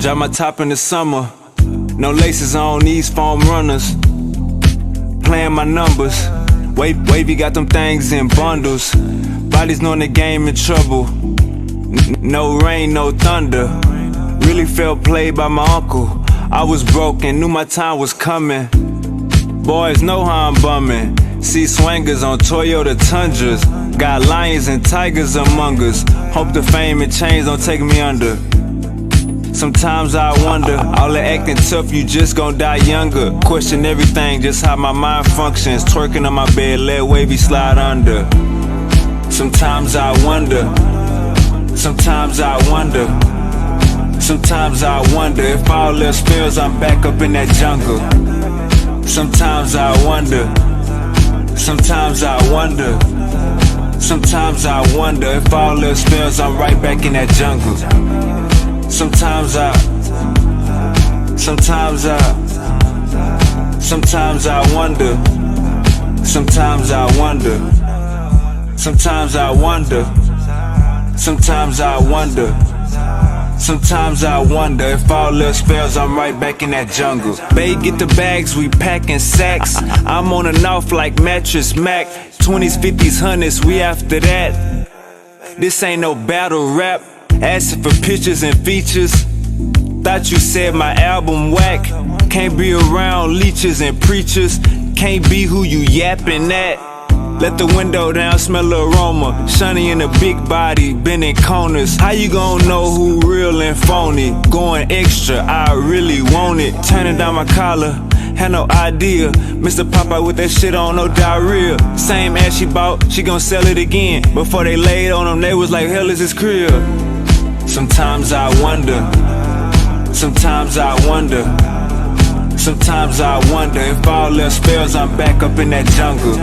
Drop my top in the summer. No laces on these foam runners. Playing my numbers. Wavy got them things in bundles. Bodies knowing the game in trouble. No rain, no thunder. Really felt played by my uncle. I was broken, knew my time was coming. Boys know how I'm bumming. See swangers on Toyota Tundras. Got lions and tigers among us. Hope the fame and change don't take me under. Sometimes I wonder, all the acting tough, you just gon' die younger. Question everything, just how my mind functions. Twerking on my bed, let wavy slide under. Sometimes I wonder. Sometimes I wonder. Sometimes I wonder if all else fails, I'm back up in that jungle. Sometimes I wonder. Sometimes I wonder. Sometimes I wonder if all else fails, I'm right back in that jungle. Sometimes I wonder. Sometimes I wonder. Sometimes I wonder. Sometimes I wonder. Sometimes I wonder if all else fails, I'm right back in that jungle. Babe, get the bags, we packing sacks. I'm on and off like Mattress Mac. 20s, 50s, 100s, we after that. This ain't no battle rap. Asking for pictures and features. Thought you said my album whack. Can't be around leeches and preachers. Can't be who you yapping at. Let the window down, smell the aroma. Shiny in a big body, bending corners. How you gon' know who real and phony? Going extra, I really want it. Turning down my collar, had no idea. Mr. Popeye with that shit on, no diarrhea. Same ass she bought, she gon' sell it again. Before they laid on them, they was like, hell is this crib? Sometimes I wonder. Sometimes I wonder. Sometimes I wonder if all else fails, I'm back up in that jungle.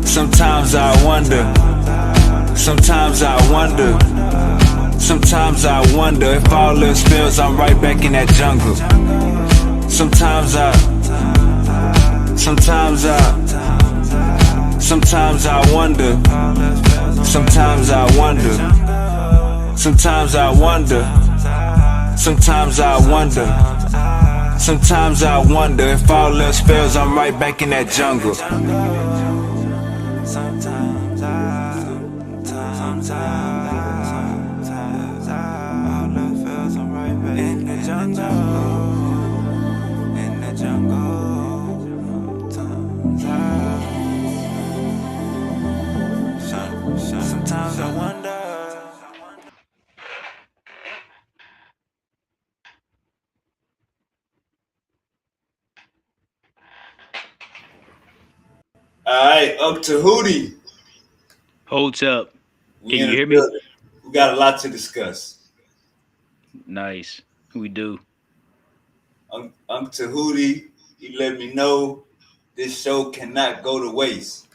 Sometimes I wonder. Sometimes I wonder. Sometimes I wonder if all else fails, I'm right back in that jungle. Sometimes I wonder. Sometimes I wonder. Sometimes I wonder. Sometimes I wonder. Sometimes I wonder if all else fails, I'm right back in that jungle. Sometimes all else fails, I'm right back in the jungle. In the jungle. Sometimes I wonder. Alright, up to Hootie. Holds up. We Can in you the hear me? building. We got a lot to discuss. Nice. We do. To Hootie, he let me know this show cannot go to waste.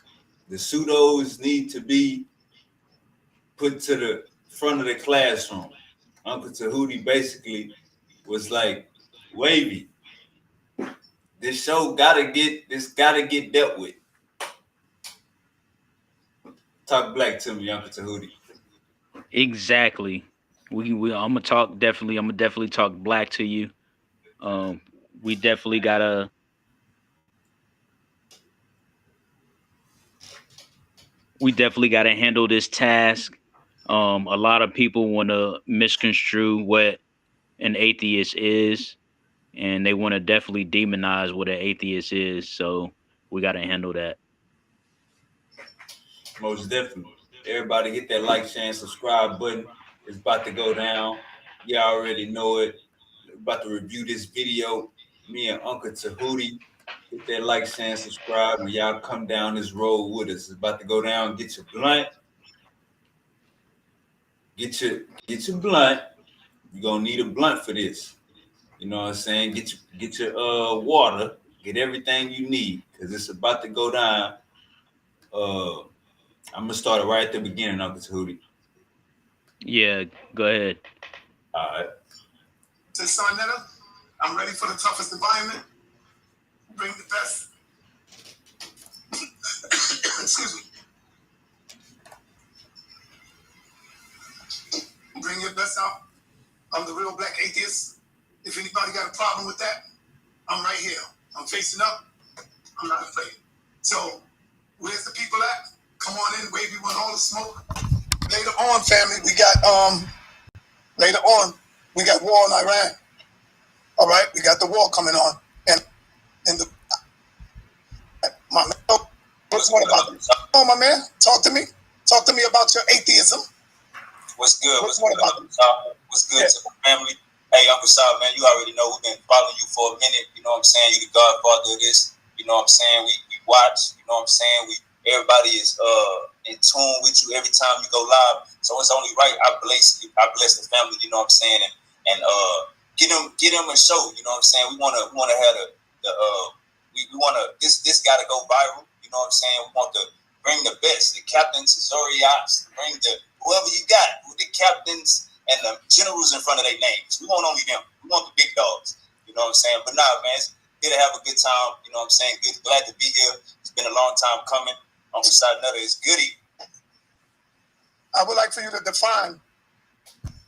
The pseudos need to be put to the front of the classroom. Uncle Tahuti basically was like, Wavy, this show gotta get dealt with. Talk black to me, Uncle Tahuti. Exactly. I'm gonna definitely talk black to you. Um we definitely gotta handle this task. A lot of people wanna misconstrue what an atheist is, and they wanna definitely demonize what an atheist is. So we gotta handle that. Most definitely. Everybody hit that like, share, and subscribe button. It's about to go down. You already know it. We're about to review this video. Me and Uncle Tahuti. Hit that like, share, and subscribe. And y'all come down this road with us. It's about to go down. Get your blunt. Get your blunt. You're gonna need a blunt for this. You know what I'm saying? Get your water. Get everything you need. Cause it's about to go down. I'm gonna start it right at the beginning, Uncle Tahuti. Yeah, go ahead. All right. To Sarnetta, I'm ready for the toughest environment. Bring the best. Excuse me. Bring your best out. I'm the real black atheist. If anybody got a problem with that, I'm right here. I'm facing up. I'm not afraid. So, where's the people at? Come on in, wavy want all the smoke. Later on, family, we got war in Iran. All right, we got the war coming on, and the my man, what about it? Oh, my man, talk to me about your atheism. What's good? What's good, Uncle Sal? What's good to the family? Hey, Uncle Sal, man, you already know we've been following you for a minute. You know what I'm saying? You the godfather of this. You know what I'm saying? We watch. You know what I'm saying? Everybody is in tune with you every time you go live. So it's only right. I bless the family. You know what I'm saying? And get them a show. You know what I'm saying? We wanna have we wanna this gotta go viral. You know what I'm saying? We want to bring the best, the captains, the Zoriats, bring whoever you got, the captains and the generals in front of their names. We want only them. We want the big dogs. You know what I'm saying? But nah, man, it's here to have a good time. You know what I'm saying? Glad to be here. It's been a long time coming. Uncle Sadnetta is goody. I would like for you to define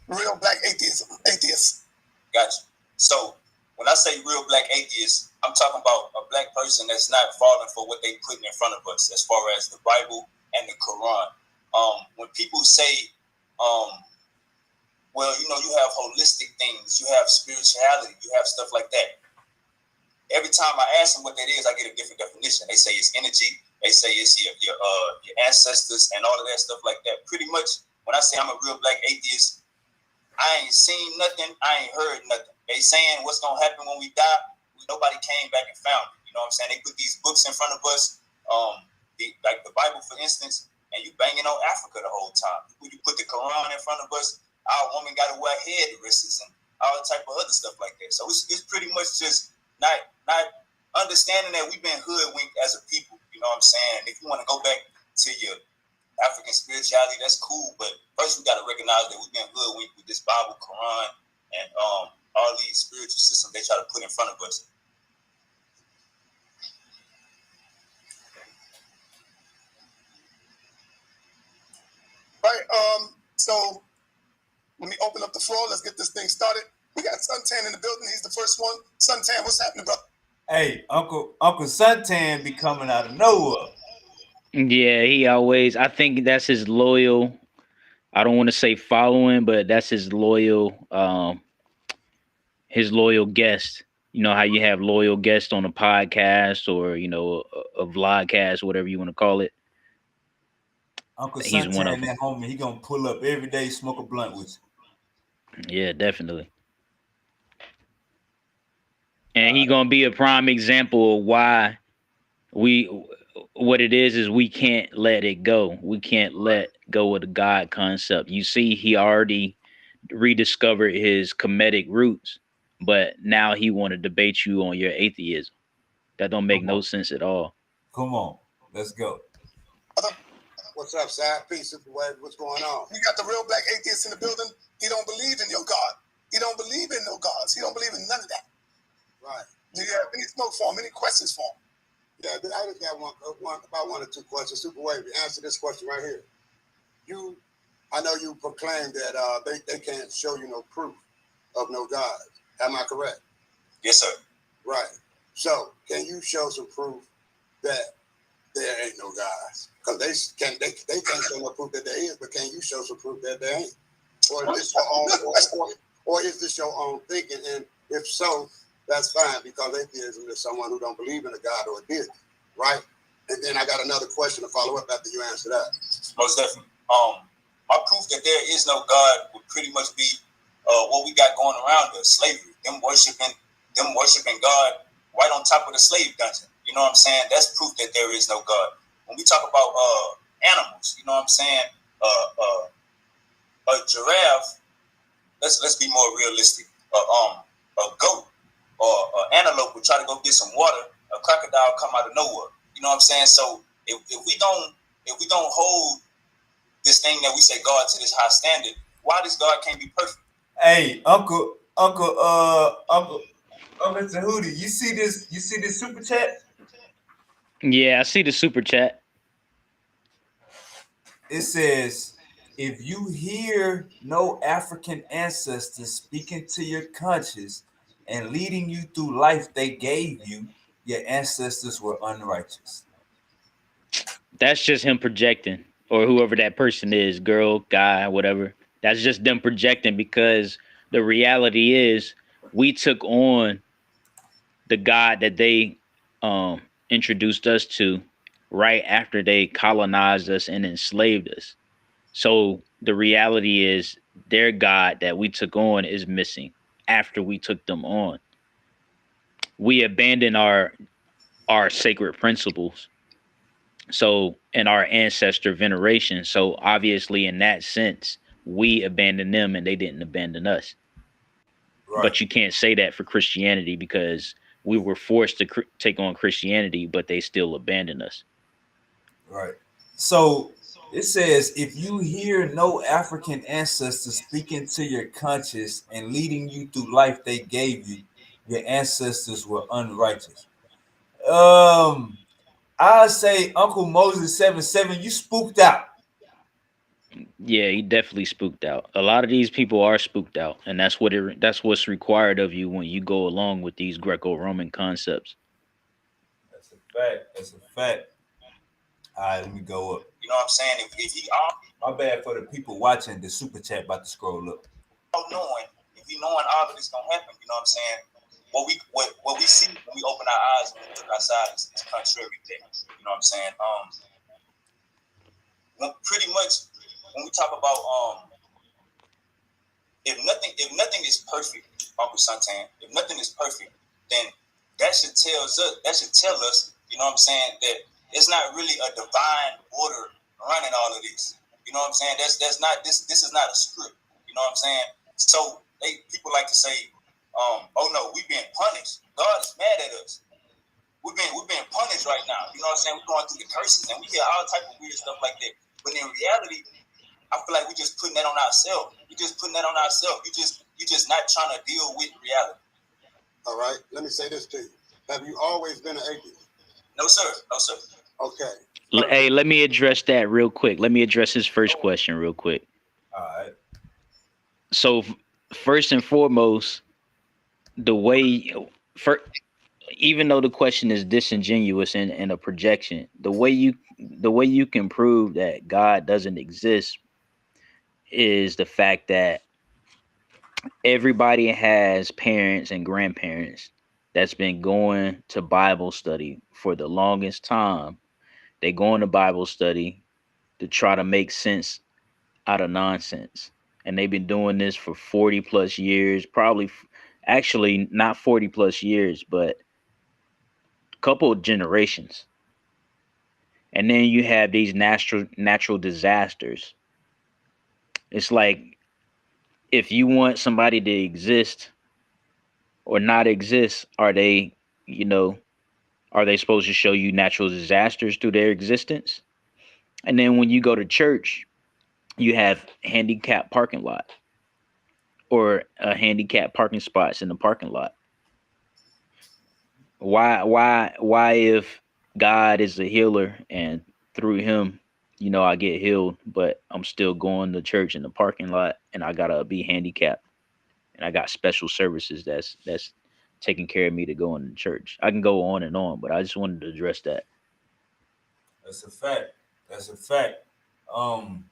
real black atheism. Atheist. Gotcha. So when I say real black atheist, I'm talking about a black person that's not falling for what they put in front of us, as far as the Bible and the Quran. When people say, well, you know, you have holistic things, you have spirituality, you have stuff like that. Every time I ask them what that is, I get a different definition. They say it's energy. They say it's your ancestors and all of that stuff like that. Pretty much, when I say I'm a real black atheist, I ain't seen nothing. I ain't heard nothing. They saying what's gonna happen when we die. Nobody came back and found it. You know what I'm saying? They put these books in front of us, like the Bible, for instance, and you banging on Africa the whole time. When you put the Quran in front of us, our woman got to wear head dresses and all type of other stuff like that. So it's pretty much just not understanding that we've been hoodwinked as a people. You know what I'm saying? If you want to go back to your African spirituality, that's cool. But first, we got to recognize that we've been hoodwinked with this Bible, Quran, and all these spiritual systems they try to put in front of us. Right. So let me open up the floor. Let's get this thing started. We got Suntan in the building. He's the first one. Suntan, what's happening, bro? Hey, Uncle Suntan be coming out of nowhere. Yeah, he always. I think that's his loyal. I don't want to say following, but that's his loyal guest. You know how you have loyal guests on a podcast or a vlogcast, whatever you want to call it. Uncle He's Suntan, one of them. that homie, he gonna pull up every day, smoke a blunt with you. Yeah, definitely. And he gonna be a prime example of why what it is we can't let it go. We can't let go of the God concept. You see, he already rediscovered his Kemetic roots, but now he want to debate you on your atheism. That don't make no sense at all. Come on, let's go. What's up, Side? Peace, Superwave. What's going on? We got the real black atheist in the building. He don't believe in your God. He don't believe in no gods. He don't believe in none of that. Right. Do you have any smoke for him? Any questions for him? Yeah, I just got one or two questions. Superwave, answer this question right here. I know you proclaim that they can't show you no proof of no God. Am I correct? Yes, sir. Right. So, can you show some proof that there ain't no gods? Because they can't show no proof that there is, but can you show some proof that there ain't? Or is this your own, or is this your own thinking? And if so, that's fine, because atheism is someone who don't believe in a God or a deity, right? And then I got another question to follow up after you answer that. Most definitely. My proof that there is no God would pretty much be what we got going around us: slavery, them worshiping God right on top of the slave dungeon. You know what I'm saying? That's proof that there is no God. When we talk about animals, you know what I'm saying? A giraffe. Let's be more realistic. A goat or an antelope would try to go get some water. A crocodile come out of nowhere. You know what I'm saying? So if we don't hold this thing that we say God to this high standard, why this God can't be perfect? Hey, Uncle Tahuti, you see this super chat? Yeah, I see the super chat. It says, if you hear no African ancestors speaking to your conscience, and leading you through life they gave you, your ancestors were unrighteous. That's just him projecting, or whoever that person is, girl, guy, whatever. That's just them projecting, because the reality is we took on the God that they introduced us to right after they colonized us and enslaved us. So the reality is their God that we took on is missing after we took them on. We abandoned our sacred principles. So in our ancestor veneration. So obviously in that sense, we abandoned them and they didn't abandon us. Right, But you can't say that for Christianity, because we were forced to take on Christianity, but they still abandoned us. right. So it says, if you hear no African ancestor speaking to your conscience and leading you through life they gave you, your ancestors were unrighteous. I say Uncle Moses 7-7, you spooked out. Yeah, he definitely spooked out. A lot of these people are spooked out, and that's what's required of you when you go along with these Greco-Roman concepts. That's a fact. That's a fact. All right, let me go up. You know what I'm saying? If he My bad for the people watching. The super chat about to scroll up. all knowing, if he knowing all of this gonna happen, you know what I'm saying? What we see when we open our eyes when we look outside is contrary to that. You know what I'm saying? Pretty much when we talk about if nothing is perfect, Uncle Santan, if nothing is perfect, then that should tell us, you know what I'm saying, that it's not really a divine order running all of this. You know what I'm saying? That's not this is not a script. You know what I'm saying? So people like to say, oh no, we've been punished. God is mad at us. We're being punished right now. You know what I'm saying? We're going through the curses and we hear all type of weird stuff like that. But in reality, I feel like we're just putting that on ourselves. You're just putting that on ourselves. You just not trying to deal with reality. All right. Let me say this to you. Have you always been an atheist? No sir. No sir. Okay. Hey, let me address that real quick. Let me address his first question real quick. All right. So, first and foremost, the way for even though the question is disingenuous and a projection, the way you can prove that God doesn't exist is the fact that everybody has parents and grandparents that's been going to Bible study for the longest time. They go into Bible study to try to make sense out of nonsense. And they've been doing this for 40 plus years, actually not 40 plus years, but a couple of generations. And then you have these natural disasters. It's like, if you want somebody to exist or not exist, you know, are they supposed to show you natural disasters through their existence? And then when you go to church, you have handicapped parking lot or handicapped parking spots in the parking lot. Why if God is a healer and through him, I get healed, but I'm still going to church in the parking lot and I gotta be handicapped and I got special services that's taking care of me to go into church. I can go on and on, but I just wanted to address that. That's a fact. That's a fact. Um,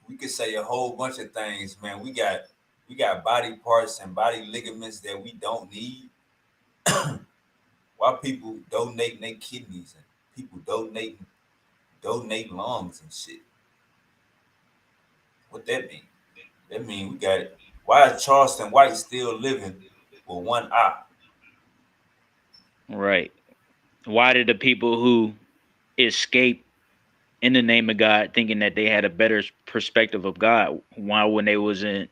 we could say a whole bunch of things, man. We got body parts and body ligaments that we don't need. Why people donating their kidneys and people donate lungs and shit. What that mean? That mean we got it. Why is Charleston White still living with one eye? Right. Why did the people who escape in the name of God, thinking that they had a better perspective of God, why when they was in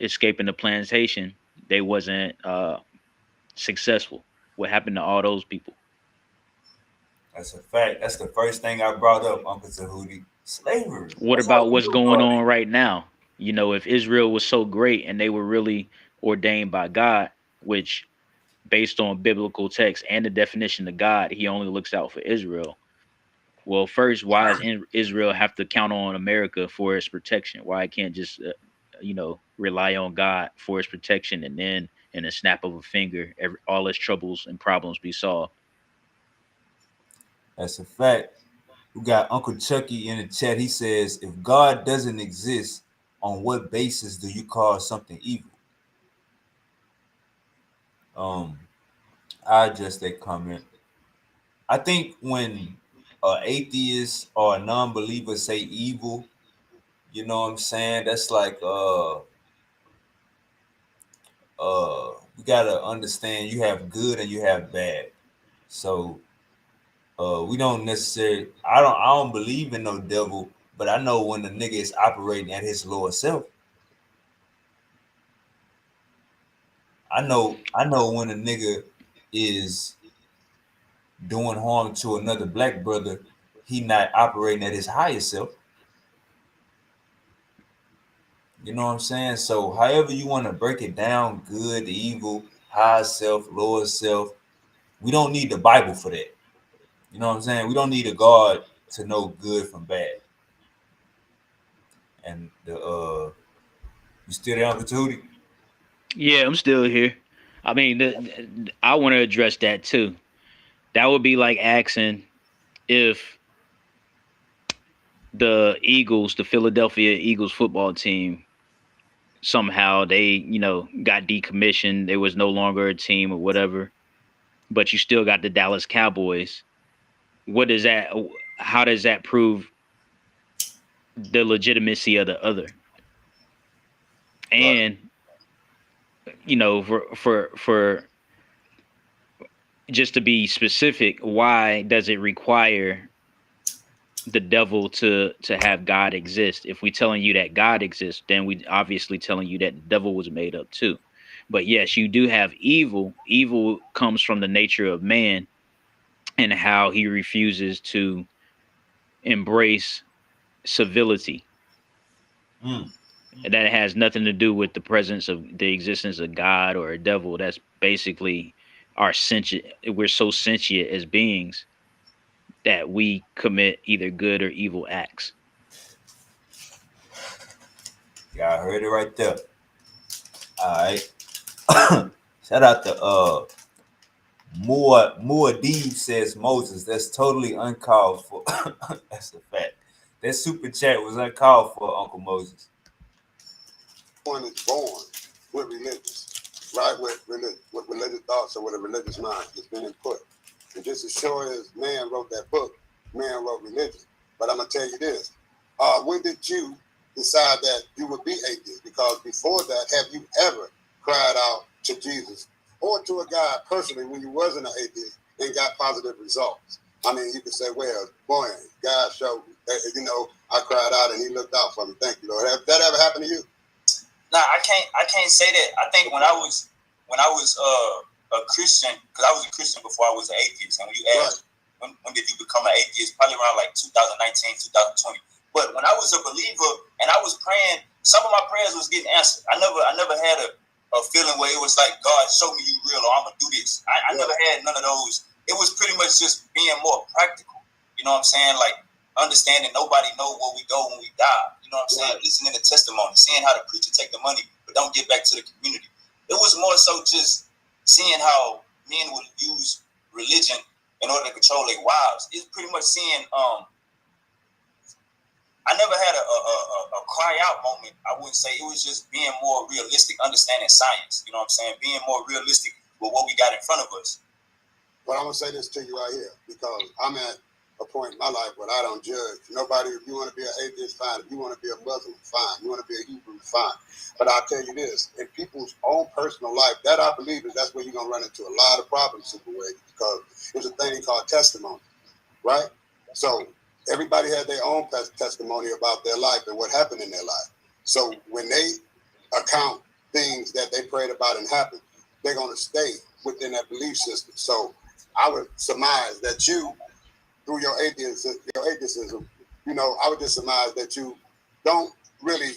escaping the plantation, they wasn't successful? What happened to all those people? That's a fact. That's the first thing I brought up, Uncle Tahuti. Slavery. What That's all about we what's knew going about it. on right now? If Israel was so great and they were really ordained by God, which based on biblical text and the definition of God, he only looks out for Israel. Well, first, why does Israel have to count on America for its protection? Why it can't just, rely on God for its protection, and then in a snap of a finger, all his troubles and problems be solved. That's a fact. We got Uncle Chucky in the chat. He says, if God doesn't exist, on what basis do you call something evil? I address that comment. I think when an atheist or a non-believer say evil, you know what I'm saying? That's like we gotta understand you have good and you have bad. So we don't necessarily I don't believe in no devil, but I know when the nigga is operating at his lower self. I know when a nigga is doing harm to another black brother, he not operating at his higher self. You know what I'm saying? So however you want to break it down, good, evil, high self, lower self, we don't need the Bible for that. You know what I'm saying? We don't need a God to know good from bad. And you still there, Uncle Tootie? Yeah, I'm still here. I mean, I want to address that too. That would be like asking if the Eagles, the Philadelphia Eagles football team, somehow they, got decommissioned. There was no longer a team or whatever, but you still got the Dallas Cowboys. What does that? How does that prove the legitimacy of the other? Right. And for just to be specific, why does it require the devil to have God exist? If we telling you that God exists, then we obviously telling you that the devil was made up too. But yes, you do have evil. Evil comes from the nature of man and how he refuses to embrace civility. Mm. And that has nothing to do with the presence of the existence of God or a devil. That's basically our sentient. We're so sentient as beings that we commit either good or evil acts. Y'all heard it right there. All right. Shout out to Moore Deeb says Moses. That's totally uncalled for. That's a fact. That super chat was uncalled for, Uncle Moses. One is born with religious, right? With religious thoughts or with a religious mind. It's been input. And just as sure as man wrote that book, man wrote religion. But I'm gonna tell you this: when did you decide that you would be atheist? Because before that, have you ever cried out to Jesus or to a God personally when you wasn't an atheist and got positive results? I mean, you could say, "Well, boy, God showed me. I cried out and He looked out for me. Thank you, Lord." Have that ever happened to you? Nah, I can't say that. I think when I was a Christian, because I was a Christian before I was an atheist, and when you asked when did you become an atheist, probably around like 2019, 2020. But when I was a believer and I was praying, some of my prayers was getting answered. I never had a feeling where it was like, God, show me you real, or I'm gonna do this. I never had none of those. It was pretty much just being more practical. You know what I'm saying? Like understanding nobody know where we go when we die. You know what I'm saying? Listening to testimony, seeing how the preacher take the money but don't give back to the community. It was more so just seeing how men would use religion in order to control their wives. It's pretty much seeing I never had a cry out moment. I wouldn't say. It was just being more realistic, understanding science. You know what I'm saying? Being more realistic with what we got in front of us. But I'm gonna say this to you right here because I'm at a point in my life where I don't judge nobody. If you want to be an atheist, fine. If you want to be a Muslim, fine. You want to be a Hebrew, fine. But I'll tell you this: in people's own personal life, that I believe that's where you're gonna run into a lot of problems, situations, because there's a thing called testimony, right? So everybody had their own testimony about their life and what happened in their life. So when they account things that they prayed about and happened, they're gonna stay within that belief system. So I would surmise that you, through your atheism, I would just surmise that you don't really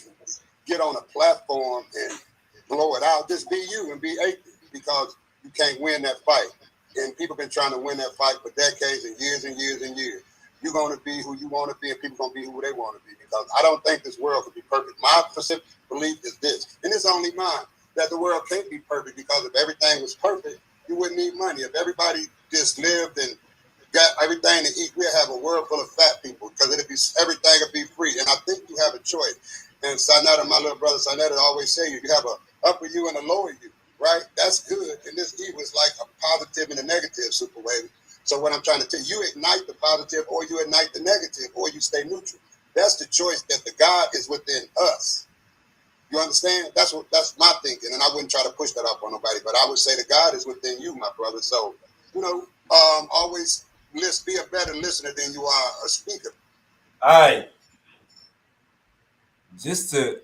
get on a platform and blow it out. Just be you and be atheist, because you can't win that fight. And people been trying to win that fight for decades and years and years and years. You're going to be who you want to be, and people going to be who they want to be, because I don't think this world could be perfect. My specific belief is this, and it's only mine, that the world can't be perfect, because if everything was perfect, you wouldn't need money. If everybody just lived and got everything to eat, we'd have a world full of fat people, because everything would be free. And I think you have a choice. And Sanetta, my little brother Sanetta, always say you have a upper you and a lower you, right? That's good. And this evil is like a positive and a negative, super wavy. So what I'm trying to tell you, you ignite the positive or you ignite the negative, or you stay neutral. That's the choice, that the God is within us. You understand? That's my thinking, and I wouldn't try to push that up on nobody. But I would say the God is within you, my brother. So, always be a better listener than you are a speaker. All right. Just to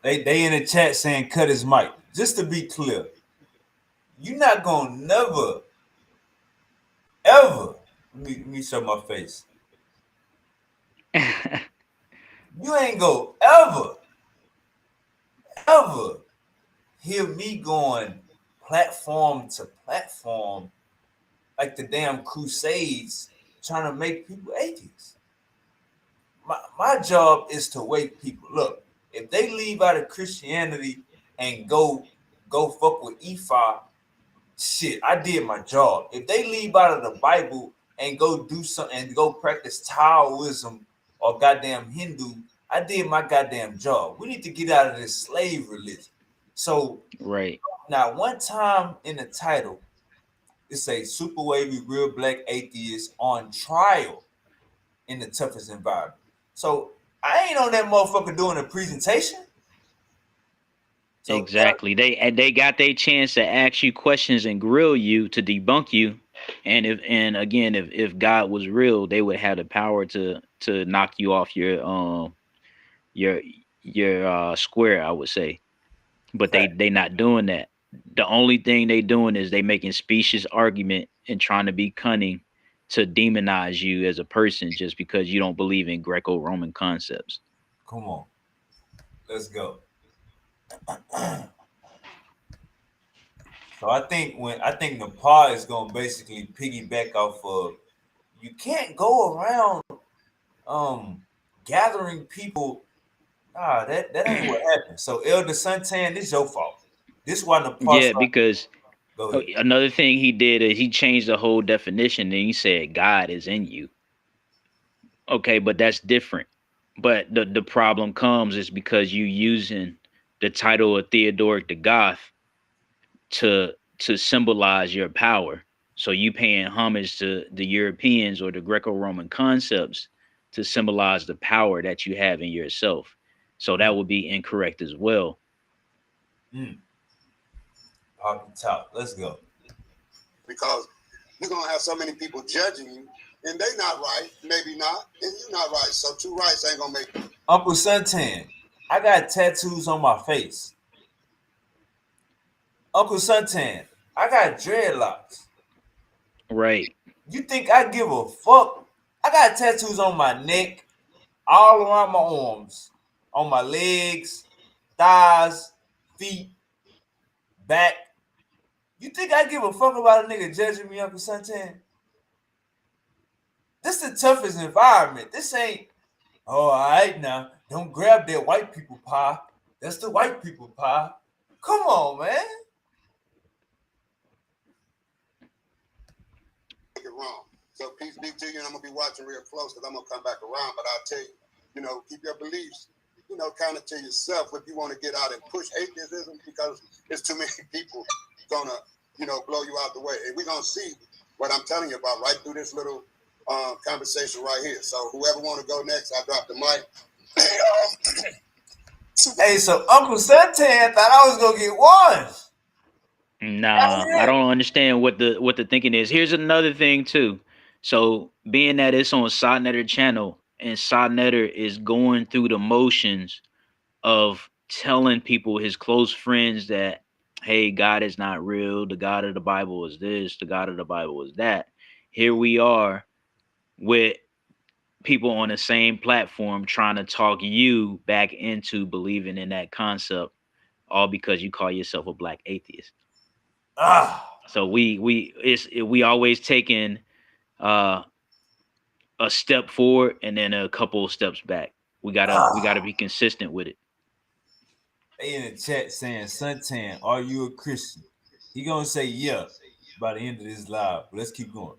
they in the chat saying cut his mic. Just to be clear, you're not gonna never ever let me show my face. You ain't gonna ever hear me going platform to platform like the damn Crusades trying to make people atheists. My job is to wake people. Look, if they leave out of Christianity and go fuck with Ifa, shit, I did my job. If they leave out of the Bible and go do something and go practice Taoism or goddamn Hindu, I did my goddamn job. We need to get out of this slave religion. So Right. now, one time in the title, it says super wavy real black atheist on trial in the toughest environment. So I ain't on that motherfucker doing a presentation. So Exactly. They got their chance to ask you questions and grill you to debunk you. And again, if God was real, they would have the power to knock you off your square, I would say. But they not doing that. The only thing they doing is they making specious argument and trying to be cunning to demonize you as a person just because you don't believe in Greco-Roman concepts. come on, let's go. So I think Nepal is gonna basically piggyback off of, you can't go around gathering people. That ain't what happened. So Elder Suntan, this your fault. This why Nepal Yeah, started. because Go ahead. another thing he did is he changed the whole definition and he said God is in you. Okay, but that's different. But the problem comes is because you using the title of Theodoric the Goth to symbolize your power. So you paying homage to the Europeans or the Greco-Roman concepts to symbolize the power that you have in yourself. So that would be incorrect as well. Poppy top. Let's go. Because you're gonna have so many people judging you, and they not right, maybe not, and you're not right. So two rights ain't gonna make it. Uncle Suntan, I got tattoos on my face. Uncle Suntan, I got dreadlocks. Right. You think I give a fuck? I got tattoos on my neck, all around my arms, on my legs, thighs, feet, back. You think I give a fuck about a nigga judging me, Uncle Suntan? This is the toughest environment. This ain't, oh, all right now. Don't grab that white people pie. That's the white people pie. Come on, man. Make it wrong. So peace be to you, and I'm gonna be watching real close because I'm gonna come back around. But I'll tell you, keep your beliefs, kind of to yourself if you want to get out and push atheism, because there's too many people gonna, blow you out the way. And we're gonna see what I'm telling you about right through this little conversation right here. So whoever want to go next, I drop the mic. Hey, so Uncle Suntan thought I was gonna get one. Nah, I don't understand what the thinking is. Here's another thing too. So being that it's on Sodnetter channel and Sodnetter is going through the motions of telling people, his close friends, that hey, God is not real, the God of the Bible is this, the God of the Bible is that. Here we are with people on the same platform trying to talk you back into believing in that concept, all because you call yourself a black atheist. So we always taking uh a step forward and then a couple of steps back. We gotta be consistent with it. They in the chat saying, Suntan, are you a Christian? He gonna say yeah by the end of this live. But let's keep going.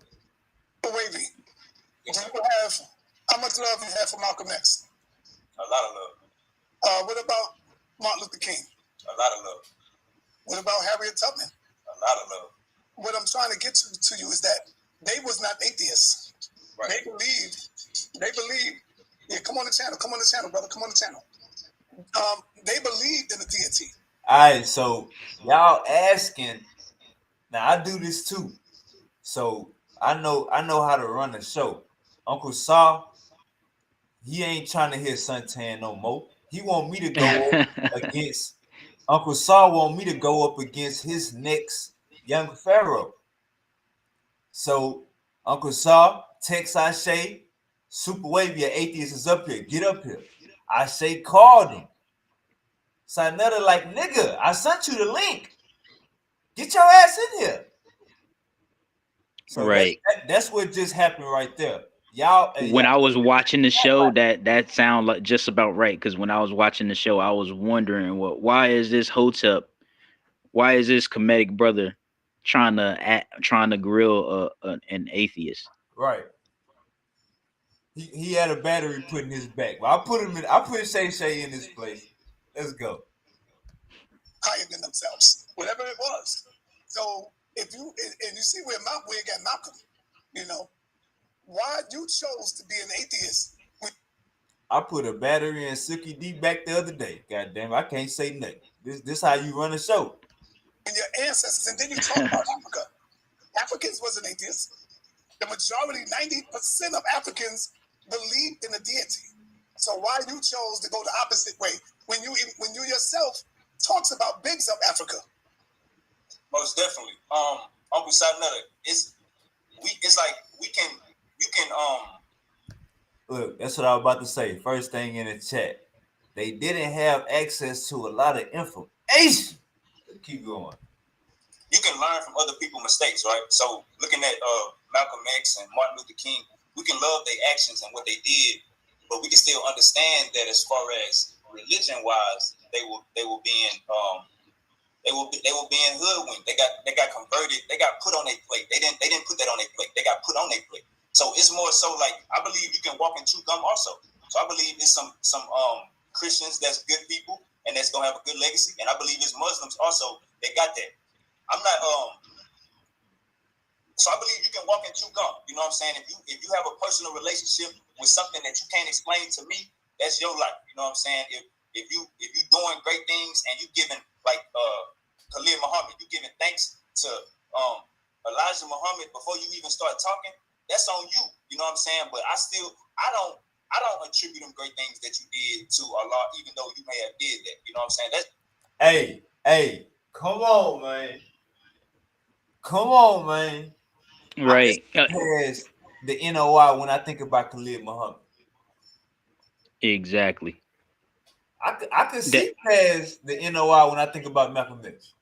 Wavy, do you have, how much love you have for Malcolm X? A lot of love. What about Martin Luther King? A lot of love. What about Harriet Tubman? A lot of love. What I'm trying to get to you is that they was not atheists. Right. They believed. Yeah, come on the channel, brother, come on the channel. They believed in the deity. All right, so y'all asking. Now I do this too, so I know how to run a show. Uncle Saw, he ain't trying to hear Suntan no more. He want me to go up against Uncle Saw. Want me to go up against his next young pharaoh. So Uncle Saw, Tex Ashe, Super Wavy, atheist is up here. Get up here. Ashe called him. Sinetta like, nigga, I sent you the link. Get your ass in here. So right. that's what just happened right there. Y'all. When I was watching the show, that sound like just about right. Because when I was watching the show, I was wondering, why is this Hotep? Why is this comedic brother trying to grill an atheist? Right. He had a battery put in his back. But I put Shay Shay in his place. Let's go. Higher than themselves, whatever it was. So if you and you see where we got Malcolm, you know, why you chose to be an atheist? I put a battery in Silky D back the other day. God damn, I can't say nothing. This how you run a show. And your ancestors, and then you talk about Africa. Africans wasn't atheists. The majority, 90% of Africans believed in a deity. So why you chose to go the opposite way when you yourself talks about bigs of Africa? Most definitely. Uncle Sanetta, it's like you can Look, that's what I was about to say. First thing in the chat. They didn't have access to a lot of information. Let's keep going. You can learn from other people's mistakes, right? So looking at Malcolm X and Martin Luther King, we can love their actions and what they did, but we can still understand that as far as religion wise, they were being hoodwinked. They got converted. They got put on their plate. They didn't put that on their plate. They got put on their plate. So it's more so like I believe you can walk and chew gum also. So I believe it's some Christians that's good people and that's gonna have a good legacy, and I believe it's Muslims also. They got that. I'm not so I believe you can walk and chew gum. You know what I'm saying? If you have a personal relationship with something that you can't explain to me, that's your life. You know what I'm saying? If you doing great things and you giving like Khalid Muhammad, you giving thanks to Elijah Muhammad before you even start talking, that's on you. You know what I'm saying? But I don't attribute them great things that you did to Allah, even though you may have did that. You know what I'm saying? Hey, come on, man. Come on, man. Right. Past the NOI when I think about Khalid Muhammad. Exactly. I can see past the NOI when I think about Malcolm X.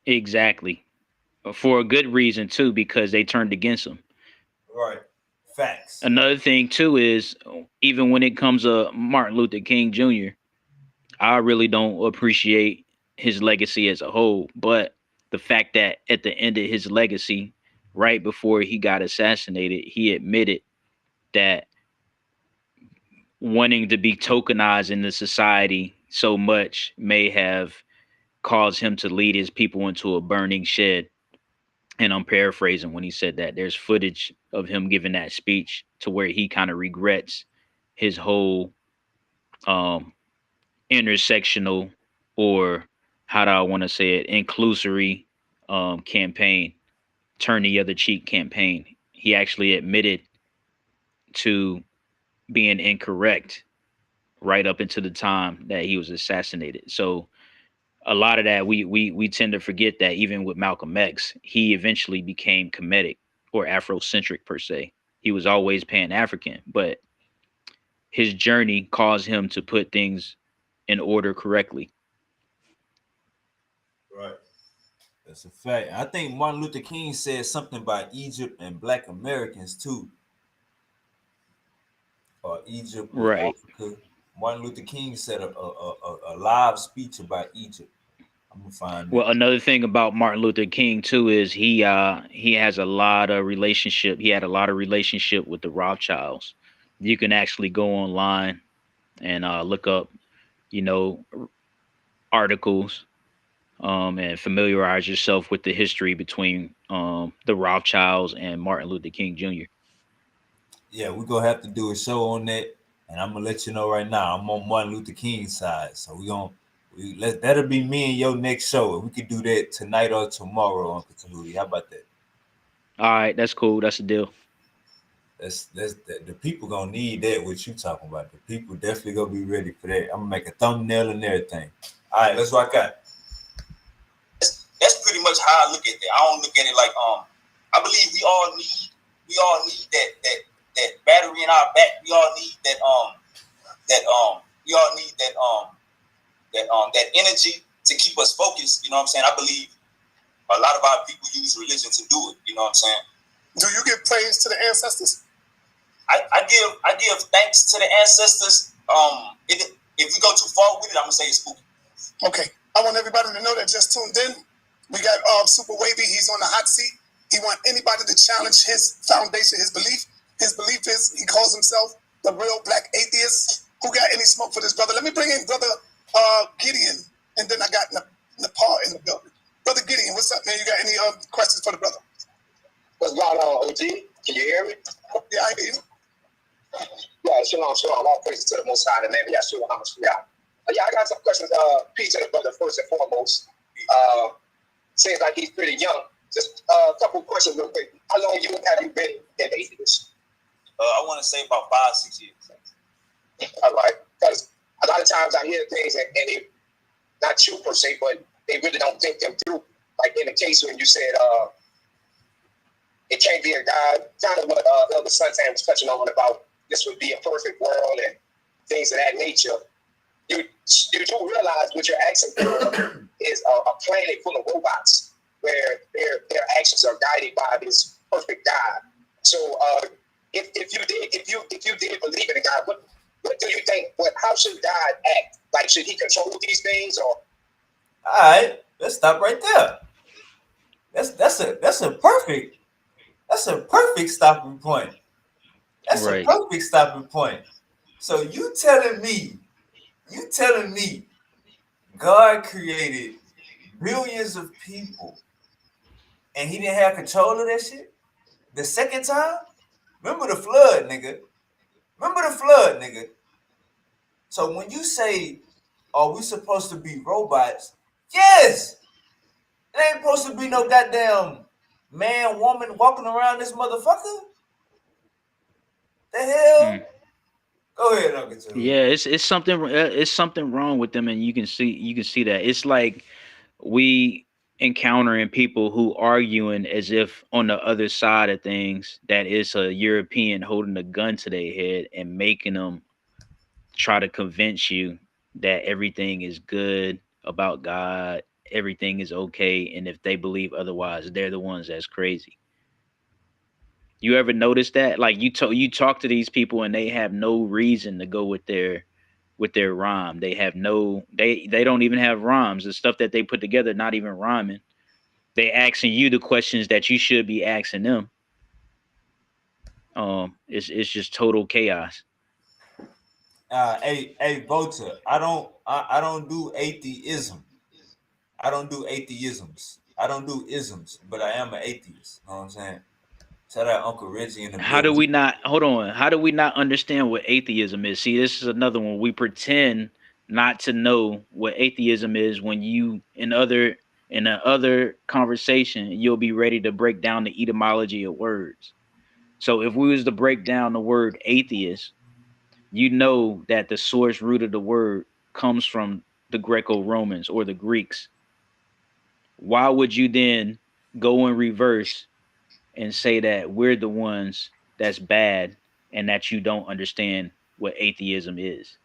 Exactly. For a good reason too, because they turned against him. Right. Facts. Another thing too is even when it comes to Martin Luther King Jr., I really don't appreciate his legacy as a whole, but the fact that at the end of his legacy, right before he got assassinated, he admitted that wanting to be tokenized in the society so much may have caused him to lead his people into a burning shed. And I'm paraphrasing when he said that. There's footage of him giving that speech to where he kind of regrets his whole intersectional, or how do I want to say it, inclusory campaign, turn the other cheek campaign. He actually admitted to being incorrect right up into the time that he was assassinated. So a lot of that we tend to forget that even with Malcolm X, he eventually became Kemetic or Afrocentric per se. He was always Pan-African, but his journey caused him to put things in order correctly. Right. That's a fact. I think Martin Luther King said something about Egypt and Black Americans too. Or Egypt with Right. Africa. Martin Luther King said a live speech about Egypt. I'm gonna find Well, that. another thing about Martin Luther King too is he has a lot of relationship. He had a lot of relationship with the Rothschilds. You can actually go online and look up, you know, articles and familiarize yourself with the history between the Rothschilds and Martin Luther King Jr. Yeah, we're gonna have to do a show on that, and I'm gonna let you know right now. I'm on Martin Luther King's side, so that'll be me and your next show. We could do that tonight or tomorrow, Uncle Tahuti. How about that? All right, that's cool. That's a deal. The people gonna need that. What you talking about? The people definitely gonna be ready for that. I'm gonna make a thumbnail and everything. All right, let's rock out. That's pretty much how I look at that. I don't look at it like I believe we all need that battery in our back. We all need we all need that energy to keep us focused. You know what I'm saying? I believe a lot of our people use religion to do it. You know what I'm saying? Do you give praise to the ancestors? I give thanks to the ancestors. If we go too far with it, I'm gonna say it's spooky. Okay. I want everybody to know that just tuned in. We got Super Wavy. He's on the hot seat. He want anybody to challenge his foundation, his belief. His belief is he calls himself the real black atheist. Who got any smoke for this brother? Let me bring in brother Gideon, and then I got Nepal in the building. Brother Gideon, what's up, man? You got any questions for the brother? What's going on, OG? Can you hear me? Yeah, I hear you. Yeah, shalom, shalom. All praise to the Most High, the name of Yeshua HaMashiach. Yeah, I got some questions. Peace to the brother first and foremost. Seems like he's pretty young. Just a couple questions real quick. How long have you been in atheist? I want to say about 5-6 years. All right, because a lot of times I hear things and they not true per se, but they really don't think them through. Like in the case when you said it can't be a God, kind of what Elder Suntan was touching on about this would be a perfect world and things of that nature. You do realize what you're asking for is a planet full of robots where their actions are guided by this perfect God. So if you did believe in a God, what do you think? How should God act? Like, should he control these things or? All right, let's stop right there. That's a perfect stopping point. That's a Right. perfect stopping point. So you telling me God created billions of people and he didn't have control of that shit? The second time? Remember the flood, nigga. So when you say, are we supposed to be robots? Yes! It ain't supposed to be no goddamn man, woman walking around this motherfucker. The hell? Go ahead, Uncle Tony. Yeah, it's something wrong with them, and you can see that. It's like we encountering people who arguing as if on the other side of things that it's a European holding a gun to their head and making them try to convince you that everything is good about God, everything is okay, and if they believe otherwise, they're the ones that's crazy. You ever notice that? Like you talk to these people and they have no reason to go with their rhyme. They have no they don't even have rhymes. The stuff that they put together not even rhyming. They asking you the questions that you should be asking them. It's just total chaos. Hey, Volta, I don't do atheism. I don't do atheisms. I don't do isms, but I am an atheist. You know what I'm saying? Shout out Uncle Reggie in the How do building. we not hold on? How do we not understand what atheism is? See, this is another one. We pretend not to know what atheism is when you in a other conversation, you'll be ready to break down the etymology of words. So if we was to break down the word atheist, you know that the source root of the word comes from the Greco-Romans or the Greeks. Why would you then go in reverse and say that we're the ones that's bad and that you don't understand what atheism is?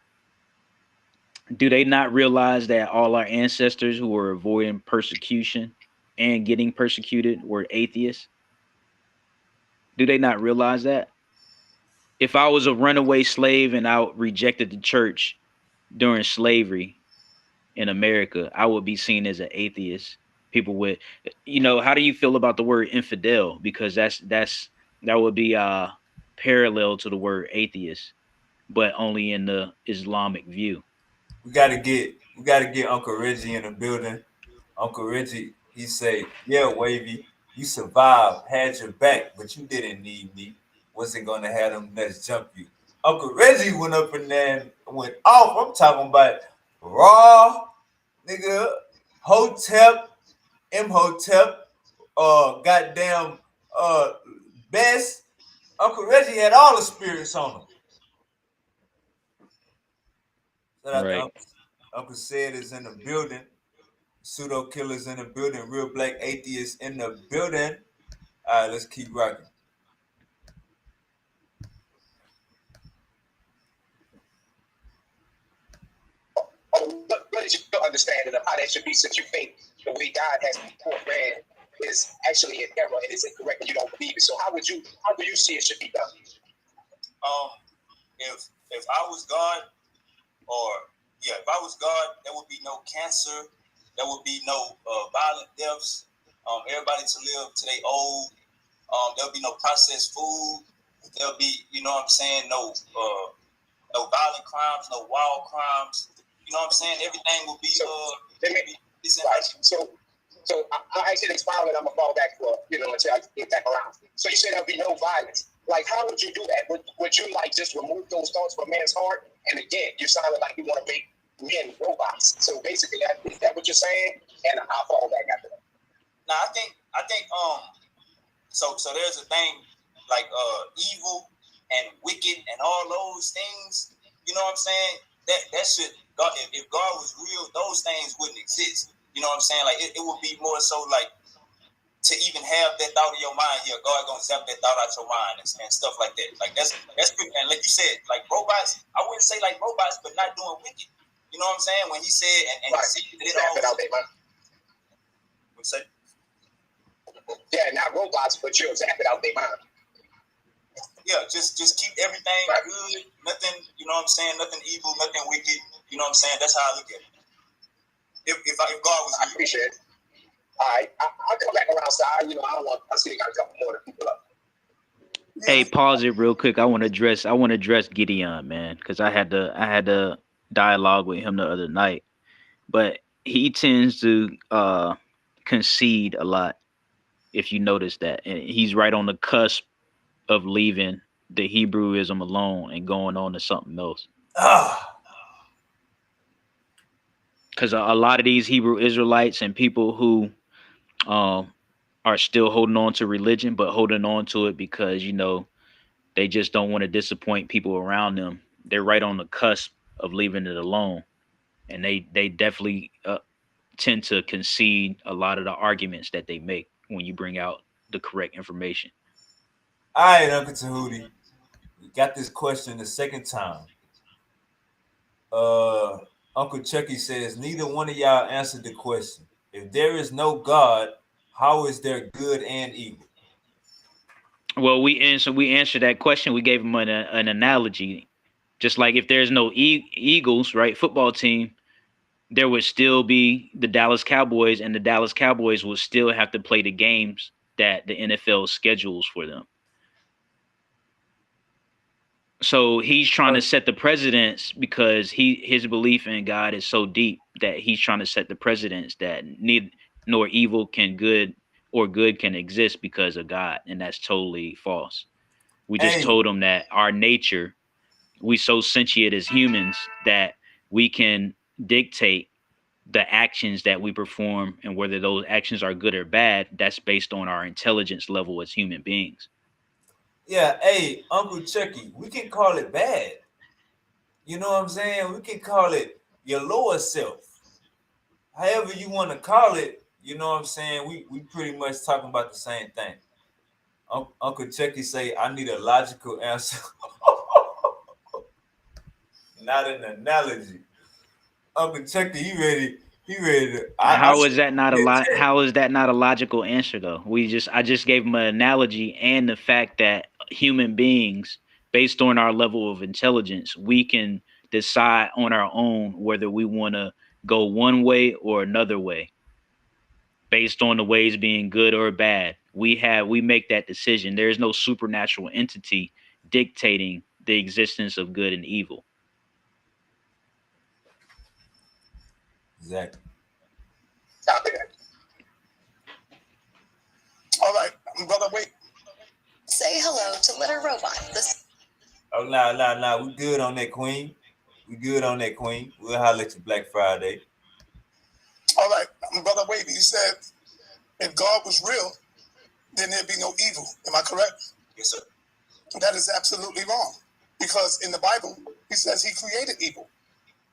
Do they not realize that all our ancestors who were avoiding persecution and getting persecuted were atheists? Do they not realize that? if I was a runaway slave and I rejected the church during slavery in America, I would be seen as an atheist. People would, how do you feel about the word infidel? Because that would be parallel to the word atheist, but only in the Islamic view. We gotta get Uncle Reggie in the building. Uncle Reggie, he say, "Yeah, Wavy, you survived, had your back, but you didn't need me. Wasn't gonna have them nuts jump you." Uncle Reggie went up in there and went off. I'm talking about raw, nigga, Hotep, Imhotep, goddamn, best. Uncle Reggie had all the spirits on him. Shout out to Right. Uncle Said is in the building. Pseudo killers in the building. Real black atheists in the building. All right, let's keep rocking. What is your understanding of how that should be, since you think the way God has portrayed is actually an error and is incorrect and you don't believe it? So how do you see it should be done? If I was God, if I was God, there would be no cancer, there would be no violent deaths. Everybody to live till they old. There'll be no processed food. There'll be, no violent crimes, no wild crimes. You know what I'm saying? Everything will be So I actually expound and I'm gonna fall back for until I get back around. So you said there'll be no violence. Like, how would you do that? Would you just remove those thoughts from man's heart? And again, you sounded like you want to make men robots. So basically, is that what you're saying? And I'll fall back after that. Now I think so there's a thing like evil and wicked and all those things. You know what I'm saying? That should God. If God was real, those things wouldn't exist. You know what I'm saying? Like it would be more so like to even have that thought in your mind. Yeah, God gonna zap that thought out your mind and stuff like that. Like that's pretty. And like you said, like robots. I wouldn't say like robots, but not doing wicked. You know what I'm saying? When he said and right. he said it all. Out there, man. What's that? Yeah, not robots, but you'll zap it out their mind. Yeah, just keep everything good. Nothing, you know what I'm saying? Nothing evil, nothing wicked. You know what I'm saying? That's how I look at it. If God was, I appreciate it. All right, I'll come back around side. I see you got a couple more people up. Hey, pause it real quick. I want to address Gideon, man, because I had a dialogue with him the other night, but he tends to concede a lot. If you notice that, and he's right on the cusp of leaving the Hebrewism alone and going on to something else. Because a lot of these Hebrew Israelites and people who are still holding on to religion, but holding on to it because they just don't want to disappoint people around them. They're right on the cusp of leaving it alone, and they definitely tend to concede a lot of the arguments that they make when you bring out the correct information. All right, Uncle Tahuti, we got this question the second time. Uncle Chucky says neither one of y'all answered the question. If there is no God, how is there good and evil? Well, we answered that question. We gave him an analogy. Just like if there's no Eagles, right, football team, there would still be the Dallas Cowboys, and the Dallas Cowboys will still have to play the games that the NFL schedules for them. So he's trying to set the precedents because his belief in God is so deep that he's trying to set the precedents that neither nor evil can good or good can exist because of God, and that's totally false. We just told him that our nature, we so sentient as humans that we can dictate the actions that we perform, and whether those actions are good or bad, that's based on our intelligence level as human beings. Yeah, hey, Uncle Chucky, we can call it bad. You know what I'm saying? We can call it your lower self. However you want to call it, you know what I'm saying? We pretty much talking about the same thing. Uncle Chucky say, I need a logical answer. Not an analogy. Uncle Chucky, he ready to How is that not a logical answer though? I just gave him an analogy and the fact that human beings based on our level of intelligence, we can decide on our own whether we want to go one way or another way based on the ways being good or bad. We make that decision. There is no supernatural entity dictating the existence of good and evil. Exactly. All right, brother, wait. Say hello to Litter Robot. Oh, nah. We good on that, Queen. We good on that, Queen. We'll holler at you Black Friday. All right, brother, wait. You said if God was real, then there'd be no evil. Am I correct? Yes, sir. That is absolutely wrong, because in the Bible he says he created evil.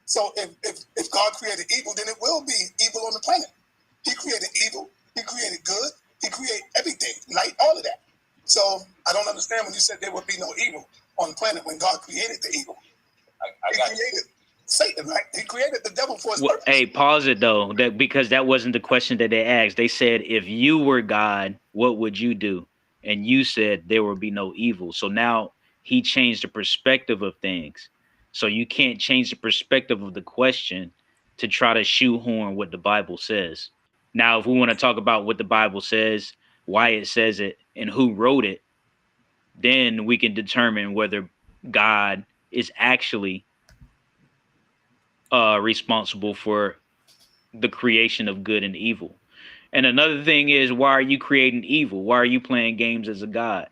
So if God created evil, then it will be evil on the planet. He created evil. He created good. He created everything, light, all of that. So I don't understand when you said there would be no evil on the planet when God created the evil. I He got created Satan, right? He created the devil for his purpose. Hey, pause it though, because that wasn't the question that they asked. They said, if you were God, what would you do? And you said there would be no evil. So now he changed the perspective of things. So you can't change the perspective of the question to try to shoehorn what the Bible says. Now, if we want to talk about what the Bible says, why it says it, and who wrote it, then we can determine whether God is actually responsible for the creation of good and evil. And another thing is, why are you creating evil? Why are you playing games as a god?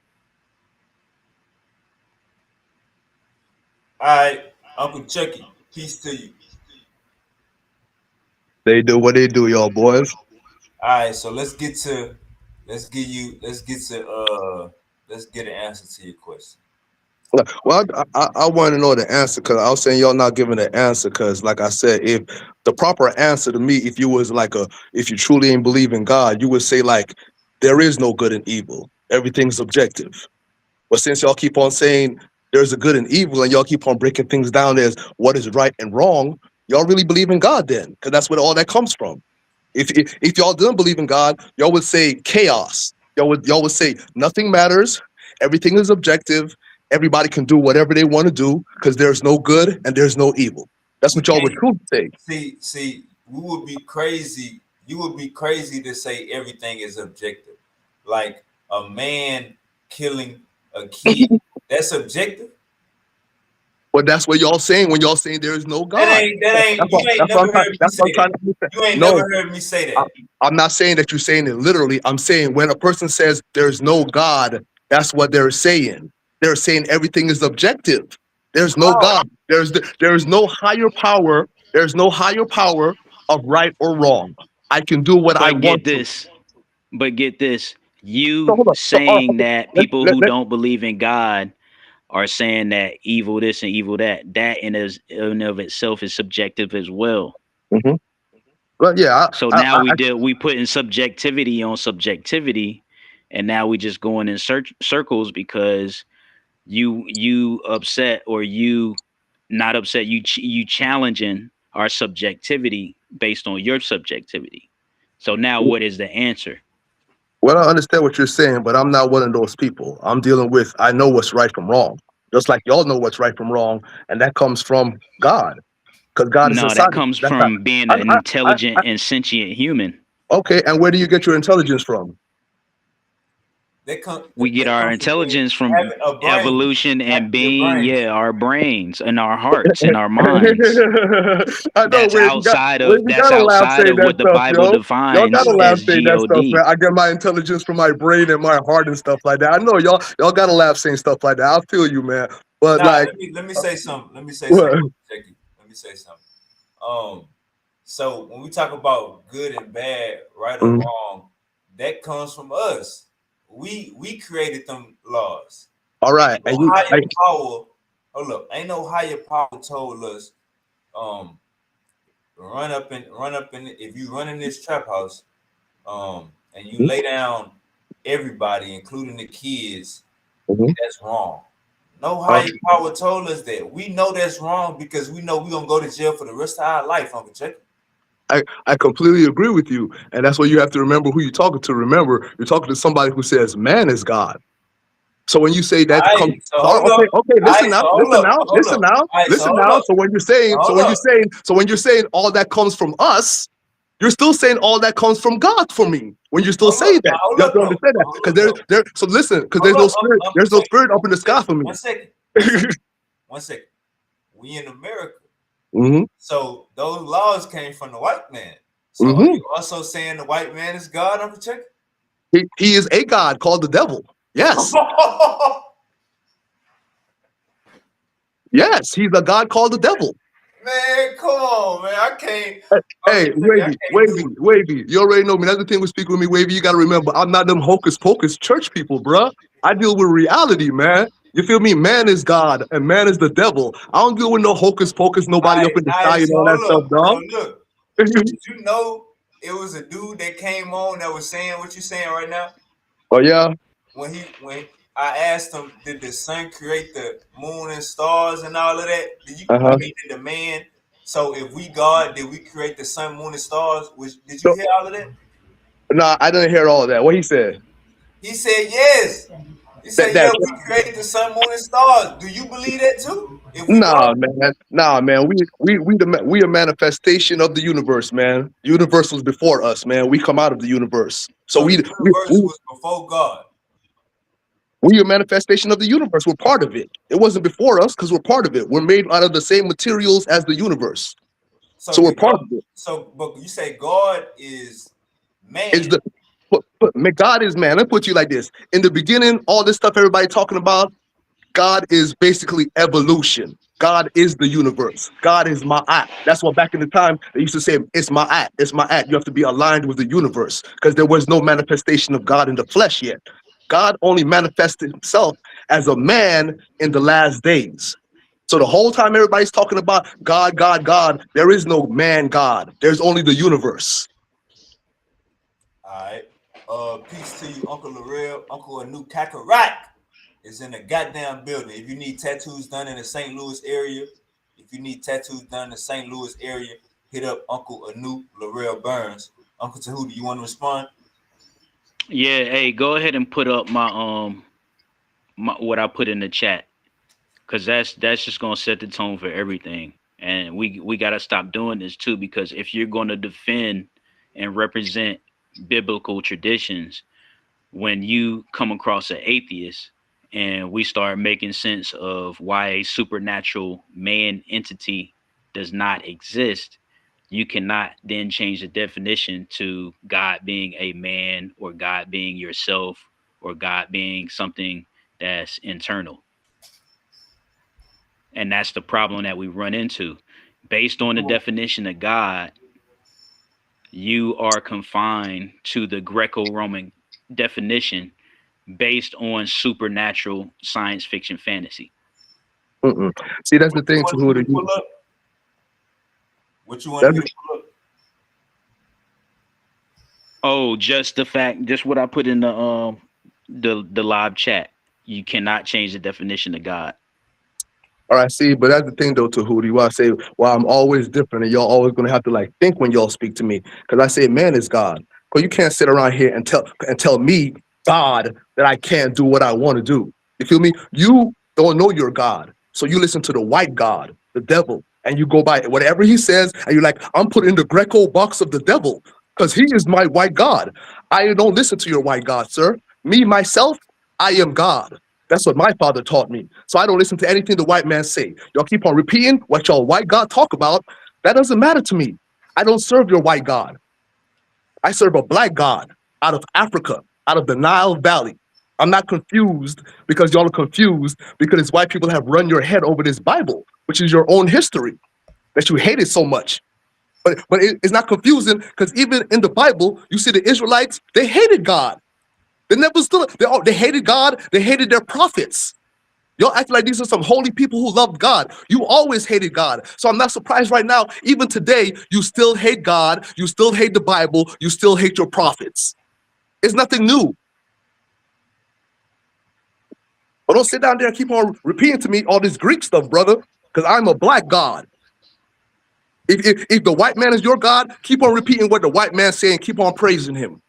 All right, Uncle Chucky, peace to you. They do what they do, y'all boys. All right, so let's get an answer to your question. Well, I want to know the answer because I was saying y'all not giving the answer because, like I said, if the proper answer to me, if you was like if you truly ain't believe in God, you would say like there is no good and evil. Everything's objective. But since y'all keep on saying there's a good and evil, and y'all keep on breaking things down as what is right and wrong, y'all really believe in God then, because that's where all that comes from. If y'all didn't believe in God, y'all would say chaos. Y'all would say nothing matters, everything is objective, everybody can do whatever they want to do because there's no good and there's no evil. That's We what y'all would can't truly say. see. We would be crazy. You would be crazy to say everything is objective. Like a man killing a kid, that's objective. But that's what y'all saying when y'all saying there is no God. That ain't. You ain't That's what never I'm trying. heard me That's what say I'm trying that. to understand. You ain't No, never heard me say I, that. I'm not saying that you're saying it literally. I'm saying when a person says there's no God, that's what they're saying. They're saying everything is objective. There's no God. There is no higher power. There's no higher power of right or wrong. I can do what I But want get to. this, but get this. So You hold on. So, all right, saying okay. that people who Let, don't believe in God are saying that evil this and evil that. That in and of itself is subjective as well. mhm. Well, yeah, So now we put in subjectivity on subjectivity, and now we just going in circles because you upset or you not upset, you challenging our subjectivity based on your subjectivity. So now what is the answer? well, I understand what you're saying, but I'm not one of those people. I'm dealing with, I know what's right from wrong, just like y'all know what's right from wrong, and that comes from God, because God is No, that inside of comes you. That's not. from being I, an I, intelligent and sentient human. okay, and where do you get your intelligence from? We get That our comes from intelligence from having a brain, evolution having and your being, brain. yeah, our brains and our hearts and our minds. I know That's outside where of you that's gotta laugh outside saying of that what the stuff, Bible yo. Y'all gotta defines laugh as saying that stuff, man. God. I get my intelligence from my brain and my heart and stuff like that. I know y'all gotta laugh saying stuff like that. I feel you, man. But Nah, like, let me say something. Let me say what? something, Jackie. Let me say something. So when we talk about good and bad, right or Mhm. wrong, that comes from us. We created them laws. All right, No and you, higher power. Hold up, ain't no higher power told us, um, run up in. If you run in this trap house, and you lay down everybody, including the kids, mhm. that's wrong. No Uh, higher power told us that. We know that's wrong because we know we're gonna go to jail for the rest of our life, Uncle Chuck. I completely agree with you, and that's why you have to remember who you're talking to. Remember, you're talking to somebody who says man is God. So when you say that All comes, right, so hold okay, up. okay, All listen right, now, so hold listen up, now, hold listen up. now, All right, so listen hold now. up. So when you're saying, So so hold when you're up. saying, so when you're saying all that comes from us, you're still saying all that comes from God for me. When you're still Hold up. saying Now, that, hold you have up, to though. understand that Hold because up, though. there. So listen, because Hold there's no up, spirit, one there's no second. spirit up in the sky for me. One second. One second. One second. We in America. hmm So those laws came from the white man. So are hmm you also saying the white man is God? I'm checking. He is a God called the devil. Yes, yes, he's a God called the devil. Man, come on, man. I can't. I'm Hey, just thinking, I can't do it. Wavy. You already know me. That's the thing with speaking with me, Wavy. You got to remember, I'm not them hocus pocus church people, bruh. I deal with reality, man. You feel me? Man is God and man is the devil. I don't deal with no hocus pocus, nobody up in the All sky right, and so all that hold stuff, up. So dog. look, did you know it was a dude that came on that was saying what you're saying right now? Oh, yeah? When I asked him, did the sun create the moon and stars and all of that? I Uh-huh. mean, did the man? So if we God, did we create the sun, moon, and stars? Did you So, hear all of that? nah, I didn't hear all of that. What he said? He said yes. He said, That yeah, we created the sun, moon, and stars. Do you believe that too? If we Nah, God? man. Nah, man. We a manifestation of the universe, man. Universe was before us, man. We come out of the universe. So So the universe was before God. we a manifestation of the universe. We're part of it. It wasn't before us because we're part of it. We're made out of the same materials as the universe. So So we're did part God? of it. So, but you say God is It's man. the God is man. Let me put you like this. In the beginning, all this stuff everybody talking about, God is basically evolution. God is the universe. God is Ma'at. That's why back in the time they used to say, it's Ma'at, it's Ma'at. You have to be aligned with the universe because there was no manifestation of God in the flesh yet. God only manifested himself as a man in the last days. So the whole time everybody's talking about God, God, God, there is no man God. There's only the universe. All right. Peace to you, Uncle Laurel, Uncle Anu Kakarot is in the goddamn building. If you need tattoos done in the St. Louis area, hit up Uncle Anu Laurel Burns. Uncle Tahuti, you want to respond? Yeah, hey, go ahead and put up my what I put in the chat, because that's just gonna set the tone for everything. And we gotta stop doing this too, because if you're gonna defend and represent biblical traditions, when you come across an atheist and we start making sense of why a supernatural man entity does not exist, you cannot then change the definition to God being a man or God being yourself or God being something that's internal. And that's the problem that we run into. Based on the definition of God, you are confined to the Greco Roman definition based on supernatural science fiction fantasy. Mm-mm. See, that's the What you thing, want me to Tahuti. pull up? What you wanted That's me to pull up? Oh, just the fact, just what I put in the live chat. You cannot change the definition of God. all right, see, but that's the thing though, Tahuti. Why I say, well, I'm always different, and y'all always gonna have to like think when y'all speak to me, because I say, man is God. Because you can't sit around here and tell me, God, that I can't do what I want to do. You feel me? You don't know your God, so you listen to the white God, the devil, and you go by whatever he says, and you're like, I'm put in the Greco box of the devil because he is my white God. I don't listen to your white God, sir. Me myself, I am God. That's what my father taught me. So I don't listen to anything the white man say. Y'all keep on repeating what y'all white God talk about. That doesn't matter to me. I don't serve your white God. I serve a black God out of Africa, out of the Nile Valley. I'm not confused because y'all are confused because white people have run your head over this Bible, which is your own history that you hated so much. But it's not confusing because even in the Bible, you see the Israelites, they hated God. They never stood. They hated God. They hated their prophets. Y'all act like these are some holy people who loved God. You always hated God. So I'm not surprised right now, even today, you still hate God, you still hate the Bible, you still hate your prophets. It's nothing new. But don't sit down there and keep on repeating to me all this Greek stuff, brother, because I'm a black God. If the white man is your God, keep on repeating what the white man's saying, keep on praising him.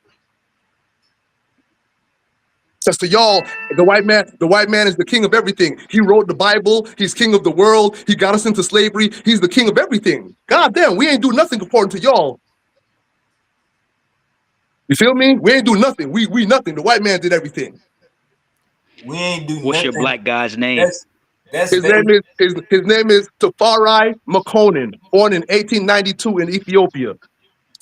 Says to y'all, the white man is the king of everything. He wrote the Bible. He's king of the world. He got us into slavery. He's the king of everything. God damn, we ain't do nothing according to y'all. You feel me? We ain't do nothing. We nothing. The white man did everything. We ain't do What's your nothing. black guy's name? That's His name is Tafari Makonnen, born in 1892 in Ethiopia.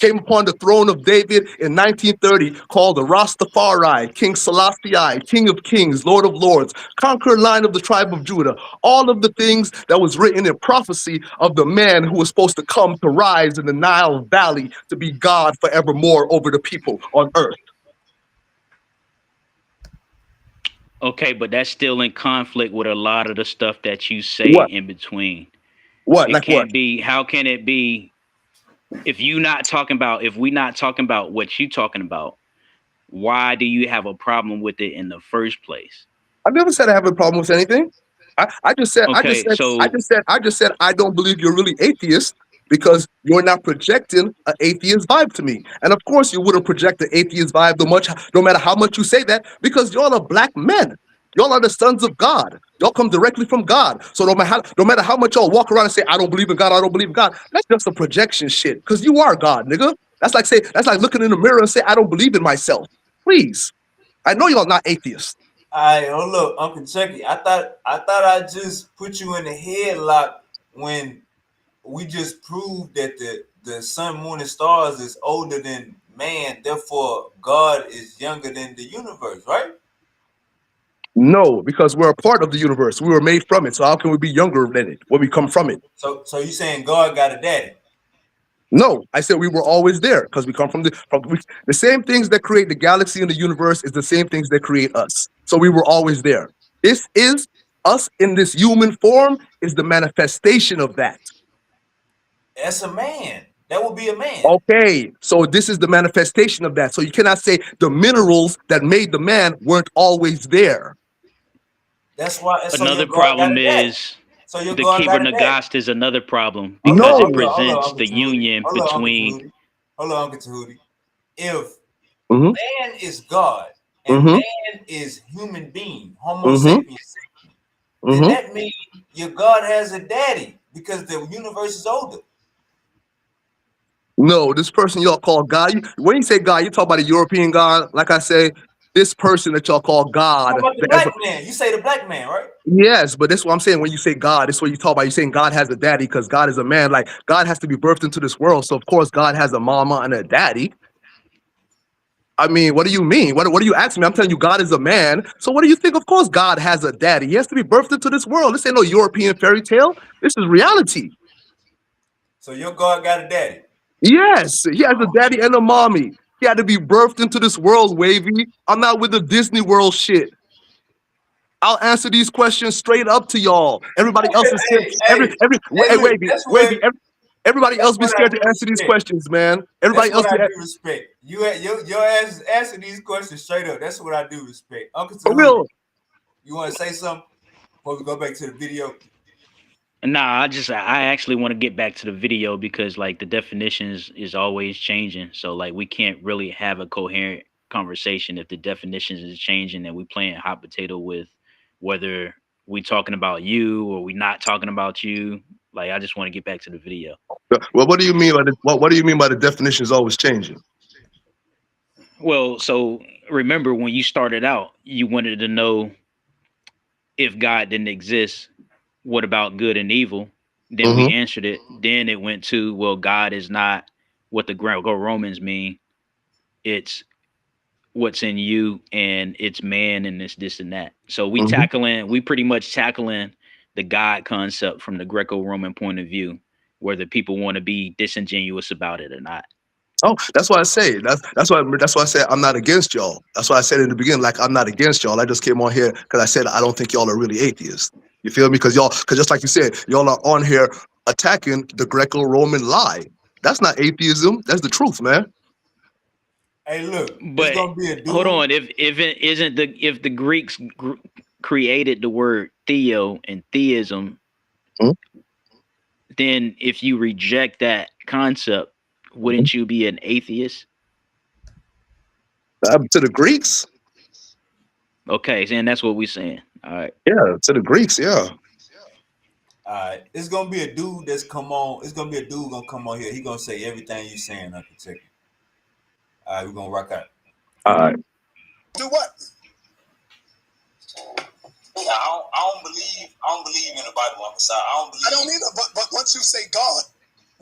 Came upon the throne of David in 1930, called the Rastafari, King Selassie, King of Kings, Lord of Lords, conquered line of the tribe of Judah. All of the things that was written in prophecy of the man who was supposed to come to rise in the Nile Valley to be God forevermore over the people on earth. Okay, but that's still in conflict with a lot of the stuff that you say What? in between. What? It Like what? can't be. How can it be if we not talking about what you talking about? Why do you have a problem with it in the first place? I never said I have a problem with anything. I just said Okay, so I don't believe you're really atheist because you're not projecting an atheist vibe to me. And of course you wouldn't project the atheist vibe no matter how much you say that, because y'all are black men. Y'all are the sons of God. Y'all come directly from God. So no matter how much y'all walk around and say, I don't believe in God, I don't believe in God, that's just a projection shit. Because you are God, nigga. That's like looking in the mirror and say, I don't believe in myself. Please. I know y'all not atheists. All right, hold up, Uncle Chucky. I thought I just put you in the headlock when we just proved that the sun, moon, and stars is older than man. Therefore, God is younger than the universe, right? No, because we're a part of the universe. We were made from it. So how can we be younger than it when we come from it? So you saying God got a daddy? No, I said we were always there because we come from the same things that create the galaxy and the universe is the same things that create us. So we were always there. This is us in this human form is the manifestation of that. That's a man. That would be a man. Okay, so this is the manifestation of that. So you cannot say the minerals that made the man weren't always there. That's why. So your another God got problem a daddy. is So your the God Kiber got a daddy. Nagast is another problem Hold because on, it No. hold on, presents Uncle the Tahuti. union Hold on, Uncle between. Tahuti. Hold on, Uncle Tahuti. If Mm-hmm. man is God and Mm-hmm. man is human being, Homo Mm-hmm. sapiens, then Mm-hmm. that means your God has a daddy because the universe is older. No, this person y'all call God. When you say God, you talk about a European God. Like I say, this person that y'all call How God. about the black man? You say the black man, right? Yes, but that's what I'm saying. When you say God, that's what you talk about. You're saying God has a daddy because God is a man. Like God has to be birthed into this world. So of course God has a mama and a daddy. I mean, what do you mean? What do you ask me? I'm telling you, God is a man. So what do you think? Of course, God has a daddy. He has to be birthed into this world. This ain't no European fairy tale. This is reality. So your God got a daddy. Yes, he has a daddy and a mommy. He had to be birthed into this world, Wavy. I'm not with the Disney World shit. I'll answer these questions straight up to y'all. Everybody else is scared. Look, Wavy, everybody else that's be what I scared do to answer these respect. questions, man. That's Everybody what else I be do respect. Your ass answer these questions straight up. That's what I do respect. Uncle for Tahuti, real. you want to say something before we go back to the video? Nah, I actually want to get back to the video because like the definitions is always changing. So like we can't really have a coherent conversation if the definitions is changing and we playing hot potato with whether we talking about you or we not talking about you. Like I just want to get back to the video. Well, what do you mean by what do you mean by the definition is always changing? Well, so remember when you started out, you wanted to know if God didn't exist, what about good and evil? Then we Mm-hmm. answered it. Then it went to, well, God is not what the Greco-Romans mean. It's what's in you and it's man and it's this and that. So Mm-hmm. we pretty much tackling the God concept from the Greco-Roman point of view, whether people want to be disingenuous about it or not. Oh, that's why I say that's why I said I'm not against y'all. That's why I said in the beginning, like I'm not against y'all. I just came on here because I said I don't think y'all are really atheists. You feel me? Because just like you said, y'all are on here attacking the Greco-Roman lie. That's not atheism. That's the truth, man. Hey, look, it's But gonna be a hold dude. on, if it isn't the if the Greeks created the word theo and theism, Mhm. then if you reject that concept, wouldn't you be an atheist? To the Greeks, Okay, and that's what we're saying. All right. Yeah, to the Greeks. Yeah. All right, it's gonna be a dude that's come on. It's gonna be a dude gonna come on here. He gonna say everything you saying, Uncle. Check it. All right, we're gonna rock out. All right. Do what? Yeah, I don't believe in the Bible. I'm sorry. I don't either. But once you say God,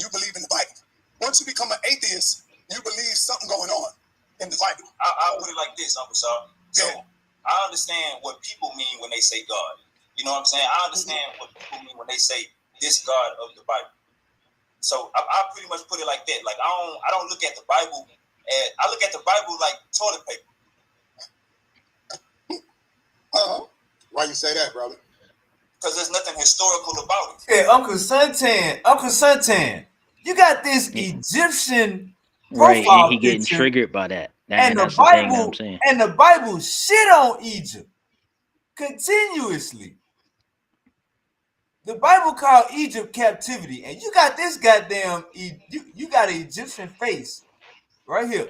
you believe in the Bible. Once you become an atheist, you believe something going on in the Bible. I'll put it like this, Uncle Sal. So Yeah. I understand what people mean when they say God. You know what I'm saying? I understand what people mean when they say this God of the Bible. So I pretty much put it like that. Like I don't look at the Bible. I look at the Bible like toilet paper. Why you say that, brother? Because there's nothing historical about it. Yeah, Uncle Suntan, you got this Egyptian Right, and profile he getting picture, triggered by that. and That's the thing that I'm saying. the Bible shit on Egypt continuously. The Bible called Egypt captivity, and you got this goddamn you got an Egyptian face right here.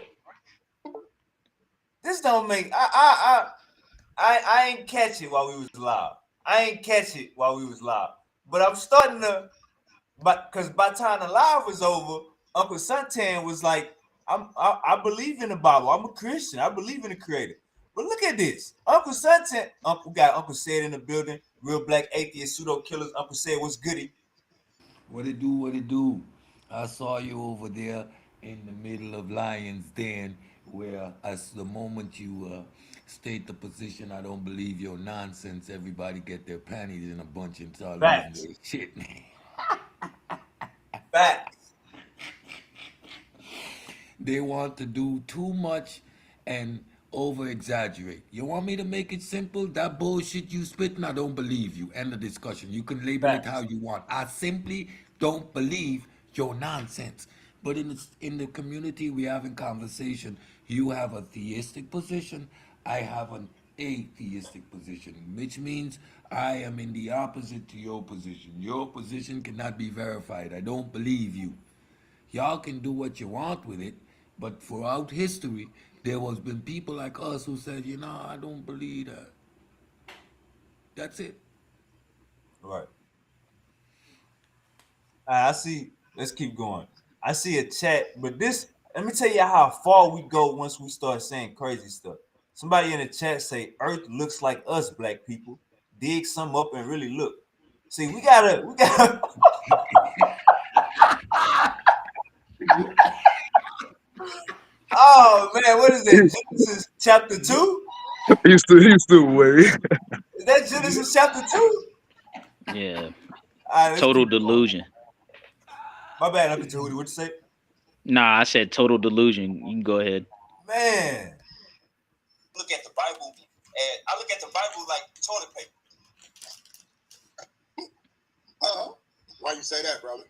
This don't make I ain't catch it while we was live. But I'm starting to, but because by the time the live was over, Uncle Suntan was like, I believe in the Bible. I'm a Christian. I believe in the Creator. But look at this, Uncle Suntan. Got Uncle Said in the building. Real black atheist pseudo killers. Uncle Said, what's goody? What it do? What it do? I saw you over there in the middle of Lions Den, where as the moment you state the position, I don't believe your nonsense. Everybody get their panties in a bunch and start losing Facts. their shit. Facts. They want to do too much and over exaggerate. You want me to make it simple? That bullshit you spitting, I don't believe you. End of discussion. You can label it how Facts. you want. I simply don't believe your nonsense. But in the community we have in conversation, you have a theistic position, I have an atheistic position, which means I am in the opposite to your position. Your position cannot be verified. I don't believe you. Y'all can do what you want with it, but throughout history, there has been people like us who said, I don't believe that. That's it. Right. I see. Let's keep going. I see a chat, but this. Let me tell you how far we go once we start saying crazy stuff. Somebody in the chat say Earth looks like us, black people. Dig some up and really look. See, we gotta. Oh man, what is that? Genesis chapter 2? He's still way. Is that Genesis chapter 2? Yeah. All right, Total delusion. My bad, Uncle Tahudi. What you say? Nah, I said total delusion. You can go ahead. Man. Look at the Bible, and I look at the Bible like toilet paper. Why you say that, brother?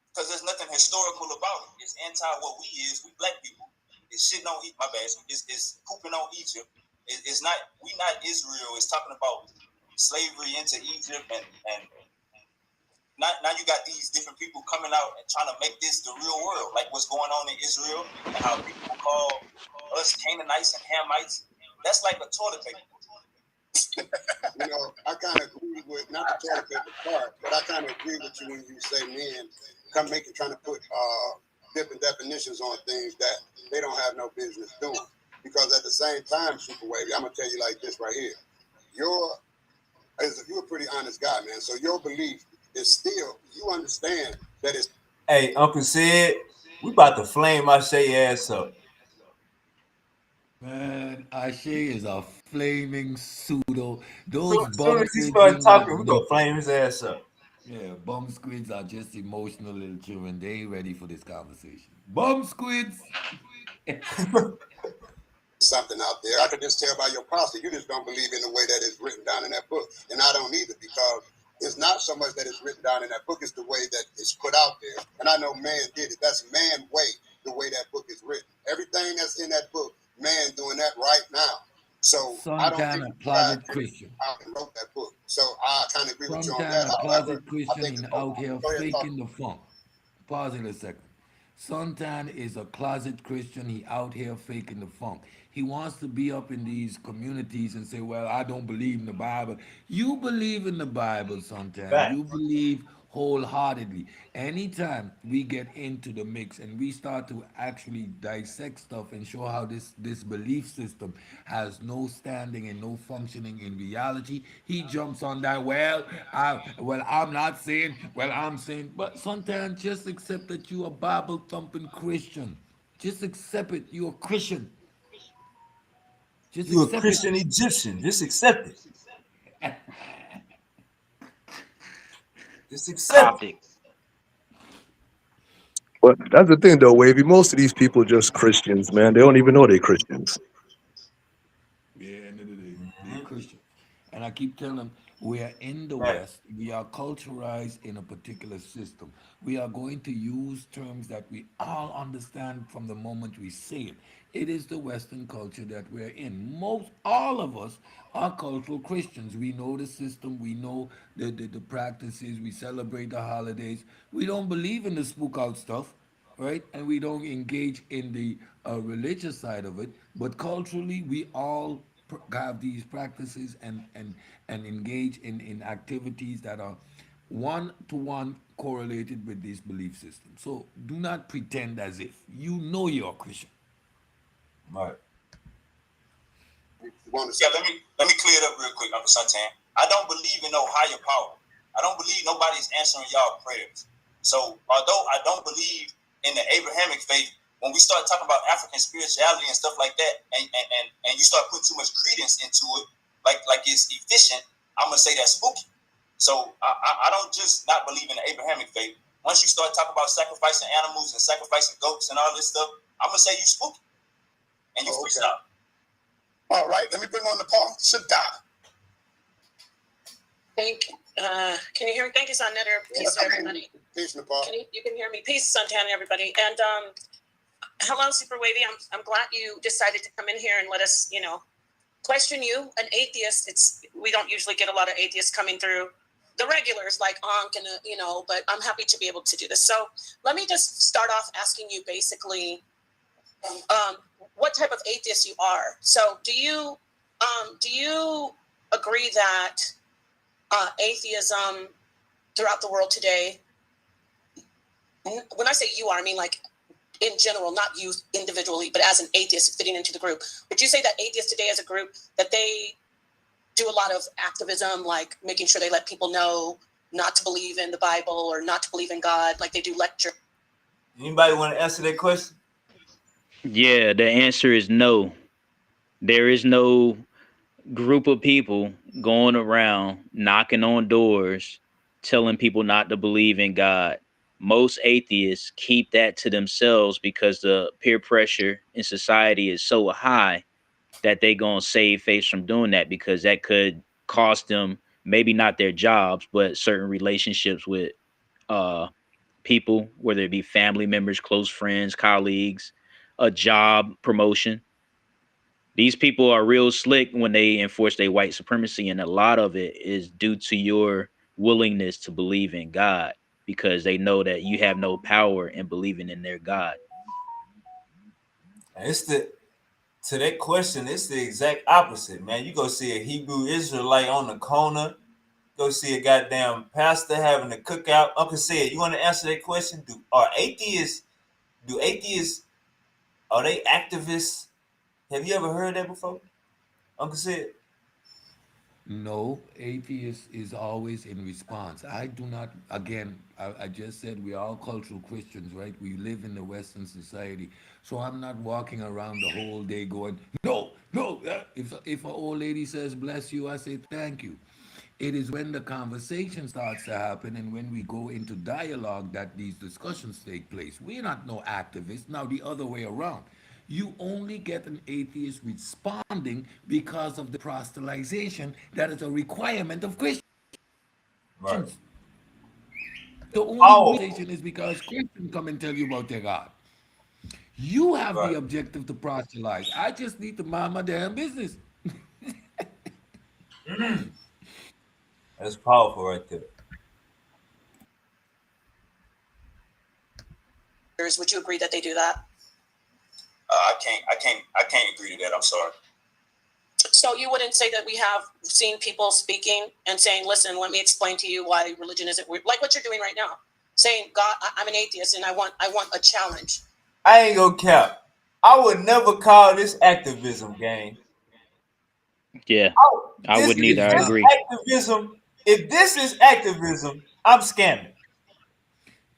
Because there's nothing historical about it. It's anti what we is. We black people. It's shitting on my bad. It's pooping on Egypt. It's not. We not Israel. It's talking about slavery into Egypt and now you got these different people coming out and trying to make this the real world, like what's going on in Israel and how people call us Canaanites and Hamites. That's like a toilet paper. I kind of agree with, not the toilet paper part, but I kind of agree with you when you say men trying to put different definitions on things that they don't have no business doing. Because at the same time, Super Wavy, I'm gonna tell you like this right here. You're a pretty honest guy, man. So your belief is still, you understand that it's. Hey, Uncle Sid, we about to flame my Shay ass up. Man, Ashe is a flaming pseudo. So Those as soon bum as he squids started ain't got talking, we gonna nothing. flame his ass up. Yeah, bum squids are just emotional little children. They ain't ready for this conversation. Bum squids. Something out there. I could just tell by your posture, you just don't believe in the way that it's written down in that book. And I don't either, because it's not so much that it's written down in that book, it's the way that it's put out there. And I know man did it. That's man way, the way that book is written. Everything that's in that book, man doing that right now. So I don't think Sometime a closet Christian. wrote that book. So I kind of agree with you on Sometime that. a However, closet I Christian think and out here go ahead, talk. faking the funk. Pause it a second. Suntan is a closet Christian. He out here faking the funk. He wants to be up in these communities and say, "Well, I don't believe in the Bible." You believe in the Bible, Suntan. Fact. You believe wholeheartedly. Anytime we get into the mix and we start to actually dissect stuff and show how this belief system has no standing and no functioning in reality, he jumps on that. I'm not saying. Well, I'm saying. But sometimes just accept that you a Bible thumping Christian. Just accept it. You're a Christian. Just You a accept it. Christian Egyptian. Just accept it. Just accept it. Coptic. But that's the thing, though, Wavy. Most of these people just Christians, man. They don't even know they're Christians. Yeah, end of the day, they're Christian. And I keep telling them, we are in the Right. West. We are culturalized in a particular system. We are going to use terms that we all understand from the moment we say it. It is the Western culture that we're in. All of us are cultural Christians. We know the system. We know the practices. We celebrate the holidays. We don't believe in the spook out stuff, right? And we don't engage in the religious side of it, but culturally, we all have these practices and engage in activities that are one to one correlated with this belief system. So do not pretend as if you know you're a Christian. Right. You want to Yeah, let me clear it up real quick, Uncle Santan. I don't believe in no higher power. I don't believe nobody's answering y'all prayers. So although I don't believe in the Abrahamic faith, when we start talking about African spirituality and stuff like that, and you start putting too much credence into it, like it's efficient, I'm gonna say that's spooky. So I don't just not believe in the Abrahamic faith. Once you start talking about sacrificing animals and sacrificing goats and all this stuff, I'm gonna say you spooky and you freestyle. All right, let me bring on the Paul Sadar. Can you hear me? Thank you, Son Netter. Peace to everybody. Peace, Nepal. You can hear me. Peace, Suntan, everybody. And hello, Super Wavy. I'm glad you decided to come in here and let us, question you. An atheist. We don't usually get a lot of atheists coming through. The regulars like Ankh and but I'm happy to be able to do this. So let me just start off asking you basically, what type of atheist you are. So do you agree that atheism throughout the world today, when I say you are, I mean like in general, not you individually, but as an atheist fitting into the group, would you say that atheists today as a group, that they do a lot of activism, like making sure they let people know not to believe in the Bible or not to believe in God, like they do lecture? Anybody want to answer that question? Yeah, the answer is no. There is no group of people going around knocking on doors telling people not to believe in God. Most atheists keep that to themselves because the peer pressure in society is so high that they going to save face from doing that, because that could cost them maybe not their jobs but certain relationships with uh people, whether it be family members, close friends, colleagues, a job promotion. These people are real slick when they enforce their white supremacy, and a lot of it is due to your willingness to believe in God, because they know that you have no power in believing in their God. It's the To that question, it's the exact opposite, man. You go see a Hebrew Israelite on the corner, go see a goddamn pastor having a cookout. Uncle said, you want to answer that question? Do atheists, are they activists? Have you ever heard that before? Uncle said, No, atheist is always in response. I do not, again, I just said we're all cultural Christians, right? We live in the Western society. So I'm not walking around the whole day going, no, no. If an old lady says, bless you, I say, thank you. It is when the conversation starts to happen and when we go into dialogue that these discussions take place. We're not no activists. Now, the other way around. You only get an atheist responding because of the proselytization that is a requirement of Christians. right. The only Oh, reason is because Christians come and tell you about their God. You have the right. objective to proselytize. I just need to mind my damn business. That's powerful right there. Would you agree that they do that? I can't agree to that. I'm sorry. So you wouldn't say that we have seen people speaking and saying, "Listen, let me explain to you why religion isn't weird," like what you're doing right now, saying, "God, I'm an atheist and I want a challenge." I ain't gonna cap. I would never call this activism, gang. Yeah, I This wouldn't either. is I this agree. activism. If this is activism, I'm scamming.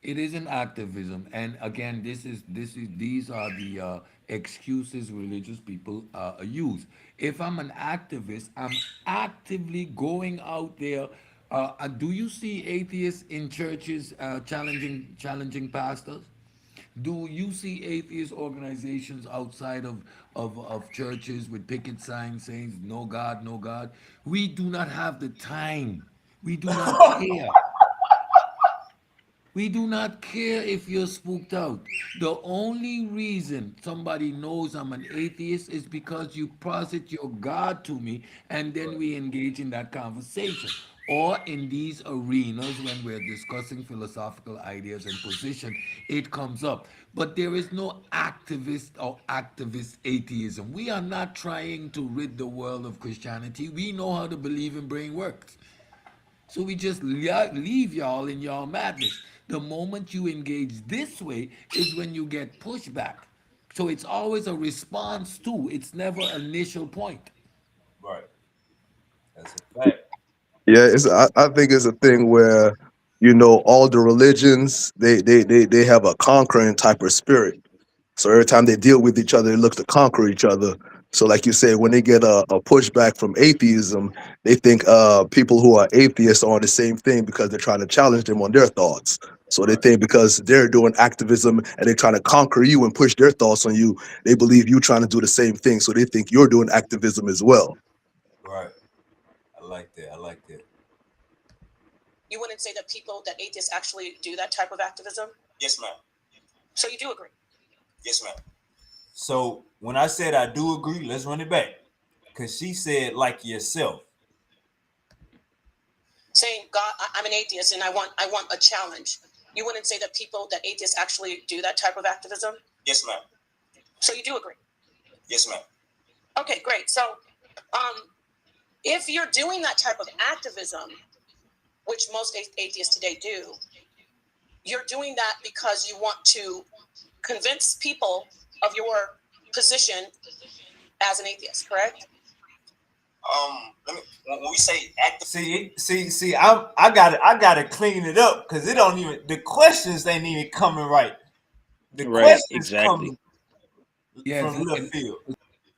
It is an activism, and again, these are the excuses religious people use. If I'm an activist, I'm actively going out there. Do you see atheists in churches challenging pastors? Do you see atheist organizations outside of churches with picket signs saying no God, no God? We do not have the time. We do not care. We do not care if you're spooked out. The only reason somebody knows I'm an atheist is because you posit your God to me and then we engage in that conversation. Or in these arenas when we're discussing philosophical ideas and position, it comes up. But there is no activist or activist atheism. We are not trying to rid the world of Christianity. We know how the believing brain works. So we just leave y'all in y'all madness. The moment you engage this way is when you get pushback. So it's always a response to, it's never initial point. Right. That's a fact. Yeah, I think it's a thing where all the religions they have a conquering type of spirit. So every time they deal with each other, they look to conquer each other. So like you said, when they get a pushback from atheism, they think people who are atheists are on the same thing because they're trying to challenge them on their thoughts. So they Right. think because they're doing activism and they're trying to conquer you and push their thoughts on you, they believe you trying to do the same thing. So they think you're doing activism as well. Right. I like that. I like that. You wouldn't say that atheists actually do that type of activism? Yes, ma'am. So you do agree? Yes, ma'am. So when I said I do agree, let's run it back. Cause she said like yourself. Saying, "God, I'm an atheist and I want a challenge." You wouldn't say that atheists actually do that type of activism? Yes, ma'am. So you do agree? Yes, ma'am. Okay, great. So if you're doing that type of activism, which most atheists today do, you're doing that because you want to convince people of your position as an atheist, correct? When we say active, See, I gotta clean it up because it don't even the questions ain't even coming right. The Right, questions exactly. come Yeah, from left field.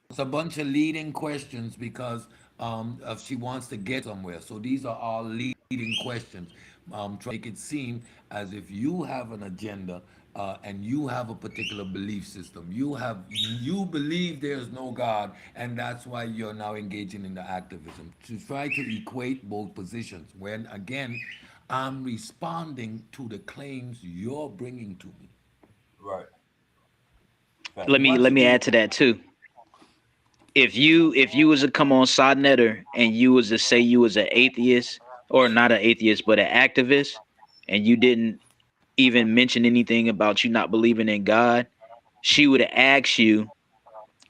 it's a bunch of leading questions because she wants to get somewhere. So these are all leading questions. Try to make it seem as if you have an agenda and you have a particular belief system. You believe there's no God, and that's why you're now engaging in the activism to try to equate both positions. When again, I'm responding to the claims you're bringing to me. Right. Let Fact. me add to that too. If you was to come on Sodnetter and you was to say you was an atheist or not an atheist but an activist, and you didn't even mention anything about you not believing in God, she would ask you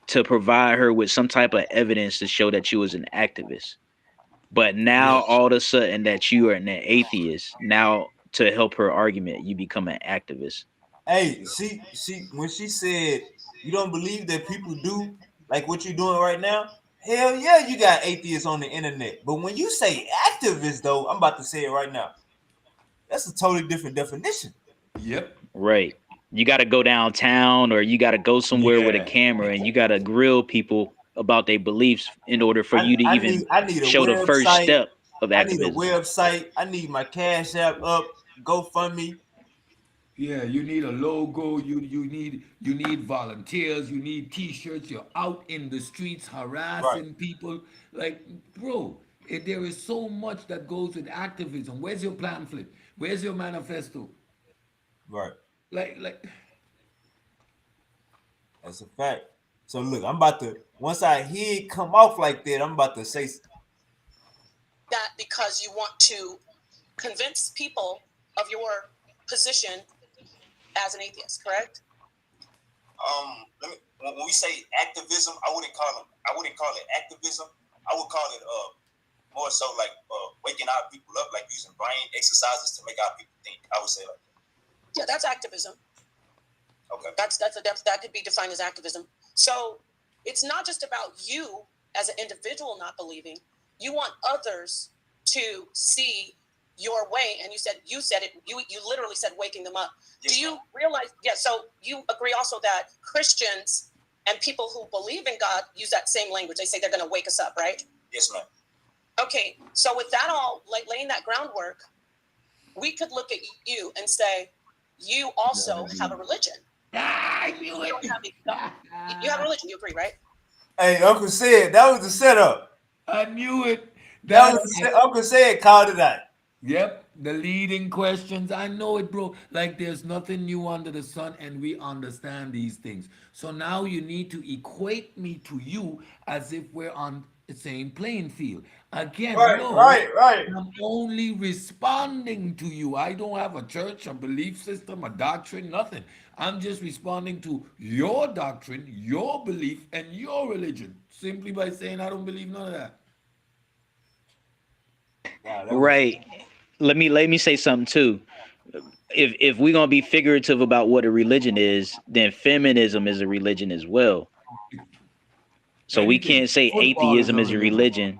to provide her with some type of evidence to show that you was an activist. But now Yeah. all of a sudden that you are an atheist, now to help her argument, you become an activist. Hey, she when she said you don't believe that people do like what you're doing right now, hell yeah, you got atheists on the internet. But when you say activist, though, I'm about to say it right now. That's a totally different definition. Yep. Right. You got to go downtown or you got to go somewhere with a Yeah. camera and you got to grill people about their beliefs in order for I, you to I even need I need a show the first website. step of I need a activism. website. I need my Cash App up, GoFundMe. Yeah, you need a logo. You need volunteers. You need T-shirts. You're out in the streets Right, harassing people. Like, bro, there is so much that goes with activism. Where's your pamphlet? Where's your manifesto? right. Like, That's a fact. So look, I'm about to once I hear it come off like that, I'm about to say That because you want to convince people of your position as an atheist, correct? When we say activism, I wouldn't call it activism. I would call it more so like waking our people up, like using brain exercises to make our people think. I would say like that. Yeah, that's activism. Okay. That could be defined as activism. So it's not just about you as an individual not believing. You want others to see your way, and you said it. You literally said waking them up. Yes, do you ma'am. realize? Yeah. So you agree also that Christians and people who believe in God use that same language. They say they're going to wake us up, right? Yes, ma'am. Okay. So with that all, like laying that groundwork, we could look at you and say, you also have a religion. I knew it. You have a religion. You agree, right? Hey, Uncle said that was the setup. I knew it. Uncle said called it out. Yep, the leading questions. I know it, bro. Like there's nothing new under the sun, and we understand these things. So now you need to equate me to you as if we're on the same playing field. Again, no, Right. I'm only responding to you. I don't have a church, a belief system, a doctrine, nothing. I'm just responding to your doctrine, your belief, and your religion simply by saying I don't believe none of that. Right. Let me say something too. If we're gonna be figurative about what a religion is, then feminism is a religion as well. So we Anything. can't say Football is atheism a is a religion.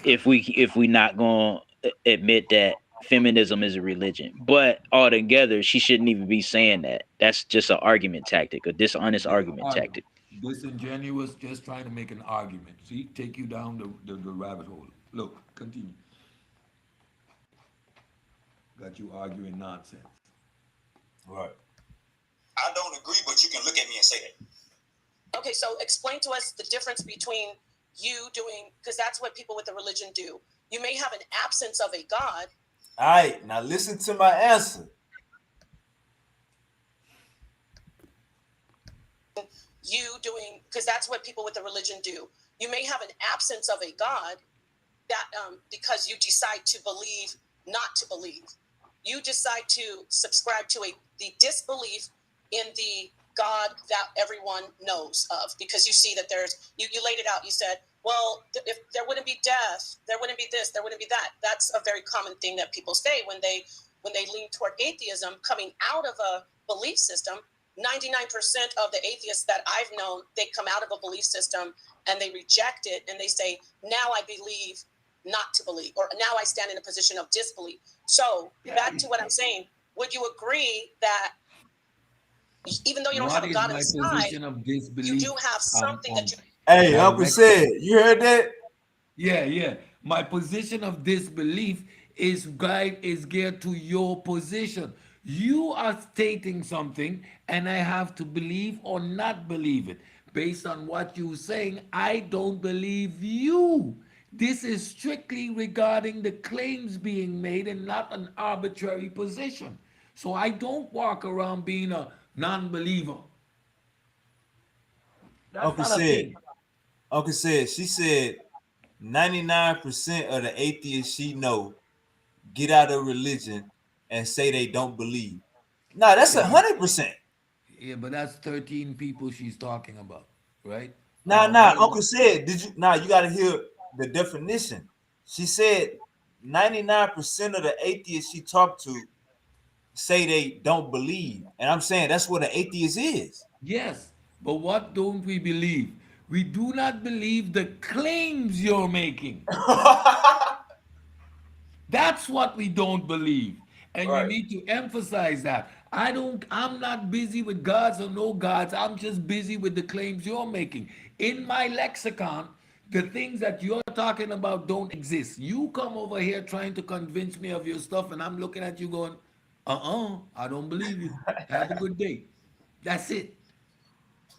religion if we not gonna admit that feminism is a religion. But altogether, she shouldn't even be saying that. That's just an argument tactic, a dishonest argument tactic. Disingenuous, just trying to make an argument. See, take you down the rabbit hole. Look, continue. Got you arguing nonsense. Right. I don't agree, but you can look at me and say that. Okay, so explain to us the difference between you doing, because that's what people with the religion do. You may have an absence of a God. All right, now listen to my answer. You doing, because that's what people with the religion do. You may have an absence of a God that because you decide to believe, not to believe. You decide to subscribe to the disbelief in the God that everyone knows of, because you see that you laid it out. You said, well, if there wouldn't be death, there wouldn't be this, there wouldn't be that. That's a very common thing that people say when they lean toward atheism, coming out of a belief system. 99% of the atheists that I've known, they come out of a belief system and they reject it and they say, now I believe not to believe, or now I stand in a position of disbelief. So back to what I'm saying, would you agree that even though you don't have a God inside, you do have something that you... Hey, Uncle said, you heard that? Yeah. My position of disbelief is geared to your position. You are stating something, and I have to believe or not believe it. Based on what you're saying, I don't believe you. This is strictly regarding the claims being made and not an arbitrary position. So I don't walk around being a non-believer. That's not a thing. Uncle said, she said 99% of the atheists she know get out of religion and say they don't believe. No, that's 100%. Yeah, but that's 13 people she's talking about, right? Nah, What about Uncle said, you gotta hear the definition. She said 99% of the atheists she talked to say they don't believe. And I'm saying that's what an atheist is. Yes, but what don't we believe? We do not believe the claims you're making. That's what we don't believe. And you need to emphasize that. I'm not busy with gods or no gods. I'm just busy with the claims you're making. In my lexicon, the things that you're talking about don't exist. You come over here trying to convince me of your stuff, and I'm looking at you going, I don't believe you. Have a good day. That's it.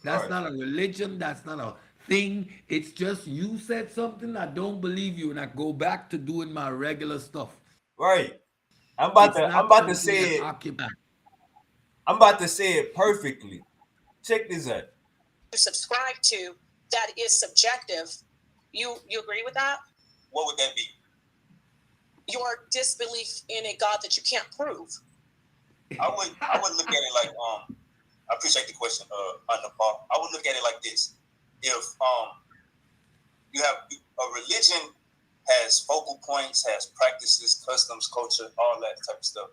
That's not a religion. That's not a thing. It's just you said something, I don't believe you, and I go back to doing my regular stuff. Right. I'm It's about not to something say that it. occupies. I'm about to say it perfectly. Check this out. subscribe to that is subjective. You agree with that? What would that be? Your disbelief in a God that you can't prove. I would look at it like I appreciate the question, Nepal. I would look at it like this: if you have a religion has focal points, has practices, customs, culture, all that type of stuff.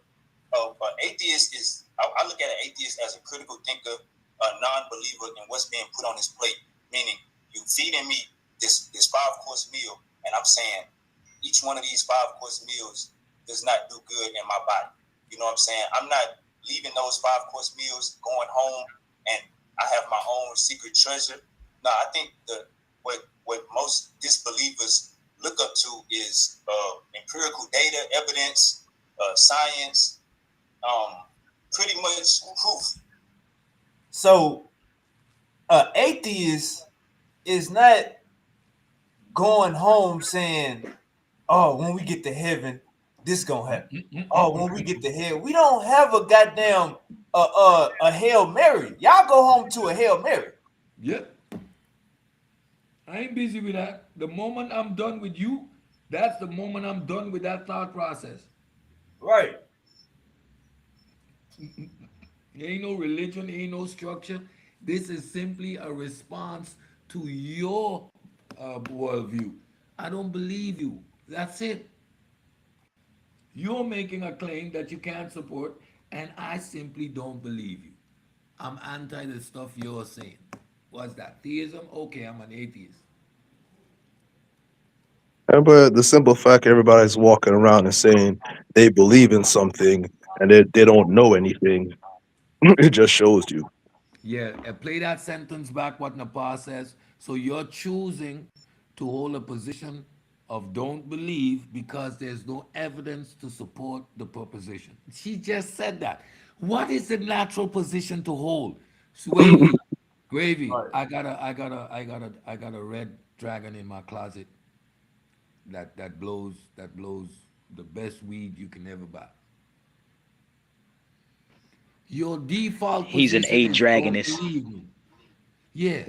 An atheist is I look at an atheist as a critical thinker, a non-believer in what's being put on his plate. Meaning, you feeding me this 5-course meal, and I'm saying each one of these 5-course meals does not do good in my body. You know what I'm saying? I'm not leaving those 5-course meals, going home, and I have my own secret treasure. No, I think what most disbelievers look up to is empirical data, evidence, science, pretty much proof. So, atheist is not going home saying, "Oh, when we get to heaven, this gonna happen." Oh, when we get to hell, we don't have a goddamn a Hail Mary. Y'all go home to a Hail Mary. Yep. I ain't busy with that. The moment I'm done with you, that's the moment I'm done with that thought process. Right. There ain't no religion, ain't no structure. This is simply a response to your worldview. I don't believe you. That's it. You're making a claim that you can't support, and I simply don't believe you. I'm anti the stuff you're saying. What's that? Theism? Okay, I'm an atheist. But the simple fact everybody's walking around and saying they believe in something and they don't know anything, it just shows you. Yeah, play that sentence back what Nepal says. So you're choosing to hold a position of don't believe because there's no evidence to support the proposition. She just said that. What is the natural position to hold? Swavy, Gravy, Right. I got a red dragon in my closet that blows the best weed you can ever buy. Your default He's an position A is don't dragonist. believe me. Yeah.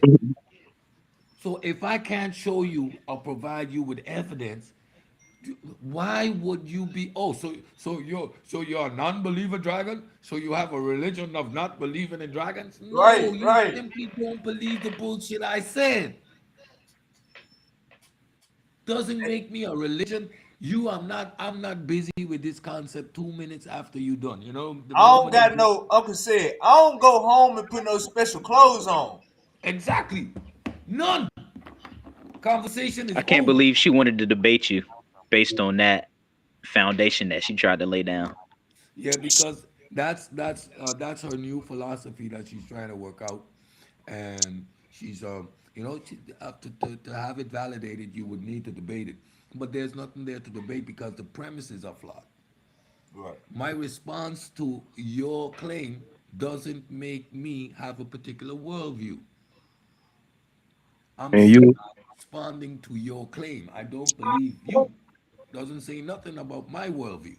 So if I can't show you or provide you with evidence, why would you be? Oh, so you're a non-believer dragon? So you have a religion of not believing in dragons? No, Right. you Right. simply don't believe the bullshit I said. Doesn't make me a religion. I'm not busy with this concept 2 minutes after you done. You know, the I don't moment got you no Uncle said. I don't go home and put no special clothes on. exactly none. Conversation I is can't over. believe she wanted to debate you based on that foundation that she tried to lay down. Yeah, because that's her new philosophy that she's trying to work out, and she's to have it validated, you would need to debate it, but there's nothing there to debate because the premises are flawed. Right. My response to your claim doesn't make me have a particular worldview. I'm And simply you responding to your claim. I don't believe you. Doesn't say nothing about my worldview.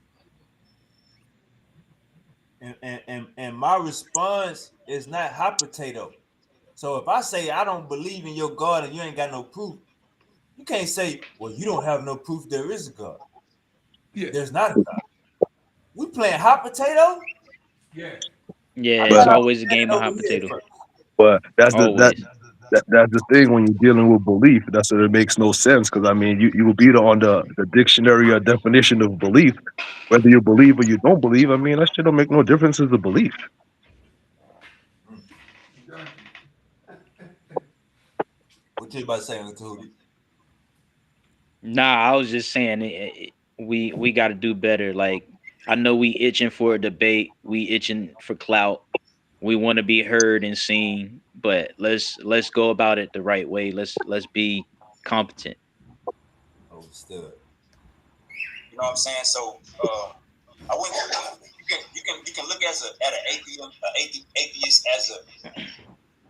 And my response is not hot potato. So if I say I don't believe in your God and you ain't got no proof, you can't say, well, you don't have no proof there is a God. Yeah, There's not a God. We playing hot potato? yeah. Yeah, I it's thought but I was always a standing game of over hot here potato. first. but Always. that's the thing when you're dealing with belief. That's what it makes no sense because I mean you will beat it on the dictionary or definition of belief, whether you believe or you don't believe. I mean that shit don't make no difference as a belief. What you about to say, Uncle Tootie? Nah, I was just saying we got to do better. Like I know we itching for a debate, we itching for clout, we want to be heard and seen, but let's go about it the right way. Let's be competent. Understood. You know what I'm saying? So I wouldn't. You can look at an atheist as a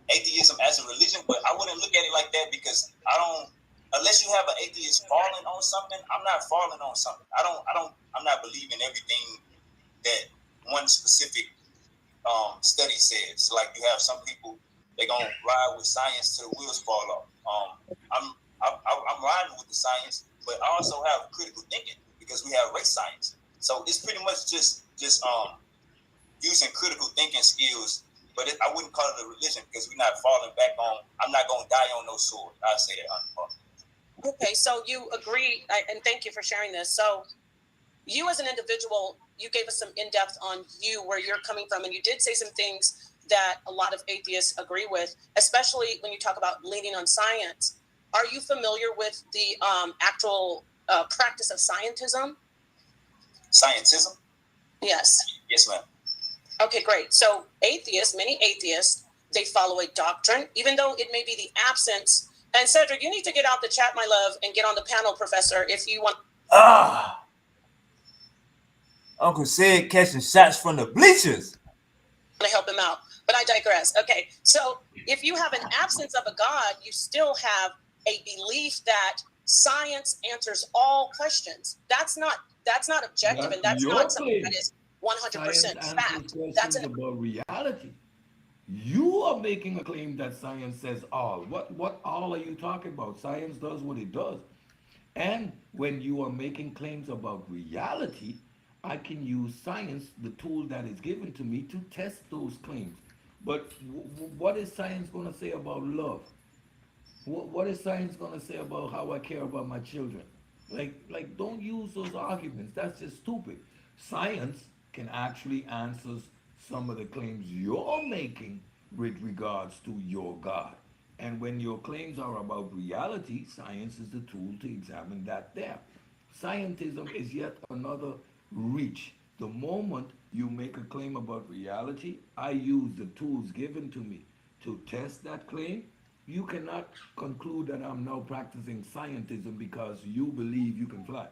atheism as a religion, but I wouldn't look at it like that because I don't. Unless you have an atheist falling on something, I'm not falling on something. I'm not believing everything that one specific study says. Like you have some people, they gonna ride with science till the wheels fall off. I'm riding with the science, but I also have critical thinking because we have race science. So it's pretty much just using critical thinking skills. But I wouldn't call it a religion because we're not falling back on. I'm not going to die on no sword. I say that. Okay, so you agree, and thank you for sharing this. So you as an individual, you gave us some in-depth on you, where you're coming from, and you did say some things that a lot of atheists agree with, especially when you talk about leaning on science. Are you familiar with the actual practice of scientism? Scientism? Yes. Yes, ma'am. Okay, great. So atheists, many atheists, they follow a doctrine, even though it may be the absence. And Cedric, you need to get out the chat, my love, and get on the panel, Professor, if you want. Uncle said catching shots from the bleachers. To help him out, but I digress. Okay, so if you have an absence of a God, you still have a belief that science answers all questions. That's not objective, and that's not something that is 100% fact. That's an about reality. You are making a claim that science says all. What all are you talking about? Science does what it does. And when you are making claims about reality, I can use science, the tool that is given to me, to test those claims. But what is science going to say about love? What is science going to say about how I care about my children? Don't use those arguments. That's just stupid. Science can actually answer some of the claims you're making with regards to your God. And when your claims are about reality, science is the tool to examine that there. Scientism is yet another reach. The moment you make a claim about reality, I use the tools given to me to test that claim. You cannot conclude that I'm now practicing scientism because you believe you can fly.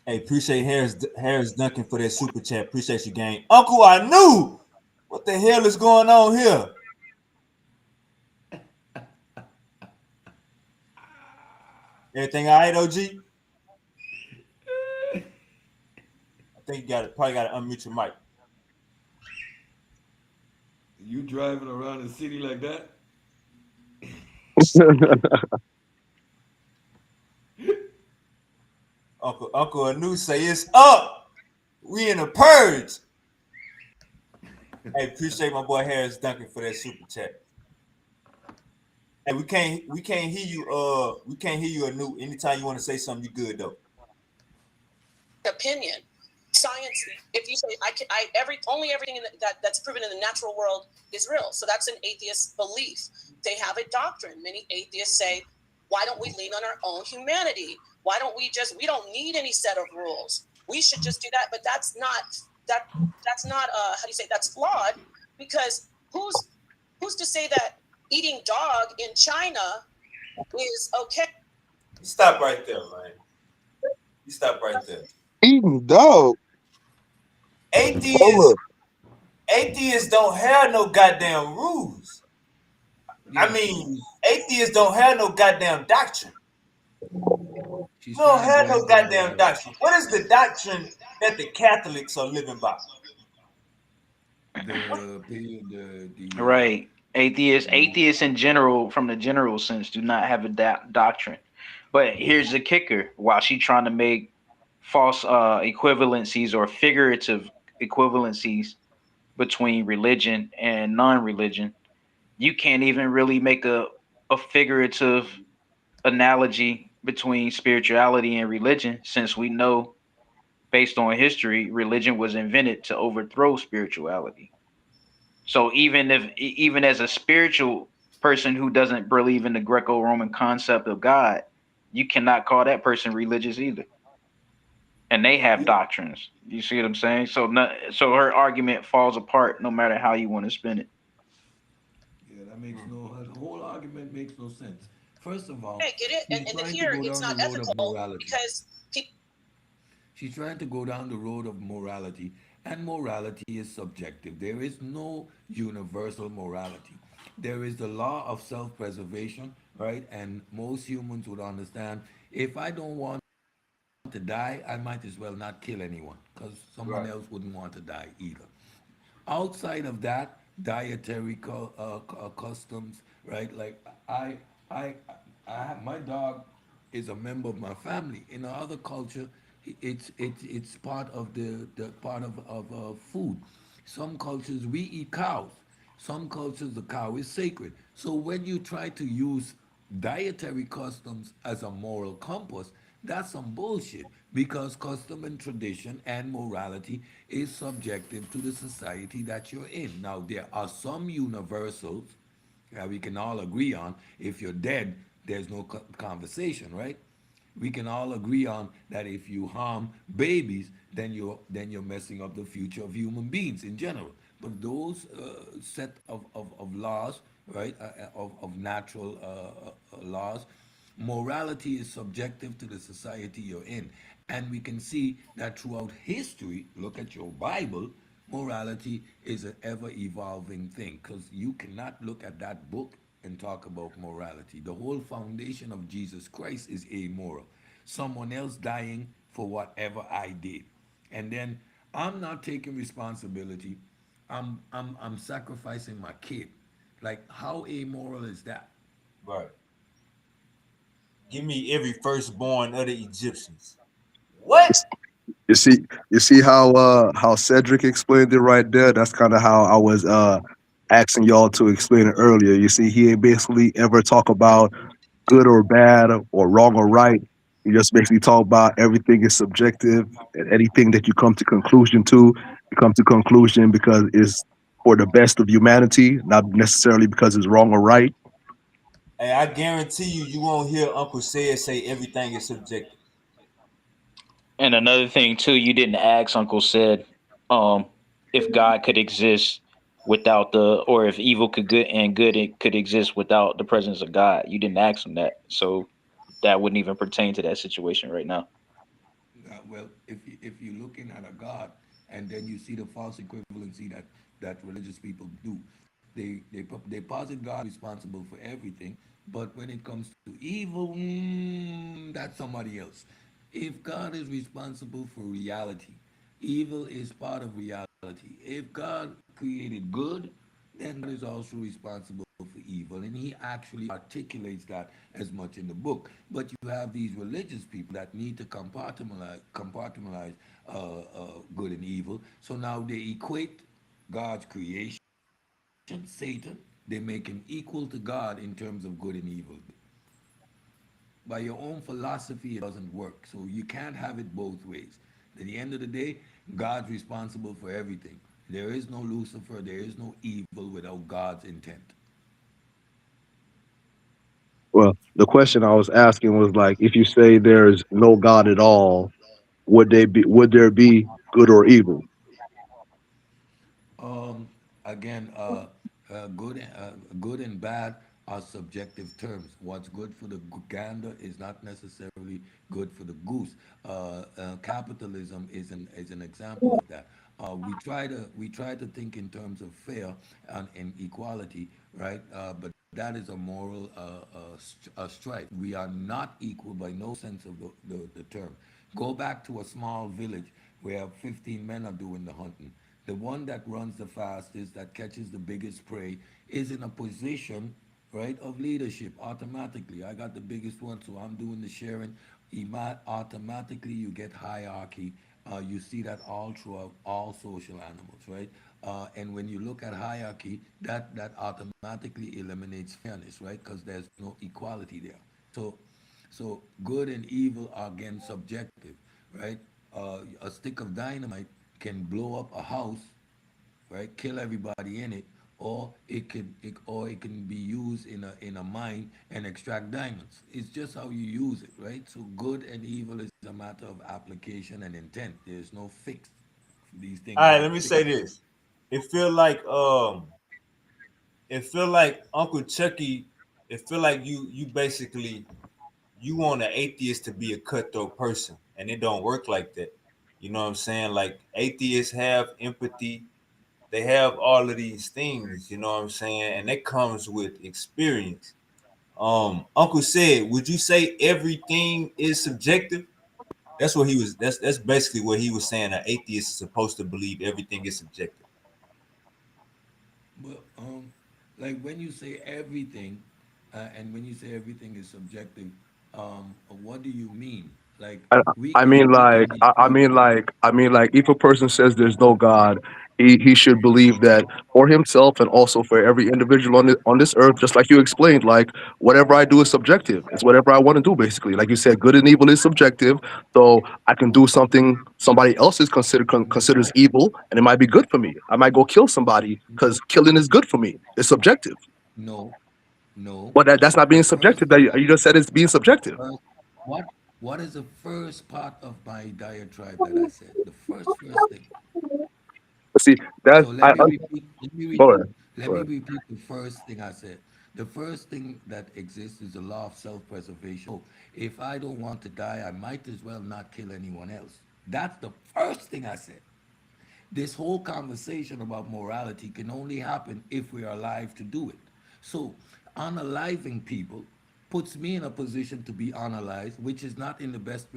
Hey, appreciate Harris Duncan for that super chat. Appreciate you, gang. Uncle, I knew. What the hell is going on here? Everything all right, OG? I think you probably got to unmute your mic. You driving around the city like that? Uncle Anu say it's up. We in a purge. Hey, appreciate my boy Harris Duncan for that super chat. Hey, we can't hear you. We can't hear you Anu. Anytime you want to say something, you good though. opinion. Science, if you say everything that's proven in the natural world is real. So that's an atheist belief. They have a doctrine. Many atheists say, why don't we lean on our own humanity? Why don't we don't need any set of rules. We should just do that. But that's not how do you say, that's flawed, because who's to say that eating dog in China is okay? You stop right there, man. You stop right there. Eating dog. Atheists don't have no goddamn rules. Yeah, I mean, atheists don't have no goddamn doctrine. she's You don't trying to have go no goddamn doctrine. What is the doctrine that the Catholics are living by? Right. Atheists in general, from the general sense, do not have a doctrine. But here's the kicker: while she trying to make false equivalencies or figurative equivalencies between religion and non-religion, you can't even really make a figurative analogy between spirituality and religion, since we know, based on history, religion was invented to overthrow spirituality. So even as a spiritual person who doesn't believe in the Greco-Roman concept of God, you cannot call that person religious either. And they have doctrines. You see what I'm saying? So her argument falls apart no matter how you want to spin it. Yeah, the whole argument makes no sense. First of all, I get it, she's and then trying to here go it's down the not road of ethical morality. because people. She's trying to go down the road of morality, and morality is subjective. There is no universal morality. There is the law of self preservation, right? And most humans would understand, if I don't want to die, I might as well not kill anyone because someone else wouldn't want to die either. Outside of that, dietary customs, right? Like I, my dog is a member of my family. In another culture, it's part of the part of food. Some cultures we eat cows. Some cultures the cow is sacred. So when you try to use dietary customs as a moral compass, that's some bullshit because custom and tradition and morality is subjective to the society that you're in. Now there are some universals that we can all agree on. If you're dead, there's no conversation, right? We can all agree on that if you harm babies, then you're messing up the future of human beings in general. But those set of laws, right, of natural laws, morality is subjective to the society you're in. And we can see that throughout history, look at your Bible, morality is an ever evolving thing because you cannot look at that book and talk about morality. The whole foundation of Jesus Christ is amoral. Someone else dying for whatever I did. And then I'm not taking responsibility. I'm sacrificing my kid. Like how amoral is that? Right. Give me every firstborn of the Egyptians. What? You see, how Cedric explained it right there. That's kind of how I was asking y'all to explain it earlier. You see, he ain't basically ever talk about good or bad or wrong or right. You just basically talk about everything is subjective and anything that you come to conclusion to, you come to conclusion because it's for the best of humanity, not necessarily because it's wrong or right. Hey, I guarantee you, you won't hear Uncle Said say everything is subjective. And another thing too, you didn't ask Uncle said, um, if God could exist without the, or if evil could good and good it could exist without the presence of God. You didn't ask him that, so that wouldn't even pertain to that situation right now. Well, if you're looking at a God and then you see the false equivalency that religious people do, they posit God responsible for everything, but when it comes to evil, that's somebody else. If God is responsible for reality, evil is part of reality. If God created good, then God is also responsible for evil. And he actually articulates that as much in the book. But you have these religious people that need to compartmentalize good and evil. So now they equate God's creation, Satan, they make him equal to God in terms of good and evil. By your own philosophy, it doesn't work. So you can't have it both ways. At the end of the day, God's responsible for everything. There is no Lucifer, there is no evil without God's intent. Well, the question I was asking was like, if you say there's no God at all, would there be good or evil? Um, again, good and bad are subjective terms. What's good for the gander is not necessarily good for the goose. Capitalism is an example of that. We try to think in terms of fair and equality, right? But that is a moral strife. We are not equal by no sense of the term. Go back to a small village where 15 men are doing the hunting. The one that runs the fastest, that catches the biggest prey, is in a position, right, of leadership automatically. I got the biggest one, so I'm doing the sharing. Automatically, you get hierarchy. You see that all throughout all social animals, right? And when you look at hierarchy, that automatically eliminates fairness, right? Because there's no equality there. So, so good and evil are again subjective, right? A stick of dynamite can blow up a house, right? Kill everybody in it, or it can be used in a mine and extract diamonds. It's just how you use it, right? So good and evil is a matter of application and intent. There's no fixed. These All things right, aren't let me say fixed. this. It feel like Uncle Chucky. It feel like you basically you want an atheist to be a cutthroat person, and it don't work like that. You know what I'm saying? Like atheists have empathy, they have all of these things. You know what I'm saying? And that comes with experience. Uncle said, would you say everything is subjective? That's what he was. That's basically what he was saying. An atheist is supposed to believe everything is subjective. But like when you say everything, and when you say everything is subjective, what do you mean? Like I, we can be I mean, like, if a person says there's no God, he should believe that for himself and also for every individual on this earth, just like you explained, like whatever I do is subjective. It's whatever I want to do, basically. Like you said, good and evil is subjective. So I can do something somebody else is considers evil, and it might be good for me. I might go kill somebody because killing is good for me. It's subjective. no, no. But that's not The being first subjective. That thing you just said it's being subjective. first, what what is the first part of my diatribe that I said? The first thing. But see, that So I go ahead. let Go me ahead. repeat the first thing I said. The first thing that exists is the law of self-preservation. So if I don't want to die, I might as well not kill anyone else. That's the first thing I said. This whole conversation about morality can only happen if we are alive to do it. So, unaliving people puts me in a position to be unalived, which is not in the best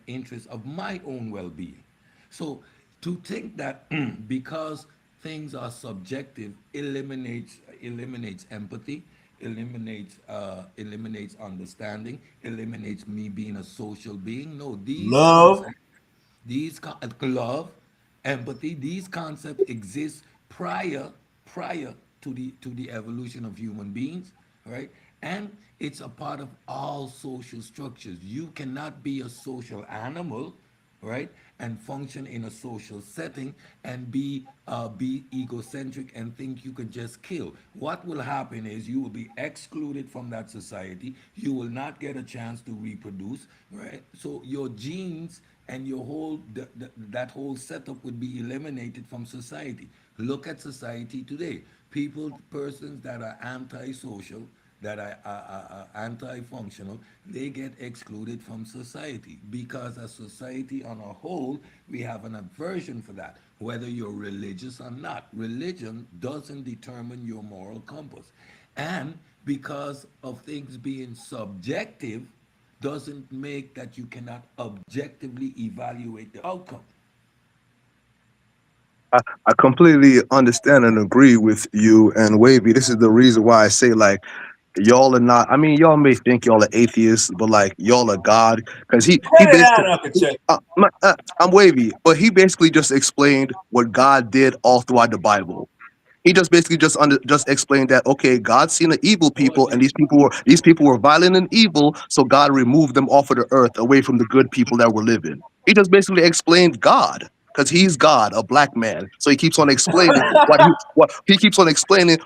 interest of my own well being. So, to think that because things are subjective eliminates empathy, eliminates understanding, eliminates me being a social being. No, these Love. concepts, love, empathy, these concepts exist prior to the evolution of human beings, right? And it's a part of all social structures. You cannot be a social animal, right, and function in a social setting and be egocentric and think you can just kill. What will happen is you will be excluded from that society. You will not get a chance to reproduce, right? So your genes and your whole that whole setup would be eliminated from society. Look at society today. Persons that are antisocial, that are anti-functional, they get excluded from society because as society on a whole, we have an aversion for that. Whether you're religious or not, religion doesn't determine your moral compass. And because of things being subjective, doesn't make that you cannot objectively evaluate the outcome. I completely understand and agree with you and Wavy. This is the reason why I say, like, y'all are not. I mean, y'all may think y'all are atheists, but like y'all are God, because he Cut it basically. out, Uncle Chuck. I'm Wavy, but he basically just explained what God did all throughout the Bible. He just basically just explained that, okay, God seen the evil people, and these people were violent and evil, so God removed them off of the earth, away from the good people that were living. He just basically explained God, because he's God, a black man. So he keeps on explaining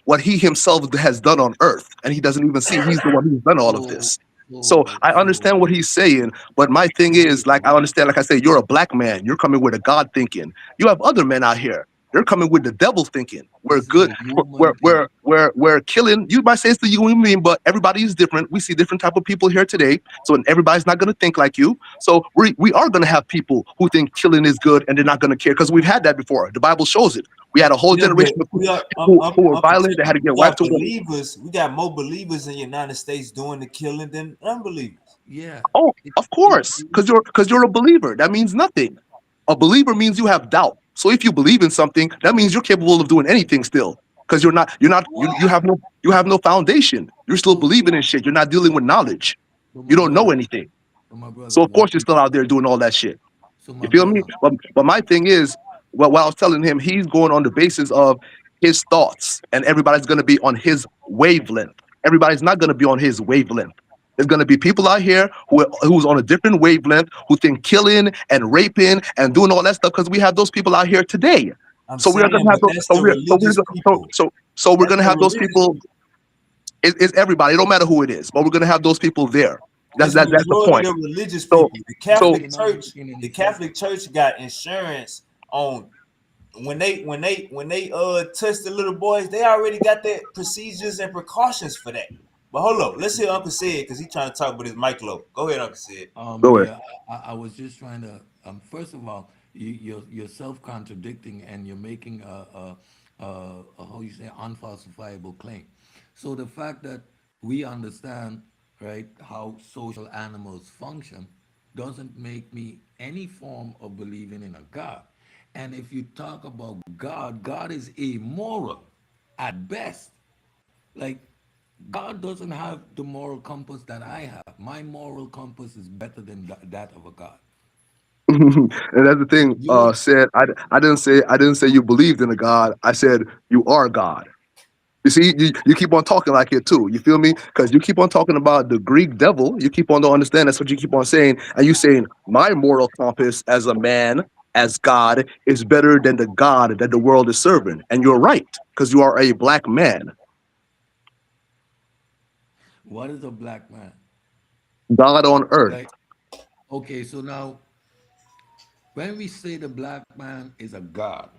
what he himself has done on earth, and he doesn't even see he's the one who's done all of So, this. So so, I so, understand what he's saying, but my thing is, like, I understand, like I said, you're a black man, you're coming with a God thinking. You have other men out here, they're coming with the devil thinking. We're this is good. a human thing. We're killing. You might say it's the you and me, but everybody is different. We see different type of people here today. So everybody's not going to think like you. So we are going to have people who think killing is good and they're not going to care, because we've had that before. The Bible shows it. We had a whole Yeah, but generation of we people are who were Uncle violent. They had Chuck, to we get got wiped away. believers. We got more believers in the United States doing the killing than unbelievers. Yeah. Oh, It, of it, course, it, because you're a believer. That means nothing. A believer means you have doubt. So if you believe in something, that means you're capable of doing anything still. Because you have no foundation. You're still so, believing in shit. You're not dealing with knowledge. so You my don't know brother, anything. so my brother, So of course what you're we, still out there doing all that shit. so You my feel me? brother, But my thing is, well, what I was telling him, he's going on the basis of his thoughts, and everybody's going to be on his wavelength. Everybody's not going to be on his wavelength. There's going to be people out here who's on a different wavelength, who think killing and raping and doing all that stuff, because we have those people out here today. I'm So we are going saying, to have but those. that's the religious people. So we're That's going to the have those religious people. people. It's everybody. It don't matter who it is, but we're going to have those people there. That's It's that's the majority point. of religious So people. The but so Catholic you're not Church, making any the sense. Catholic Church got insurance on when they touch the little boys, they already got their procedures and precautions for that. But hold up, let's hear Uncle Sid because he's trying to talk with his mic low. Go ahead, Uncle Sid. go ahead. Yeah, I was just trying to. First of all, you're self contradicting and you're making a how you say unfalsifiable claim. So the fact that we understand right how social animals function doesn't make me any form of believing in a God. And if you talk about God, God is amoral at best. Like God doesn't have the moral compass that I have. My moral compass is better than that of a God. And that's the thing. You Said I didn't say you believed in a God. I said you are God. You see, you keep on talking like it too. You feel me? Because you keep on talking about the Greek devil. You keep on don't understand. That's what you keep on saying. And you saying my moral compass as a man, as God, is better than the God that the world is serving. And you're right, because you are a black man. what is a black man? God on earth. Like, okay, so now when we say the black man is a God,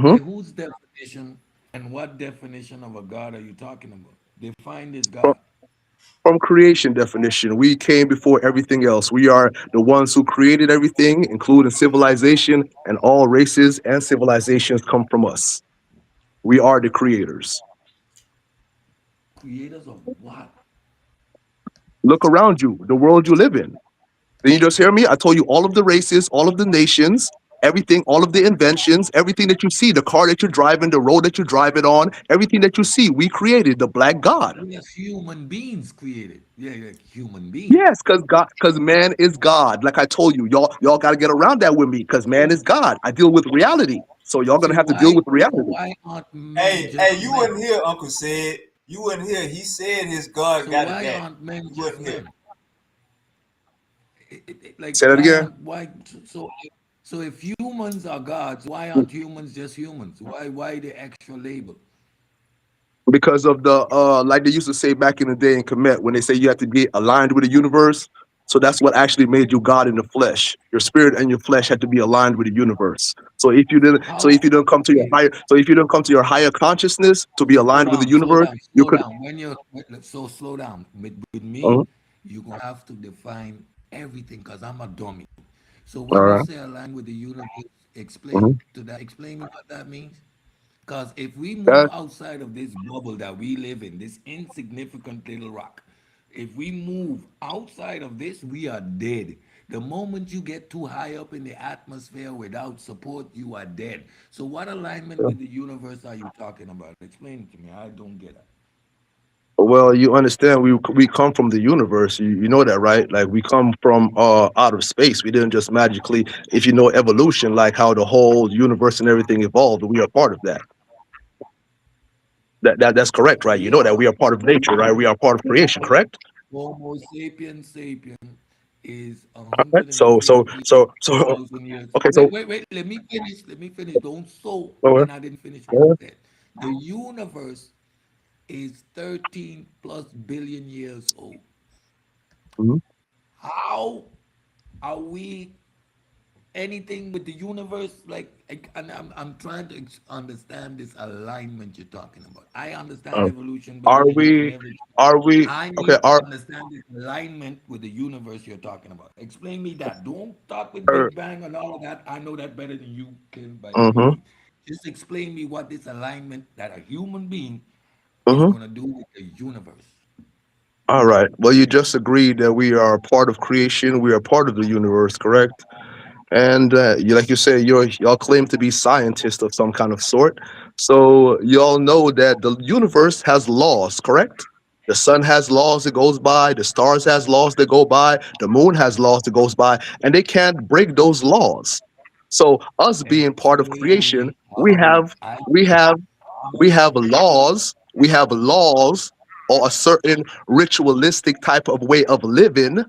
by Hmm. whose definition and what definition of a God are you talking about? Define this From, God. from creation definition, we came before everything else. We are the ones who created everything, including civilization, and all races and civilizations come from us. We are the creators. Creators of what? Look around you, the world you live in. Did you just hear me? I told you all of the races, all of the nations, everything, all of the inventions, everything that you see, the car that you're driving, the road that you're driving on, everything that you see, we created the black God. Yes, human beings created. Yeah, yeah, human beings. Yes, because man is God. Like I told you, y'all got to get around that with me, because man So, is God. I deal with reality, so y'all gonna so have to deal why, with so reality. why aren't men Hey, just hey, you men? wasn't here, Uncle said. You wasn't here. He said his God So got it why back. aren't men You just wasn't here. men? Like Say that why again. aren't why so if humans are gods, why aren't humans just humans? Why the extra label? Because of the like they used to say back in the day in Kemet, when they say you have to be aligned with the universe. So that's what actually made you God in the flesh. Your spirit and your flesh had to be aligned with the universe. So How if you didn't come to your okay, higher, so if you didn't come to your higher consciousness to be slow aligned with the down, slow universe, down, you slow could. down. When you're so slow down. With Uh-huh, me, you're gonna have to define everything because I'm a dummy. So all when you right. say align with the universe, Uh-huh. explain me what that means. Because if we move That, outside of this bubble that we live in, this insignificant little rock, if we move outside of this, we are dead. The moment you get too high up in the atmosphere without support, you are dead. So, what alignment with the universe are you talking about? Explain it to me. I don't get it. well, you understand we come from the universe. You know that, right? Like we come from out of space. We didn't just magically, if you know evolution, like how the whole universe and everything evolved. We are part of that. That's correct, right? You know Yeah. that we are part of nature, right? We are part of creation, correct? Homo sapiens sapien is Right. $150,000 years. Okay, Wait, wait, wait. Let me finish. Let me finish. Don't so uh, when I didn't finish what I said. The universe is 13 plus billion years old. mhm. How are we anything with the universe? And I'm trying to understand this alignment you're talking about. I understand Um, evolution, are biology, and we? everything. Are we? I Okay. need to understand this alignment with the universe you're talking about. Explain me that. Don't talk with Are, Big Bang and all of that. I know that better than you can, by the way. mm-hmm, Just explain me what this alignment that a human being is mm-hmm. going to do with the universe. All right. Well, you just agreed that we are part of creation. We are part of the universe, correct? And you, like you say, y'all claim to be scientists of some kind of sort. So y'all know that the universe has laws, correct? The sun has laws that goes by. The stars has laws that go by. The moon has laws that goes by, and they can't break those laws. So us being part of Explain creation, me we how have I we have we how have laws. We have laws or a certain ritualistic type of way of living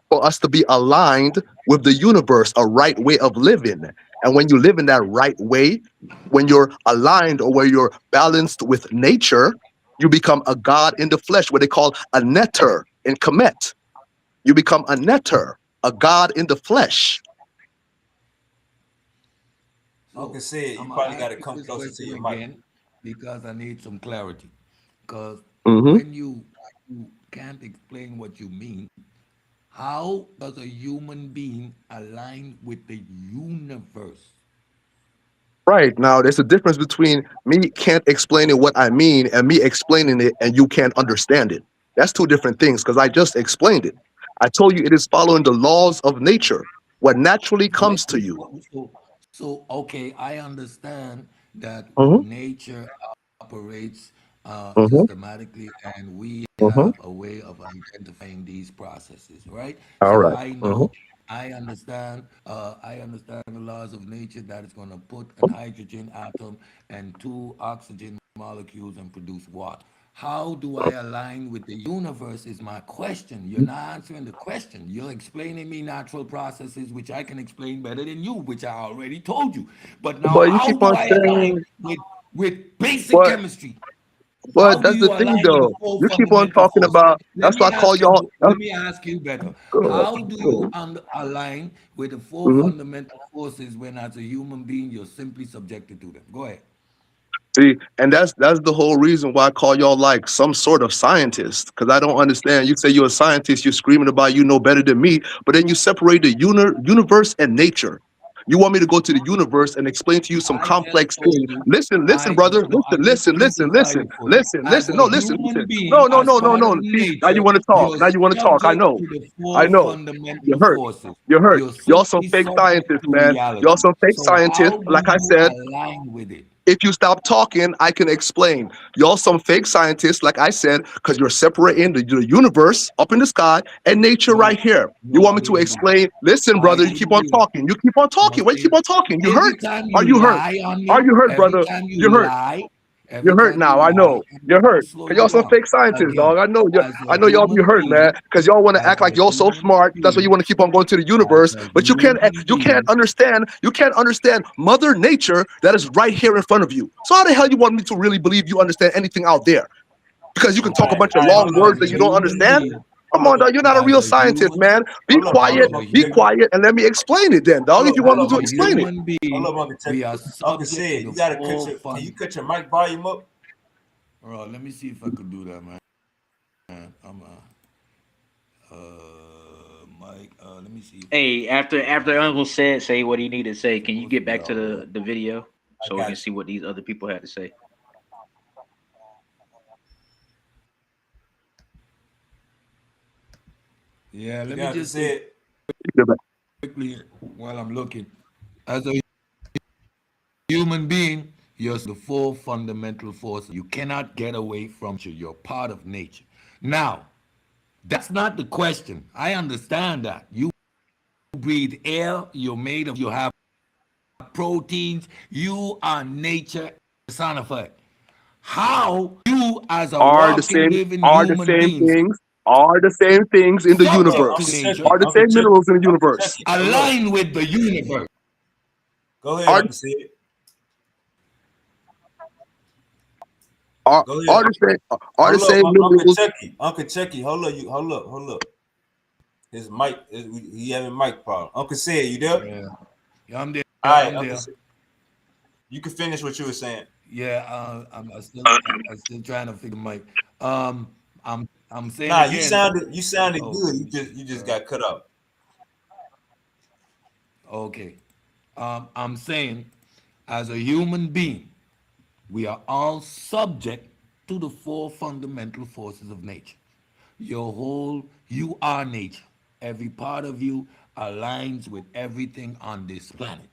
for us to be aligned with the universe, a right way of living. And when you live in that right way, when you're aligned or where you're balanced with nature, you become a god in the flesh, what they call a netter in Kemet. You become a netter, a god in the flesh. Uncle so said you I'm gonna probably got ask to you come this closer to question your mic. again because I need some clarity. Because Hmm. when you can't explain what you mean, how does a human being align with the universe? Right. Now, there's a difference between me can't explaining what I mean and me explaining it and you can't understand it. That's two different things because I just explained it. I told you it is following the laws of nature, what naturally comes to you. So okay, I understand that Mhm. nature operates Mm-hmm. systematically, and we Mm-hmm. have a way of identifying these processes, right? All So right. I Mm-hmm. know, I understand the laws of nature that is going to put an hydrogen atom and two oxygen molecules and produce water. How do I align with the universe is my question. You're not answering the question. You're explaining me natural processes, which I can explain better than you, which I already told you. But now, But you how keep do on I align saying, with basic but chemistry? How but do that's you the thing align with the though. four You keep on fundamental talking forces? about. Let That's why me I call ask y'all. you. Let me ask you better. Good. How do you Good. align with the four Mhm. fundamental forces when, as a human being, you're simply subjected to them? Go ahead. See, and that's the whole reason why I call y'all like some sort of scientist. Because I don't understand. You say you're a scientist, you're screaming about you know better than me, but then you separate the universe and nature. You want me to go to the universe and explain to you some I just complex told thing. you. Listen, listen, I brother. no. I Listen, need to listen, listen, simplify listen, it for you. listen, As listen. a No, listen, human listen. being, No, no, as no, no, part of no. See, now you nature, want to talk. you're Now you want to talk. I subject know. to the I four know. You're fundamental hurt. forces. You're hurt. You're Y'all some simply fake subject scientists, to man. Y'all reality. some fake So scientists. how do Like I you said, align with it? if you stop talking, I can explain. Y'all some fake scientists, like I said, because you're separating the universe up in the sky and nature No, right here. You no, want I me to didn't do that. explain? Listen, I brother, you keep didn't on do that. talking. You keep on I'm gonna talking. Why you say keep on talking? You every hurt? time Are you you hurt? lie on Are me, you hurt, every brother? time you You're hurt. lie, every You're hurt time you now. I lie, know. You're I'm gonna hurt. slow Cause you y'all some down. fake scientists, dog. Again, as I a know y'all be human hurt, man. being, Cause y'all want to as act like a y'all so human smart. That's why you being, want to keep on going to the as universe. a But human you can't being, understand. You can't understand Mother Nature that is right here in front of you. So how the hell you want me to really believe you understand anything out there? Because you can okay, talk a bunch of so long as words a that you don't human understand. being, Come on, dog. You're not a as real a scientist, human, man. as a Be human, quiet, and let me explain it then, dog. If you want as me to a explain it. human being, Uncle we Chucky. are Uncle subject to said, the you gotta cut four your. Can you fund. cut your mic volume up? All right, let me see if I could do that, man. I'm Mike. Let me see if I could Hey, after volume. Uncle said say what he needed to say, It's can you supposed to get be back to all the way up. the video I so we can got see you. what these other people had to say? Yeah, You let me know, Uncle just say said. quickly while I'm looking. As a human being, you're the four fundamental forces. You cannot get away from nature. You're part of nature. Now, that's not the question. I understand that. You breathe air, you're made of, you have proteins, you are nature personified. How you, as a walking, living Are the human same beings, things, are the same things in the subject to Uncle universe, nature, Chucky. are the Uncle same Chucky. minerals in the Uncle universe, Chucky. Hold up. align with the universe. Go ahead, are Uncle said. are Go are ahead. the same are the Hold up, same Uncle minerals. Chucky. Uncle Chucky. Hold up. You. Hold up. Hold up. His mic. He having mic problem. Uncle said, you there? Yeah, yeah, I'm there. All right, I'm Uncle there. said. You can finish what you were saying. Yeah, I'm still trying to figure Mike. I'm saying Nah, again. you sounded Oh, good. let me see. You just got cut off. Okay. I'm saying, as a human being, we are all subject to the four fundamental forces of nature. You are nature. Every part of you aligns with everything on this planet.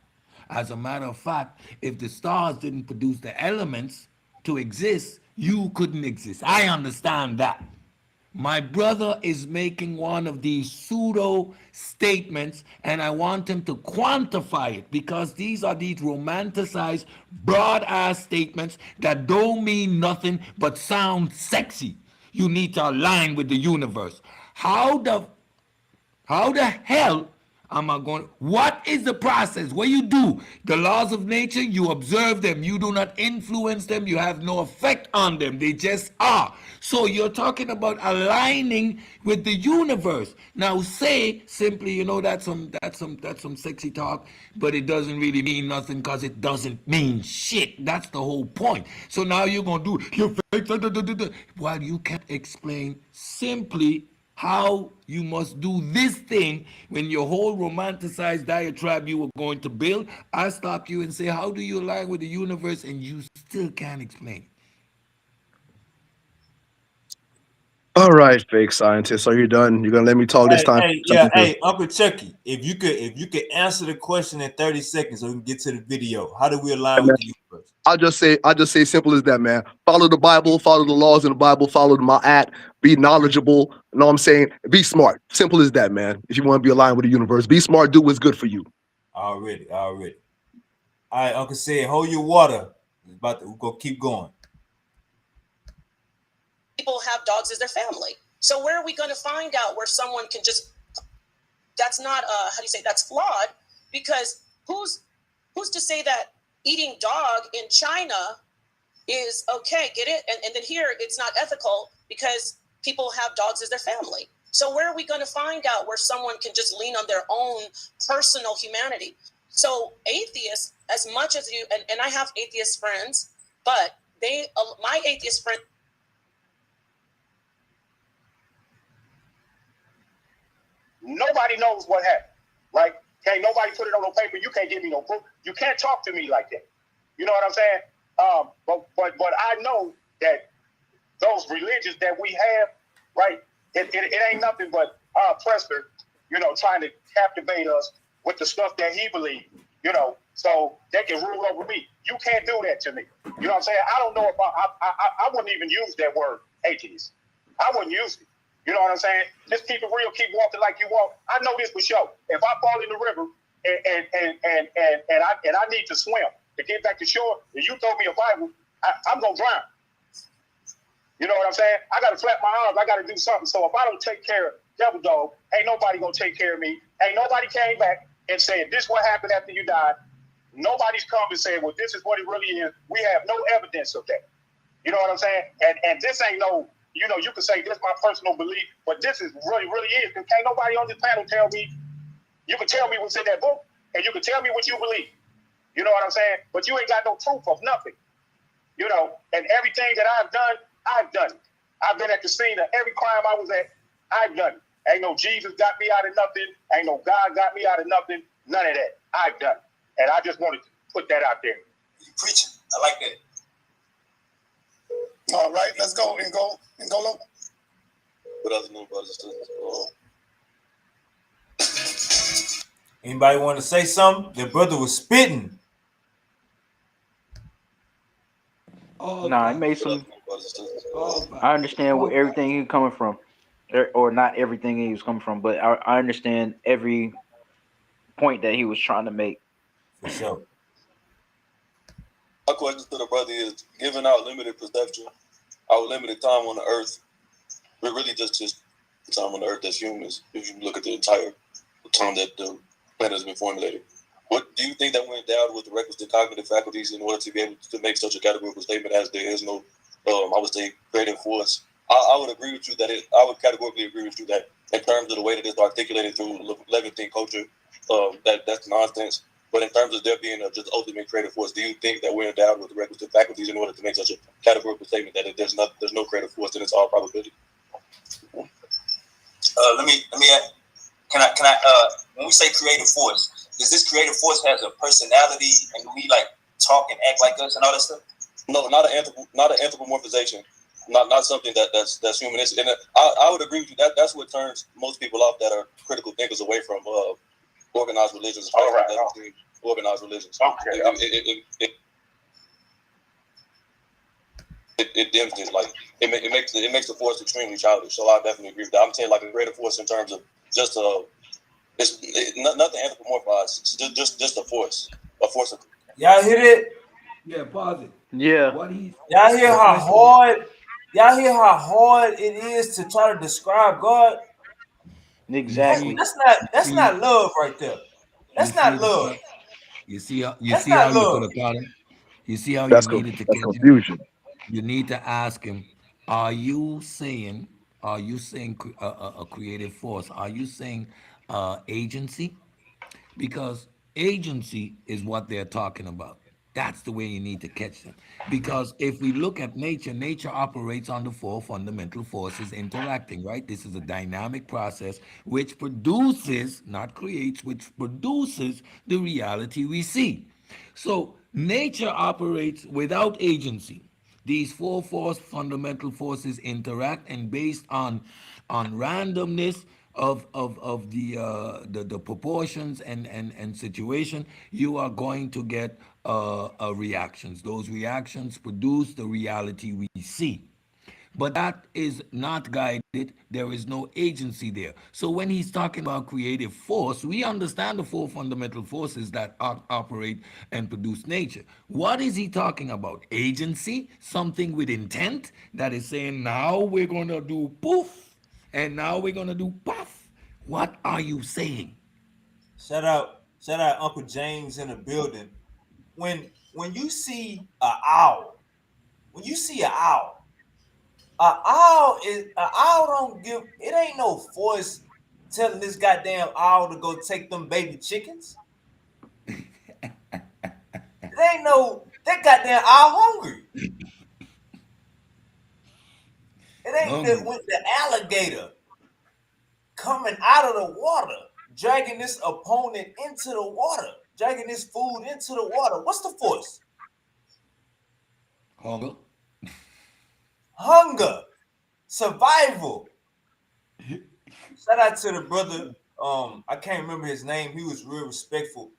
As a matter of fact, if the stars didn't produce the elements to exist, you couldn't exist. I understand that. My brother is making one of these pseudo statements, and I want him to quantify it because these are these romanticized, broad ass statements that don't mean nothing but sound sexy. You need to align with the universe. How the hell am I going? What is the process? What you do? The laws of nature, you observe them. You do not influence them. You have no effect on them. They just are. So you're talking about aligning with the universe. Now say simply, that's some sexy talk, but it doesn't really mean nothing because it doesn't mean shit. That's the whole point. So now you're gonna do your fake while you can't explain simply how you must do this thing when your whole romanticized diatribe you were going to build. I stop you and say, how do you align with the universe? And you still can't explain. All right, fake scientist. Are you done? You're gonna let me talk this time? Hey, Uncle Chucky, if you could answer the question in 30 seconds so we can get to the video. How do we align with the universe? I'll just say simple as that, man. Follow the Bible, follow the laws in the Bible, follow my act, be knowledgeable. You know what I'm saying? Be smart. Simple as that, man. If you want to be aligned with the universe, be smart, do what's good for you. Already. All right, Uncle said, hold your water. It's about to go keep going. People have dogs as their family. So where are we going to find out where someone can just? That's not how do you say that's flawed? Because who's to say that eating dog in China is okay? Get it? And then here it's not ethical because people have dogs as their family. So where are we going to find out where someone can just lean on their own personal humanity? So atheists, as much as you and I have atheist friends, but my atheist friends. Nobody knows what happened, right? Can't nobody put it on no paper. You can't give me no proof. You can't talk to me like that. You know what I'm saying? But I know that those religions that we have, right? It ain't nothing but our oppressor, trying to captivate us with the stuff that he believes, so they can rule over me. You can't do that to me. You know what I'm saying? I don't know if I wouldn't even use that word atheist. I wouldn't use it. You know what I'm saying? Just keep it real, keep walking like you walk. I know this for sure. If I fall in the river and I need to swim to get back to shore, and you throw me a Bible, I'm gonna drown. You know what I'm saying? I gotta flap my arms, I gotta do something. So if I don't take care of Devil Dog, ain't nobody gonna take care of me. Ain't nobody came back and said this what happened after you died. Nobody's come and said, well, this is what it really is. We have no evidence of that. You know what I'm saying? And this ain't no. You can say this is my personal belief, but this is really is. Because can't nobody on this panel tell me. You can tell me what's in that book, and you can tell me what you believe. You know what I'm saying? But you ain't got no proof of nothing. And everything that I've done it. I've been at the scene of every crime I was at. I've done it. Ain't no Jesus got me out of nothing. Ain't no God got me out of nothing. None of that. I've done it. And I just wanted to put that out there. You preaching. I like that. All right, let's go low. What other new brothers do? Anybody want to say something? The brother was spitting. Nah, it made some. I understand where everything he's coming from, or not everything he was coming from, but I understand every point that he was trying to make. For sure. My question to the brother is: given our limited perception, our limited time on the earth, we're really just time on the earth as humans. If you look at the entire time that the planet has been formulated, what do you think that went down with the requisite cognitive faculties in order to be able to make such a categorical statement as there is no, I would say, creative force? I would agree with you that I would categorically agree with you that in terms of the way that it's articulated through Levantine culture, that's nonsense. But in terms of there being a just ultimate creative force, do you think that we're endowed with the requisite faculties in order to make such a categorical statement that there's no creative force and it's all probability? Let me add, can I when we say creative force, does this creative force has a personality and we like talk and act like us and all that stuff? No, not an anthropomorphization. Not something that's humanistic. And I would agree with you. That's what turns most people off that are critical thinkers away from organized religions. All right. Organized religions. Okay. It dims it. Like it makes the force extremely childish. So I definitely agree with that. I'm saying like a greater force in terms of just nothing anthropomorphized. It's just a force of. Y'all hear it? Yeah, pause it. Yeah. Y'all hear how hard? Y'all hear how hard it is to try to describe God? Exactly. That's not love right there. That's not love. You see how That's not you could love. have caught him. You see how you That's needed to that's catch him. confusion. You need to ask him: Are you saying? Are you saying a creative force? Are you saying agency? Because agency is what they're talking about. That's the way you need to catch them. Because if we look at nature, nature operates on the four fundamental forces interacting, right? This is a dynamic process which produces, not creates, which produces the reality we see. So nature operates without agency. These four fundamental forces interact, and based on randomness of the proportions and situation, you are going to get reactions. Those reactions produce the reality we see. But that is not guided. There is no agency there. So when he's talking about creative force, we understand the four fundamental forces that operate and produce nature. What is he talking about? Agency, something with intent that is saying, now we're going to do poof, and now we're going to do puff. What are you saying? Shout out Uncle James in the building. When you see a owl, when you see a owl don't give it ain't no force telling this goddamn owl to go take them baby chickens. It ain't no that goddamn owl hungry. It ain't the, Hungry. when the alligator coming out of the water, dragging this opponent into the water, dragging this food into the water. What's the force? Hunger. Hunger, survival. Shout out to the brother. I can't remember his name. He was real respectful,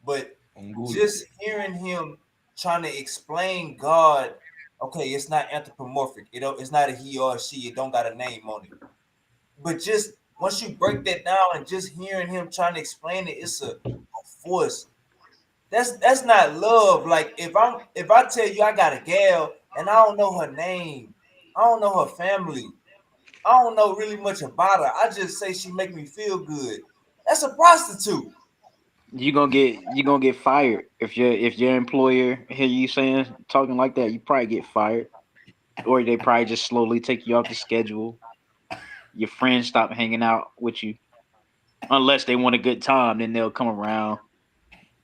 but Angulo. just hearing him trying to explain God, okay, it's not anthropomorphic. It's not a he or a she. It don't got a name on it. But just once you break that down and just hearing him trying to explain it, it's a force. That's not love. Like if I tell you I got a gal and I don't know her name, I don't know her family, I don't know really much about her. I just say she make me feel good. That's a prostitute. You gonna get fired if your employer hear you saying talking like that. You probably get fired, or they probably just slowly take you off the schedule. Your friends stop hanging out with you unless they want a good time. Then they'll come around.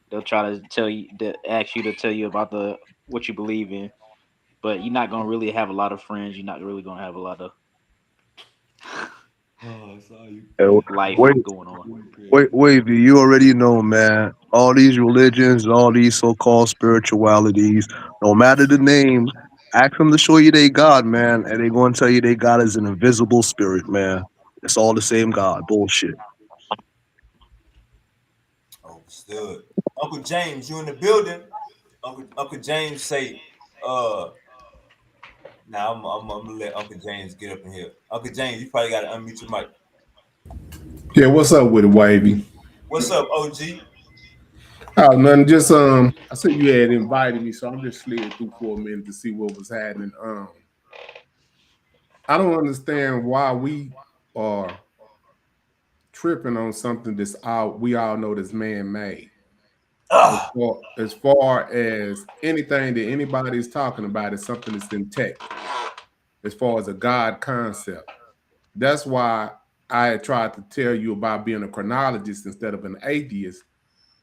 They'll try to ask you to tell you about the what you believe in. But you're not gonna really have a lot of friends. You're not really gonna have a lot of Oh, I saw you. Uh, life Wait, going on. Wavy, you already know, man. All these religions, all these so-called spiritualities, no matter the name, ask them to show you they God, man, and they going to tell you they God is an invisible spirit, man. It's all the same God. Bullshit. Understood. Uncle James, you in the building? Uncle James say, uh, now I'm gonna let Uncle James get up in here. Uncle James, you probably gotta unmute your mic. Yeah, what's up with it, Wavy? What's up, OG? Oh, nothing. Just I said you had invited me, so I'm just slid through for a minute to see what was happening. I don't understand why we are tripping on something that's out. We all know that's man made. Ah, As far as anything that anybody is talking about is something that's in text. As far as a God concept, that's why I tried to tell you about being a chronologist instead of an atheist,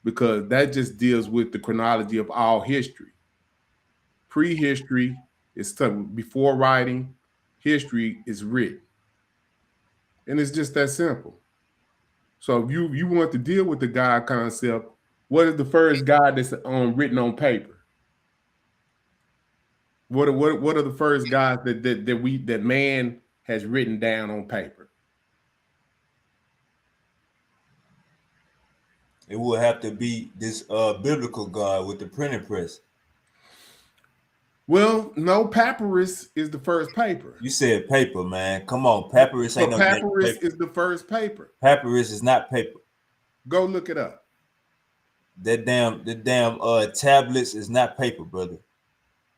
because that just deals with the chronology of all history. Prehistory is before writing, history is written. And it's just that simple. So if you want to deal with the God concept, what is the first God that's written on paper? What are the first gods that man has written down on paper? it would have to be this biblical God with the printing press. Well, no, papyrus is the first paper. You said paper, man. Come on, papyrus ain't But no damn papyrus paper. is the first paper. Papyrus is not paper. Go look it up. The damn tablets is not paper, brother.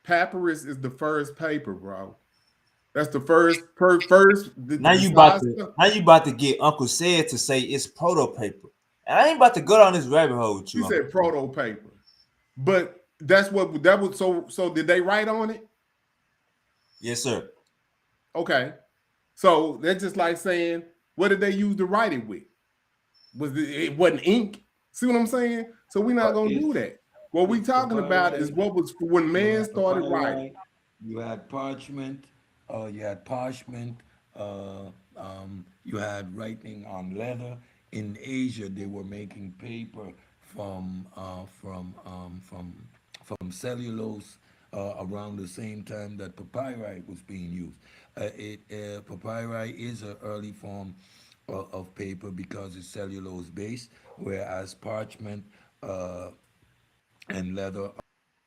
Papyrus is the first paper, bro. That's the first besides the, Now you about to get Uncle Said to say it's proto paper. And I ain't about to go down this rabbit hole with he you, Uncle. said proto paper. But that's what that was so did they write on it? Yes, sir. Okay. So that's just like saying, what did they use to write it with? It wasn't ink? See what I'm saying? So we're not gonna do It's that. What we it's the talking about is pyrite. what was when You man had the started writing. pyrite. You had parchment. You had parchment. You had writing on leather. In Asia, they were making paper from cellulose, around the same time that papyri was being used. Papyri is an early form of paper because it's cellulose based, whereas parchment and leather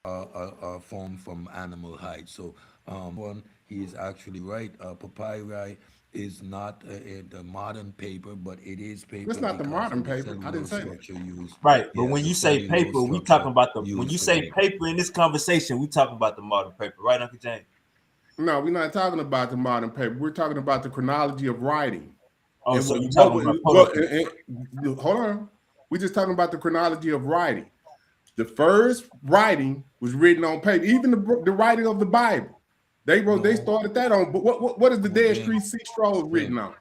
are formed from animal hide. So one, he is actually right. Papyri is not the modern paper, but it is That's paper not the because modern of the paper. I didn't cellulose say that. structure used. Right, but Yeah, when the you say cellulose paper, we talking structure about the when you used to say make. paper in this conversation, we talking about the modern paper, right, Uncle James? No, we're not talking about the modern paper. We're talking about the chronology of writing. Oh, And so you what talking was about what? hold Hold on. We're just talking about the chronology of writing. The first writing was written on paper. Even the writing of the Bible, they No, started that on. But what is the no, Dead Sea James, Scrolls written James, on?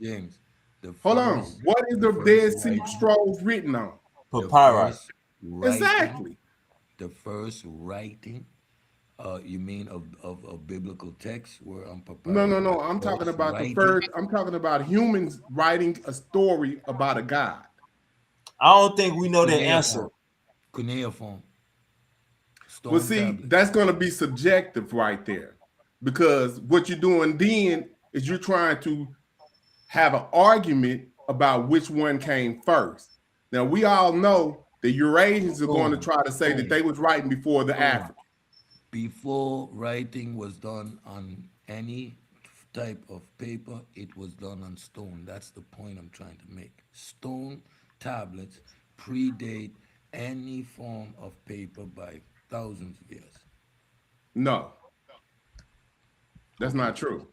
James. The Hold on. first, What is the the first Dead Sea writing, Scrolls written on? the papyri. first writing, Exactly. the first writing. You mean of biblical texts were on No, papyri? no, The no. I'm talking first about the writing, first. I'm talking about humans writing a story about a god. I don't think we know the answer. cuneiform, cuneiform, Well, stone see, tablets. that's going to be subjective right there, because what you're doing then is you're trying to have an argument about which one came first. Now we all know the Eurasians are going to Stone, try to say that stone, they was writing before the stone. Africans. Before writing was done on any type of paper, it was done on stone. That's the point I'm trying to make. Stone tablets predate any form of paper by thousands of years. No, that's Okay, not James. true.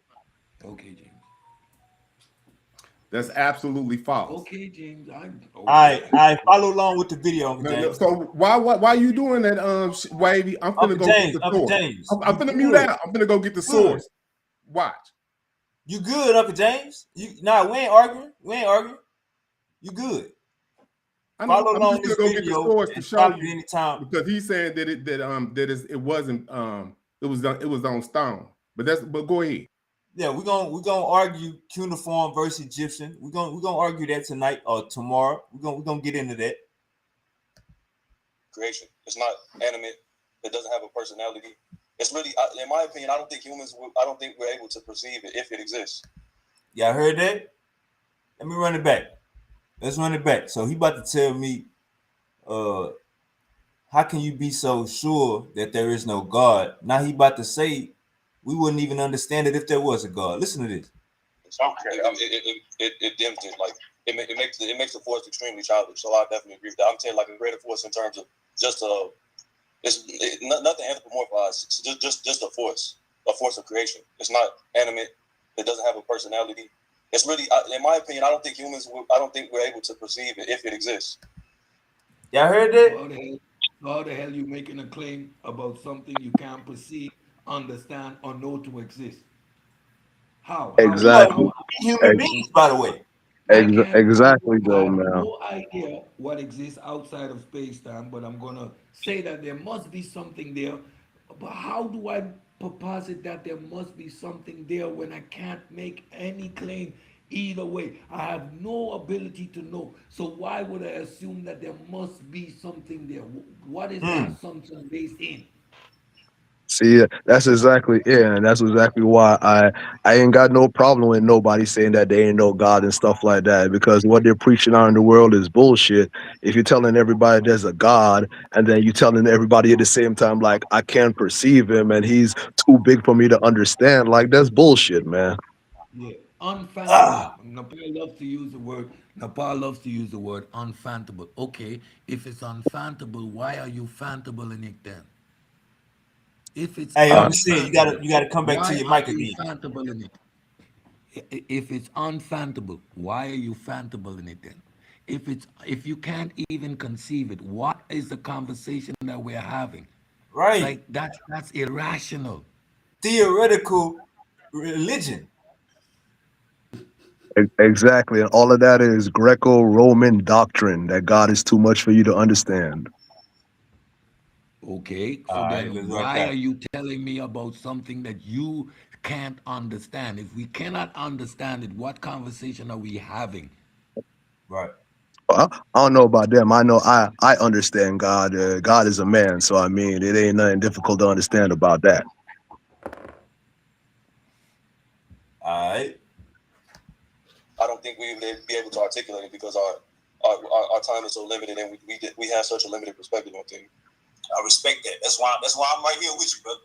Okay, James. That's absolutely false. Okay, James. I'm okay. I follow along with the video, Uncle No, no, James. so why you doing that, Wavy? I'm finna go get the Uncle source. James, I'm you finna mute good, out. I'm finna go get the good. source. Watch. You good, Uncle James? We ain't arguing. We ain't arguing. You good. I know. Follow I'm along just gonna this go get the video source to and show stop at you, any time. because he's saying that it wasn't it was on stone. But go ahead. Yeah, we're gonna argue cuneiform versus Egyptian. We're gonna argue that tonight or tomorrow. We're gonna get into that. Creation. It's not animate. It doesn't have a personality. It's really, in my opinion, I don't think humans. I don't think we're able to perceive it if it exists. Y'all heard that? Let me run it back. Let's run it back. So he about to tell me, how can you be so sure that there is no God? Now he about to say we wouldn't even understand it if there was a God. Listen to this. Okay. It dims it. Like it makes the force extremely childish. So I definitely agree with that. I'm saying like a greater force in terms of just nothing anthropomorphized. It's just a force of creation. It's not animate. It doesn't have a personality. It's really, in my opinion, I don't think humans. I don't think we're able to perceive it if it exists. Y'all heard So that? how the hell you making a claim about something you can't perceive, understand, or know to exist? How? How? No, Exactly. How? we human Ex- beings, by the way. exactly, I though, have man. no idea what exists outside of space time, but I'm gonna say that there must be something there. But how do I posit that there must be something there when I can't make any claim either way? I have no ability to know. So why would I assume that there must be something there? What is the Hmm. assumption based in? See, that's exactly it, and that's exactly why I ain't got no problem with nobody saying that they ain't no God and stuff like that, because what they're preaching out in the world is bullshit. If you're telling everybody there's a God, and then you telling everybody at the same time like I can't perceive him and he's too big for me to understand, like that's bullshit, man. Yeah, unfathomable. Ah, Nepal loves to use the word. Nepal loves to use the word unfathomable. Okay, if it's unfathomable, why are you fathomable in it then? If it's hey, Uh, Uncle Sid, you gotta unfathomable, you gotta come back to why your are mic you again. fathomable in it? If it's unfathomable, why are you fathomable in it then? If you can't even conceive it, what is the conversation that we're having? Right. Like that's irrational. Theoretical religion. exactly, and all of that is Greco-Roman doctrine that God is too much for you to understand. Okay, All so right, let's then rock why are out. you telling me about something that you can't understand? If we cannot understand it, what conversation are we having? Right. I don't know about them. I know I understand God. God is a man, so I mean, it ain't nothing difficult to understand about that. All right. I don't think we would be able to articulate it because our time is so limited, and we have such a limited perspective on things. I respect that. That's why I'm right here with you, brother.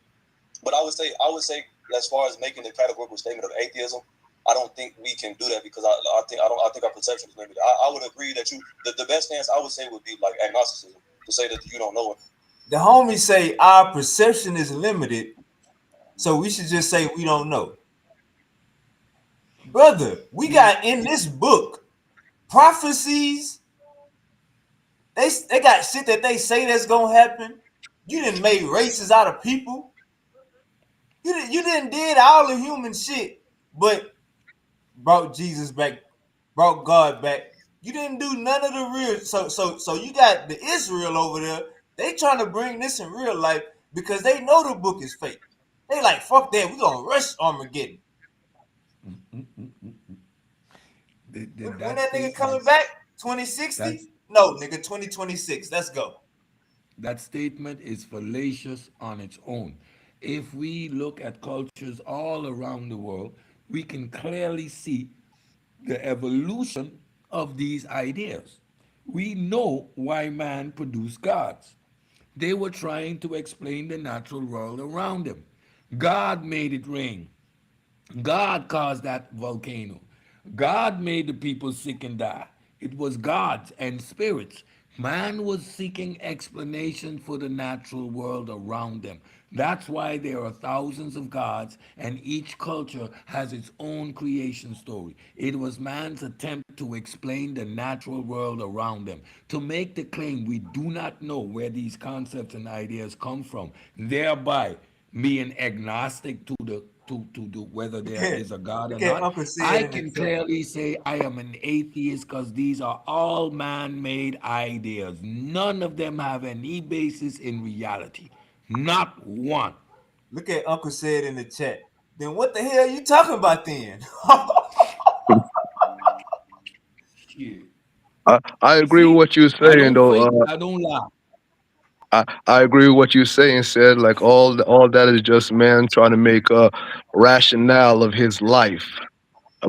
But I would say, as far as making the categorical statement of atheism, I don't think we can do that because I think our perception is limited. I would agree that the best stance I would say would be like agnosticism, to say that you don't know it. The homies say our perception is limited, so we should just say we don't know. Brother, we got in this book prophecies. They got shit that they say that's gonna happen. You didn't make races out of people. You didn't did all the human shit, but brought Jesus back, brought God back. You didn't do none of the real. So you got the Israel over there. They trying to bring this in real life because they know the book is fake. They like, fuck that. We gonna rush Armageddon. When that nigga coming back? 2060? No, nigga, 2026. Let's go. That statement is fallacious on its own. If we look at cultures all around the world, we can clearly see the evolution of these ideas. We know why man produced gods. They were trying to explain the natural world around them. God made it rain. God caused that volcano. God made the people sick and die. It was gods and spirits. Man was seeking explanation for the natural world around them. That's why there are thousands of gods, and each culture has its own creation story. It was man's attempt to explain the natural world around them, to make the claim we do not know where these concepts and ideas come from, thereby being agnostic to the whether there is a God or Look at not. Uncle Sid I in the can chat. clearly say I am an atheist because these are all man-made ideas. None of them have any basis in reality. Not one. Look at Uncle Sid in the chat. Then what the hell are you talking about then? Shit. I You agree with see, what you're I saying, don't though. fake, I don't lie. I agree with what you're saying. Said like all that is just man trying to make a rationale of his life.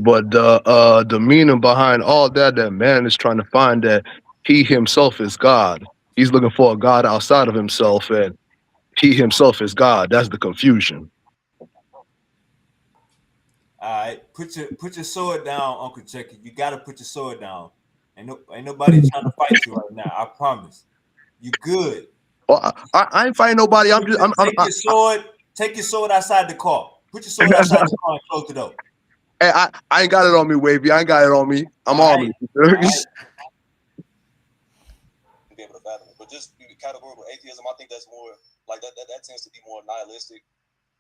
But the meaning behind all that man is trying to find that he himself is God. He's looking for a God outside of himself, and he himself is God. That's the confusion. All right, put your sword down, Uncle Chucky. You gotta put your sword down. Ain't nobody trying to fight you right now. I promise. You good. Well, I ain't fighting nobody. I'm just Take your sword outside the car. Put your sword outside the car and close the door. hey, I ain't got it on me, Wavy. I ain't got it on me. I'm All right. armed. Be able to fathom it. But just categorical atheism, I think that's more like that tends to be more nihilistic.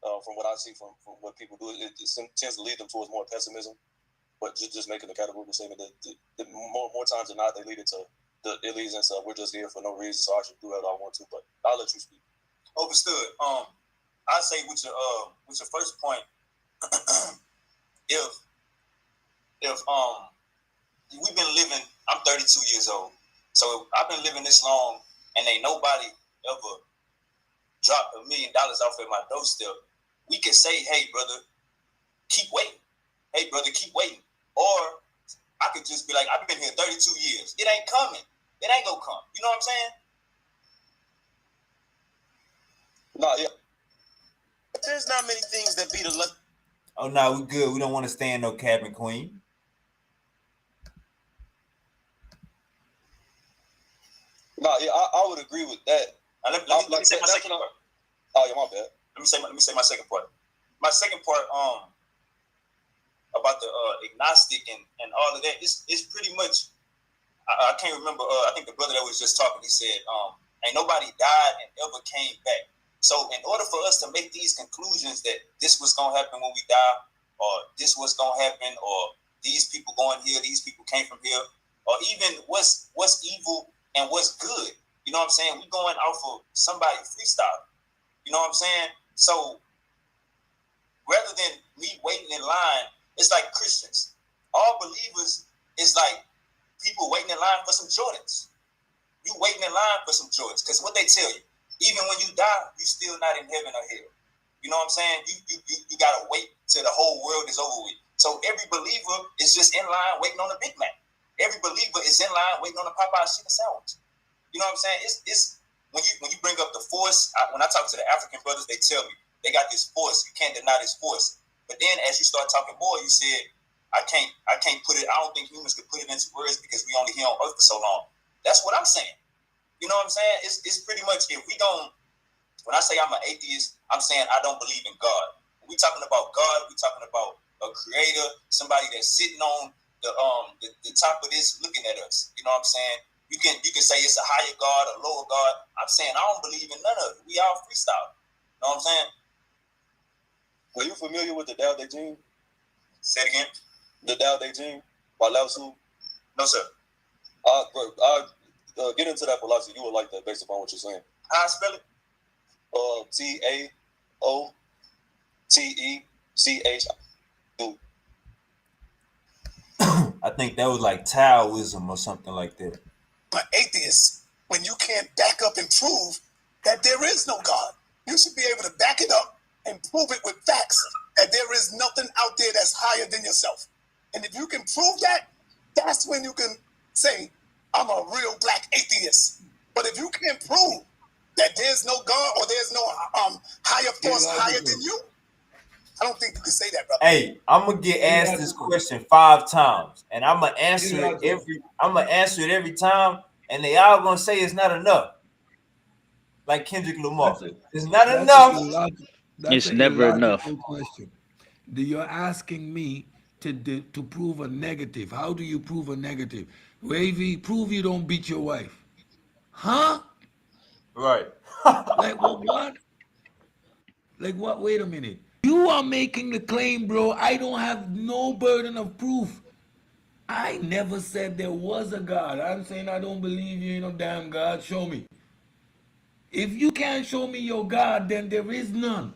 From what I see from what people do, it tends to lead them towards more pessimism. But just making the categorical statement that more times than not, they lead it to it leads into we're just here for no reason, so I should do whatever I want to. But I'll let you speak. Overstood. I say with your first point, if we've been living, I'm 32 years old, so I've been living this long, and ain't nobody ever dropped $1 million off at my doorstep. We can say, hey, brother, keep waiting. Hey, brother, keep waiting. Or I could just be like, I've been here 32 years. It ain't coming. It ain't gonna come. You know what I'm saying? No, yeah. There's not many things that beat a luck. Oh no, we good. We don't want to stand no cabin queen. No, yeah, I would agree with that. Let me say my second part. Oh, yeah, my bad. Let me say my second part. My second part, about the agnostic and all of that, it's pretty much. I can't remember. I think the brother that was just talking, he said, "Ain't nobody died and ever came back." So, in order for us to make these conclusions that this was gonna happen when we die, or this was gonna happen, or these people going here, these people came from here, or even what's evil and what's good, you know what I'm saying? We going off of somebody freestyle, you know what I'm saying? So, rather than me waiting in line, it's like Christians. All believers is like people waiting in line for some Jordans. You waiting in line for some Jordans. Because what they tell you, even when you die, you still not in heaven or hell. You know what I'm saying? You gotta wait till the whole world is over with. So every believer is just in line waiting on a Big Mac. Every believer is in line waiting on a Popeye's chicken sandwich. You know what I'm saying? It's when you bring up the force. When I talk to the African brothers, they tell me they got this force. You can't deny this force. But then as you start talking more, you said, I can't put it. I don't think humans could put it into words because we only here on Earth for so long. That's what I'm saying. You know what I'm saying? It's pretty much if we don't. When I say I'm an atheist, I'm saying I don't believe in God. When we talking about God, we talking about a creator, somebody that's sitting on the top of this, looking at us. You know what I'm saying? You can say it's a higher God, a lower God. I'm saying I don't believe in none of it. We all freestyle. You know what I'm saying? Were you familiar with the Tao Te Ching? Say it again. The Tao Te Ching by Lao Tzu? No, sir. Get into that philosophy. You would like that based upon what you're saying. How I spell it? TAOTECH. I think that was like Taoism or something like that. But atheists, when you can't back up and prove that there is no God, you should be able to back it up and prove it with facts that there is nothing out there that's higher than yourself. And if you can prove that, that's when you can say, I'm a real black atheist. But if you can't prove that there's no God or there's no higher force higher than you, I don't think you can say that, brother. Hey, I'm gonna get asked this question 5 times, and I'm gonna answer it every time, and they all gonna say it's not enough. Like Kendrick Lamar, it's not enough. It's never enough. Question. You're asking me to prove a negative. How do you prove a negative? Wavy, prove you don't beat your wife. Huh? Right. Like what? Like what? Wait a minute. You are making the claim, bro. I don't have no burden of proof. I never said there was a God. I'm saying I don't believe you in no damn God. Show me. If you can't show me your God, then there is none.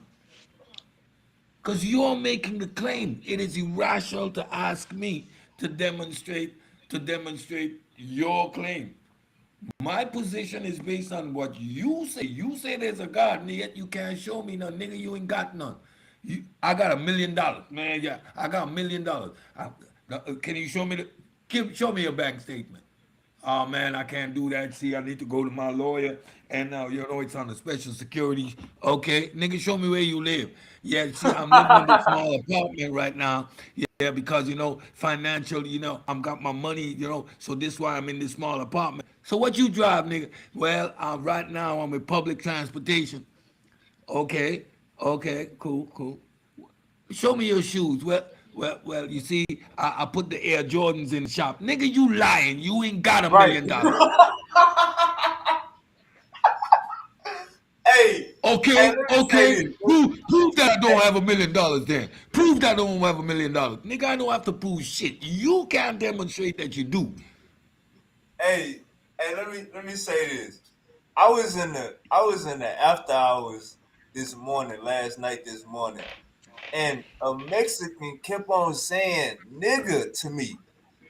Because you're making the claim. It is irrational to ask me to demonstrate your claim. My position is based on what you say. You say there's a God, and yet you can't show me none. Nigga, you ain't got none. I got $1 million. Man, yeah, I got $1 million. Can you show me show me your bank statement? Oh man, I can't do that. See, I need to go to my lawyer, and now you know it's on the special security. Okay, nigga, show me where you live. Yeah, see, I'm living in this small apartment right now. Yeah, because financial, I'm got my money, so this why I'm in this small apartment. So what you drive, nigga? Well, right now I'm with public transportation. Okay, cool. Show me your shoes. Well, you see, I put the Air Jordans in the shop. Nigga, you lying. You ain't got $1 million. Hey. Okay. Prove that I don't have $1 million then. Prove that I don't have $1 million. Nigga, I don't have to prove shit. You can't demonstrate that you do. Hey, let me say this. I was in the after hours last night this morning, and a Mexican kept on saying nigga to me,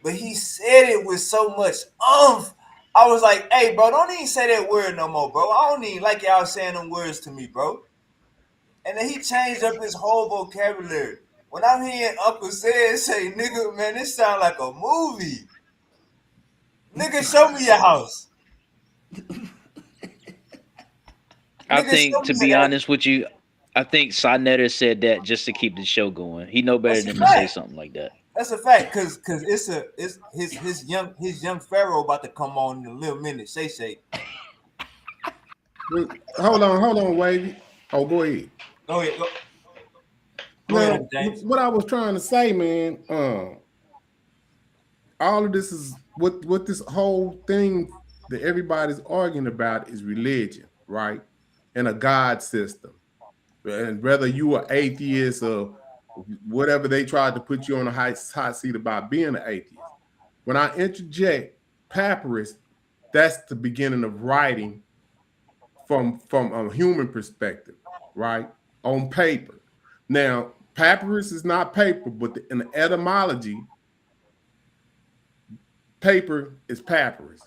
but he said it with so much umph. I was like, hey, bro, don't even say that word no more, bro. I don't even like y'all saying them words to me, bro. And then he changed up his whole vocabulary. When I'm hearing Uncle Zed say nigga, man, this sound like a movie. Nigga, show me your house. I think, to be honest with you, I think Sonetta said that just to keep the show going. He know better than to say something like that. That's a fact, cause it's his young Pharaoh about to come on in a little minute. Shay. Hold on, Wavy. Oh, go ahead. Go ahead. Go ahead, James. What I was trying to say, man, all of this is what this whole thing that everybody's arguing about is religion, right? And a God system. And whether you are atheist or whatever they tried to put you on a hot seat about being an atheist. When I interject papyrus, that's the beginning of writing from a human perspective, right? On paper. Now, papyrus is not paper, but in the etymology, paper is papyrus.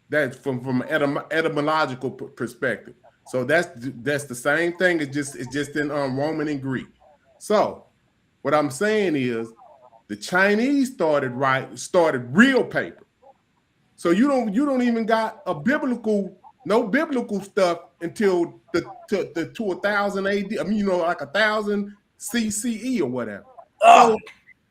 That's from etymological perspective. So that's the same thing. It's just in Roman and Greek. So what I'm saying is the Chinese started real paper. So you don't even got no biblical stuff until the 1000 AD. I mean, like 1000 CCE or whatever. So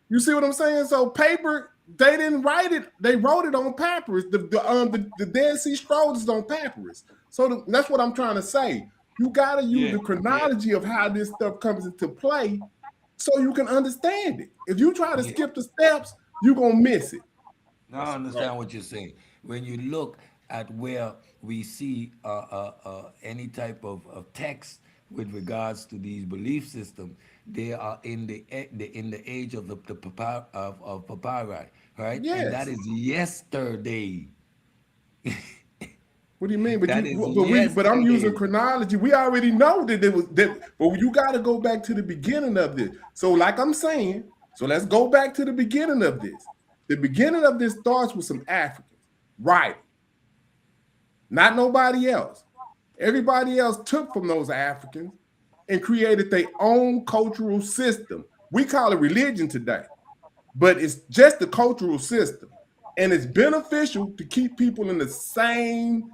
you see what I'm saying? So paper, they didn't write it. They wrote it on papyrus. The Dead Sea Scrolls is on papyrus. So that's what I'm trying to say. You got to use the chronology of how this stuff comes into play so you can understand it. If you try to skip the steps, you're going to miss it. Now I understand what you're saying. When you look at where we see any type of text with regards to these belief systems, they are in the age of of papyri, right? Yes. And that is yesterday. What do you mean? But I'm using chronology. We already know that it was that, but you got to go back to the beginning of this. So, like I'm saying, so let's go back to the beginning of this. The beginning of this starts with some Africans, right? Not nobody else. Everybody else took from those Africans and created their own cultural system. We call it religion today, but it's just the cultural system, and it's beneficial to keep people in the same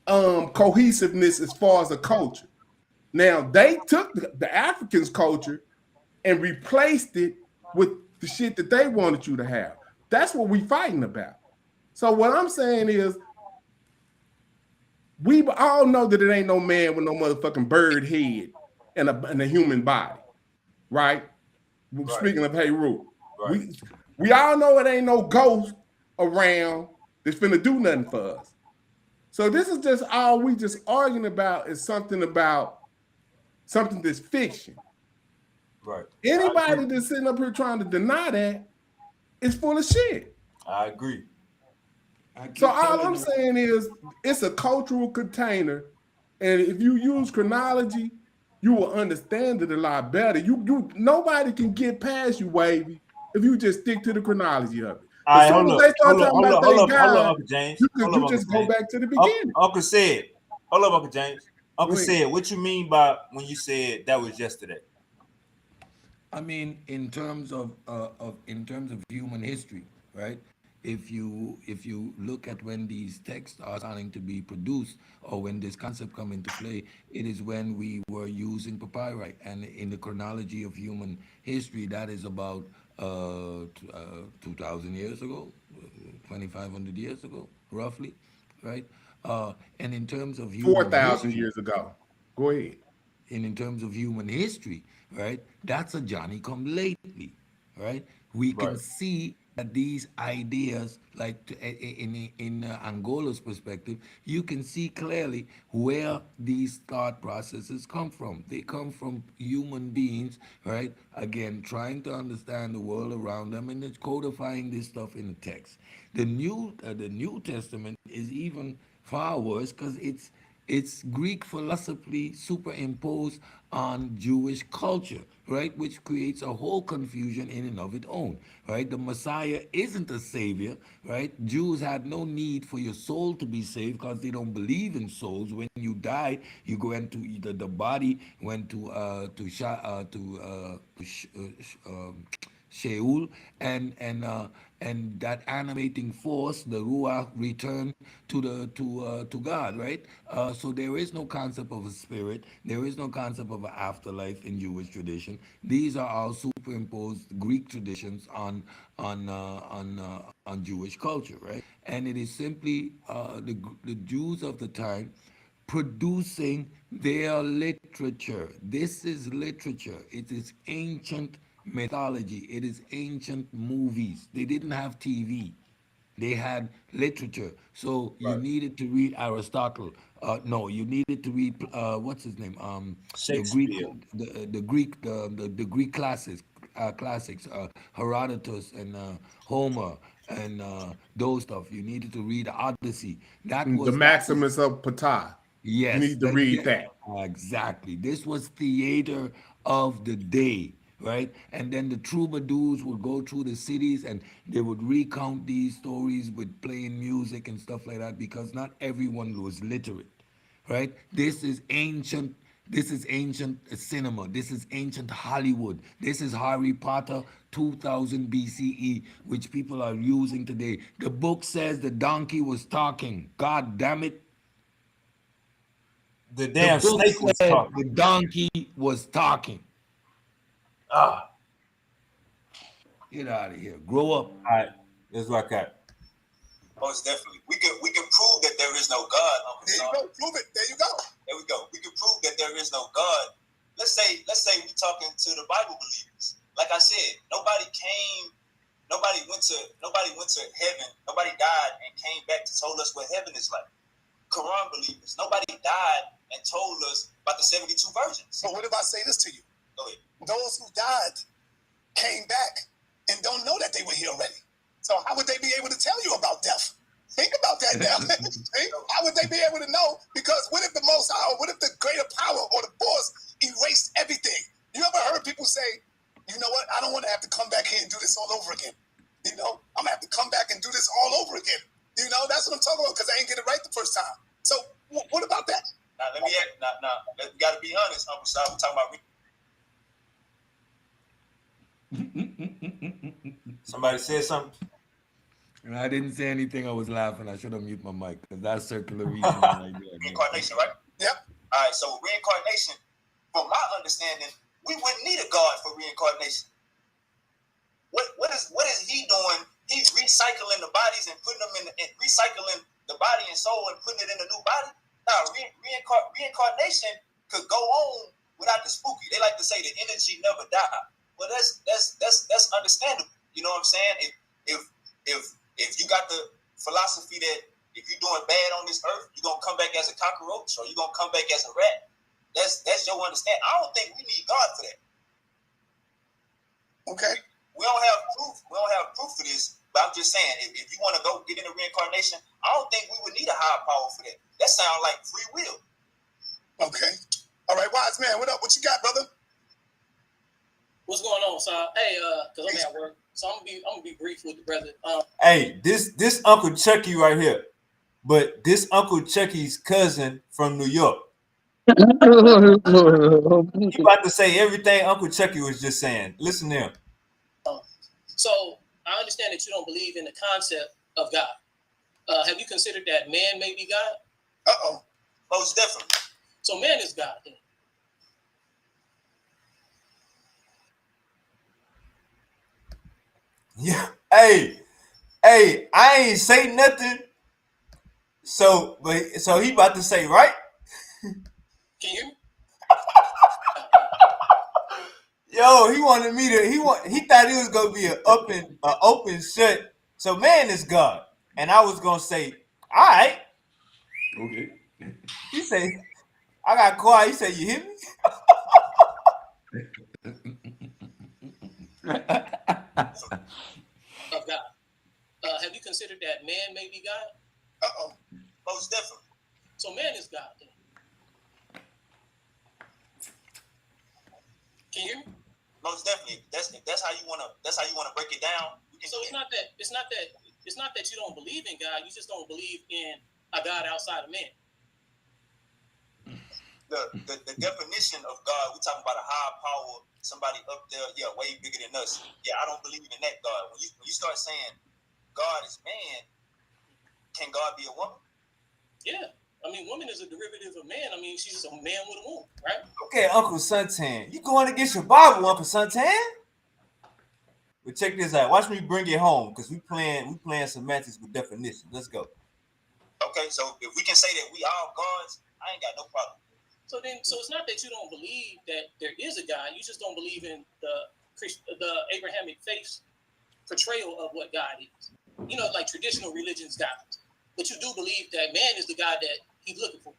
cohesiveness as far as a culture. Now they took the Africans' culture and replaced it with the shit that they wanted you to have. That's what we fighting about. So what I'm saying is, we all know that it ain't no man with no motherfucking bird head and a human body, right? Speaking of Heru, we all know it ain't no ghost around that's finna do nothing for us. So this is just all we just arguing about is something that's fiction. Right. Anybody that's sitting up here trying to deny that is full of shit. I agree. So all I'm saying is it's a cultural container, and if you use chronology, you will understand it a lot better. Nobody can get past you, Wavy, if you just stick to the chronology of it. As soon as they start talking about they God, Uncle James. You just go back to the beginning. Uncle said, hold up, Uncle James. Uncle said, what you mean by when you said that was yesterday? I mean, in terms of human history, right? If you look at when these texts are starting to be produced, or when this concept come into play, it is when we were using papyri, and in the chronology of human history, that is about 2,000 years ago, 2,500 years ago, roughly, right? And in terms of human 4,000 years ago. Go ahead. And in terms of human history, right, that's a Johnny come lately, right? We can see that these ideas, like in Angola's perspective, you can see clearly where these thought processes come from. They come from human beings, right? Again, trying to understand the world around them and then codifying this stuff in the text. The New Testament is even far worse because it's Greek philosophy superimposed on Jewish culture, right? Which creates a whole confusion in and of its own, right? The Messiah isn't a savior, right? Jews had no need for your soul to be saved because they don't believe in souls. When you die, you go into the body went to Sheol, and that animating force, the ruach, return to God, right? So there is no concept of a spirit. There is no concept of an afterlife in Jewish tradition. These are all superimposed Greek traditions on Jewish culture, right? And it is simply the Jews of the time producing their literature. This is literature. It is ancient mythology. It is ancient movies. They didn't have TV. They had literature. So you needed to read Aristotle. No, you needed to read what's his name? The Greek classics, Herodotus and Homer and those stuff. You needed to read Odyssey. The Maximus of Ptah. Yes. You need to read that. Exactly. This was theater of the day, right? And then the troubadours would go through the cities and they would recount these stories with playing music and stuff like that because not everyone was literate, right? This is ancient. This is ancient cinema. This is ancient Hollywood. This is Harry Potter 2000 BCE, which people are using today. The book says the donkey was talking. God damn it. The The damn book snake was said talking. the donkey was talking. Ah, Get out of here. Grow up. all right, let's rock out. Most definitely. We can prove that there is no God. There you go. Prove it. There you go. There we go. We can prove that there is no God. Let's say we're talking to the Bible believers. Like I said, nobody went to heaven. Nobody died and came back to told us what heaven is like. Quran believers. Nobody died and told us about the 72 virgins. So what if I say this to you? Go ahead. Those who died came back and don't know that they were here already. So how would they be able to tell you about death? Think about that now. How would they be able to know? Because what if the Most High, or what if the greater power or the force erased everything? You ever heard people say, you know what, I don't want to have to come back here and do this all over again. You know, I'm going to have to come back and do this all over again. You know, that's what I'm talking about because I ain't get it right the first time. So what about that? Now, let me add, we got to be honest, Uncle Sal, we're talking about Somebody said something. And I didn't say anything. I was laughing. I should have muted my mic because that's circular reasoning right there. reincarnation, right? Yep. All right, so reincarnation, from my understanding, we wouldn't need a God for reincarnation. What is he doing? He's recycling the bodies and putting them recycling the body and soul and putting it in a new body. Now, reincarnation could go on without the spooky. They like to say the energy never died. Well, that's understandable. You know what I'm saying? If you got the philosophy that if you're doing bad on this earth, you're gonna come back as a cockroach or you're gonna come back as a rat. That's your understanding. I don't think we need God for that. Okay. We don't have proof. We don't have proof for this. But I'm just saying, if you want to go get into reincarnation, I don't think we would need a higher power for that. That sounds like free will. Okay. All right, wise man, what up? What you got, brother? What's going on, son? Hey, because I'm at work, so I'm gonna be brief with the brother. Hey, this Uncle Chucky right here, but this Uncle Chucky's cousin from New York. He about to say everything Uncle Chucky was just saying. Listen to him. So I understand that you don't believe in the concept of God. Have you considered that man may be God? Most definitely. So man is God then. Yeah. Hey, I ain't say nothing. So he about to say, right? Can you hear me? Yo, he wanted me to. He thought it was gonna be an open shut. So man is God, and I was gonna say, all right. Okay. He say, I got quiet. He said, you hear me? Of God. Have you considered that man may be God? Most definitely. So man is God then. Can you hear me? Most definitely. That's how you wanna break it down. So it's not that you don't believe in God. You just don't believe in a God outside of man. The definition of God, we're talking about a higher power, somebody up there, way bigger than us. Yeah, I don't believe in that God. When you start saying God is man, can God be a woman? Yeah. I mean, woman is a derivative of man. I mean, she's just a man with a womb, right? Okay, Uncle Suntan. You going against your Bible, Uncle Suntan? But check this out. Watch me bring it home, because we playing semantics with definition. Let's go. Okay, so if we can say that we are gods, I ain't got no problem. So it's not that you don't believe that there is a God. You just don't believe in the Abrahamic faith's portrayal of what God is. You know, like traditional religions God. But you do believe that man is the God that he's looking for.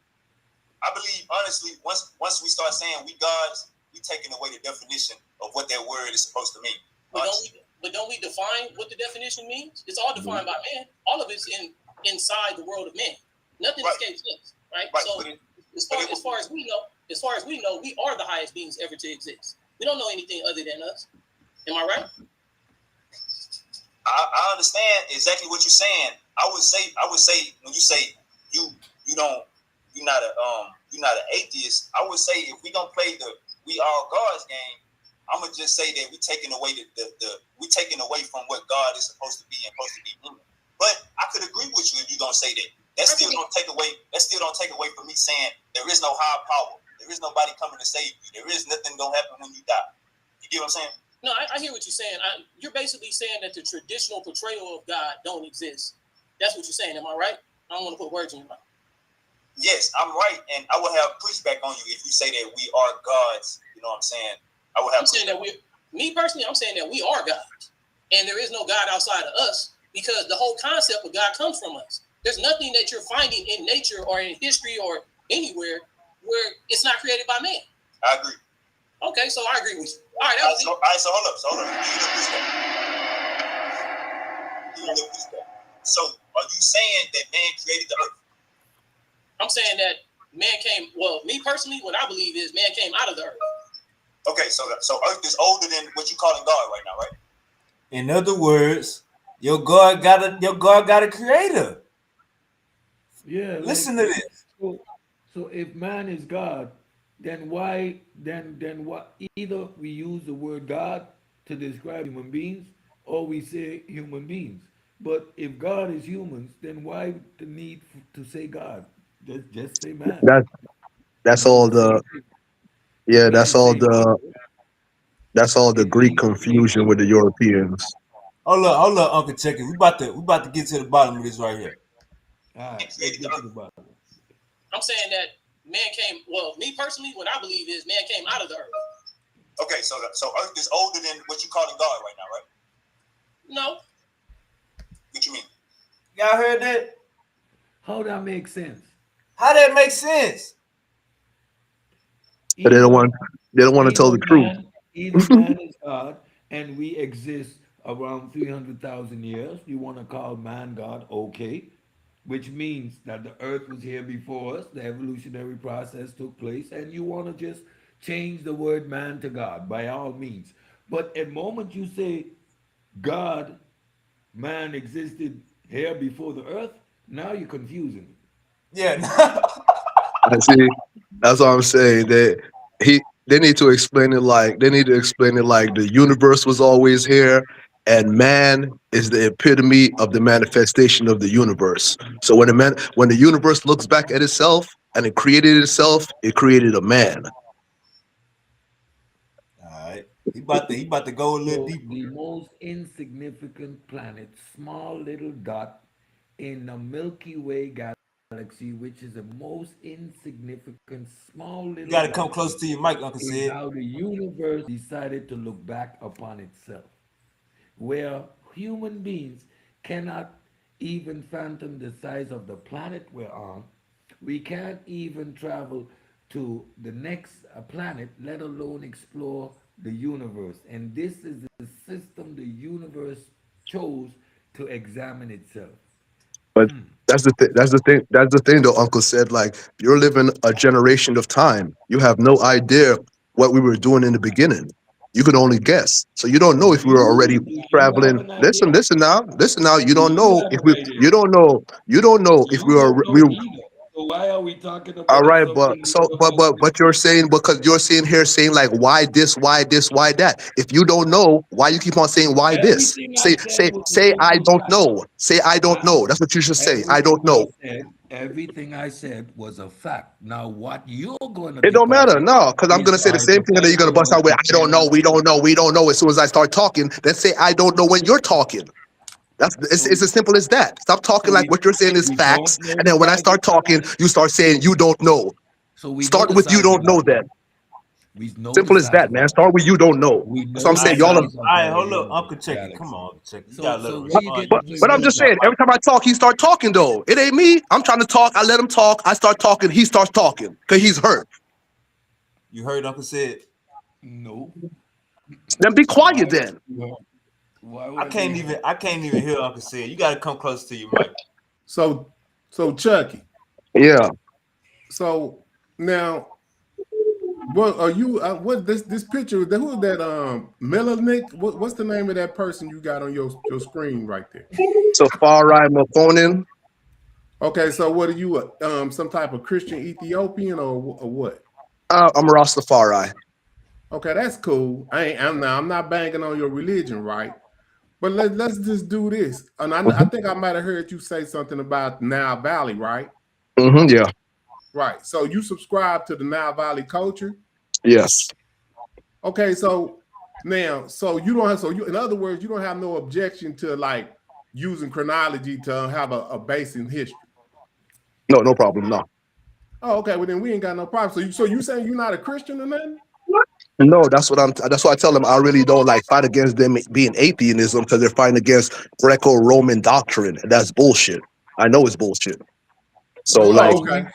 I believe, honestly, once we start saying we gods, we taking away the definition of what that word is supposed to mean. But don't we define what the definition means? It's all defined by man. All of it's inside the world of man. Nothing escapes us, right? So as far as we know, we are the highest beings ever to exist. We don't know anything other than us. Am I right? I understand exactly what you're saying. I would say when you say you're not an atheist. I would say if we gonna play the we all God's game, I'm gonna just say that we taking away we taking away from what God is supposed to be and supposed to be doing. But I could agree with you if you're gonna say that. That still don't take away from me saying there is no higher power. There is nobody coming to save you. There is nothing gonna happen when you die. You get what I'm saying? No, I hear what you're saying. You're basically saying that the traditional portrayal of God don't exist. That's what you're saying. Am I right? I don't want to put words in your mouth. Yes, I'm right, and I would have pushback on you if you say that we are gods. You know what I'm saying? I would have. I'm saying that me personally, I'm saying that we are gods, and there is no God outside of us because the whole concept of God comes from us. There's nothing that you're finding in nature or in history or anywhere where it's not created by man. I agree. Okay, so I agree with you. All right, so hold up. So are you saying that man created the earth? I'm saying that man came. Well, me personally, what I believe is man came out of the earth. Okay, so earth is older than what you calling God right now, right? In other words, your God got a creator. Yeah. Listen to this. So if man is God, then why what either we use the word God to describe human beings or we say human beings. But if God is humans, then why the need to say God? Just say man. That's And it's all the the same thing. It yeah, means the same thing. that's all the It Greek means the same confusion with the thing. Europeans. Hold up, Uncle Check it. We about to get to the bottom of this right here. All right, let's get to the bottom. I'm saying that man came. Well, me personally, what I believe is man came out of the earth. Okay, so earth is older than what you calling God right now, right? No. What you mean? Y'all heard that? How that makes sense? How that makes sense? But they don't want to tell the truth. Either man is God, and we exist around 300,000 years. You want to call man God, okay? Which means that the earth was here before us, the evolutionary process took place, and you want to just change the word man to God by all means. But at the moment you say God, man existed here before the earth, now you're confusing me. Yeah. I see. That's what I'm saying. They need to explain it like the universe was always here, and man is the epitome of the manifestation of the universe. So when the universe looks back at itself and it created itself, it created a man. All right. He about to go a little So deeper. the most insignificant planet, small little dot in the Milky Way galaxy, which is the most insignificant small You little gotta come close galaxy, to your mic, Uncle is Sid. how the universe decided to look back upon itself, where human beings cannot even fathom the size of the planet we're on. We can't even travel to the next planet, let alone explore the universe. And this is the system the universe chose to examine itself. But That's the thing, though. Uncle said, like, you're living a generation of time. You have no idea what we were doing in the beginning. You could only guess. So you don't know if we were already Do you have traveling. an Listen, idea? listen now, listen now. You Do don't you know have if an we. idea? You don't know if You don't we. know either. So why are we talking All about right, but something we so don't know? but you're saying, because you're sitting here saying, like, why this, why that? If you don't know, why you keep on saying why this? Everything I Say said say was a say I simple don't fact. know. Say I don't I, know. That's what you should say. I don't everything I know. said, everything I said was a fact. Now, what you're going to It don't decide matter, no, because I'm is gonna say the same thing, and then you're gonna bust hypothetical out with I don't know, we opinion. don't know, we don't know. As soon as I start talking, then say I don't know when you're talking. It's So, as simple as that. Stop so talking like what you're saying is we don't facts, know and the then when I size of start the talking, planet. you start saying you don't know. So we know Start the with you size of don't the know. Then planet. We know the simple as size that, of man. our Start with planet. you don't know. We That's what know I'm All the saying. right, Y'all are. size all of right, our hold up, universe Uncle Check it. Come galaxy. on, Uncle Check it. You So, gotta let so him where you respond. getting But I'm yourself just Listen, at? saying, every time I talk, he start talking though. It ain't me. I'm trying to talk. I let him talk. I start talking. He starts talking because he's hurt. you heard Uncle Sid. No. Then be Why quiet would then. why would I I be can't hurt? even I can't even hear Uncle Sid. You gotta come close to your mic. So Chucky. Yeah. So now What are you? What this picture? Who's that? Melanick. What's the name of that person you got on your screen right there? Safari Makonnen. Okay, so what are you? Some type of Christian Ethiopian or what? I'm Rastafari. Okay, that's cool. I'm not banging on your religion, right? But let's just do this. And I think I might have heard you say something about Nile Valley, right? Yeah. Right. So you subscribe to the Nile Valley culture. Yes. Okay, so now, so you don't have, so you, in other words, you don't have no objection to like using chronology to have a base in history. No, no problem. No. Oh, okay. Well, then we ain't got no problem. So you saying you're not a Christian or nothing? No, that's what I'm. That's why I tell them I really don't like fight against them being atheism because they're fighting against Greco-Roman doctrine. That's bullshit. I know it's bullshit. So like, Okay.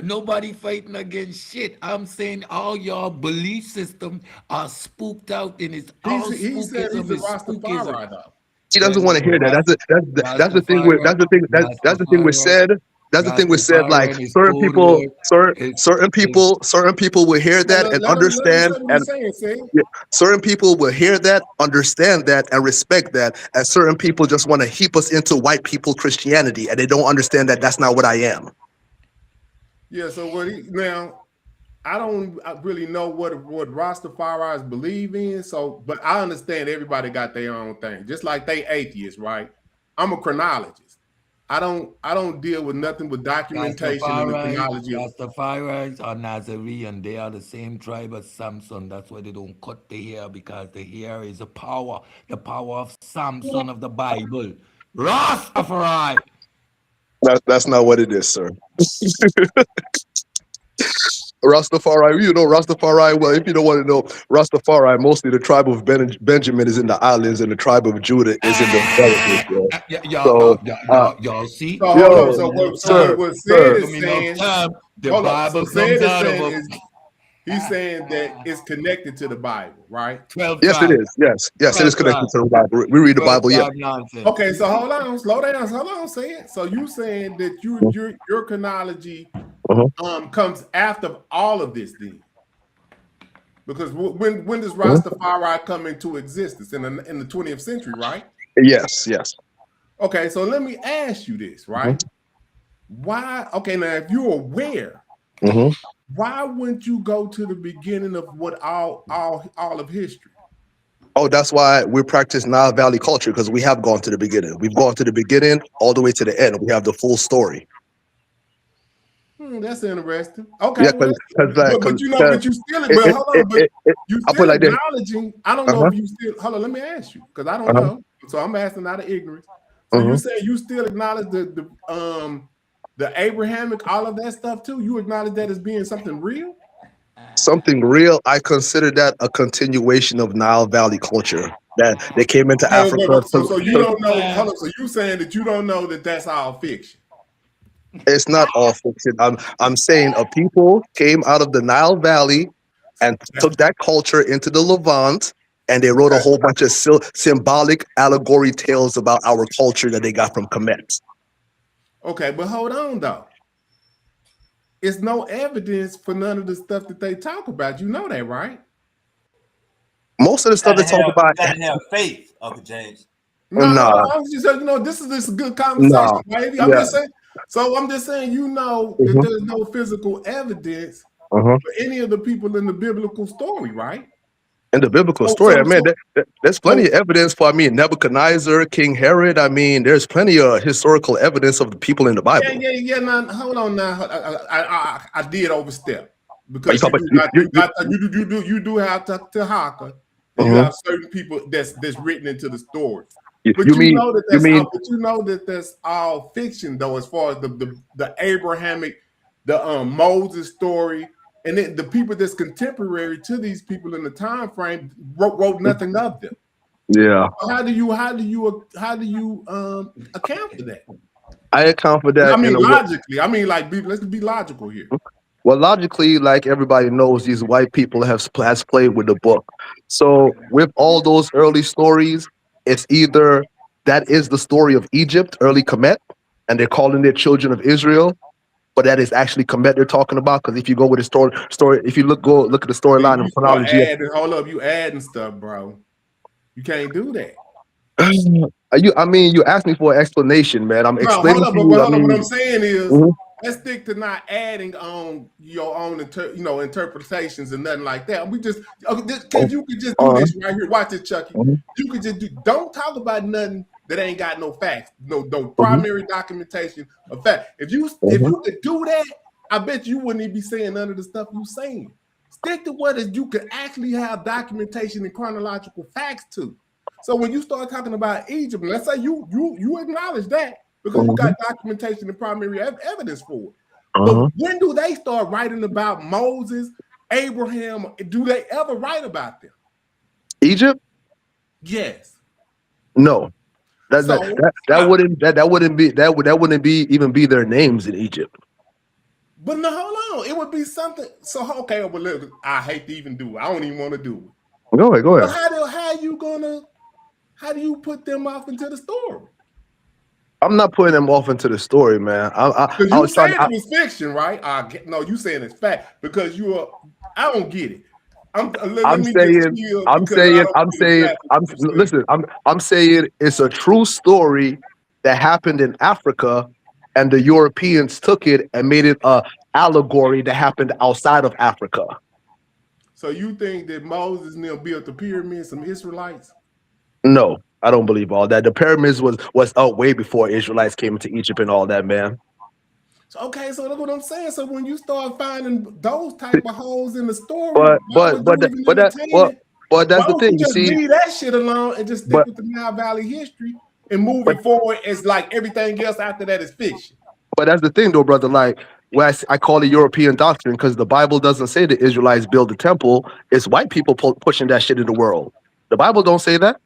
Nobody fighting against shit. I'm saying all y'all belief system are spooked out, and it's all He said he's spookism a is spookism. Rastafari though. he doesn't want to hear that. That's the thing with Rastafari, that's the thing with said. That's the thing with said. Like Rastafari is certain code people, word. certain people will hear Well, that and let him understand, say what and he's saying. See? yeah, certain people will hear that, understand that, and respect that, and certain people just want to heap us into white people Christianity, and they don't understand that that's not what I am. Yeah. So now? I don't really know what Rastafari's believe in. So, but I understand everybody got their own thing. Just like they atheists, right? I'm a chronologist. I don't deal with nothing with documentation and the chronology. Rastafaris are Nazarene. They are the same tribe as Samson. That's why they don't cut the hair, because the hair is the power of Samson of the Bible. Rastafari. That's not what it is, sir. Rastafari, you know Rastafari. Well, if you don't want to know Rastafari, mostly the tribe of Benjamin is in the islands, and the tribe of Judah is in the Americas. So, Y'all see? So hold on. yo, Give me enough sir, time. What Sid sir. Give is me enough saying? time. The Hold up. So Bible Sid comes is out of saying a is he's saying that it's connected to the Bible, right? 12 Yes, it tribe. is. Yes, it is 12 connected tribe. to the Bible. We read the 12 Bible. Yeah. tribe nonsense. Okay, so hold on, slow down, hold on, Sid. So you saying that your chronology comes after all of this, then? Because when does Rastafari come into existence in the 20th century, right? Yes. Okay, so let me ask you this, right? Why? Okay, now if you're aware, why wouldn't you go to the beginning of what all of history? Oh, that's why we practice Nile Valley culture, because we have gone to the beginning. We've gone to the beginning all the way to the end. We have the full story. That's interesting. Okay, Yeah, well, but you know, but you still, but it, hold on, but you I put it still like this. acknowledging. I don't know if you still. Hold on, let me ask you, because I don't know. So I'm asking out of ignorance. So you say you still acknowledge the Abrahamic, all of that stuff too. You acknowledge that as being something real. Something real. I consider that a continuation of Nile Valley culture that they came into Okay, Africa. so you don't know. Hold on, so you saying that you don't know that that's all fiction? It's not all fiction. I'm saying a people came out of the Nile Valley and took that culture into the Levant, and they wrote a whole bunch of symbolic allegory tales about our culture that they got from Kemet. Okay, but hold on though. It's no evidence for none of the stuff that they talk about. You know that, right? Most of the stuff they talk about, you gotta have faith, Uncle James. No, nah, I'm just saying, this is a good conversation, nah, baby. I'm yeah, just saying. So I'm just saying, that there's no physical evidence for any of the people in the biblical story, right? In the biblical story, I mean, there's plenty of evidence for, Nebuchadnezzar, King Herod. I mean, there's plenty of historical evidence of the people in the Bible. Yeah. Now, hold on. Now, I did overstep Are you because talking you do have Tahaka, and you have certain people that's written into the story. But you know that that's all fiction, though, as far as the Abrahamic, the Moses story, and then the people that's contemporary to these people in the time frame wrote nothing of them. Yeah. How do you account for that? I account for that. I mean, logically. I mean, like, let's be logical here. Well, logically, like everybody knows, these white people has played with the book. So with all those early stories, it's either that is the story of Egypt, early Kemet, and they're calling it children of Israel, but that is actually Kemet they're talking about. Because if you go with the story, if you look at the storyline and chronology, hold up, you adding stuff, bro. You can't do that. you asked me for an explanation, man. I'm No, explaining hold up, to but you. hold up. What I'm saying is, Mhm, let's stick to not adding on your own, interpretations and nothing like that. We just, because you could just do this right here. Watch it, Chucky. mhm, You could just don't talk about nothing that ain't got no facts, no mhm, primary documentation of fact. If you mhm. could do that, I bet you wouldn't even be saying none of the stuff you saying. Stick to what is you could actually have documentation and chronological facts to. So when you start talking about Egypt, let's say you acknowledge that because you got documentation and primary evidence for it. But when do they start writing about Moses, Abraham? Do they ever write about them? Egypt? Yes. No. That wouldn't be even be their names in Egypt. But no, hold on. It would be something. So okay, well, look, I hate to even do it. I don't even want to do it. Go ahead. But how do you put them off into the story? I'm not putting them off into the story, man. Because I you was trying. saying it was fiction, right? No, you saying it's fact because I don't get it. Let me just chill because I don't get exactly what you're saying. Listen. I'm saying it's a true story that happened in Africa, and the Europeans took it and made it a allegory that happened outside of Africa. So you think that Moses and them built the pyramids, some Israelites? No, I don't believe all that. The pyramids was out way before Israelites came into Egypt and all that, man. So, okay, so look what I'm saying. So when you start finding those type of holes in the story, But why would you even entertain it? that's Why the don't thing. you You just see, leave that shit alone and just stick but with the Nile Valley history and move but it forward as like everything else after that is fiction? but that's the thing, though, brother. Like, when I call it European doctrine because the Bible doesn't say the Israelites build the temple. It's white people pushing that shit in the world. The Bible don't say that.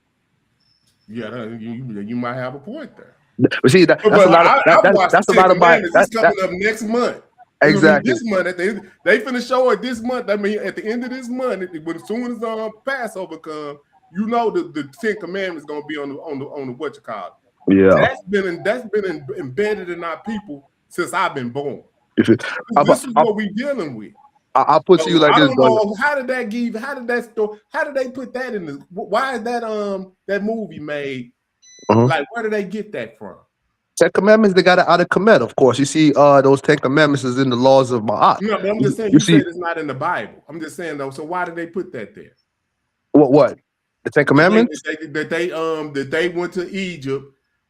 Yeah, you might have a point there. But see, that's But a lot of I've watched that's a the Ten lot of my Commandments. It's coming up next month. It's gonna be exactly. this month. They finna show it this month. I mean, at the end of this month, when as soon as Passover come, the Ten Commandments gonna be on the what you call it. Yeah. That's been embedded in our people since I've been born. If it, This is what we dealing with. I'll put to you like I this, don't brother. know how did they put that in the? Why is that movie made? Like, where did they get that from? Ten Commandments, they got it out of Kemet, of course. You see, those 10 Commandments is in the laws of Ma'at. No, but I'm just saying, You you see, said it's not in the Bible. I'm just saying though. So why did they put that there? what? The 10 Commandments? That they went to Egypt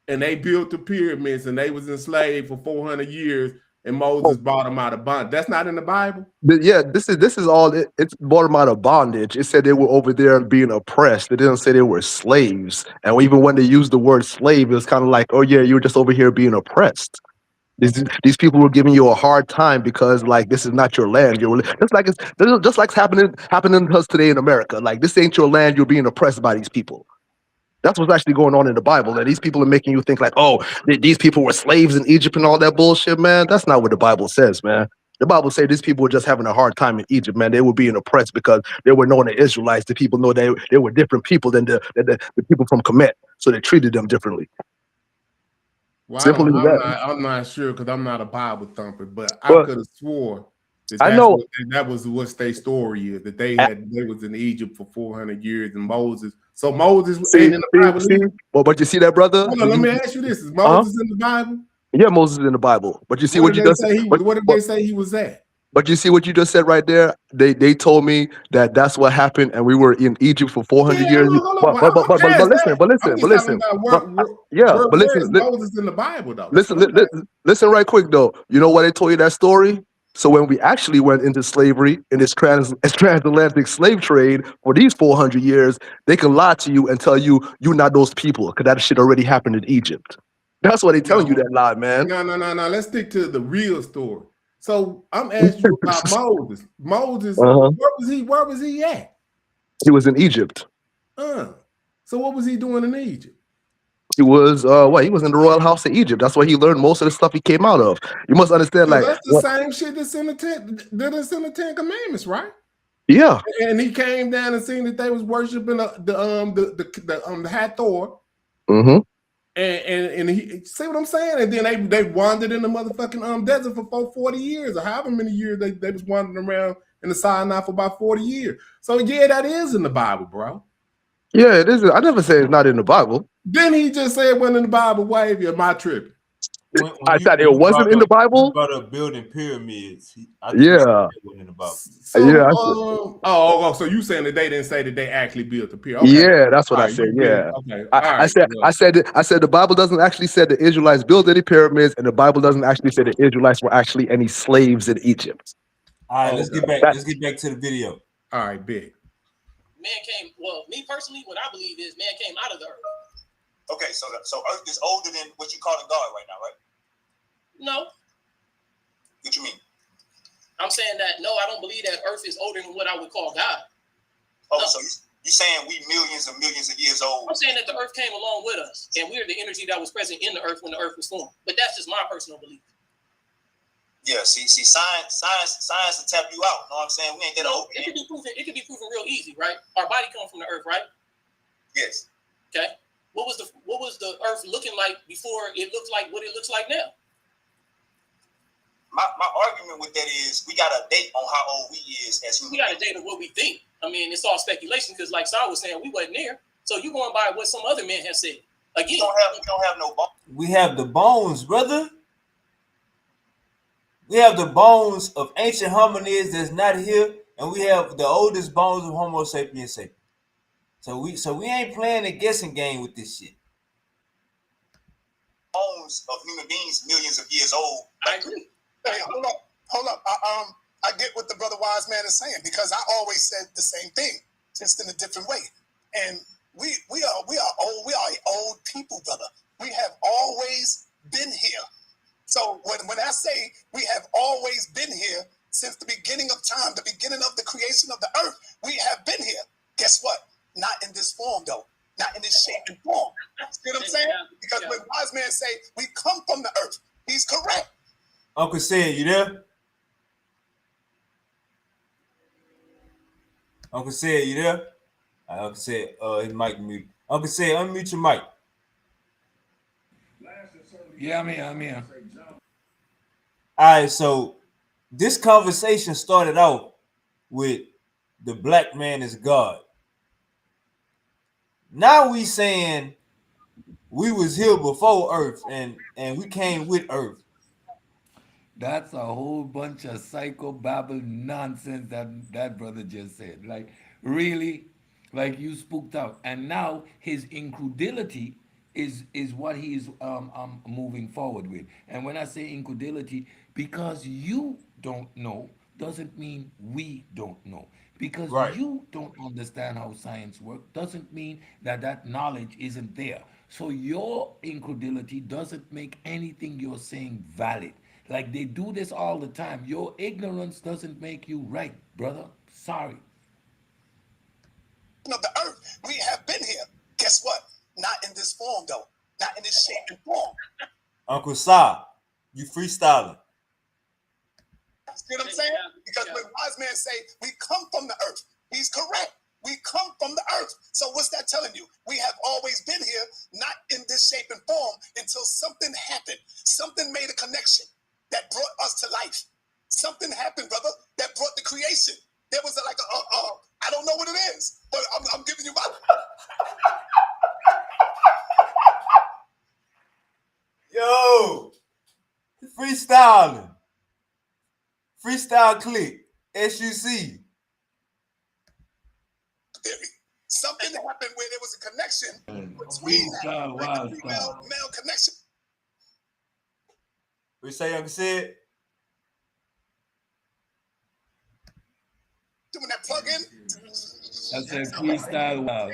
and they built the pyramids and they was enslaved for 400 years and Moses brought them out of bondage. That's not in the Bible. Yeah, this is all. It's brought them out of bondage. It said they were over there being oppressed. It didn't say they were slaves. And even when they used the word slave, it was kind of like, oh yeah, you were just over here being oppressed. These people were giving you a hard time because like this is not your land. You're just like it's happening to us today in America. Like this ain't your land. You're being oppressed by these people. That's what's actually going on in the Bible. And these people are making you think like, oh, these people were slaves in Egypt and all that bullshit, man. That's not what the Bible says, man. The Bible says these people were just having a hard time in Egypt, man. They were being oppressed because they were known as Israelites. The people know they were different people than the people from Kemet. So they treated them differently. Well, Simple as that. I'm not sure because I'm not a Bible thumper, but I could have swore that was what their story is. That they was in Egypt for 400 years and Moses. So Moses ain't in the Bible. Well, but you see that, brother? Hold on, let me ask you this: is Moses in the Bible? Yeah, Moses is in the Bible. But you see what did they say he was at? But you see what you just said right there? They told me that's what happened, and we were in Egypt for 400 years. But listen. Where's Moses in the Bible though? Listen right quick though. You know why they told you that story? So when we actually went into slavery in this transatlantic slave trade for these 400 years, they can lie to you and tell you you're not those people because that shit already happened in Egypt. That's why they telling you that lie, man. No. Let's stick to the real story. So I'm asking you about Moses. Where was he at? He was in Egypt. So what was he doing in Egypt? He was he was in the royal house of Egypt. That's where he learned most of the stuff he came out of. You must understand, so that's the same shit that's in the Ten Commandments, right? Yeah. And he came down and seen that they was worshiping the Hathor. Mm-hmm. And he see what I'm saying? And then they wandered in the motherfucking desert for 40 years, or however many years they was wandering around in the Sinai for about 40 years. So yeah, that is in the Bible, bro. Yeah, it is. I never say it's not in the Bible. Then he just said it wasn't in the Bible. Wave you my trip. I said it wasn't in the Bible. Brought up building pyramids. Yeah. In the Bible. So, yeah. So you saying that they didn't say that they actually built the pyramid? Okay. Yeah, that's what All I right, said. Yeah. Okay. I said the Bible doesn't actually say the Israelites built any pyramids, and the Bible doesn't actually say the Israelites were actually any slaves in Egypt. All right, let's get back to the video. All right, big. Man came. Well, me personally, what I believe is man came out of the earth. Okay, so Earth is older than what you calling God right now, right? No. What you mean? I'm saying that no, I don't believe that Earth is older than what I would call God. Oh, no. So you saying we millions of years old? I'm saying that the Earth came along with us, and we're the energy that was present in the Earth when the Earth was formed. But that's just my personal belief. Yeah, see, science will tap you out. Know what I'm saying? We ain't that old. It could be proven real easy, right? Our body comes from the Earth, right? Yes. Okay. What was the Earth looking like before it looks like what it looks like now? My argument with that is we got a date on how old we is as human. We got a date of what we think. I mean, it's all speculation because, like Sar was saying, we wasn't there. So you going by what some other men have said. Again, we don't have no bones. We have the bones, brother. We have the bones of ancient hominids that's not here, and we have the oldest bones of Homo sapiens sapiens. So we ain't playing a guessing game with this shit. Bones of human beings millions of years old. I agree. Hey, hold up. I get what the brother Wise Man is saying because I always said the same thing, just in a different way. And we are old. We are old people, brother. We have always been here. So when I say we have always been here since the beginning of time, the beginning of the creation of the earth, we have been here. Guess what? Not in this form, though. Not in this shape and form. See what I'm saying? Because when Wise Man say we come from the earth, he's correct. Uncle Sid, you there? Uncle Sid, you there? Uncle Sid, his mic mute. Uncle Sid, unmute your mic. Yeah, I'm here. All right, so this conversation started off with the black man is God. Now we saying we was here before Earth and we came with Earth. That's a whole bunch of psychobabble nonsense that brother just said. Like, really? Like, you spooked out. And now his incredulity is what he is moving forward with. And when I say incredulity, because you don't know doesn't mean we don't know. Because you don't understand how science works doesn't mean that knowledge isn't there. So your incredulity doesn't make anything you're saying valid. Like, they do this all the time. Your ignorance doesn't make you right, brother. Sorry. Of the earth, we have been here. Guess what? Not in this form, though. Not in this shape and form. Uncle Sa, you freestyling. See what I'm saying? Because when Wise Man say we come from the earth, he's correct. We come from the earth. So what's that telling you? We have always been here, not in this shape and form, until something happened. Something made a connection that brought us to life. Something happened, brother, that brought the creation. There was I don't know what it is, but I'm giving you my... Yo, freestyling. Freestyle click. SUC. Something happened where there was a connection between male connection. We say Uncle Sid? Doing that plug in. That's a freestyle wild.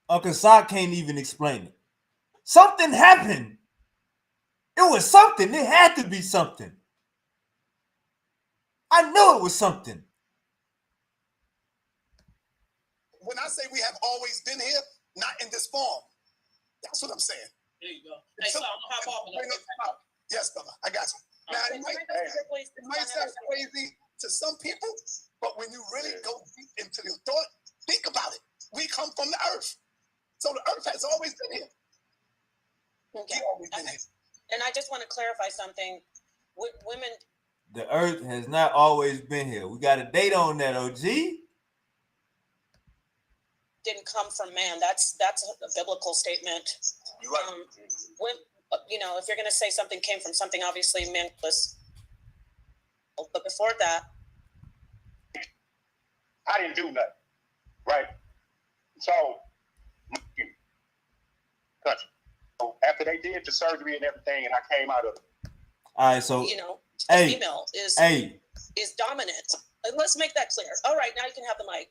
Uncle Sa can't even explain it. Something happened. It was something. It had to be something. I knew it was something. When I say we have always been here, not in this form. That's what I'm saying. There you go. Hey, so I'm gonna hop off. Yes, brother. I got you. Now, it might sound crazy to some people, but when you really go deep into your thought, think about it. We come from the earth. So the earth has always been here. Okay. Always been here. And I just want to clarify something. Women. The earth has not always been here. We got a date on that, OG. Didn't come from man. That's a biblical statement. You're right. When, if you're going to say something came from something, obviously man was. But before that, I didn't do nothing, right? So, after they did the surgery and everything, and I came out of it. All right, so female is dominant. And let's make that clear. All right, now you can have the mic.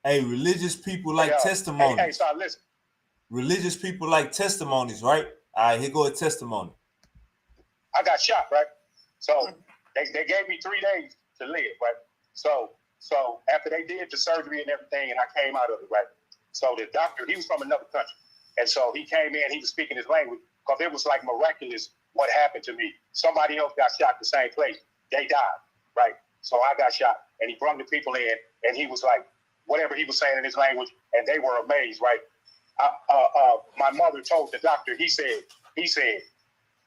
Hey, religious people like testimonies. Hey, so listen. Religious people like testimonies, right? All right, here go a testimony. I got shot, right? So they gave me 3 days to live, right? So after they did the surgery and everything, and I came out of it, right? So the doctor, he was from another country, and so he came in, he was speaking his language, because it was like miraculous what happened to me. Somebody else got shot in the same place. They died, right? So I got shot, and he brought the people in, and he was like, whatever he was saying in his language, and they were amazed, right? My mother told the doctor, she said,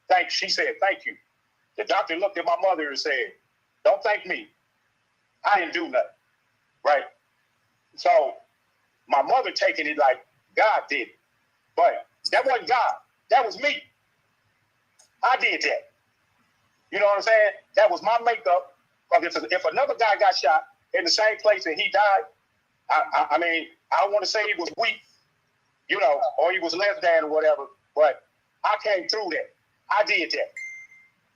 thank you. The doctor looked at my mother and said, don't thank me. I didn't do nothing, right? So my mother taking it like God did it. But that wasn't God. That was me. I did that. You know what I'm saying? That was my makeup. Because if another guy got shot in the same place and he died, I mean, I don't want to say he was weak, or he was less than or whatever, but I came through that. I did that.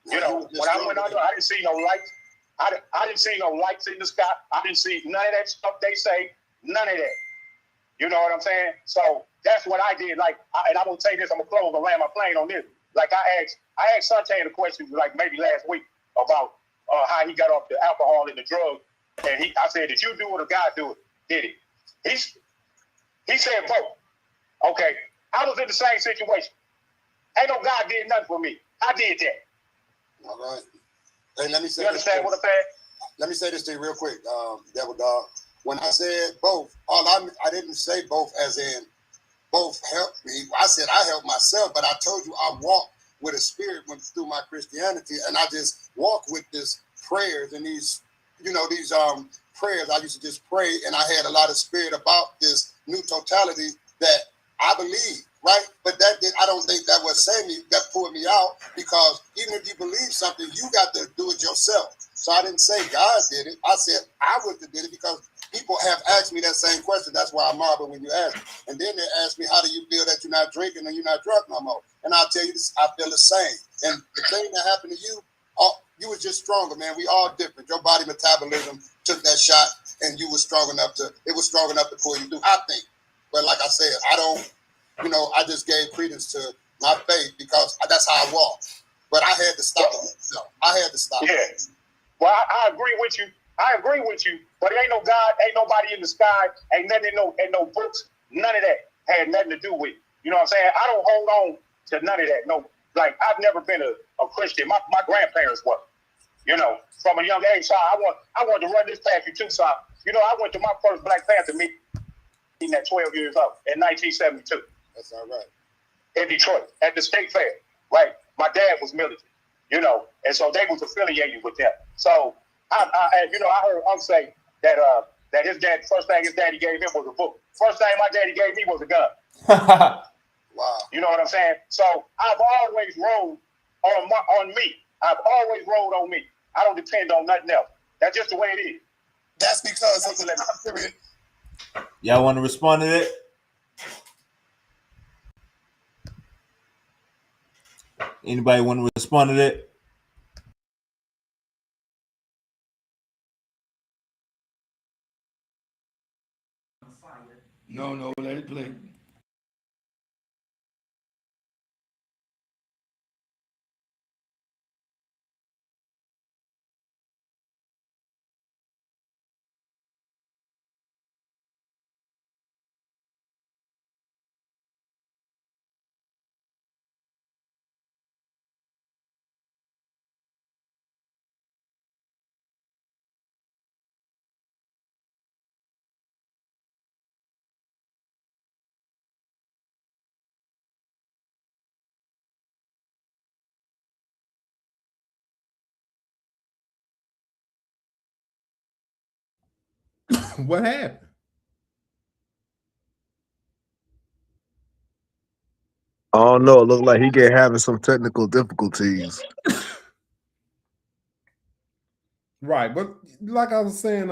When I went under, I didn't see no lights. I didn't see no lights in the sky. I didn't see none of that stuff they say. None of that. You know what I'm saying? So that's what I did. And I'm gonna say this. I'm gonna close and land my plane on this. Like I asked Santan a question like maybe last week about how he got off the alcohol and the drugs, and I said, did you do it or God do it? Did he? He said both. Okay, I was in the same situation. Ain't no God did nothing for me. I did that. All right. Hey, let me say. You understand what I'm saying? Let me say this to you real quick, Devil Dog. When I said both, I didn't say both as in both helped me. I said I helped myself, but I told you I walked with a spirit through my Christianity, and I just walk with this prayers and these prayers. I used to just pray, and I had a lot of spirit about this new totality that I believe, right? But I don't think that was saved me, that pulled me out, because even if you believe something, you got to do it yourself. So I didn't say God did it. I said I would have did it, because people have asked me that same question. That's why I marvel when you ask me. And then they ask me, how do you feel that you're not drinking and you're not drunk no more? And I'll tell you this, I feel the same. And the thing that happened to you, you was just stronger, man. We all different. Your body metabolism took that shot, and it was strong enough to pull you through, I think. But like I said, I just gave credence to my faith, because that's how I walk. But I had to stop it. No, I had to stop it. Well, I agree with you. But it ain't no God, ain't nobody in the sky, ain't nothing, ain't no books. None of that had nothing to do with it. You know what I'm saying? I don't hold on to none of that. No, like I've never been a Christian. My grandparents were. From a young age, so I want to run this past you too, so I went to my first Black Panther meeting at 12 years old in 1972. That's all right. In Detroit at the state fair, right? My dad was military, and so they was affiliated with them. So I heard Unc say that his dad, first thing his daddy gave him was a book. First thing my daddy gave me was a gun. Wow. You know what I'm saying? So I've always rolled on me. I've always rolled on me. I don't depend on nothing else. That's just the way it is. That's because of the period. Y'all want to respond to that? Anybody want to respond to that? No, let it play. What happened? I don't know. It looked like he get having some technical difficulties. Right, but like I was saying,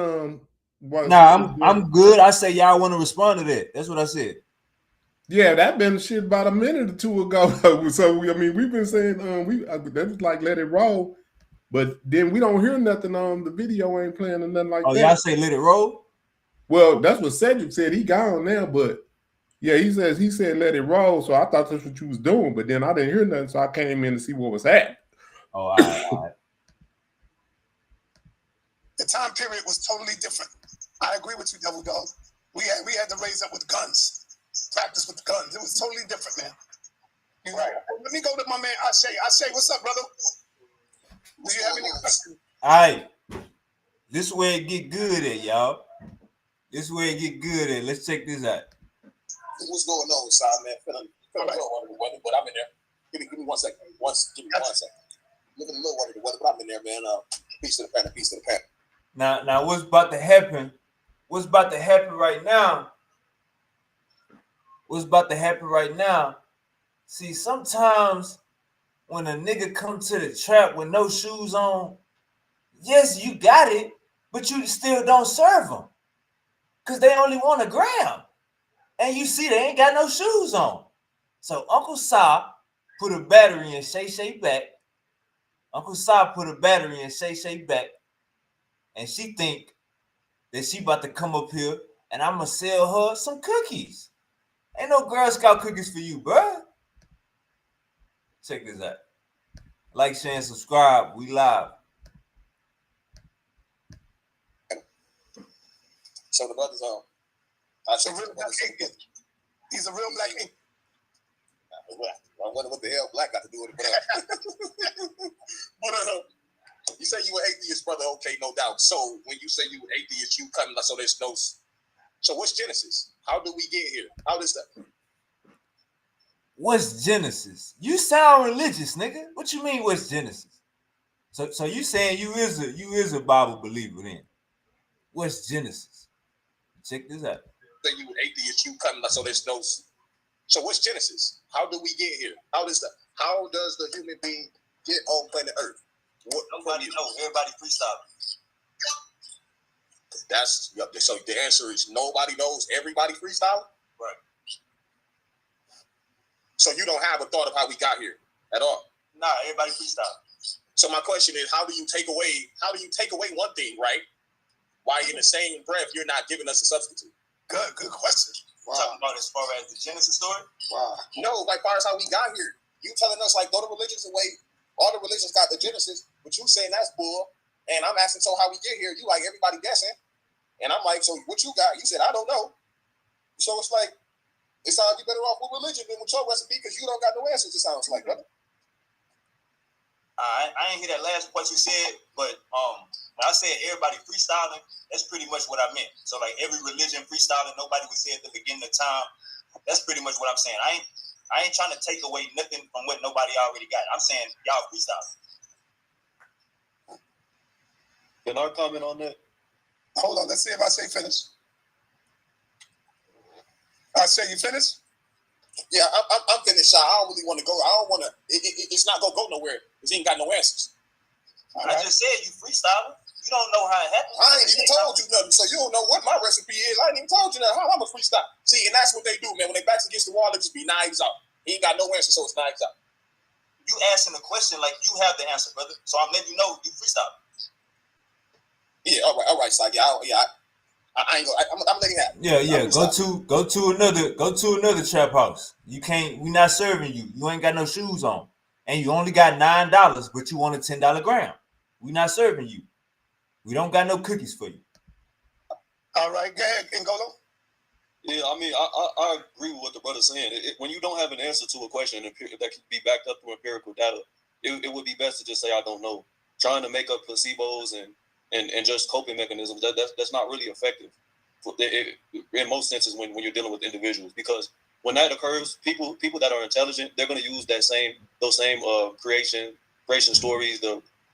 Nah, I'm good. I say y'all want to respond to that. That's what I said. Yeah, that been shit about a minute or two ago. So we've been saying that was like let it roll, but then we don't hear nothing on the video ain't playing or nothing like that. Y'all say let it roll. Well, that's what Cedric said. He gone now, but yeah, he said let it roll. So I thought that's what you was doing, but then I didn't hear nothing, so I came in to see what was happening. Oh, all right. The time period was totally different. I agree with you, Devil Dog. We had to raise up with guns, practice with guns. It was totally different, man. You know, let me go to my man Ashay. Ashay, what's up, brother? Do you have any questions? All right. This where it get good at, y'all. This where it get good at. Let's check this out. What's going on, side man? Feeling a little under the weather, but I'm in there. Give me 1 second. Give me 1 second. Looking a little under the weather, but I'm in there, man. Peace to the panel. Peace to the panel. Now, what's about to happen? What's about to happen right now? What's about to happen right now? See, sometimes when a nigga come to the trap with no shoes on, yes, you got it, but you still don't serve them because they only want a gram, and you see they ain't got no shoes on. So Uncle Sa put a battery in Shay back. Uncle Sa put a battery in Shay back, and she think that she about to come up here and I'm gonna sell her some cookies. Ain't no Girl Scout cookies for you, bruh. Check this out. Like, share, and subscribe. We live. So the brothers he's a real black ink. I wonder what the hell black got to do with it. But you say you were atheist, brother. Okay, no doubt. So when you say you were atheist, you come so there's no. So what's Genesis? How do we get here? How does that? What's Genesis? You sound religious, nigga. What you mean? What's Genesis? So you saying you is a Bible believer then? What's Genesis? Check this out. Say you were atheist, you come so there's no. So what's Genesis? How do we get here? How does the human being get on planet Earth? Nobody knows. Everybody freestyle. That's so the answer is nobody knows. Everybody freestyle. Right. So you don't have a thought of how we got here at all. Nah, everybody freestyle. So my question is, how do you take away one thing, right? While in the same breath you're not giving us a substitute? Good question. Wow. Talking about as far as the Genesis story? Wow. No, like far as how we got here. You telling us like throw the religions away. All the religions got the Genesis, but you saying that's bull. And I'm asking, so how we get here? You like everybody guessing. And I'm like, so what you got? You said, I don't know. So it's like, it sounds like you're better off with religion than with your recipe because you don't got no answers, it sounds like, brother. I didn't hear that last what you said, but when I said everybody freestyling, that's pretty much what I meant. So like every religion freestyling, nobody would say at the beginning of time. That's pretty much what I'm saying. I ain't trying to take away nothing from what nobody already got. I'm saying y'all freestyling. Can I comment on that? Hold on, let's see if I say finish. I say you finished? Yeah, I'm finished. I don't really want to go. I don't want to. It's not gonna go nowhere because he ain't got no answers. Right. I just said you freestyling. You don't know how it happened. I ain't even told you nothing, so you don't know what my recipe is. I ain't even told you that. How I'm a freestyle. See, and that's what they do, man. When they backs against the wall, it just be knives out. He ain't got no answer, so it's knives out. You asking the question like you have the answer, brother. So I'm letting you know you freestyle. Yeah, all right, Sagi. I ain't gonna. I'm letting that. Yeah. Go to another trap house. You can't. We not serving you. You ain't got no shoes on, and you only got $9, but you want a $10 gram. We not serving you. We don't got no cookies for you. All right, go ahead, Ngolo. Yeah, I mean, I agree with what the brother's saying. When you don't have an answer to a question that can be backed up through empirical data, it would be best to just say I don't know. Trying to make up placebos and just coping mechanisms, that's not really effective in most senses when you're dealing with individuals, because when that occurs, people that are intelligent, they're going to use those same creation stories,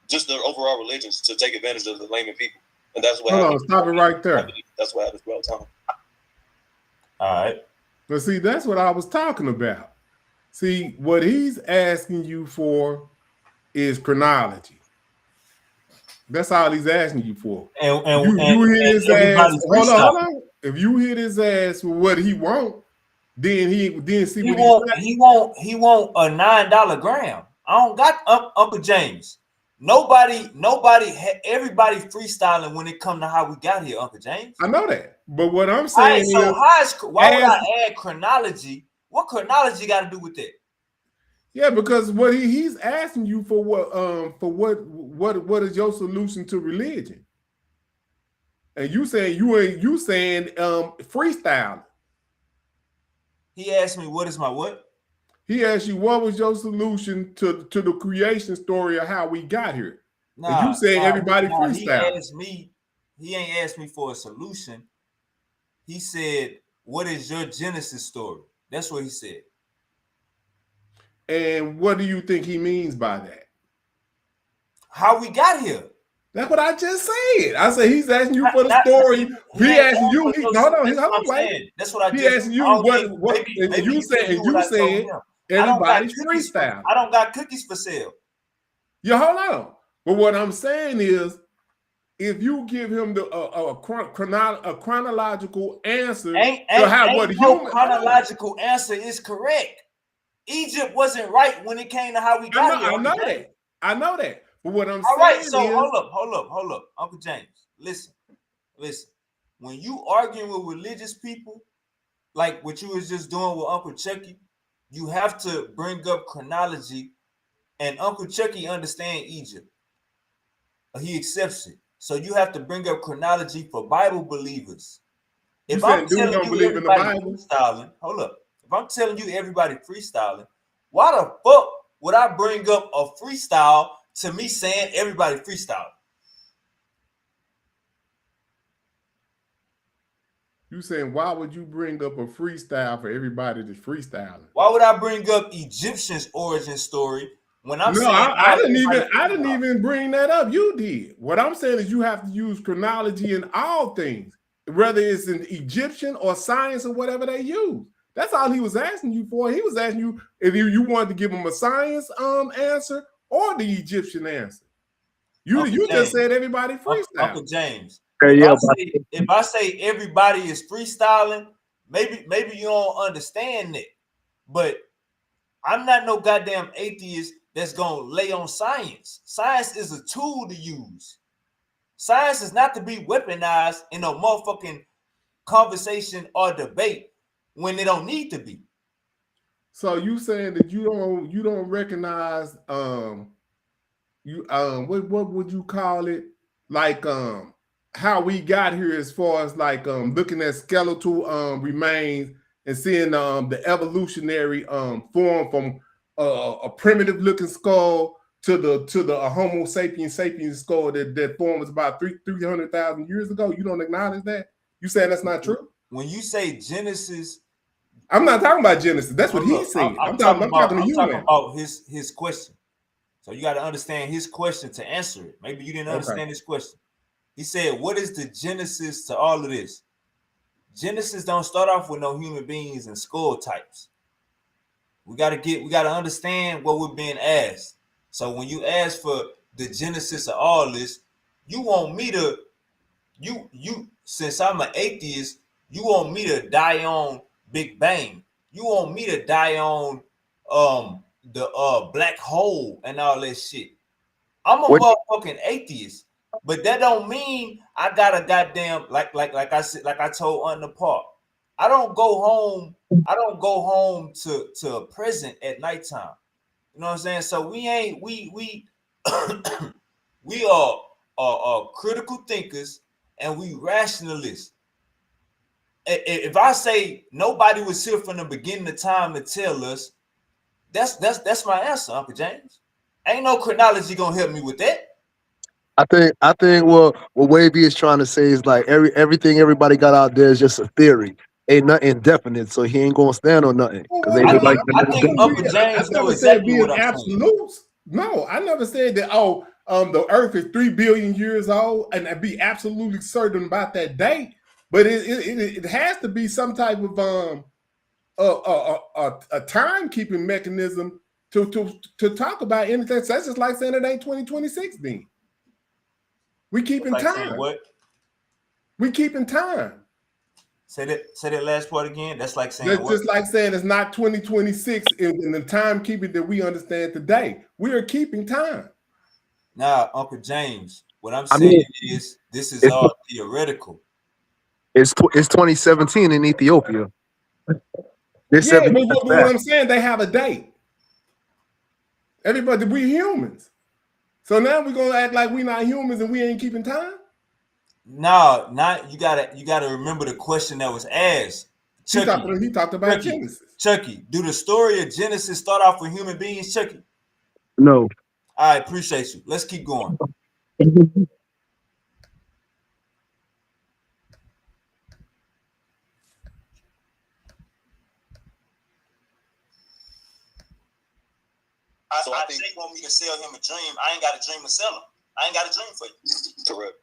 just the overall religions to take advantage of the layman people. And that's what Hold happens. on, stop it right there. That's what happens throughout time. All right. But see, that's what I was talking about. See, what he's asking you for is chronology. That's all he's asking you for. And you hit his ass. Hold freestyle. on. If you hit his ass for what he want, then see what he want a $9 gram. I don't got Uncle James. Everybody freestyling when it come to how we got here, Uncle James. I know that, but what I'm saying why would I add chronology? What chronology got to do with that? Yeah, because what he's asking you for what is your solution to religion? And you saying freestyle. He asked me, what is my what? He asked you, what was your solution to the creation story of how we got here? And you said everybody freestyle. He ain't asked me for a solution. He said, what is your Genesis story? That's what he said. And what do you think he means by that? How we got here. That's what I just said. I said he's asking you for the story. He asking you. That's what I just. He asking you what? And you said everybody's freestyle. I don't got cookies for sale. Yeah, hold on. But what I'm saying is, if you give him a chronological answer chronological answer is correct. Egypt wasn't right when it came to how we got here. I know that. But what I'm saying right, so hold up. Uncle James, listen. When you arguing with religious people, like what you was just doing with Uncle Chucky, you have to bring up chronology, and Uncle Chucky understands Egypt. He accepts it. So you have to bring up chronology for Bible believers. If I'm telling you everybody freestyling, hold up. If I'm telling you everybody freestyling, why the fuck would I bring up a freestyle to me saying everybody freestyling? You saying why would you bring up a freestyle for everybody that's freestyling? Why would I bring up Egyptians' origin story when I'm saying I didn't even bring that up. You did. What I'm saying is you have to use chronology in all things, whether it's in Egyptian or science or whatever they use. That's all he was asking you for. He was asking you if you wanted to give him a science answer or the Egyptian answer. You just said everybody freestyle. Uncle James. If I say everybody is freestyling, maybe you don't understand it. But I'm not no goddamn atheist that's gonna lay on science. Science is a tool to use. Science is not to be weaponized in a motherfucking conversation or debate when they don't need to be. So you saying that you don't recognize what would you call it, like how we got here, as far as like looking at skeletal remains and seeing the evolutionary form from a primitive looking skull to the Homo sapiens skull that form was about 300,000 years ago. You don't acknowledge that? You saying that's not true? When you say Genesis, I'm not talking about Genesis. That's what he said. I'm talking to you, man. About his question. So you got to understand his question to answer it. Maybe you didn't understand his question. He said, what is the genesis to all of this? Genesis don't start off with no human beings and skull types. We got to understand what we're being asked. So when you ask for the genesis of all this, you want me to, since I'm an atheist, you want me to die on Big Bang. You want me to die on the black hole and all that shit. I'm a motherfucking atheist, but that don't mean I got a goddamn like I said, like I told on the park. I don't go home to a present at nighttime. You know what I'm saying? So we are critical thinkers and we rationalists. If I say nobody was here from the beginning of time to tell us, that's my answer, Uncle James. Ain't no chronology gonna help me with that. I think what Wavy is trying to say is like everything everybody got out there is just a theory. Ain't nothing definite, so he ain't gonna stand on nothing. I think Uncle James knows exactly what I'm saying. No, I never said that. Oh, the Earth is 3 billion years old, and be absolutely certain about that date. But it has to be some type of a timekeeping mechanism to talk about anything. So that's just like saying it ain't 2026. Then we keeping like time. what? We keeping time. Say that last part again. That's like saying That's what? just like saying it's not 2026 in the timekeeping that we understand today. We are keeping time. Now, Uncle James, what I'm I saying mean, is this is it's all theoretical. it's 2017 in Ethiopia. This Yeah, 7 but years what back. I'm saying, they have a date. Everybody, we humans. So now we're gonna act like we not humans and we ain't keeping time. No, not you gotta remember the question that was asked. Chucky, He talked about Genesis. Chucky, do the story of Genesis start off with human beings, Chucky? No. I appreciate you. Let's keep going. I think they want me to sell him a dream. I ain't got a dream to sell him. I ain't got a dream for you. Correct.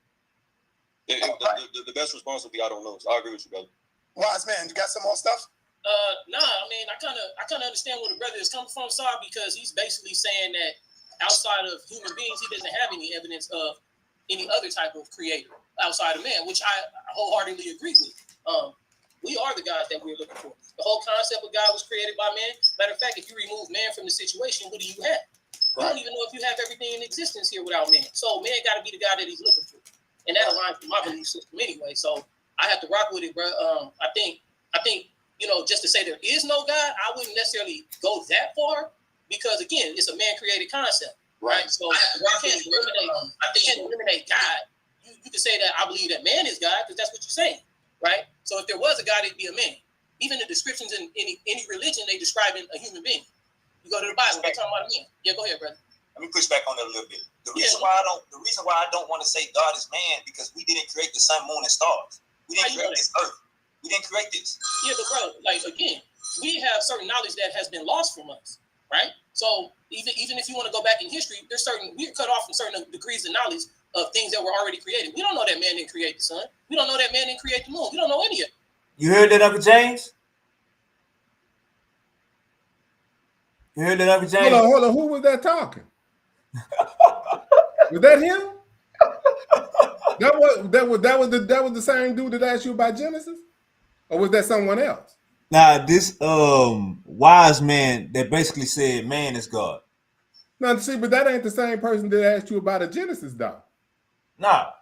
The best response would be, I don't know. So I agree with you, brother. Wise man, you got some more stuff? Nah, I mean, I kind of understand where the brother is coming from, Saw, because he's basically saying that outside of human beings, he doesn't have any evidence of any other type of creator outside of man, which I wholeheartedly agree with. We are the gods that we're looking for. The whole concept of God was created by man. Matter of fact, if you remove man from the situation, what do you have? I don't even know if you have everything in existence here without man. So man got to be the God that he's looking for, and that aligns with my belief system anyway. So I have to rock with it, bro. I think just to say there is no God, I wouldn't necessarily go that far because again, it's a man-created concept, right? So I can't eliminate God. You can say that I believe that man is God because that's what you're saying, right? So if there was a God, it'd be a man. Even the descriptions in any religion, they describe a human being. You go to the Bible, they're talking about a man. Yeah, go ahead, brother. Let me push back on that a little bit. The reason why I don't want to say God is man because we didn't create the sun, moon, and stars. We didn't create this earth. We didn't create this. Yeah, but bro, like again, we have certain knowledge that has been lost from us, right? So even if you want to go back in history, we're cut off from certain degrees of knowledge of things that were already created. We don't know that man didn't create the sun. We don't know that man didn't create the moon. We don't know any of it. You heard that, Uncle James? You heard that, Uncle James? Hold on. Who was that talking? Was that him? That was the same dude that asked you about Genesis, or was that someone else? Nah, this wise man that basically said man is God. No, see, but that ain't the same person that asked you about a Genesis, though. Nah.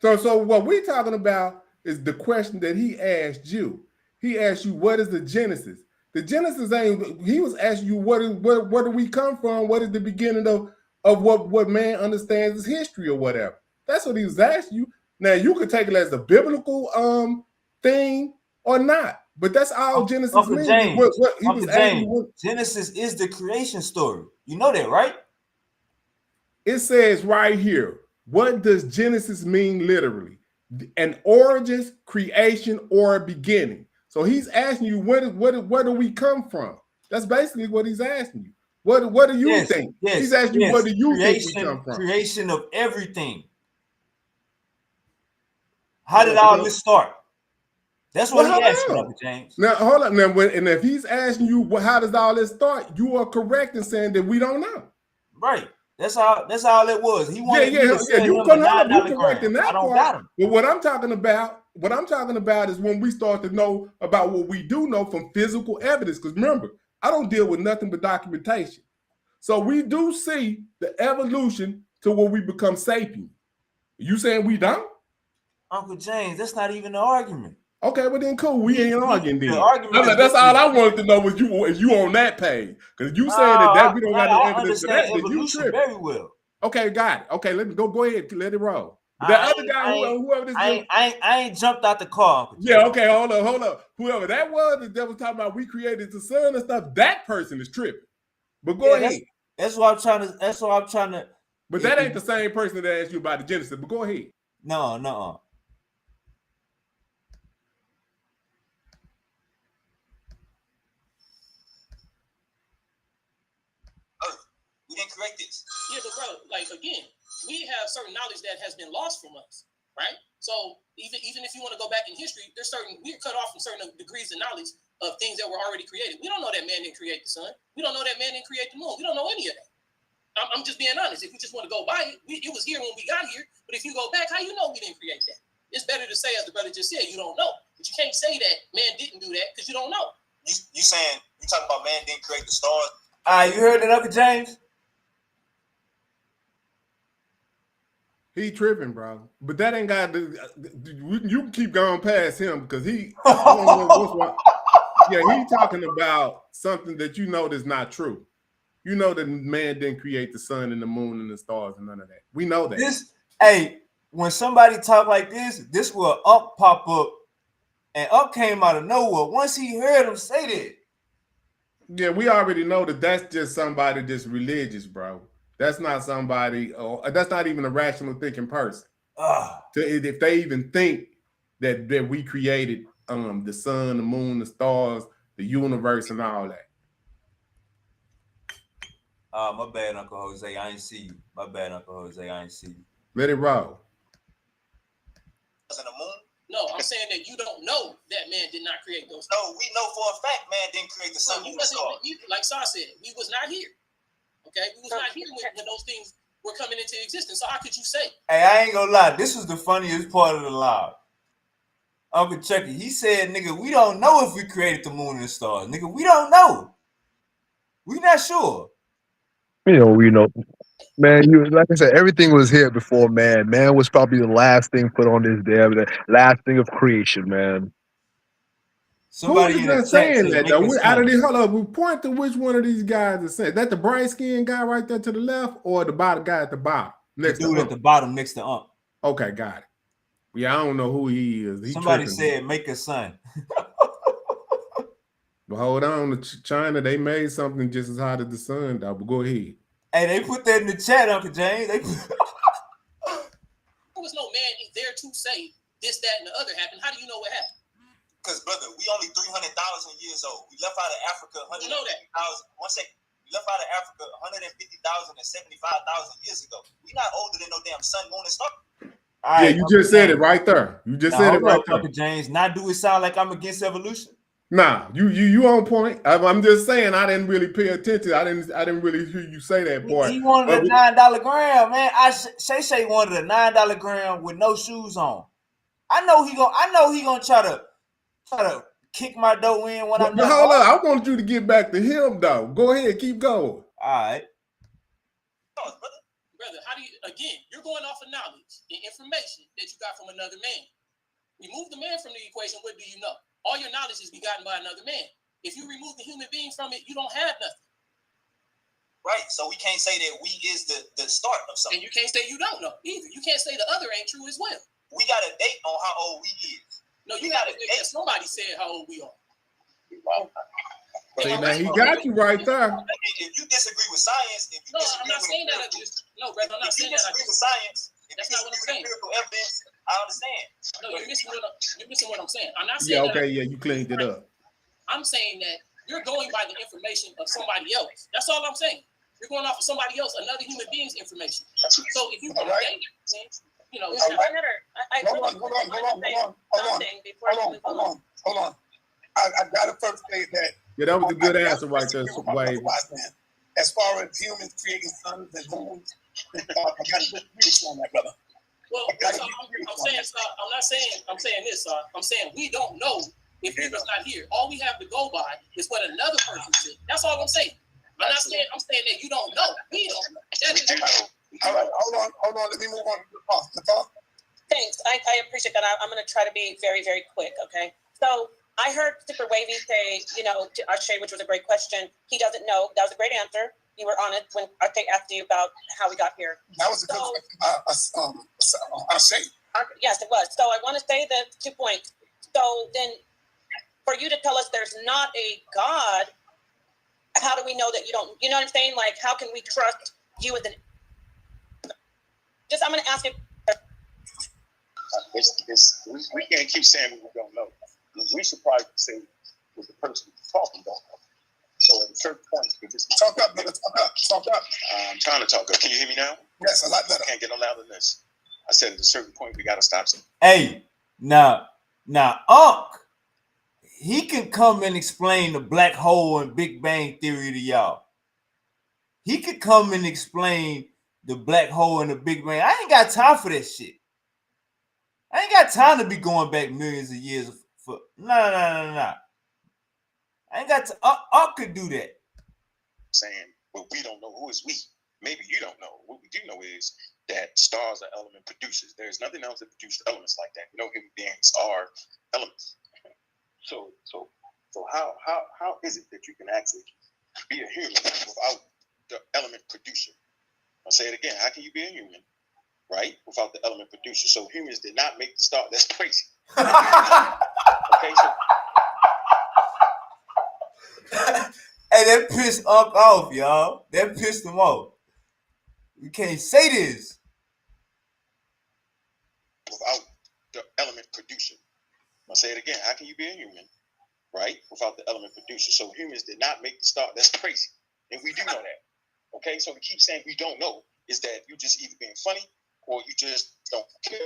So what we're talking about is the question that he asked you. He asked you, what is the Genesis? The Genesis ain't, he was asking you, where do we come from? What is the beginning of what man understands as history or whatever? That's what he was asking you. Now, you could take it as a biblical thing or not, but that's all Genesis Uncle means. James, What he was asking you. Genesis is the creation story. You know that, right? It says right here, what does Genesis mean literally? An origin, creation, or a beginning. So he's asking you, where do we come from? That's basically what he's asking you. What do you think? He's asking you, where do you think we come from? Creation of everything. How did all this start? That's what he asked you, Uncle James. Now, hold up. Now, and if he's asking you, how does all this start? You are correct in saying that we don't know. Right. That's all it was. He wanted me to sell you him a $9 correct in that I don't part. got him. But what I'm talking about is when we start to know about what we do know from physical evidence. Because remember, I don't deal with nothing but documentation. So we do see the evolution to where we become sapient. You saying we don't? Uncle James, that's not even an argument. Okay, well then cool. We ain't arguing then. That's all I wanted to know was you on that page. Because you saying that we don't got no evidence for that, then you tripping. Very well. Okay, got it. Okay, let me go ahead, let it roll. That other guy, whoever this is, I ain't jumped out the car. Uncle yeah, okay, hold up. Whoever that was talking about we created the sun and stuff, that person is tripping. But go ahead. That's what I'm trying to. But that ain't the same person that asked you about the Genesis. But go ahead. No. We didn't create this. Yeah, but bro, like again, we have certain knowledge that has been lost from us, right? So even if you want to go back in history, we're cut off from certain degrees of knowledge of things that were already created. We don't know that man didn't create the sun. We don't know that man didn't create the moon. We don't know any of that. I'm just being honest. If we just want to go by it, it was here when we got here. But if you go back, how you know we didn't create that? It's better to say, as the brother just said, you don't know. But you can't say that man didn't do that because you don't know. You saying, you talking about man didn't create the stars? You heard that, Uncle James? He tripping, bro. But that ain't got to, you can keep going past him because he, I don't know what's wrong. Yeah, he's talking about something that you know that's not true. You know that man didn't create the sun and the moon and the stars and none of that. We know that. When somebody talk like this will Up pop up, and Up came out of nowhere. Once he heard him say that. Yeah, we already know that that's just somebody that's religious, bro. That's not somebody, or that's not even a rational thinking person. If they even think that we created the sun, the moon, the stars, the universe, and all that. My bad, Uncle Jose. I ain't see you. My bad, Uncle Jose. I ain't see you. Let it roll. The moon? No, I'm saying that you don't know that man did not create those. No, we know for a fact man didn't create the sun. No, like Sar said, we was not here. Okay, we was not here when those things were coming into existence. So how could you say? Hey, I ain't gonna lie. This was the funniest part of the live. Uncle Chucky, he said, "Nigga, we don't know if we created the moon and the stars. Nigga, we don't know. We not sure." We know. Man, like I said, everything was here before man. Man was probably the last thing put on this damn, the last thing of creation, man. Somebody who is saying that though? Out of these, hold up, we point to which one of these guys is saying that. The bright skinned guy right there to the left, or the bottom guy at the bottom next the dude at the bottom next to Ump. Okay, got it. Yeah, I don't know who he is. Somebody said make a sun. But hold on, China, they made something just as hot as the sun, though. But go ahead. Hey, they put that in the chat, Uncle James. There was no man there to say this, that, and the other happened. How do you know what happened? Because, brother, we only 300,000 years old. We left out of Africa 150,000. One second. We left out of Africa 150,000 and 75,000 years ago. We not older than no damn sun, moon, and star. Yeah, you just said it right there. You just said it right there. Uncle James. Now, do it sound like I'm against evolution? Nah, you on point. I'm just saying I didn't really pay attention. I didn't really hear you say that part. He wanted a $9 gram, man. Shay wanted a $9 gram with no shoes on. I know he gonna try to kick my dough in when I'm not. Hold on, I want you to get back to him though. Go ahead, keep going. All right. Brother, how do you, again, you're going off of knowledge and information that you got from another man. Remove the man from the equation, what do you know? All your knowledge is begotten by another man. If you remove the human being from it, you don't have nothing. Right, so we can't say that we is the start of something. And you can't say you don't know either. You can't say the other ain't true as well. We got a date on how old we is. No, you got a date. Somebody said how old we are. See, now he got you right there. If you disagree with science, I'm not saying that. Brother, I'm not saying that. If you disagree with science, that's not what I'm saying. Empirical evidence, I understand. No, you're missing what I'm saying. I'm not saying. Yeah, okay, you cleaned it up. I'm saying that you're going by the information of somebody else. That's all I'm saying. You're going off of somebody else, another human being's information. So if you can say things, you know, hold on. I gotta first say that. Yeah, that was a good answer right there, Wade. As far as humans creating suns and moons, I gotta disagree on that, brother. Well, I'm saying this, I'm saying we don't know if he was not here. All we have to go by is what another person said. That's all I'm saying. I'm saying that you don't know. We don't know. All right, hold on. Let me move on to the talk. Thanks. I appreciate that. I'm going to try to be very, very quick, okay? So I heard Super Wavy say, to Akshay, which was a great question. He doesn't know. That was a great answer. You were on it when Akshay asked you about how we got here. That was a good Akshay. Yes, it was. So I want to say the 2 points. So then for you to tell us there's not a God, how do we know that you don't, you know what I'm saying? Like, how can we trust you as I'm going to ask you. We can't keep saying what we don't know. We should probably say what the person who's talking don't know. So So at a certain point, you just Talk up, brother. Talk up. I'm trying to talk up. Can you hear me now? Yes, a lot better. I can't get no louder than this. I said at a certain point, we got to stop. Hey, now, Unc, he can come and explain the black hole and Big Bang Theory to y'all. He could come and explain the black hole and the Big Bang. I ain't got time for that shit. I ain't got time to be going back millions of years for no. I ain't got to. Unc could do that. Saying, well, we don't know who is we. Maybe you don't know. What we do know is that stars are element producers. There's nothing else that produces elements like that. You know, human beings are elements. So how is it that you can actually be a human without the element producer? I'll say it again. How can you be a human, right, without the element producer? So humans did not make the star. That's crazy. Okay, so. Hey, that pissed Unc off, y'all. That pissed him off. You can't say this. Without the element producer. I'll say it again. How can you be a human, right, without the element producer? So humans did not make the star. That's crazy. And we do know that. Okay, so we keep saying we don't know. Is that you just either being funny or you just don't care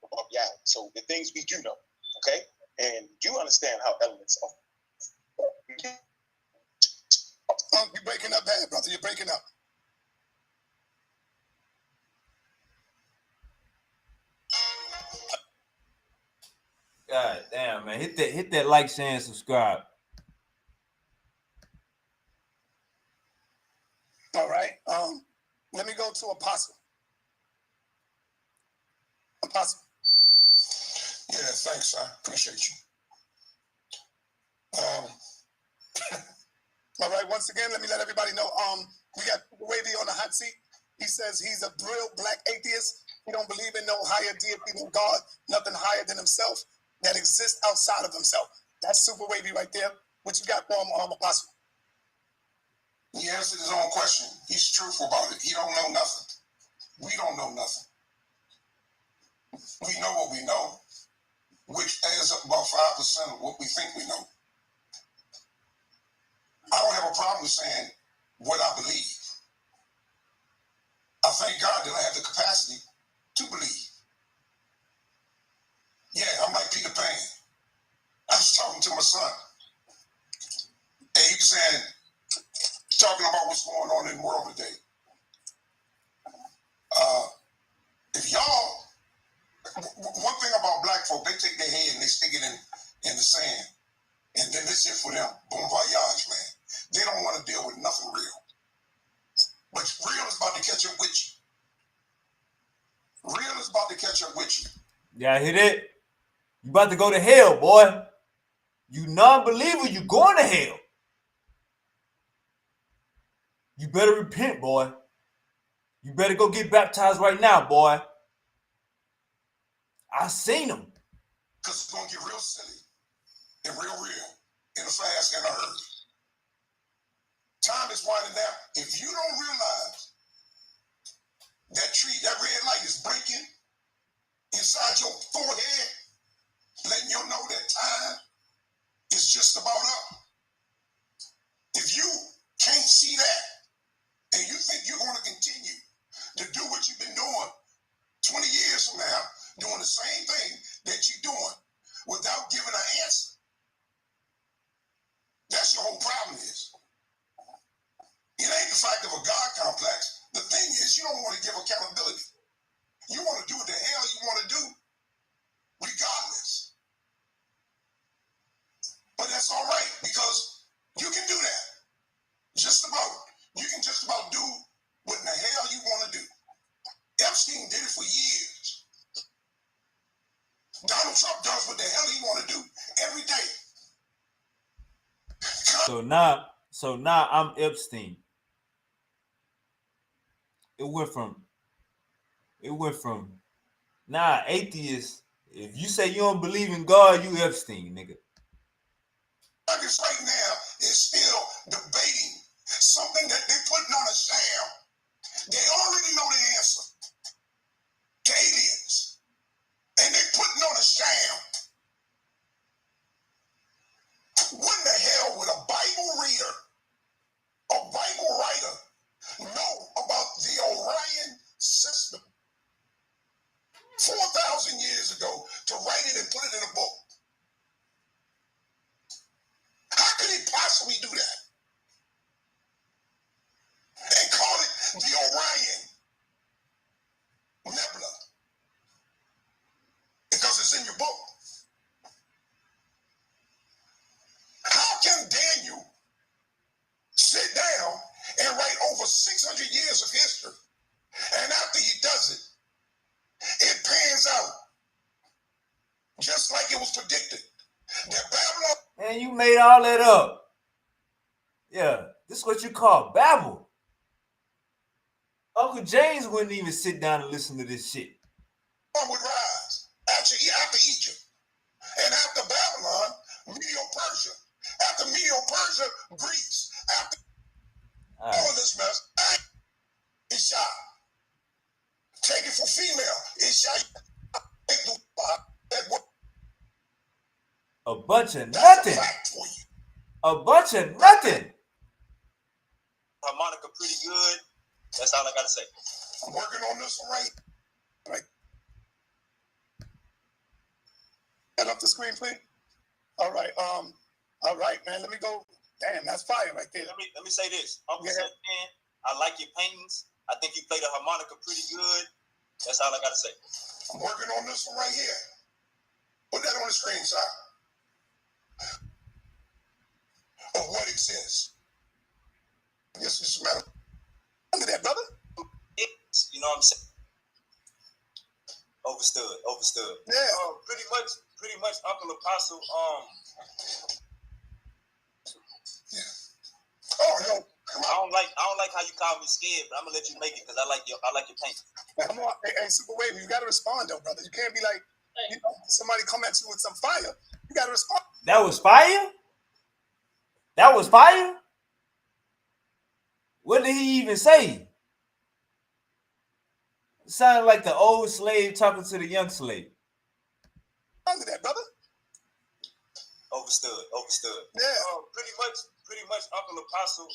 about reality. So the things we do know, okay? And you understand how elements are. You're breaking up bad, brother. You're breaking up. God damn, man. Hit that like, share, and subscribe. All right. Let me go to Apostle. Apostle. Yeah, thanks, I appreciate you. All right, once again, let me let everybody know. We got Wavy on the hot seat. He says he's a real black atheist. He don't believe in no higher deity than God, nothing higher than himself that exists outside of himself. That's Super Wavy right there. What you got for him, Apostle? He answered his own question. He's truthful about it. He don't know nothing. We don't know nothing. We know what we know, which adds up about 5% of what we think we know. I don't have a problem with saying what I believe. I thank God that I have the capacity to believe. Yeah, I'm like Peter Pan. I was talking to my son, and he was saying, talking about what's going on in the world today. If y'all, one thing about black folk, they take their head and they stick it in the sand, and then that's it for them. Bon voyage, man. They don't want to deal with nothing real. But real is about to catch up with you. Real is about to catch up with you. Y'all hear that? You about to go to hell, boy. You non-believer, you going to hell. You better repent, boy. You better go get baptized right now, boy. I seen them. Because it's going to get real silly and real in a fast and a hurry. Time is winding down. If you don't realize that that red light is blinking inside your forehead, letting you know that time is just about up. If you can't see that and you think you're going to continue to do what you've been doing 20 years from now, doing the same thing that you're doing without giving an answer, that's your whole problem is. It ain't the fact of a God complex. The thing is, you don't want to give accountability. You want to do what the hell you want to do, regardless. But that's all right, because you can do that. Just about. You can just about do what in the hell you want to do. Epstein did it for years. Donald Trump does what the hell he want to do every day. So now I'm Epstein. It went from atheist. If you say you don't believe in God, you Epstein, nigga. Congress right now is still debating something that they're putting on a sham. They already know the answer to aliens. And they're putting on a sham. What in the hell would a Bible reader put it in a book. How could he possibly do that? And call it the Orion Nebula. Because it's in your book. How can Daniel sit down and write over 600 years of history? And after he does it, it pans out just like it was predicted. That Babylon. And you made all that up. Yeah, this is what you call babble. Uncle James wouldn't even sit down and listen to this shit. Would rise after Egypt, and after Babylon, Medo-Persia. After Medo-Persia, Greece. After all of this mess, it's shot. Take it for female. It's shot. A bunch of nothing. A bunch of nothing. Harmonica pretty good. That's all I gotta say. I'm working on this right. Get up the screen, please. All right. All right, man. Let me go. Damn, that's fire right there. Let me say this. Uncle Sam, I like your paintings. I think you play the harmonica pretty good. That's all I gotta say. I'm working on this one right here. Put that on the screen, sir. Of what exists. Yes, it's a matter. Under that, brother. You know what I'm saying? Overstood. Yeah. Pretty much, Uncle Apostle. Yeah. Oh no. I don't like how you call me scared, but I'm gonna let you make it because I like your paint. Come on, hey, Super Wavy, you gotta respond though, brother. You can't be like, somebody come at you with some fire. You gotta respond. That was fire? That was fire? What did he even say? It sounded like the old slave talking to the young slave. Under that, brother. Overstood. Yeah. Pretty much, Uncle Apostle.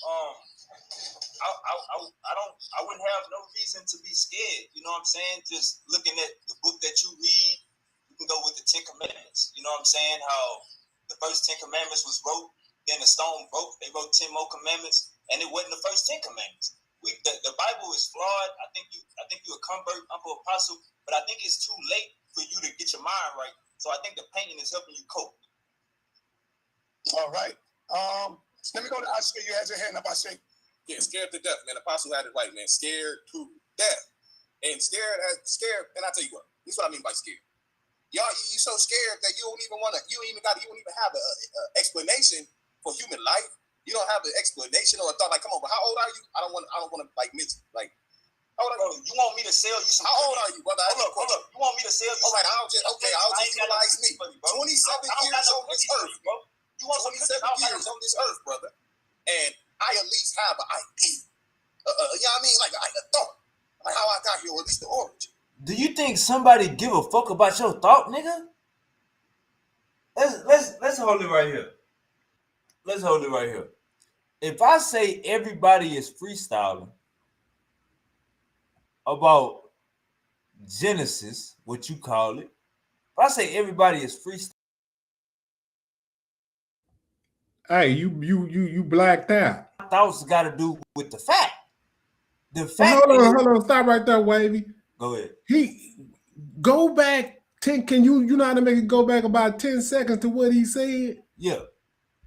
I wouldn't have no reason to be scared. You know what I'm saying? Just looking at the book that you read, you can go with the 10 Commandments. You know what I'm saying? How the first 10 Commandments was wrote, then the stone broke. They wrote 10 more commandments, and it wasn't the first 10 Commandments. The Bible is flawed. I think you a convert, Uncle Apostle, but I think it's too late for you to get your mind right. So I think the painting is helping you cope. All right. Let me go to Ashley. You had your hand up, I say. Yeah, scared to death, man. Apostle had it right, man. Scared to death. And scared, and I tell you what, this is what I mean by scared. Y'all, you so scared that you don't even have an explanation for human life. You don't have an explanation or a thought like, come on, but how old are you? I don't want to like miss like. How old are you? You want me to sell you some? How old are you, brother? Hold up. You want me to sell you? All right, I'll just utilize me. 27 years on this earth, bro. You want 27 years on this earth, brother, and I at least have an idea. You know what I mean? Like a thought, like how I got here, or at least the origin. Do you think somebody give a fuck about your thought, nigga? Let's hold it right here. Let's hold it right here. If I say everybody is freestyling about Genesis, what you call it, if I say everybody is freestyling, hey, you blacked out. Thoughts got to do with the fact. The Well, fact. hold on, stop right there, Wavy. Go ahead. Go back 10. Can you know how to make it go back about 10 seconds to what he said? Yeah.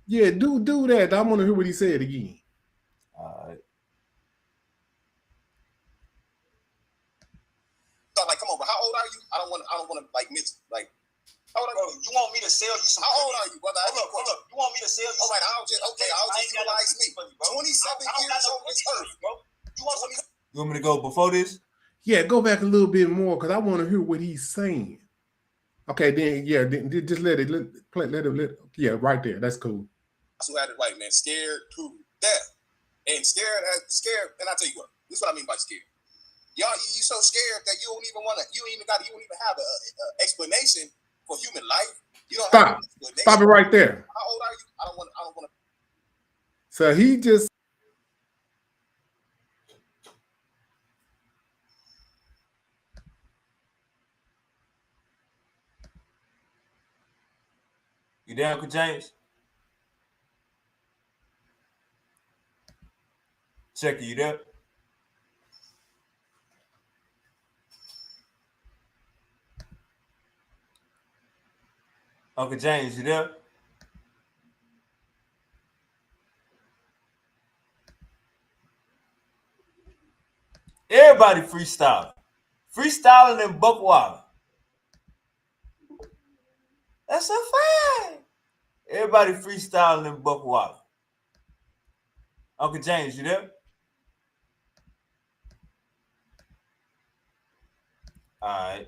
Yeah, do that. I want to hear what he said again. All right. So like, come on, but how old are you? I don't want to like miss like. How old are you? You want me to sell you some? How old are you, brother? Hold up. You want me to sell you? All right, I'll just utilize me. 27 years on this earth, bro. You want me to go before this? Yeah, go back a little bit more because I want to hear what he's saying. Okay, then just let it. Yeah, right there. That's cool. That's who had it right, man. Scared to death, and scared, and I tell you what, this is what I mean by scared. Y'all, you so scared that you don't even have an explanation for human life. You don't have an explanation. Stop it right there. How old are you? I don't want to. So he just. You there, Uncle James? Check you there? Uncle James, you there? Everybody freestyling. Freestyling in Buckwater. That's a fact. Everybody freestyling in Buckwater. Uncle James, you there? All right.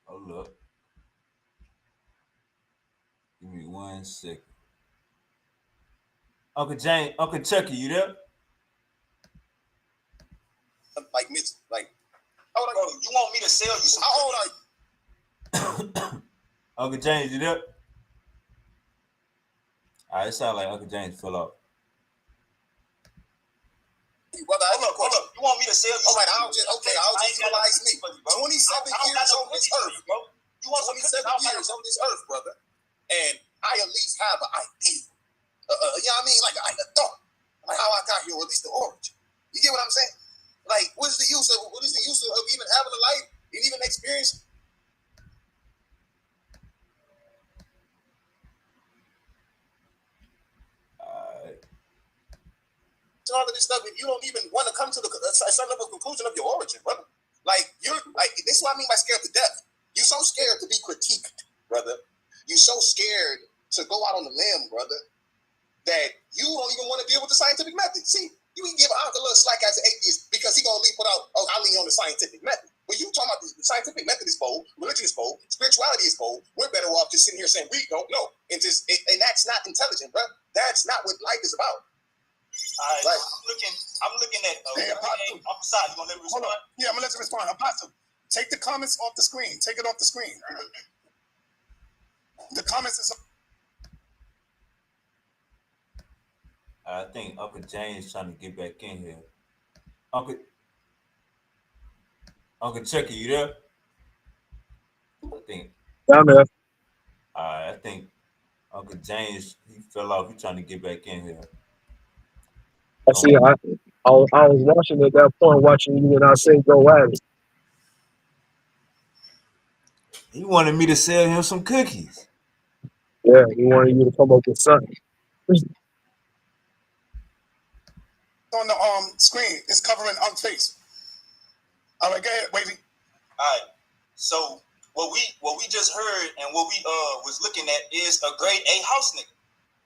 Hold up. Give me 1 second. Uncle James, Uncle Chucky, you there? Like Mitch, like, hold on, bro, you want me to sell you some? How old are you? Uncle James, you there? All right, it sounds like Uncle James fell off. Brother, hold up. You want me to sell you? All right, I'll just utilize me. 27 years on this earth, bro. You want 27 years on this earth, brother, and I at least have an idea. You know what I mean? Like a thought, like how I got here, or at least the origin. You get what I'm saying? Like, what is the use of even having a life and even experience? All of this stuff, if you don't even want to come to some level of conclusion of your origin, brother. Like, you're like, this is what I mean by scared to death. You're so scared to be critiqued, brother. You're so scared to go out on the limb, brother, that you don't even want to deal with the scientific method. See, you can give a little slack as an atheist because he gonna leave without, I lean on the scientific method. But you talking about the scientific method is bold, religion is bold, spirituality is bold. We're better off just sitting here saying we don't know, and that's not intelligent, bro. That's not what life is about. All right, I'm looking at. Apostle, you gonna let me respond? Yeah, I'm gonna let you respond. Apostle, take the comments off the screen. Take it off the screen. The comments is. I think Uncle James trying to get back in here. Uncle Chucky, you there? I think. I'm there. I think Uncle James, he fell off. He trying to get back in here. I see. I was watching at that point, watching you, and I said, "Go at it." He wanted me to sell him some cookies. Yeah, he wanted you to come up with something. On the screen, it's covering Unc's face. All right, go ahead, Wavy. All right. So what we just heard and what we was looking at is a grade A house nigga.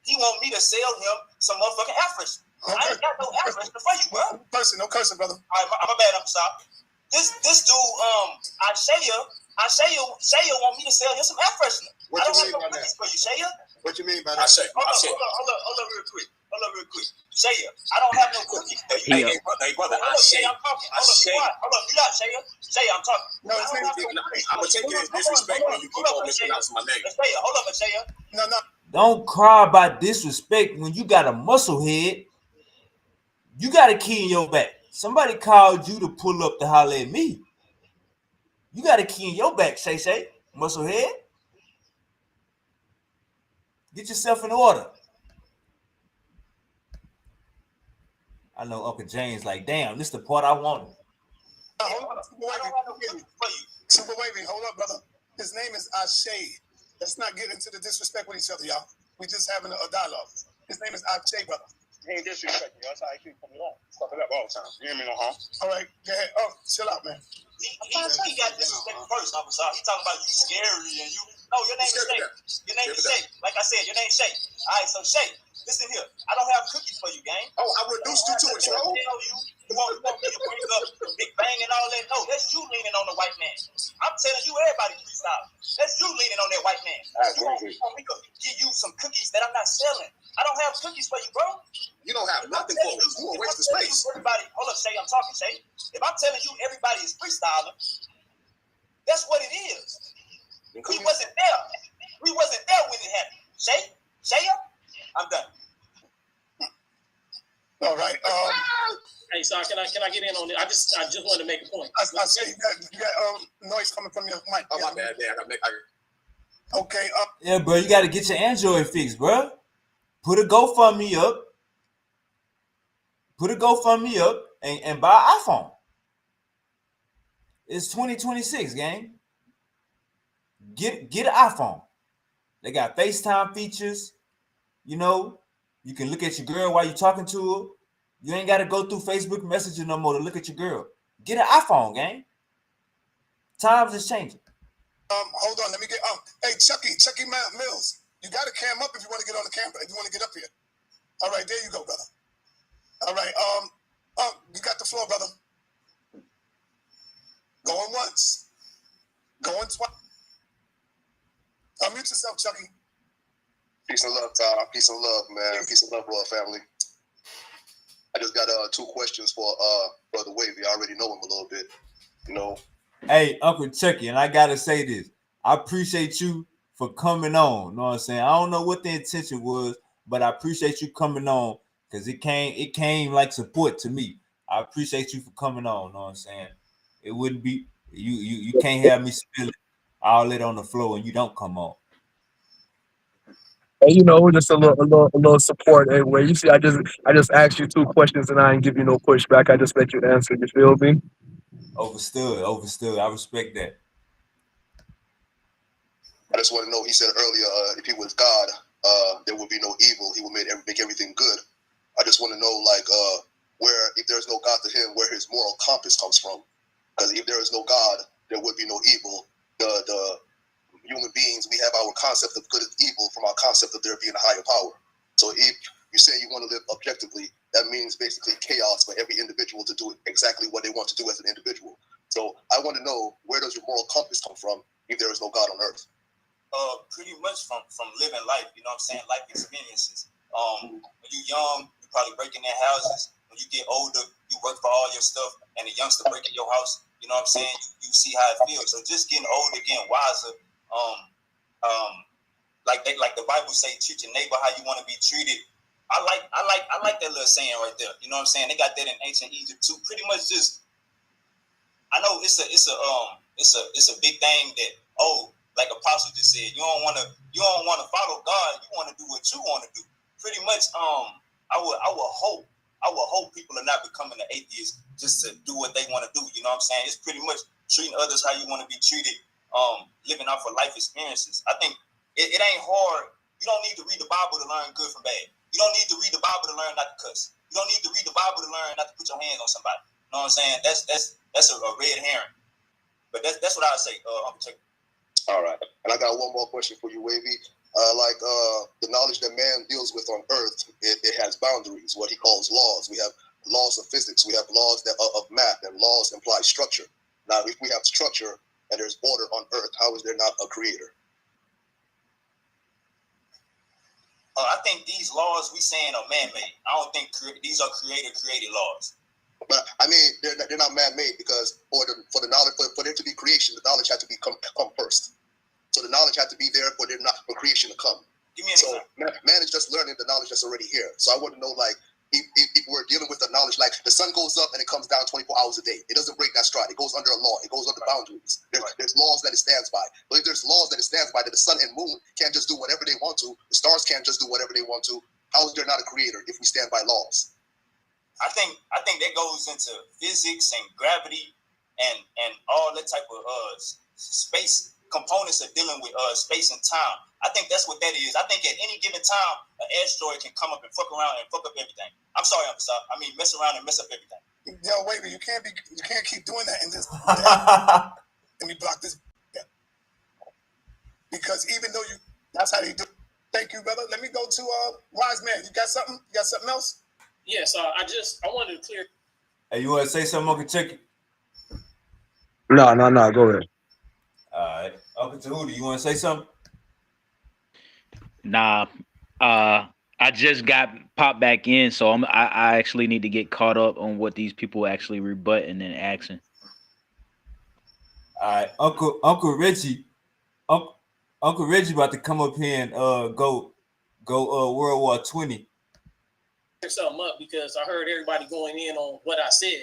He want me to sell him some motherfucking Afros. Okay. I ain't got no Afros for you, bro. No cursing, brother. All right, I'm bad. I'm sorry. This dude, Shaya want me to sell him some Afros. I don't have no cookies for you, Shaya. What you mean by that? Hold up real quick. Shaya, I don't have no cookies for you. Hey, brother, Shaya, I'm talking. Hold up, you not Shaya. Shaya, I'm talking. No, I'm gonna take it as disrespect when you keep on mispronouncing my name. Shaya, hold up, Shaya. No. Don't cry about disrespect when you got a muscle head. You got a key in your back. Somebody called you to pull up to holler at me. You got a key in your back, Shay, muscle head. Get yourself in order. I know Uncle James like, damn, this is the part I wanted. Hold up, Super Wavy, hold up, brother. His name is Ashay. Let's not get into the disrespect with each other, y'all. We're just having a dialogue. His name is Ashay, brother. He ain't disrespecting you. That's how I keep coming on. Fucking up all the time. You hear me, no harm? All right, go ahead. Oh, chill out, man. He got disrespect first, officer. He talking about you scary and you. No, your name is Shay. Your name is Shay. Like I said, your name is Shay. All right, so Shay, listen here. I don't have cookies for you, gang. Oh, I reduced you to a troll? You want me to bring up Big Bang and all that? No, that's you leaning on the white man. I'm telling you, everybody freestyle. That's you leaning on that white man. You want me to give you some cookies that I'm not selling? I don't have cookies for you, bro. You don't have nothing for us. You a waste of space. Everybody, hold up, Shay. I'm talking, Shay. If I'm telling you everybody is freestyling, that's what it is. We wasn't there. We wasn't there when it happened. Shay, I'm done. All right. Hey, sorry, can I get in on it? I just wanted to make a point. I see you got noise coming from your mic. Oh, my bad. Okay. Yeah, bro, you got to get your Android fixed, bro. Put a GoFundMe up. Put a GoFundMe up and buy an iPhone. It's 2026, gang. Get an iPhone. They got FaceTime features. You know, you can look at your girl while you're talking to her. You ain't got to go through Facebook Messenger no more to look at your girl. Get an iPhone, gang. Times is changing. Hold on, let me get hey Chucky Mills. You gotta cam up if you want to get on the camera, if you want to get up here. All right, there you go, brother. All right, you got the floor, brother. Going once. Going twice. Unmute yourself, Chucky. Peace and love, Tom. Peace and love, man. Peace and love, royal family. I just got 2 questions for Brother Wavy. I already know him a little bit, you know. Hey, Uncle Chucky, and I gotta say this. I appreciate you for coming on. You know what I'm saying? I don't know what the intention was, but I appreciate you coming on because it came like support to me. I appreciate you for coming on. You know what I'm saying? It wouldn't be you can't have me spill it all it on the floor and you don't come on. And you know, just a little support. Anyway, you see, I just asked you 2 questions and I didn't give you no pushback. I just let you answer. You feel me? Overstood. I respect that. I just want to know. He said earlier, if he was God, there would be no evil. He would make everything good. I just want to know, like, where if there is no God to him, where his moral compass comes from. Because if there is no God, there would be no evil. The human beings, we have our concept of good and evil from our concept of there being a higher power. So if you say you want to live objectively, that means basically chaos for every individual to do exactly what they want to do as an individual. So I want to know, where does your moral compass come from if there is no God on earth? Pretty much from living life, you know what I'm saying? Life experiences. When you're young, you're probably breaking their houses. When you get older, you work for all your stuff, and a youngster breaking your house, you know what I'm saying? You see how it feels. So just getting older, getting wiser. Like the Bible say, treat your neighbor how you want to be treated. I like that little saying right there. You know what I'm saying? They got that in ancient Egypt too. Pretty much just, I know it's a big thing that, like Apostle just said, you don't want to follow God. You want to do what you want to do. Pretty much, I would hope people are not becoming an atheist just to do what they want to do. You know what I'm saying? It's pretty much treating others how you want to be treated. Living off of life experiences. I think it ain't hard. You don't need to read the Bible to learn good from bad. You don't need to read the Bible to learn not to cuss. You don't need to read the Bible to learn not to put your hands on somebody. You know what I'm saying? That's a red herring. But that's what I would say, Uncle Chuck. All right. And I got one more question for you, Wavy. The knowledge that man deals with on earth, it has boundaries, what he calls laws. We have laws of physics. We have laws of math, and laws imply structure. Now, if we have structure and there's order on earth, how is there not a creator? I think these laws we saying are man-made. I don't think these are created laws. But I mean, they're not man-made because for the knowledge for there to be creation, the knowledge had to come first. So the knowledge had to be there for creation to come. Give me an example. Man is just learning the knowledge that's already here. So I want to know, like, if we're dealing with the knowledge, like the sun goes up and it comes down 24 hours a day. It doesn't break that stride. It goes under a law. It goes under boundaries. There's laws that it stands by. But if there's laws that it stands by, that the sun and moon can't just do whatever they want to, the stars can't just do whatever they want to, how is there not a creator if we stand by laws? I think that goes into physics and gravity and all that type of space components are dealing with space and time. I think that's what that is. I think at any given time, an asteroid can come up and fuck around and fuck up everything. I'm sorry, Uncle Sal. I mean, mess around and mess up everything. Yo, wait, you can't keep doing that in this. Let me block this. Yeah. Because even though that's how they do. Thank you, brother. Let me go to Wise Man. You got something? You got something else? Yes. I wanted to clear. Hey, you want to say something, Uncle Chucky? No. Go ahead. All right, Uncle Tahuti, you want to say something? Nah, I just got popped back in, so I actually need to get caught up on what these people actually rebutting and asking. All right, Uncle Reggie about to come up here and go World War 20. Something up because I heard everybody going in on what I said.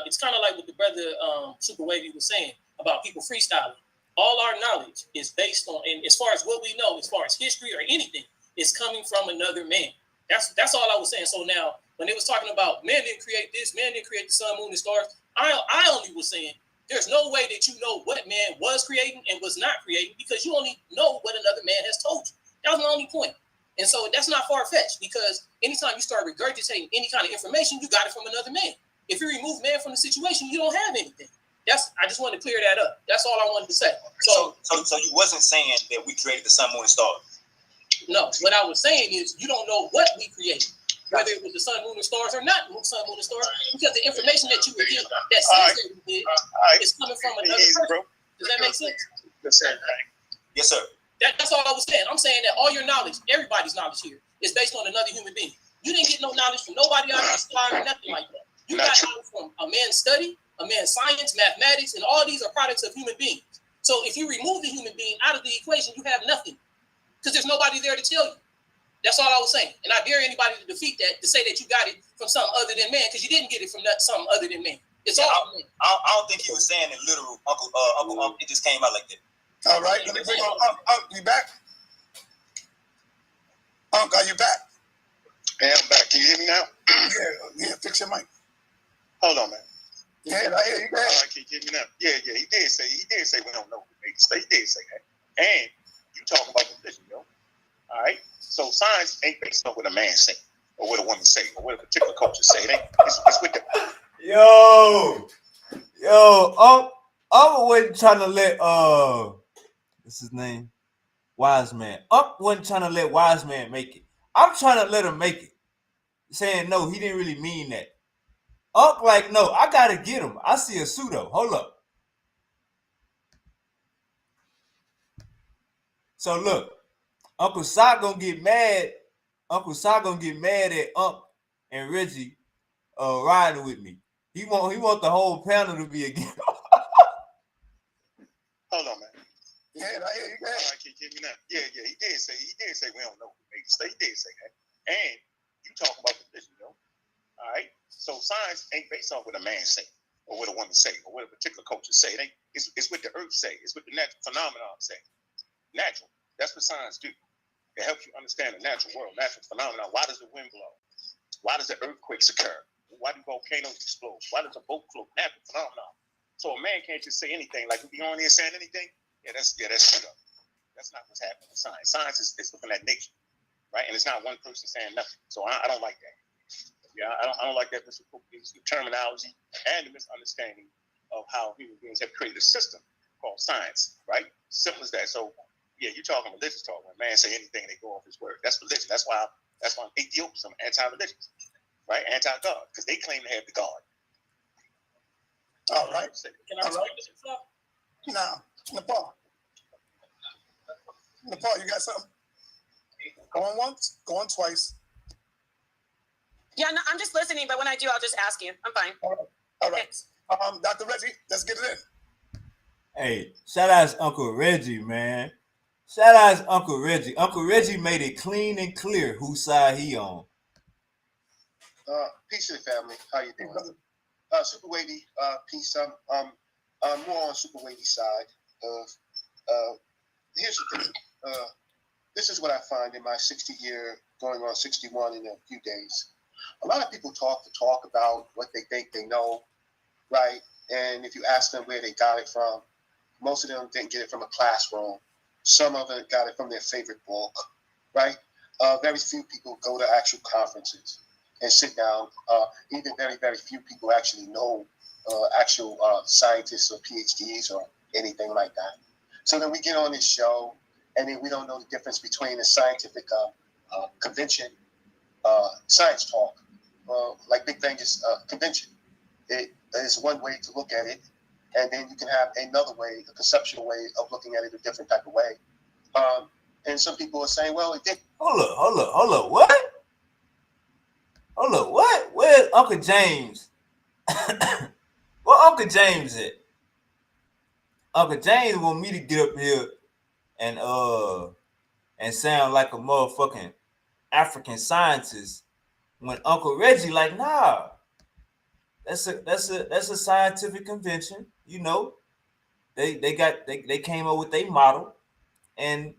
It's kind of like what the brother Super Wavy was saying about people freestyling. all our knowledge is based on, and as far as what we know, as far as history or anything, is coming from another man. That's all I was saying. So now, when they was talking about man didn't create this, man didn't create the sun, moon, and stars, I only was saying there's no way that you know what man was creating and was not creating, because you only know what another man has told you. That was my only point. And so that's not far-fetched, because anytime you start regurgitating any kind of information, you got it from another man. If you remove man from the situation, you don't have anything. I just wanted to clear that up. That's all I wanted to say. So you wasn't saying that we created the sun, moon, and stars? No, what I was saying is you don't know what we created, whether it was the sun, moon, and stars or not sun, moon, and stars, because the information that you would get that says that we did is coming from another person. Does that make sense? Yes, sir. That's all I was saying. I'm saying that all your knowledge, everybody's knowledge here, is based on another human being. You didn't get no knowledge from nobody out of the sky or nothing like that. You got knowledge from a man's study, a man's science, mathematics, and all these are products of human beings. So if you remove the human being out of the equation, you have nothing, because there's nobody there to tell you. That's all I was saying. And I dare anybody to defeat that, to say that you got it from something other than man, because you didn't get it from something other than man. It's all man. I don't think he was saying it literal, Uncle. It just came out like that. All right, let me bring on Unc. You back? Unc, are you back? Yeah, I'm back. Can you hear me now? Yeah, fix your mic. Hold on, man. Yeah, I hear you. All right, can you hear me now? Yeah, he did say we don't know who made the state. He did say that. And you talk about religion, yo. All right? So science ain't based on what a man say, or what a woman say, or what a particular culture say. It's with the... Yo, I'm wasn't trying to let what's his name? Wise Man. Wasn't trying to let Wise Man make it. I'm trying to let him make it. Saying no, he didn't really mean that. Like, no, I gotta get him. I see a pseudo. Hold up. So look, Uncle Sa gonna get mad. Uncle Sa gonna get mad at Unc and Reggie riding with me. He want the whole panel to be against. Hold on, man. Yeah, I hear you. All right, can you hear me now? Yeah, he did say we don't know who made the state. He did say that. And you talk about religion, yo. All right. So science ain't based on what a man say, or what a woman say, or what a particular culture say. It's what the earth say. It's what the natural phenomenon say. Natural. That's what science do. It helps you understand the natural world, natural phenomenon. Why does the wind blow? Why does the earthquakes occur? Why do volcanoes explode? Why does a boat float? Natural phenomenon. So a man can't just say anything like we be on here saying anything. That's shit up. That's not what's happening with science. Science is looking at nature, right? And it's not one person saying nothing. So I don't like that. Yeah, I don't like that terminology and the misunderstanding of how human beings have created a system called science, right? Simple as that. So yeah, you're talking religious talk. When man say anything, they go off his word. That's religion. That's why I'm Ethiopian. I'm anti-religious, right? Anti-God, because they claim to have the God. All right. Can I explain this? Now, Nepal, you got something? Going once, going twice. Yeah, no, I'm just listening, but when I do, I'll just ask you. I'm fine. All right. Dr. Reggie, let's get it in. Hey, shout out to Uncle Reggie, man. Shout out to Uncle Reggie. Uncle Reggie made it clean and clear whose side he on. Peace to the family. How you doing? Super Weighty, peace. I'm more on Super Weighty side. Here's the thing. This is what I find in my 60-year, going on 61 in a few days. A lot of people talk about what they think they know, right? And if you ask them where they got it from, most of them didn't get it from a classroom. Some of them got it from their favorite book, right? Very few people go to actual conferences and sit down. Even very, very few people actually know actual scientists or PhDs or anything like that. So then we get on this show, and then we don't know the difference between a scientific convention, science talk, like Big Bang is convention. It is one way to look at it, and then you can have another way, a conceptual way of looking at it a different type of way. And some people are saying, well, it did. Hold up, what? Hold up, what? Where's Uncle James? Where Uncle James at? Uncle James want me to get up here and sound like a motherfucking African scientist when Uncle Reggie like, nah, that's a scientific convention, you know. they came up with their model, and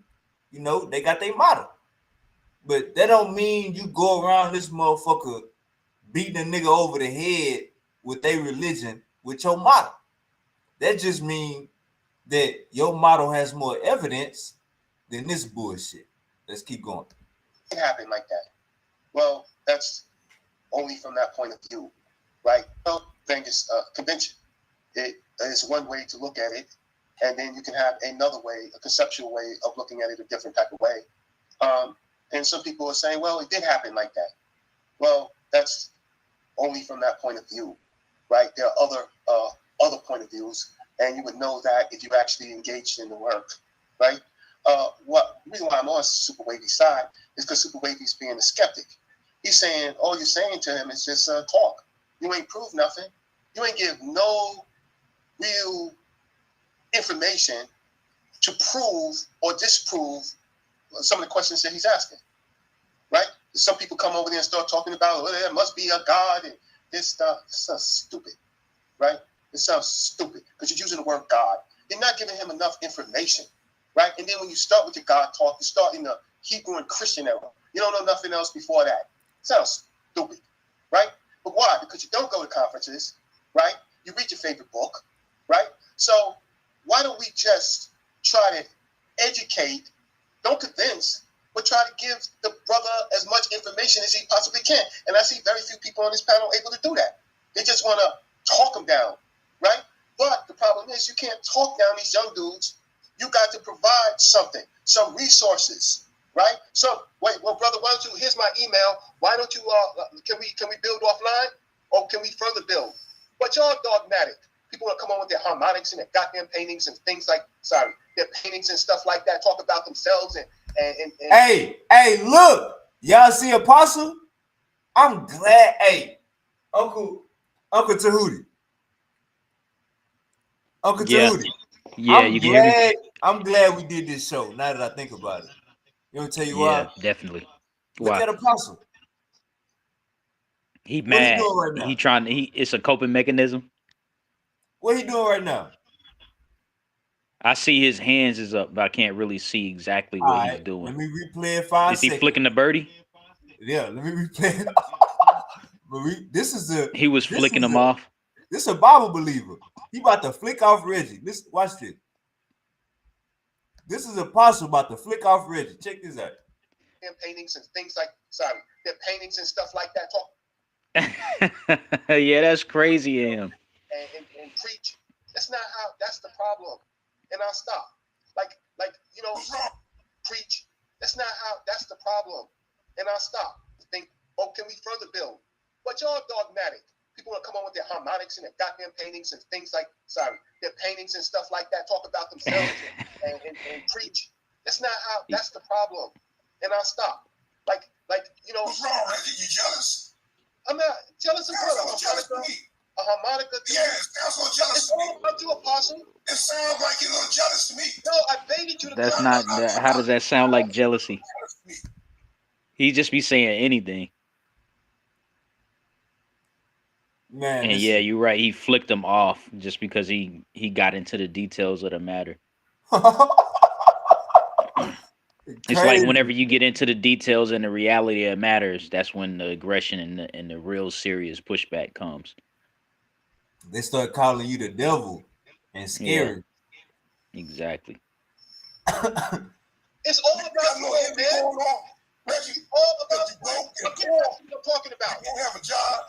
you know they got their model. But that don't mean you go around this motherfucker beating a nigga over the head with their religion with your model. That just means that your model has more evidence than this bullshit. Let's keep going. It happened like that. Well, that's only from that point of view, right? Well, Vegas convention. It is one way to look at it, and then you can have another way, a conceptual way of looking at it a different type of way. And some people are saying, well, it did happen like that. Well, that's only from that point of view, right? There are other point of views, and you would know that if you actually engaged in the work, right? The reason why I'm on Super Wavy's side is because Super Wavy's being a skeptic. He's saying all you're saying to him is just talk. You ain't prove nothing. You ain't give no real information to prove or disprove some of the questions that he's asking, right? Some people come over there and start talking about, well, there must be a God and this stuff. It sounds stupid, right? It sounds stupid because you're using the word God. You're not giving him enough information, right? And then when you start with your God talk, you start in the Hebrew and Christian era. You don't know nothing else before that. It sounds stupid, right? But why? Because you don't go to conferences, right? You read your favorite book, right? So why don't we just try to educate, don't convince, but try to give the brother as much information as he possibly can. And I see very few people on this panel able to do that. They just want to talk them down, right? But the problem is you can't talk down these young dudes. You got to provide something, some resources, right? So, wait, well, brother, why don't you, here's my email. Why don't you, can we build offline? Or can we further build? But y'all dogmatic. People want to come on with their harmonics and their goddamn paintings and things like, their paintings and stuff like that, talk about themselves and Hey, look, y'all see Apostle? I'm glad. Hey, Uncle Tahuti. Yeah. Tahuti. Yeah, you can hear me? I'm glad we did this show. Now that I think about it. You want to tell you Yeah, why? definitely. Look Why? at Apostle. He What he mad. doing right now? It's a coping mechanism. What he doing right now? I see his hands is up, but I can't really see exactly All what he's right, doing. let me replay it 5 Is he seconds. flicking the birdie? Yeah, let me replay it. But He was flicking them off. This is a Bible believer. He about to flick off Reggie. Watch this. This is Apostle about to flick off Reggie. Check this out. Paintings and things like, their paintings and stuff like that, talk. Yeah, that's crazy, him. And preach. That's the problem. And I'll stop. Like, preach. That's the problem. And I'll stop. Think, oh, can we further build? But y'all dogmatic. People want to come on with their harmonics and their goddamn paintings and things like, their paintings and stuff like that, talk about themselves and preach. That's the problem. And I'll stop. What's wrong, Reggie? You jealous? I'm not jealous of what? Jealous of me. A harmonica? Yes, that's what jealous. It's all about you, Apostle. It sounds like you're a little jealous to me. No, I baited you to That's not that. How does that sound like jealousy? He just be saying anything. Man, and yeah, you're right. He flicked them off just because he got into the details of the matter. It's like whenever you get into the details and the reality that matters, that's when the aggression and the real serious pushback comes. They start calling you the devil and scary. Yeah, exactly. It's all about you, man. Reggie, all about you. I'm talking about. You don't have a job.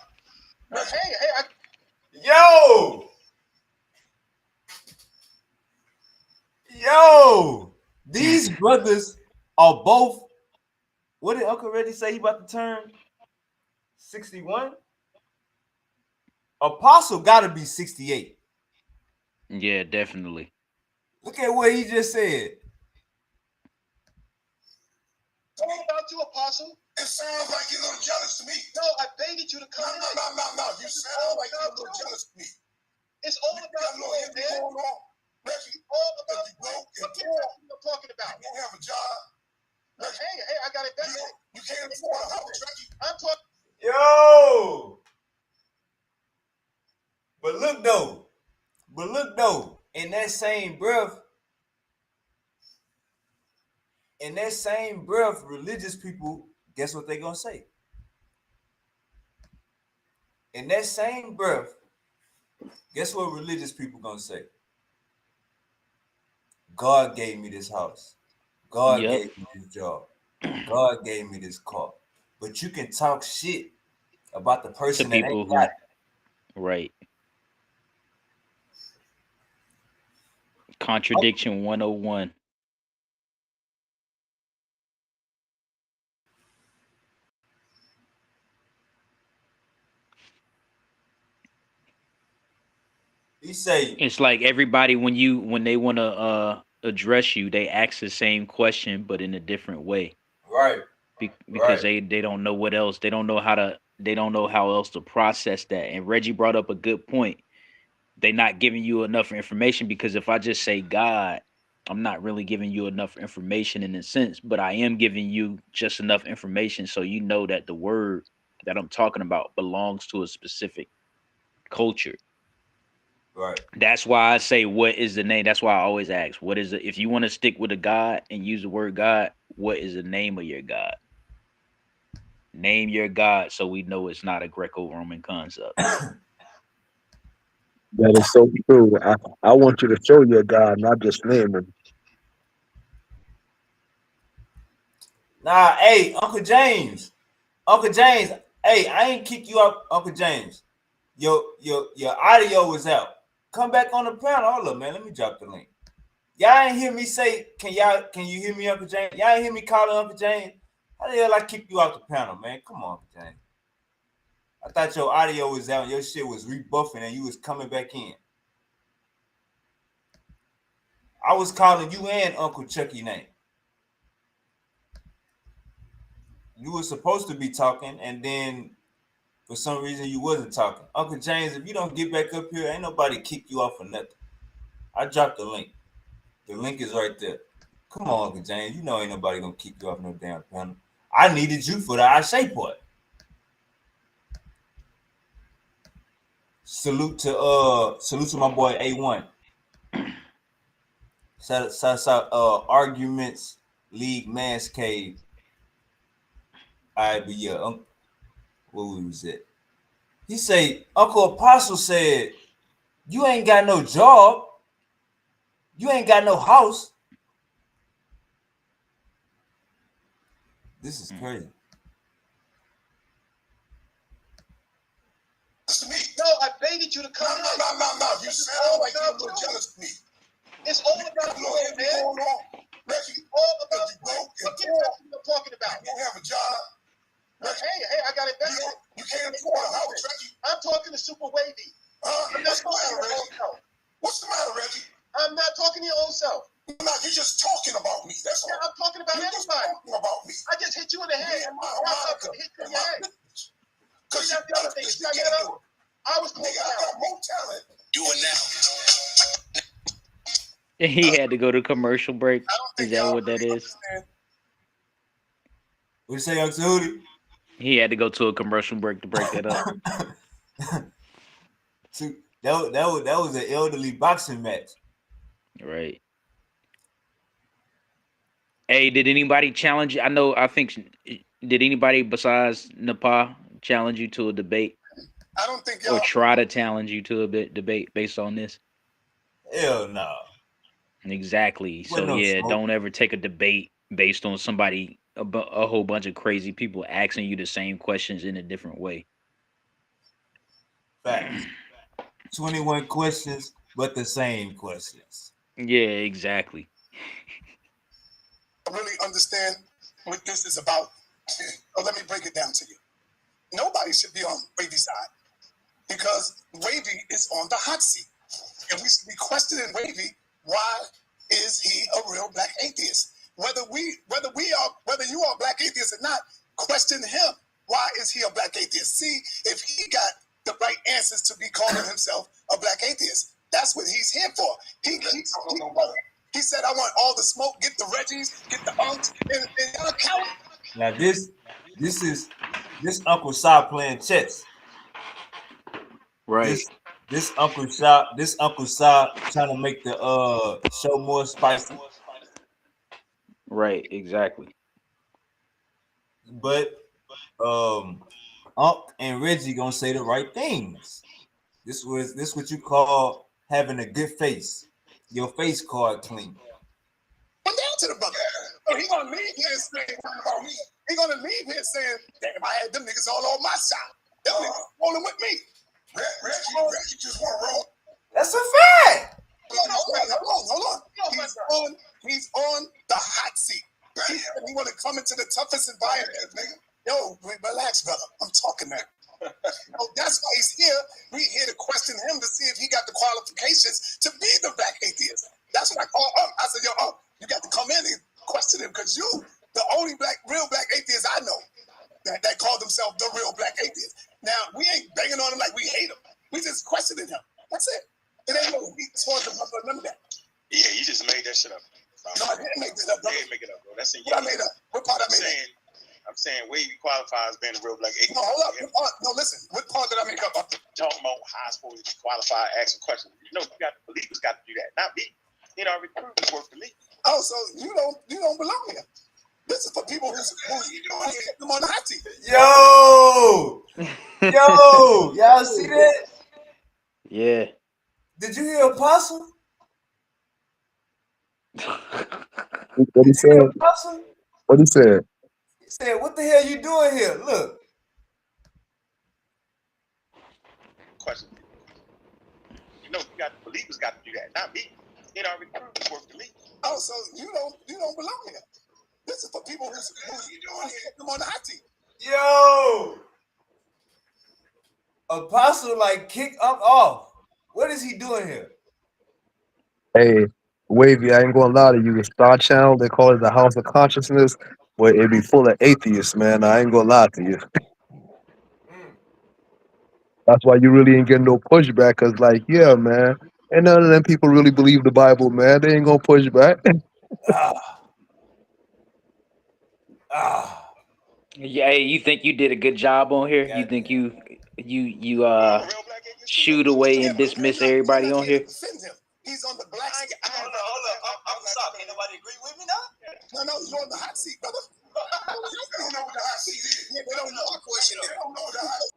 Yo, these brothers are both. What did Uncle Reggie say? He about to turn 61. Apostle got to be 68. Yeah, definitely. Look at what he just said. It's all about you, Apostle. It sounds like you're a little jealous to me. No, I baited you to come in. No. You sound like you're a little jealous to me. It's all about you, man. Reggie, all about you. I'm talking about. You don't have a job. Hey, I got it. You can't afford a house, Reggie. I'm talking. Yo. But look though. in that same breath, religious people, guess what they're gonna say? In that same breath, guess what religious people gonna say? God gave me this house. God Yep. gave me this job. God gave me this car. But you can talk shit about the To person that ain't people got who, it. right. Contradiction 101. He say, It's like everybody when they want to address you, they ask the same question but in a different way. right, Because right, they don't know what else. They don't know how else to process that. And Reggie brought up a good point. They not giving you enough information, because if I just say God, I'm not really giving you enough information in a sense, but I am giving you just enough information so you know that the word that I'm talking about belongs to a specific culture. right. That's why I say, what is the name? That's why I always ask, what is it? If you want to stick with a God and use the word God, what is the name of your God? Name your God so we know it's not a Greco-Roman concept. That is so true. I want you to show your God, not just name him. Nah, hey, Uncle James. Hey, I ain't kick you up, Uncle James. Your audio was out. Come back on the panel. Hold up, man. Let me drop the link. Y'all ain't hear me say, can you hear me, Uncle James? Y'all ain't hear me calling Uncle James? How the hell I kick you off the panel, man? Come on, Uncle James. I thought your audio was out, your shit was rebuffing, and you was coming back in. I was calling you and Uncle Chucky name. You were supposed to be talking, and then for some reason you wasn't talking. Uncle James, if you don't get back up here, ain't nobody kick you off for nothing. I dropped the link. The link is right there. Come on, Uncle James. You know ain't nobody gonna kick you off no damn panel. I needed you for the I say part. Salute to my boy A1. Shout Arguments League Man's Cave. All right, but yeah, what was it? He say, Uncle Apostle said, you ain't got no job. You ain't got no house. This is crazy. No, I baited you to come in. No. You sound like you're a little jealous of me. It's all about you, man. Reggie, all about you. Forget what I'm talking about. You don't have a job. Hey, I got it back. You can't afford a house, Reggie. I'm talking to Super Wavy. What's the matter, Reggie? What's the matter, Reggie? I'm not talking to your own self. No, you're just talking about me. That's all. Yeah, I'm talking about everybody. Talking about me. I just hit you in the head. Hit you in the head. Because you got a thing. I was nigga, I got more talent. Do it now. He had to go to commercial break. Is that what that is? What you say, Uncle Hootie? He had to go to a commercial break to break that up. that was an elderly boxing match. Right. Hey, did anybody challenge you? Did anybody besides Nepal challenge you to a debate? I don't think or try to challenge you to a debate based on this? Hell no. Exactly. So yeah, don't ever take a debate based on somebody, a whole bunch of crazy people asking you the same questions in a different way. Facts. 21 questions, but the same questions. Yeah, exactly. I really understand what this is about. Let me break it down to you. Nobody should be on Wavy's side because Wavy is on the hot seat. And we should be questioning Wavy, why is he a real black atheist? Whether you are a black atheist or not, question him. Why is he a black atheist? See if he got the right answers to be calling himself a black atheist. That's what he's here for. He said, I want all the smoke, get the Reggies, get the unks, and y'all count. Now this Uncle Si playing chess. Right. This Uncle Sa trying to make the show more spicy. Right, exactly. But Unc and Reggie gonna say the right things. This what you call having a good face. Your face card clean. Come down to the brother. So he gonna leave here saying about me. He gonna leave here saying, damn, I had them niggas all on my side. Them niggas rolling with me. Reggie just want to roll. That's a fact. Hold on. He's on the hot seat. He want to come into the toughest environment, nigga. Yo, relax, brother. I'm talking now. Oh, that's why he's here. We here to question him to see if he got the qualifications to be the black atheist. That's what I call up. I said, yo, you got to come in and question him because you, the only real black atheist I know that called himself the real black atheist. Now, we ain't banging on him like we hate him. We just questioning him. That's it. It ain't no beat towards him. None of that. Yeah, you just made that shit up. No, I didn't make that up, bro. You didn't make it up, bro. That's in what I made up. What part I made up? I'm saying Wavy qualifies being a real black atheist. No, hold up. No, listen. What part did I make up? Talking about how I'm supposed to qualify, asking questions. You know, you got the believers got to do that, not me. You know, recruiters work for me. Oh, so you don't belong here. This is for people who you doing here. Come on the hot seat. Yo, y'all see that? Yeah. Did you hear Apostle? What he said? Apostle? What he said? He said, "What the hell you doing here? Look." Question. You know, you got the believers got to do that, not me. You know, recruiters work for me. Oh, so you don't belong here. This is for people who you doing here. Come on the hot seat. Yo, Apostle like kick Unc off. What is he doing here? Hey, Wavy, I ain't gonna lie to you. The Star Channel, they call it the House of Consciousness, where it be full of atheists, man. I ain't gonna lie to you. That's why you really ain't getting no pushback, cause like, yeah, man, and none of them people really believe the Bible, man. They ain't gonna push back. Yeah, hey, you think you did a good job on here? You think you shoot away and dismiss everybody on here? He's on the black seat. Hold up. I'm sorry. Ain't nobody agree with me now? No, you're on the hot seat, brother. They don't know what the hot seat is. Yeah, they don't know. I question them. They don't know what the hot seat is.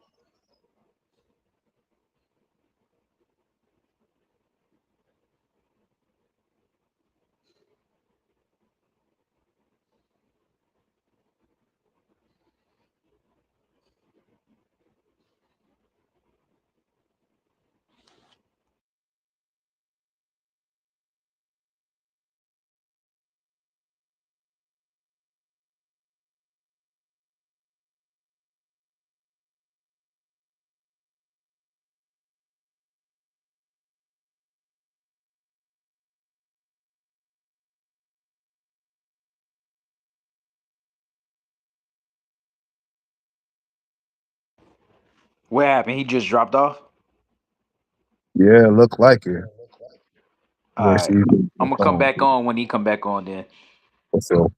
What happened? He just dropped off? Yeah, look like it. All Let's right. see. I'm gonna come back on when he come back on then. So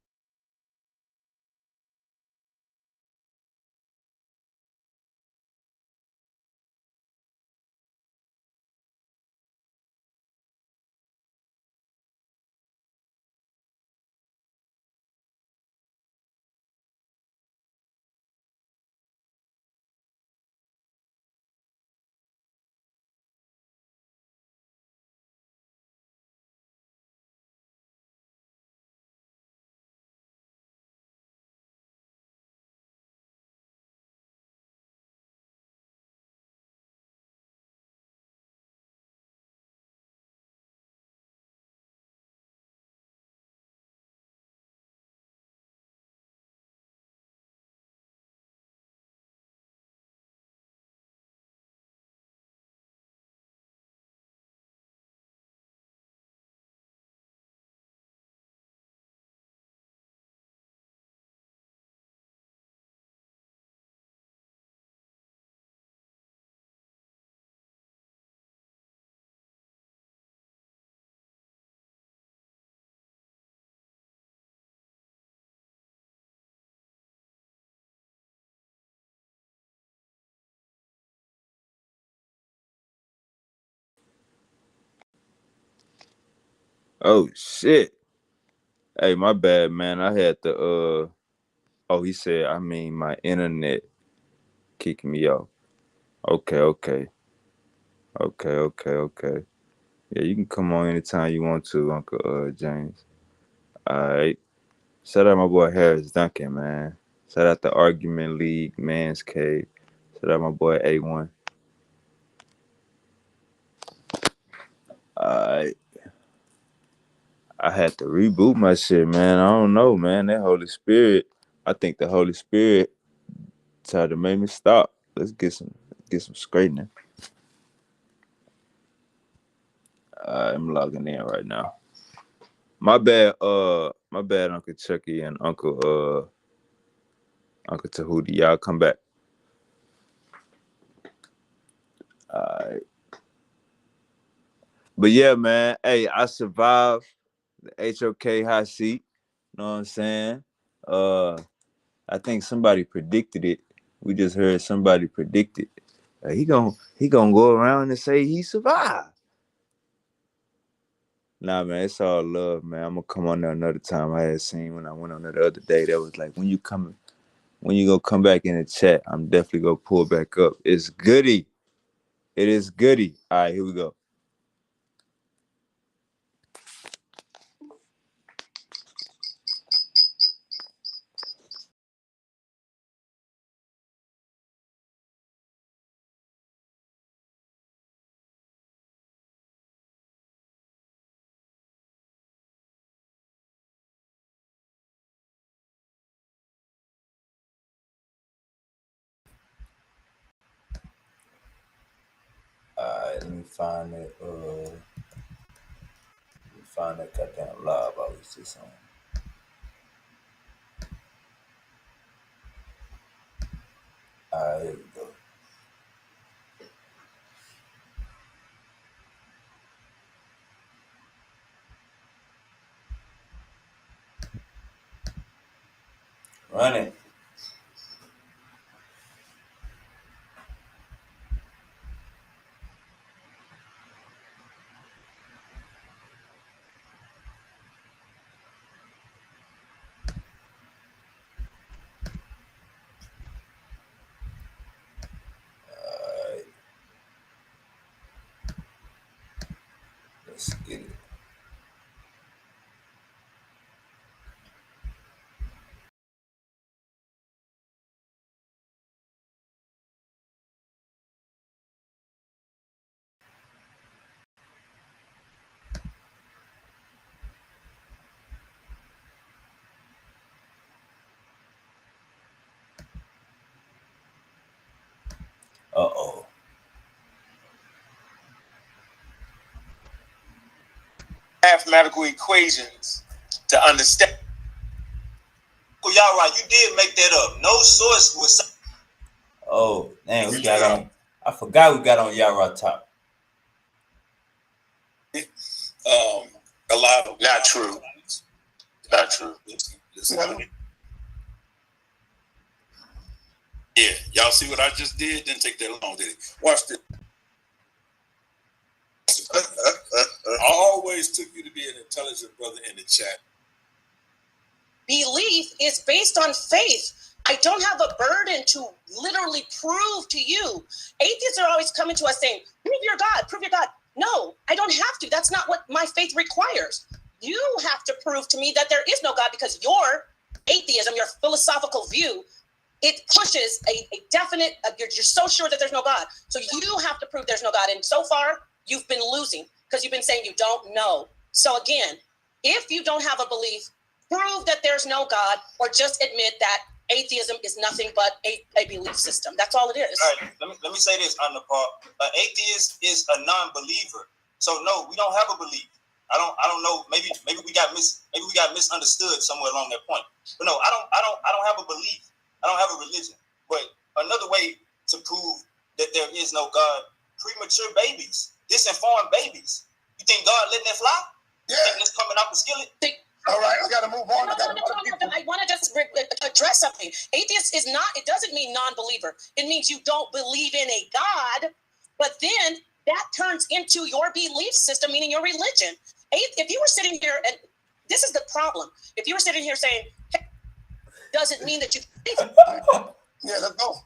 Oh shit. Hey, my bad, man. I had to oh, he said, I mean my internet kicked me off. Okay, okay. Okay, okay, okay. Yeah, you can come on anytime you want to, Uncle James. Alright. Shout out my boy Harris Duncan, man. Shout out the Argument League, Man's Cave. Shout out my boy A1. Alright. I had to reboot my shit, man. I don't know, man. That Holy Spirit. I think the Holy Spirit tried to make me stop. Let's get some straightening. I'm logging in right now. My bad, Uncle Chucky and Uncle Tahuti. Y'all come back. Alright. But yeah, man. Hey, I survived the HOK hot seat. You know what I'm saying? I think somebody predicted it. We just heard somebody predict it. He gonna go around and say he survived. Nah, man, it's all love, man. I'm gonna come on there another time. I had seen when I went on there the other day. That was like, when you gonna come back in the chat, I'm definitely gonna pull back up. It's goody. It is goody. All right, here we go. Alright, let me find that. Let me find that goddamn live I was just on. Alright, here we go. Run it. Alright. Let's get it. Uh-oh. Mathematical equations to understand. Well, y'all right. You did make that up. No source was. Oh, man, we got on. I forgot we got on Yara top. A lot of not true. Not true. Yeah, y'all see what I just did? Didn't take that long, did it? Watch this. I always took you to be an intelligent brother in the chat. Belief is based on faith. I don't have a burden to literally prove to you. Atheists are always coming to us saying, prove your God, prove your God. No, I don't have to. That's not what my faith requires. You have to prove to me that there is no God, because your atheism, your philosophical view, it pushes a definite, you're so sure that there's no God. So you have to prove there's no God. And so far, you've been losing because you've been saying you don't know. So again, if you don't have a belief, prove that there's no God, or just admit that atheism is nothing but a belief system. That's all it is. All right, let me say this, Anapar. An atheist is a non-believer. So no, we don't have a belief. I don't know. Maybe we got misunderstood somewhere along that point. But no, I don't have a belief. I don't have a religion. But another way to prove that there is no God: premature babies, disinformed babies. You think God letting that fly? Yeah, it's coming out the skillet. All right, I got to move on. I want to just address something. Atheist is not, it doesn't mean non-believer. It means you don't believe in a God, but then that turns into your belief system, meaning your religion. If you were sitting here, and this is the problem, if you were sitting here saying, hey, doesn't mean that you believe it. Yeah, let's go.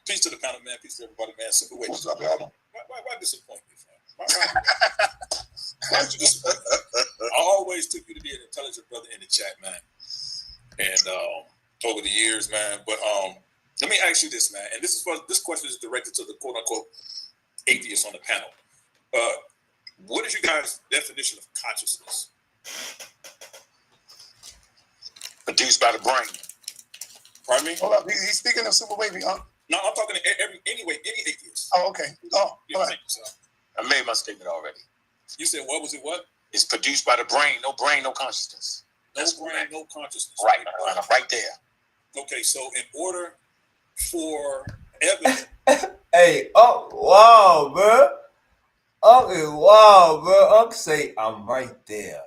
Peace to the panel, man. Peace to everybody, man. Super wait. What's up, y'all? Why disappoint me, fam? Why you disappoint me? I always took you to be an intelligent brother in the chat, man. And over the years, man. But let me ask you this, man. And this question is directed to the quote unquote atheists on the panel. What is your guys' definition of consciousness? Produced by the brain. Pardon me? Hold up, he's speaking of super wavy, huh? No, I'm talking to any atheist. Oh, okay. Oh, yeah, all right. I made my statement already. You said what was it? What? It's produced by the brain. No brain, no consciousness. No brain, no consciousness. Right, right there. Okay, so in order for evidence. Hey, oh wow, bro. Okay, wow, bro. Uncle say I'm right there.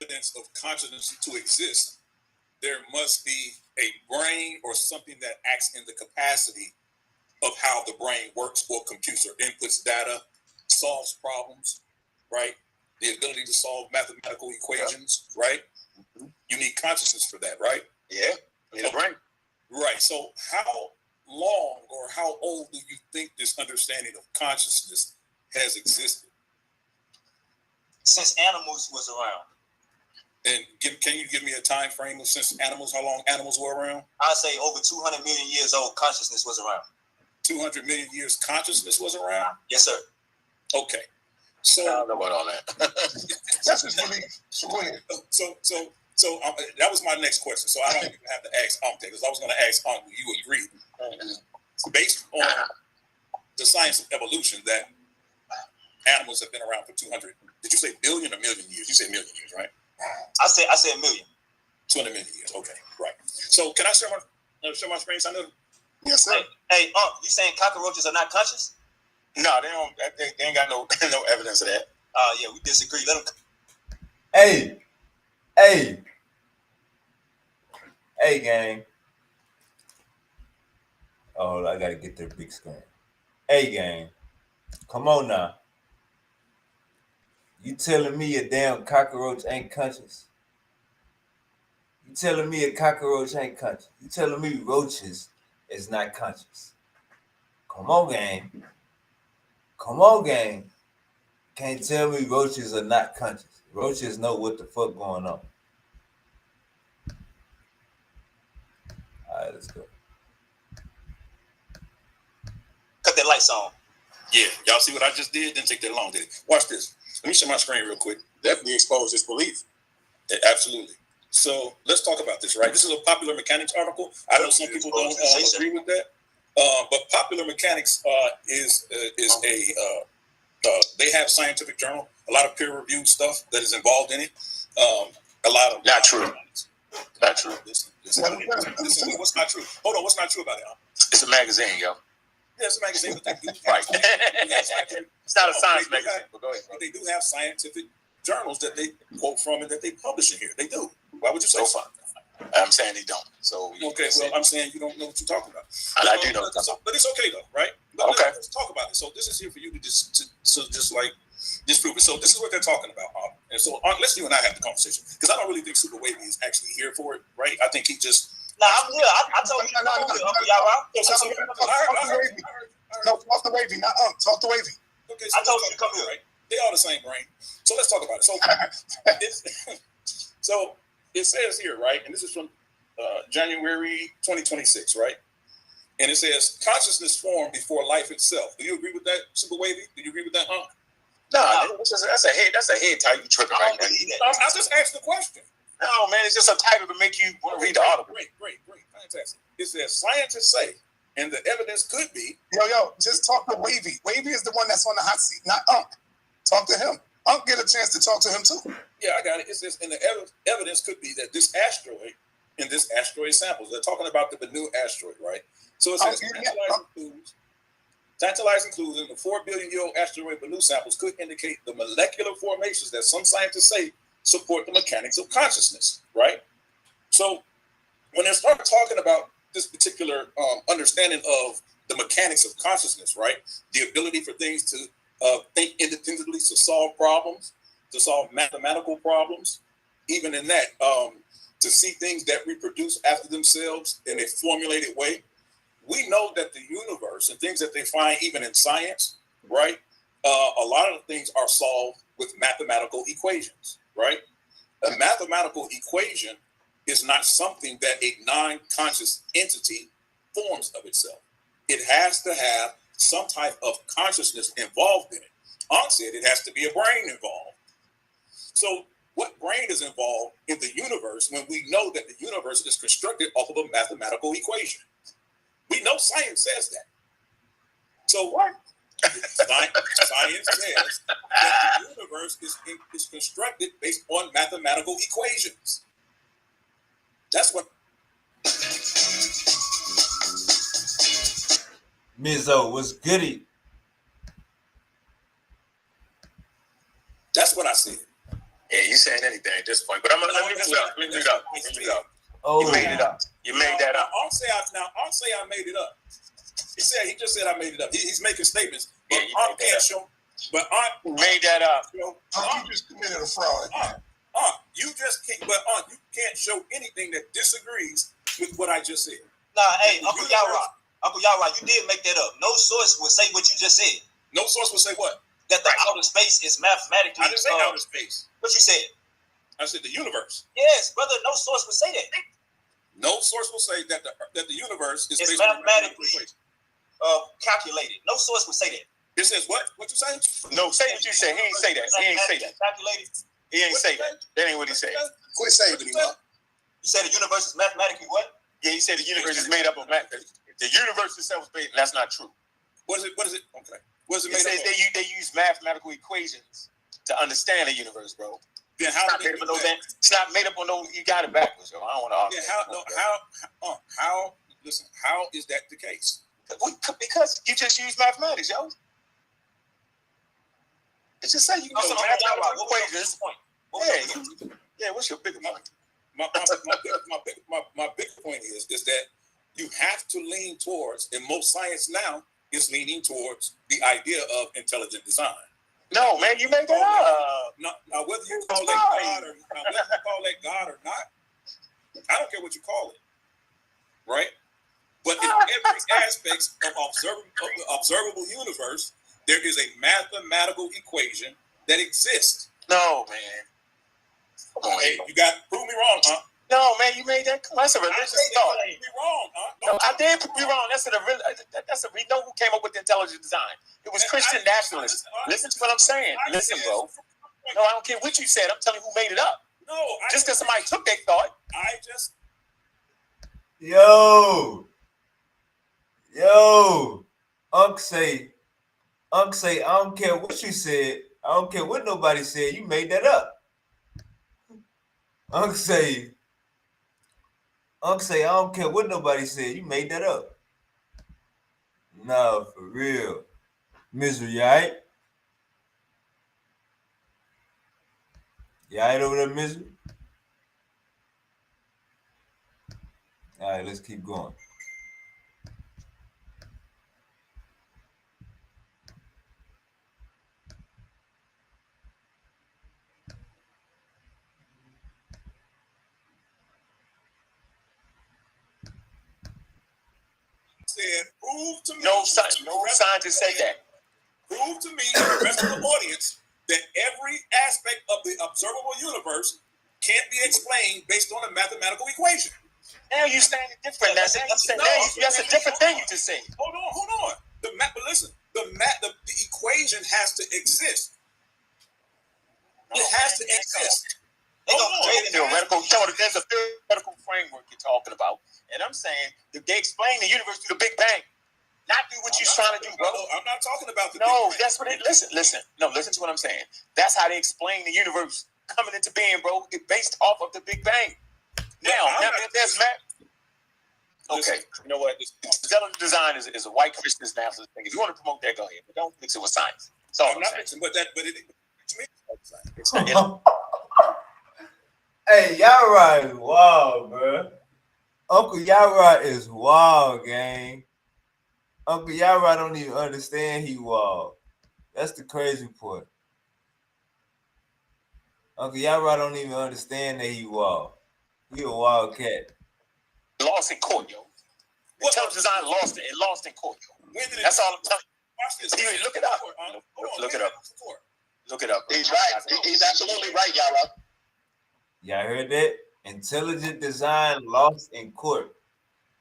Evidence of consciousness to exist, there must be a brain or something that acts in the capacity of how the brain works or computes or inputs data, solves problems, right? The ability to solve mathematical equations, right? Mm-hmm. You need consciousness for that, right? Yeah, need a brain. Right. So how long or how old do you think this understanding of consciousness has existed? Since animals was around. And can you give me a time frame of since animals, how long animals were around? I'd say over 200 million years old, consciousness was around. 200 million years consciousness was around? Yes, sir. Okay. So I don't know about all that. That's his belief. So that was my next question. So I don't even have to ask because I was going to ask do you agree? Based on the science of evolution that animals have been around for 200. Did you say billion or million years? You said million years, right? I said a million. 200 million years. Okay, right. So can I share my screen? I know. Yes, sir. Hey, you saying cockroaches are not conscious? No, they don't. They ain't got no evidence of that. Yeah, we disagree. Let them. Hey, gang. Oh, I gotta get their big screen. Hey, gang. Come on now. You telling me a damn cockroach ain't conscious? You telling me a cockroach ain't conscious? You telling me roaches is not conscious? Come on, gang. Come on, gang. Can't tell me roaches are not conscious. Roaches know what the fuck going on. All right, let's go. Cut that lights on. Yeah, y'all see what I just did? Didn't take that long, did it? Watch this. Let me share my screen real quick. Definitely expose his belief. Yeah, absolutely. So let's talk about this, right? This is a Popular Mechanics article. I know some people don't agree with that, but Popular Mechanics is they have scientific journal, a lot of peer-reviewed stuff that is involved in it. A lot of not true. Not true. Listen, what's not true? Hold on, what's not true about it? It's a magazine, yo. Yeah, it's a magazine, but they do right. It's not a science magazine. But go ahead. But they do have scientific journals that they quote from and that they publish in here. They do. Why would you say so? I'm saying they don't. So okay, well, I'm saying you don't know what you're talking about. And I do know. But it's okay though, right? But okay. Let's talk about it. So this is here for you to just disprove it. So this is what they're talking about. And so let's you and I have the conversation because I don't really think Super Wavy is actually here for it, right? I think he just. No, I'm here. I told you. No, talk to Wavy, not talk to Wavy. Okay, so I told you to come here. Right? They all the same brain. So let's talk about it. So it says here, right, and this is from January 2026, right? And it says consciousness formed before life itself. Do you agree with that, Super Wavy? Do you agree with that, Hunk? No, that's a head type. You tripping right now. I just asked the question. No, man, it's just a title to make you want to read the article. Great, fantastic. It says scientists say, and the evidence could be. Yo, just talk to Wavy. Wavy is the one that's on the hot seat, not Unc. Talk to him. Unc get a chance to talk to him too. Yeah, I got it. It says, and the evidence could be that this asteroid, in this asteroid samples, they're talking about the Bennu asteroid, right? So it says tantalizing clues in the 4 billion-year-old asteroid Bennu samples could indicate the molecular formations that some scientists say support the mechanics of consciousness, right? So when they start talking about this particular understanding of the mechanics of consciousness, right? The ability for things to think independently to solve problems, to solve mathematical problems, even in that, to see things that reproduce after themselves in a formulated way. We know that the universe and things that they find even in science, right? A lot of the things are solved with mathematical equations, right? A mathematical equation is not something that a non-conscious entity forms of itself. It has to have some type of consciousness involved in it. Ankh said it has to be a brain involved. So what brain is involved in the universe when we know that the universe is constructed off of a mathematical equation? We know science says that. So what? Science says that the universe is constructed based on mathematical equations. That's what. Mizzo, what's goody? That's what I said. Yeah, you saying anything at this point. But I'm gonna let me mute up. Oh. You made it up. You made that up. I'll say I made it up. He just said I made it up. He's making statements. But Yeah, Aunt can't show. But Aunt made that up. You just committed a fraud. You just can't. But you can't show anything that disagrees with what I just said. Nah, hey, Uncle Yara, you did make that up. No source would say what you just said. No source would say what? That the outer space is mathematically. I didn't say outer space. What you said? I said the universe. Yes, brother. No source would say that. No source will say that the universe is based mathematically calculated. No source would say that. It says what? What you say? No, say what you say. He ain't say that. He ain't say that. Calculated. He ain't say that. That ain't what he said. Quit saving him up. You said the universe is mathematically what? Yeah, he said the universe is made up of math. The universe itself is made. That's not true. What is it? Okay. What is it made up of? They use mathematical equations to understand the universe, bro. Then how it's not made up on no. You got it backwards, yo. I don't want to argue. How? Listen. How is that the case? Because you just use mathematics, yo. It's just saying you can use mathematical equations. Yeah. What's your bigger point? My big point is that you have to lean towards, and most science now is leaning towards the idea of intelligent design. No, man, you made that up. Now, whether you call it God or not, I don't care what you call it, right? But in every aspect of the observable universe, there is a mathematical equation that exists. No, man. Come on, hey, you got prove me wrong, huh? No, man, you made that. That's a religious thought. Prove me wrong, huh? No, I did prove you wrong. We know who came up with the intelligent design. It was Christian nationalists. Listen to what I'm saying. Listen, bro. No, I don't care what you said. I'm telling you who made it up. No, just because somebody took their thought. Yo, Unc say, I don't care what you said. I don't care what nobody said. You made that up. Unc say, I don't care what nobody said. You made that up. No, for real. Misery, you all right? You all right over there, Misery? All right, let's keep going. Said, prove to me. No scientist say that. Prove to me and the rest of the audience that every aspect of the observable universe can't be explained based on a mathematical equation. Now you saying different. That's a different thing you just said. Hold on. But listen, the equation has to exist. It has to exist. There's a theoretical framework you're talking about, and I'm saying that they explain the universe through the Big Bang, not do what you're trying to do, bro. I'm not talking about the Big Bang. That's what it. Listen. No, listen to what I'm saying. That's how they explain the universe coming into being, bro. It's based off of the Big Bang. Now there's math. Okay, you know what? Intelligent design is a white Christian nationalist thing. If you want to promote that, go ahead, but don't mix it with science. So I'm not mixing, but it makes me. Hey, Yara is wild, bro. Uncle Yara is wild, gang. Uncle Yara don't even understand he wild. That's the crazy part. Uncle Yara don't even understand that he wild. He a wildcat. Lost in court, yo. Intelligent design lost it. It lost in court, yo. That's all I'm telling you. Look it up. Look it up. Look it up. He's right. He's absolutely right, Yara. Y'all heard that? Intelligent design lost in court.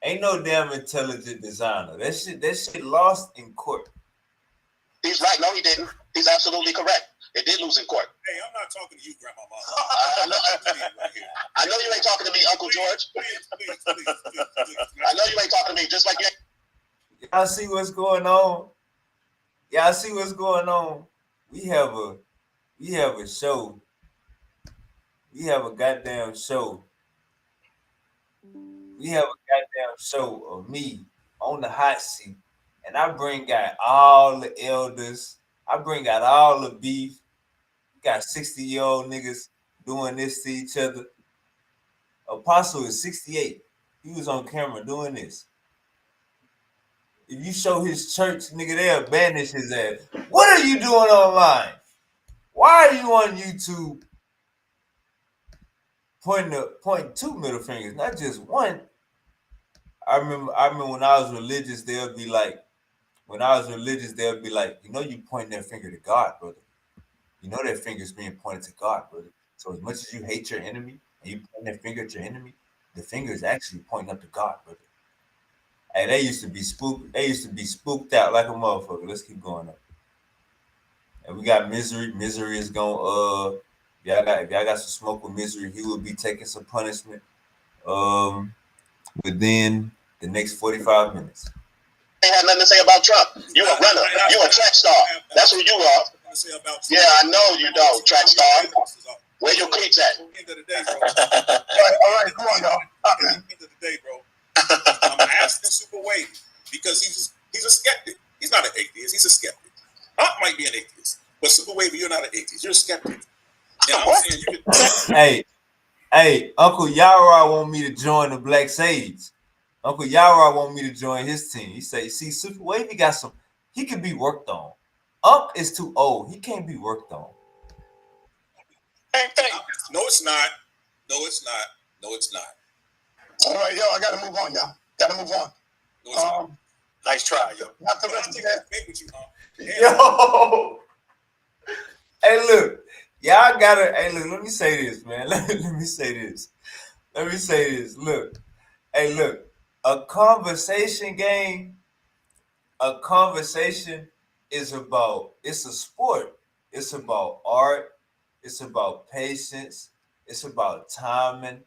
Ain't no damn intelligent designer. That shit lost in court. He's right. No, he didn't. He's absolutely correct. It did lose in court. Hey, I'm not talking to you, Grandmama. I know you ain't talking to me, Uncle George. Please. I know you ain't talking to me, just like you. Y'all see what's going on? Y'all see what's going on? We have a show. We have a goddamn show. We have a goddamn show of me on the hot seat. And I bring out all the elders. I bring out all the beef. Got 60-year-old niggas doing this to each other. Apostle is 68. He was on camera doing this. If you show his church, nigga, they'll banish his ass. What are you doing online? Why are you on YouTube pointing two middle fingers, not just one? I remember when I was religious, they'll be like, you know, you pointing that finger to God, brother. You know that finger's being pointed to God, brother. So as much as you hate your enemy and you point that finger at your enemy, the finger is actually pointing up to God, brother. Hey, they used to be spooked. They used to be spooked out like a motherfucker. Let's keep going up. And we got Misery. Misery is going. If y'all got some smoke with Misery, he will be taking some punishment. Within the next 45 minutes. Ain't had nothing to say about Trump. You a runner. You a track star. That's who you are. Yeah, I know you don't, track star. Where your cleats at? End of the day, bro. All right, come on, y'all. End of the day, bro. I'm asking Super Wavy because he's a skeptic. He's not an atheist. He's a skeptic. Hunt might be an atheist, but Super Wavy, you're not an atheist. You're a skeptic. And I'm saying you can. Hey, Uncle Yara want me to join the Black Sage. Uncle Yara want me to join his team. He say, see, Super Wavy got some. He can be worked on. Unc is too old. He can't be worked on. No, it's not. No, it's not. No, it's not. All right, yo, I gotta move on, y'all. Gotta move on. No, nice try, yo. Not the rest of that. Yo. Hey, look. Y'all gotta. Hey, look. Let me say this, man. Let me say this. Look. Hey, look. A conversation game. A conversation is about. It's a sport. It's about art. It's about patience. It's about timing.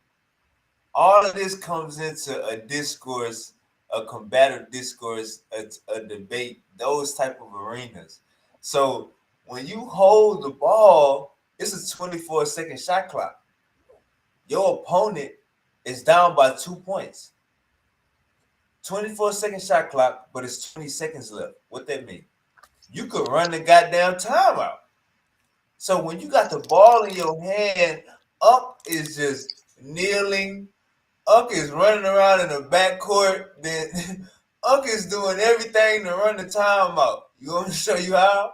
All of this comes into a discourse, a combative discourse, a debate, those type of arenas. So when you hold the ball, it's a 24-second shot clock. Your opponent is down by 2 points. 24-second shot clock, but it's 20 seconds left. What that mean? You could run the goddamn timeout. So when you got the ball in your hand, Up is just kneeling. Unc is running around in the backcourt. Then Unc is doing everything to run the timeout. You want me to show you how?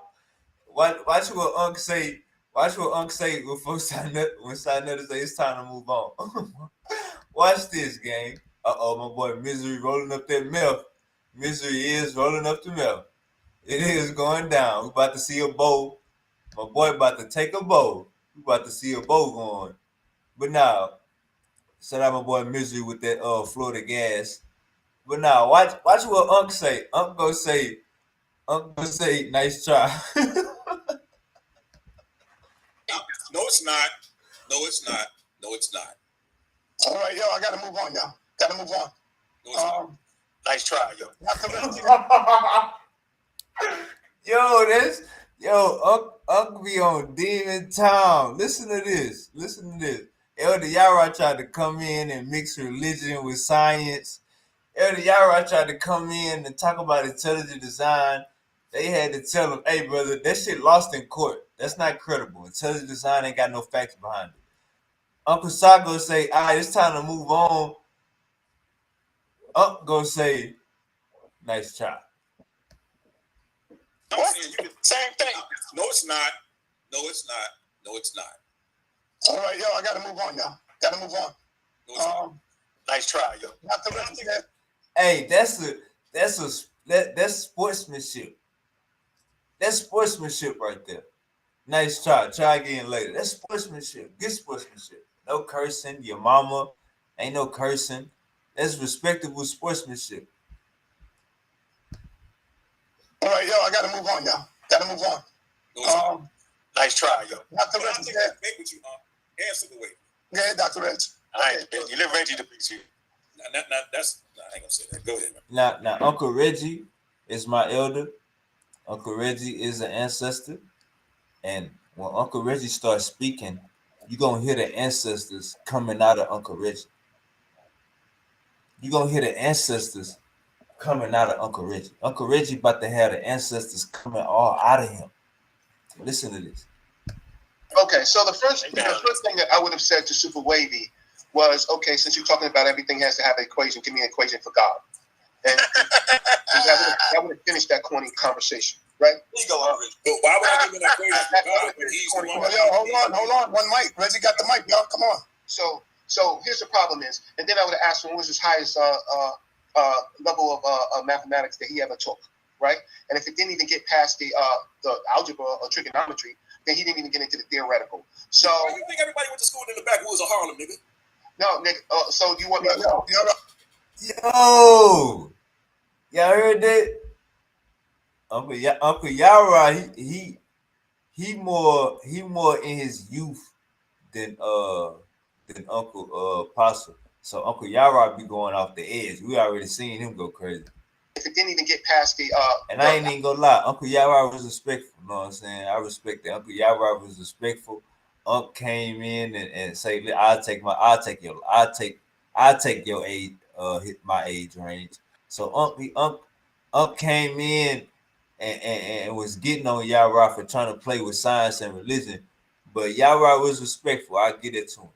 Watch what Unc say. Watch what Unc say before when Sinetta say it's time to move on. Watch this, gang. My boy Misery rolling up that meth. Misery is rolling up the meth. It is going down. We about to see a bow. My boy about to take a bow. We about to see a bow going. But now, shout out my boy Misery with that Florida gas. But now, watch what Unc say. Unc go say, nice try. No, it's not. No, it's not. No, it's not. All right, yo, I gotta move on, y'all. Gotta move on. No, nice try, yo. Unc be on demon time. Listen to this. Elder Yara tried to come in and mix religion with science. Elder Yara tried to come in and talk about intelligent design. They had to tell him, hey, brother, that shit lost in court. That's not credible. Intelligent design ain't got no facts behind it. Uncle Sago say, all right, it's time to move on. Unc go say, nice try. What? Same thing. No, it's not. No, it's not. No, it's not. All right, yo, I gotta move on, y'all. Gotta move on. Nice try, yo. Hey, that's sportsmanship. That's sportsmanship right there. Nice try. Try again later. That's sportsmanship. Good sportsmanship. No cursing. Your mama ain't no cursing. That's respectable sportsmanship. All right, yo, I gotta move on, y'all. Gotta move on. Nice try, yo. Dr. Reg is there. With you, answer the way. Yeah, Dr. Reg. All right, you let Reggie to preach here. I ain't gonna say that. Go ahead, man. Now, Uncle Reggie is my elder. Uncle Reggie is an ancestor. And when Uncle Reggie starts speaking, you're going to hear the ancestors coming out of Uncle Reggie. You're going to hear the ancestors coming out of Uncle Reggie. Uncle Reggie about to have the ancestors coming all out of him. Listen to this. Okay, so the first thing that I would have said to Super Wavy was, okay, since you're talking about everything has to have an equation, give me an equation for God. And that would have finished that corny conversation, right? Here you go, Uncle Reggie. Why would I give an equation for God when he's the one? Yo, hold on. One mic. Reggie got the mic, y'all. Come on. So here's the problem is, and then I would have asked him what was his highest level of mathematics that he ever took, right? And if it didn't even get past the algebra or trigonometry, then he didn't even get into the theoretical. So why you think everybody went to school in the backwoods of Harlem, nigga? No, nigga. So you want me to? Yo, y'all heard that? Uncle Yara, he more in his youth than Uncle Apostle. So Uncle Yara be going off the edge. We already seen him go crazy. If it didn't even get past the and I ain't even gonna lie, Uncle Yara was respectful. You know what I'm saying? I respect that. Uncle Yara was respectful. Unc came in and say, I'll take your age, hit my age range. So Unc came in and was getting on Yara for trying to play with science and religion. But Yara was respectful. I get it to him.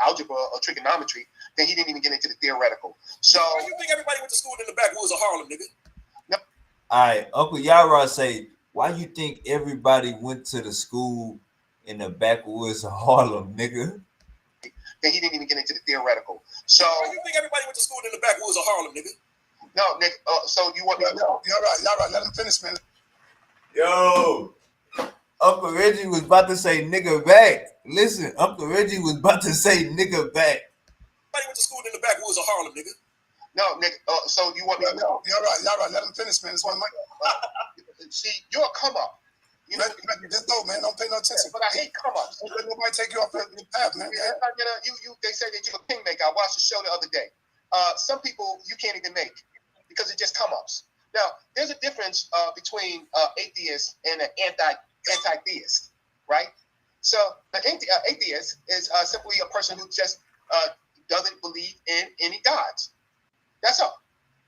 Algebra or trigonometry, then he didn't even get into the theoretical. So why you think everybody went to school in the backwoods of Harlem, nigga? No. All right, Uncle Yara say, why you think everybody went to the school in the backwoods of Harlem, nigga? Then he didn't even get into the theoretical. So why you think everybody went to school in the backwoods of Harlem, nigga? No, nigga. So you want me to? Y'all right. Let him finish, man. Yo, Uncle Reggie was about to say nigga back. Listen, Uncle Reggie was about to say nigga back. Everybody went to school in the backwoods of Harlem, nigga. No, nigga. So you want me to? Y'all right. Let him finish, man. It's one mic. See, you're a come up. You know, just go, man. Don't pay no attention. But I hate come ups. Don't let nobody take you off the path, man. They say that you're a kingmaker. I watched the show the other day. Some people you can't even make because it just come ups. Now, there's a difference between atheist and an anti-theist, right? So an atheist is simply a person who just doesn't believe in any gods. That's all,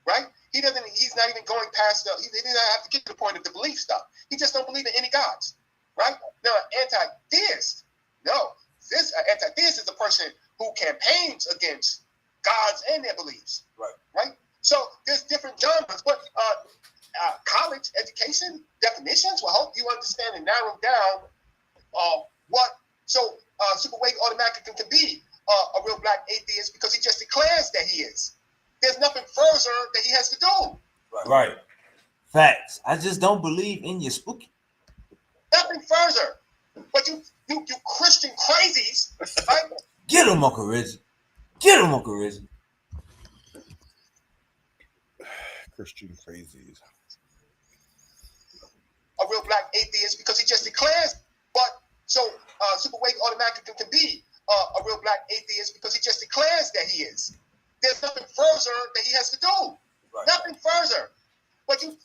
right? He's not even going past he doesn't have to get to the point of the belief stuff. He just don't believe in any gods, right? Now, anti-theist, no. This anti-theist is a person who campaigns against gods and their beliefs, right? So there's different genres, but college education definitions will help you understand and narrow down what. So Super Wave automatically can be a real black atheist because he just declares that he is. There's nothing further that he has to do. Right. Facts. I just don't believe in your spooky. Nothing further. But you Christian crazies, right? Get him, Uncle Reggie. Get him, Uncle Reggie. Christian crazies. A real black atheist because he just declares. But so Super Wave automatically can be a real black atheist because he just declares that he is. There's nothing further that he has to do. Nothing further. But you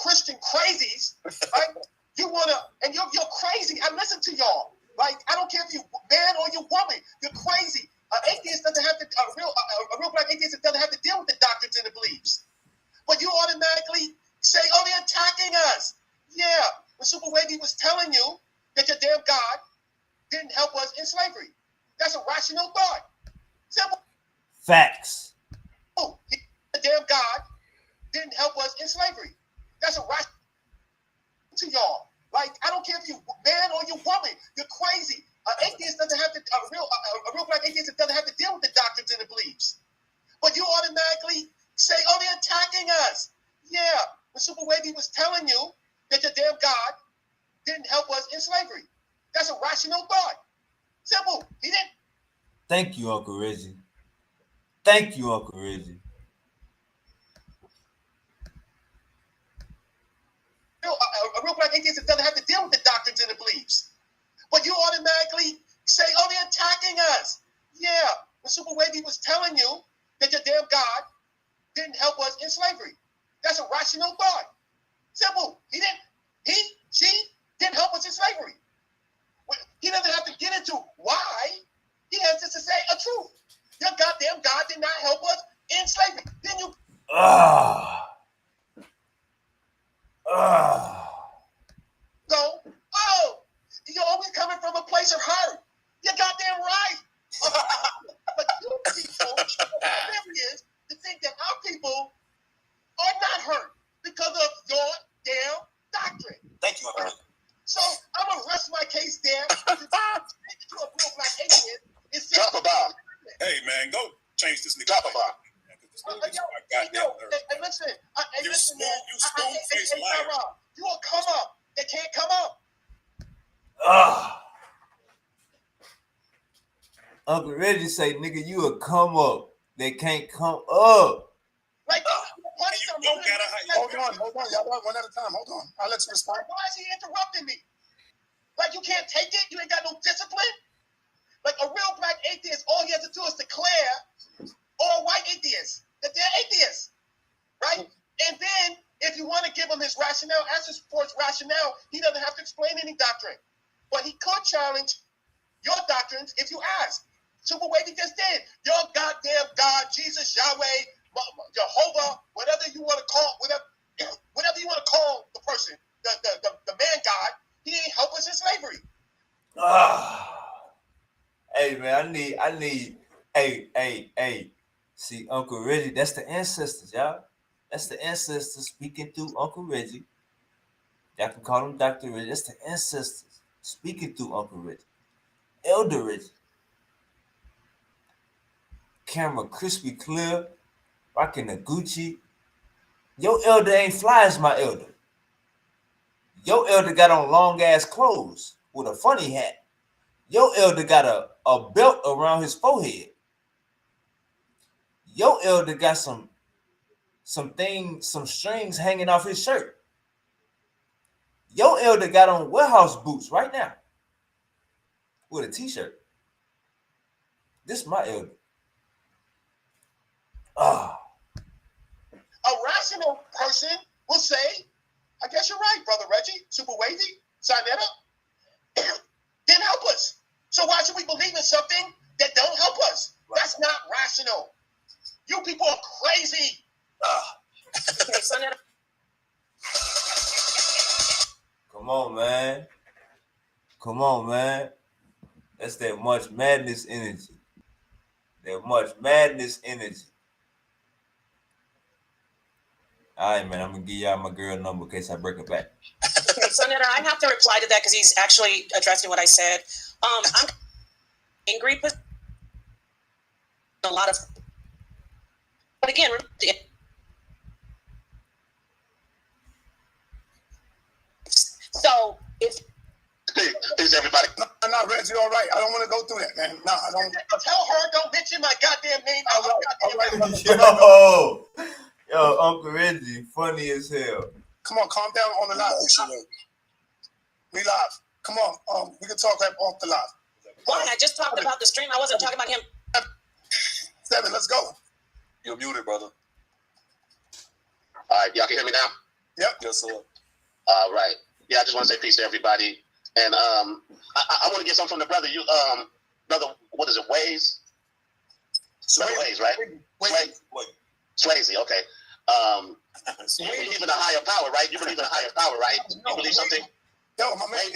Christian crazies, right? You wanna, and you're crazy. I listen to y'all. Like, I don't care if you man or you woman, you're crazy. An atheist doesn't have to a real black atheist doesn't have to deal with the doctrines and the beliefs. But you automatically say, oh, they're attacking us. Yeah. When Super Wavy was telling you that your damn God didn't help us in slavery. That's a rational thought. Simple. Facts. Oh, the damn God didn't help us in slavery. That's a rational to y'all. Like, I don't care if you man or you woman, you're crazy. An atheist doesn't have to rational thought. Simple. He didn't. Thank you, Uncle Reggie. Thank you, Uncle Reggie. A real black atheist doesn't have to deal with the doctrines and the beliefs. But you automatically say, oh, they're attacking us. Yeah, the Super Wavy was telling you that your damn God didn't help us in slavery. That's a rational thought. Simple. She didn't help us in slavery. He doesn't have to get into why. He has just to say a truth. Your goddamn God did not help us in slavery. Then you go, oh, you're always coming from a place of hurt. You're goddamn right. But you people, the is to think that our people are not hurt because of your damn doctrine. Thank you, Uncle. So I'm gonna rest my case there. To a real black atheist is Drop a bomb. Hey man, go change this nigga. Drop a bomb. And listen, listen, man. You will come up. They can't come up. Uncle Reggie say, nigga, you will come up. They can't come up. Like, hold on. Y'all one at a time. Hold on. I'll let you respond. Why is he interrupting me? Like, you can't take it? You ain't got no discipline? Like, a real black atheist, all he has to do is declare all white atheists that they're atheists, right? And then, if you want to give him his rationale, answers for his rationale, he doesn't have to explain any doctrine. But he could challenge your doctrines if you ask. Super Wavy just did. Your goddamn God, Jesus, Yahweh, Jehovah, whatever you want to call, whatever you want to call the person, the man God, he ain't help us in slavery. Hey man, I need. Hey. See, Uncle Reggie, that's the ancestors, y'all. That's the ancestors speaking through Uncle Reggie. Y'all can call him Dr. Reggie. That's the ancestors speaking through Uncle Reggie. Elder Reggie. Camera crispy clear, rocking the Gucci. Your elder ain't fly as my elder. Your elder got on long ass clothes with a funny hat. Your elder got a belt around his forehead. Your elder got some strings hanging off his shirt. Your elder got on warehouse boots right now with a t-shirt. This my elder. A rational person will say, I guess you're right, Brother Reggie, Super Wavy, Sinetta, didn't help us. So why should we believe in something that don't help us? Right. That's not rational. You people are crazy. Come on, man. Come on, man. That's that much madness energy. That much madness energy. All right, man. I'm gonna give y'all my girl number in case I break it back. Okay, so Netta, I have to reply to that because he's actually addressing what I said. I'm angry with a lot of, but again, so if is everybody? I'm not Reggie. All right, I don't want to go through that, man. No, I don't. Tell her don't mention my goddamn name. Yo, Uncle Reggie, funny as hell. Come on, calm down on the live. We live. Come on, we can talk off the live. Why? I just talked about the stream. I wasn't talking about him. 7, let's go. You're muted, brother. All right, y'all can hear me now? Yep. Yes, sir. All right. Yeah, I just want to say peace to everybody. And I want to get something from the brother. Brother, what is it, Waze? Brother Waze, right? Wait. Swayze, okay. You believe in a higher power, right? You believe in a higher power, right? You believe something? No, my man.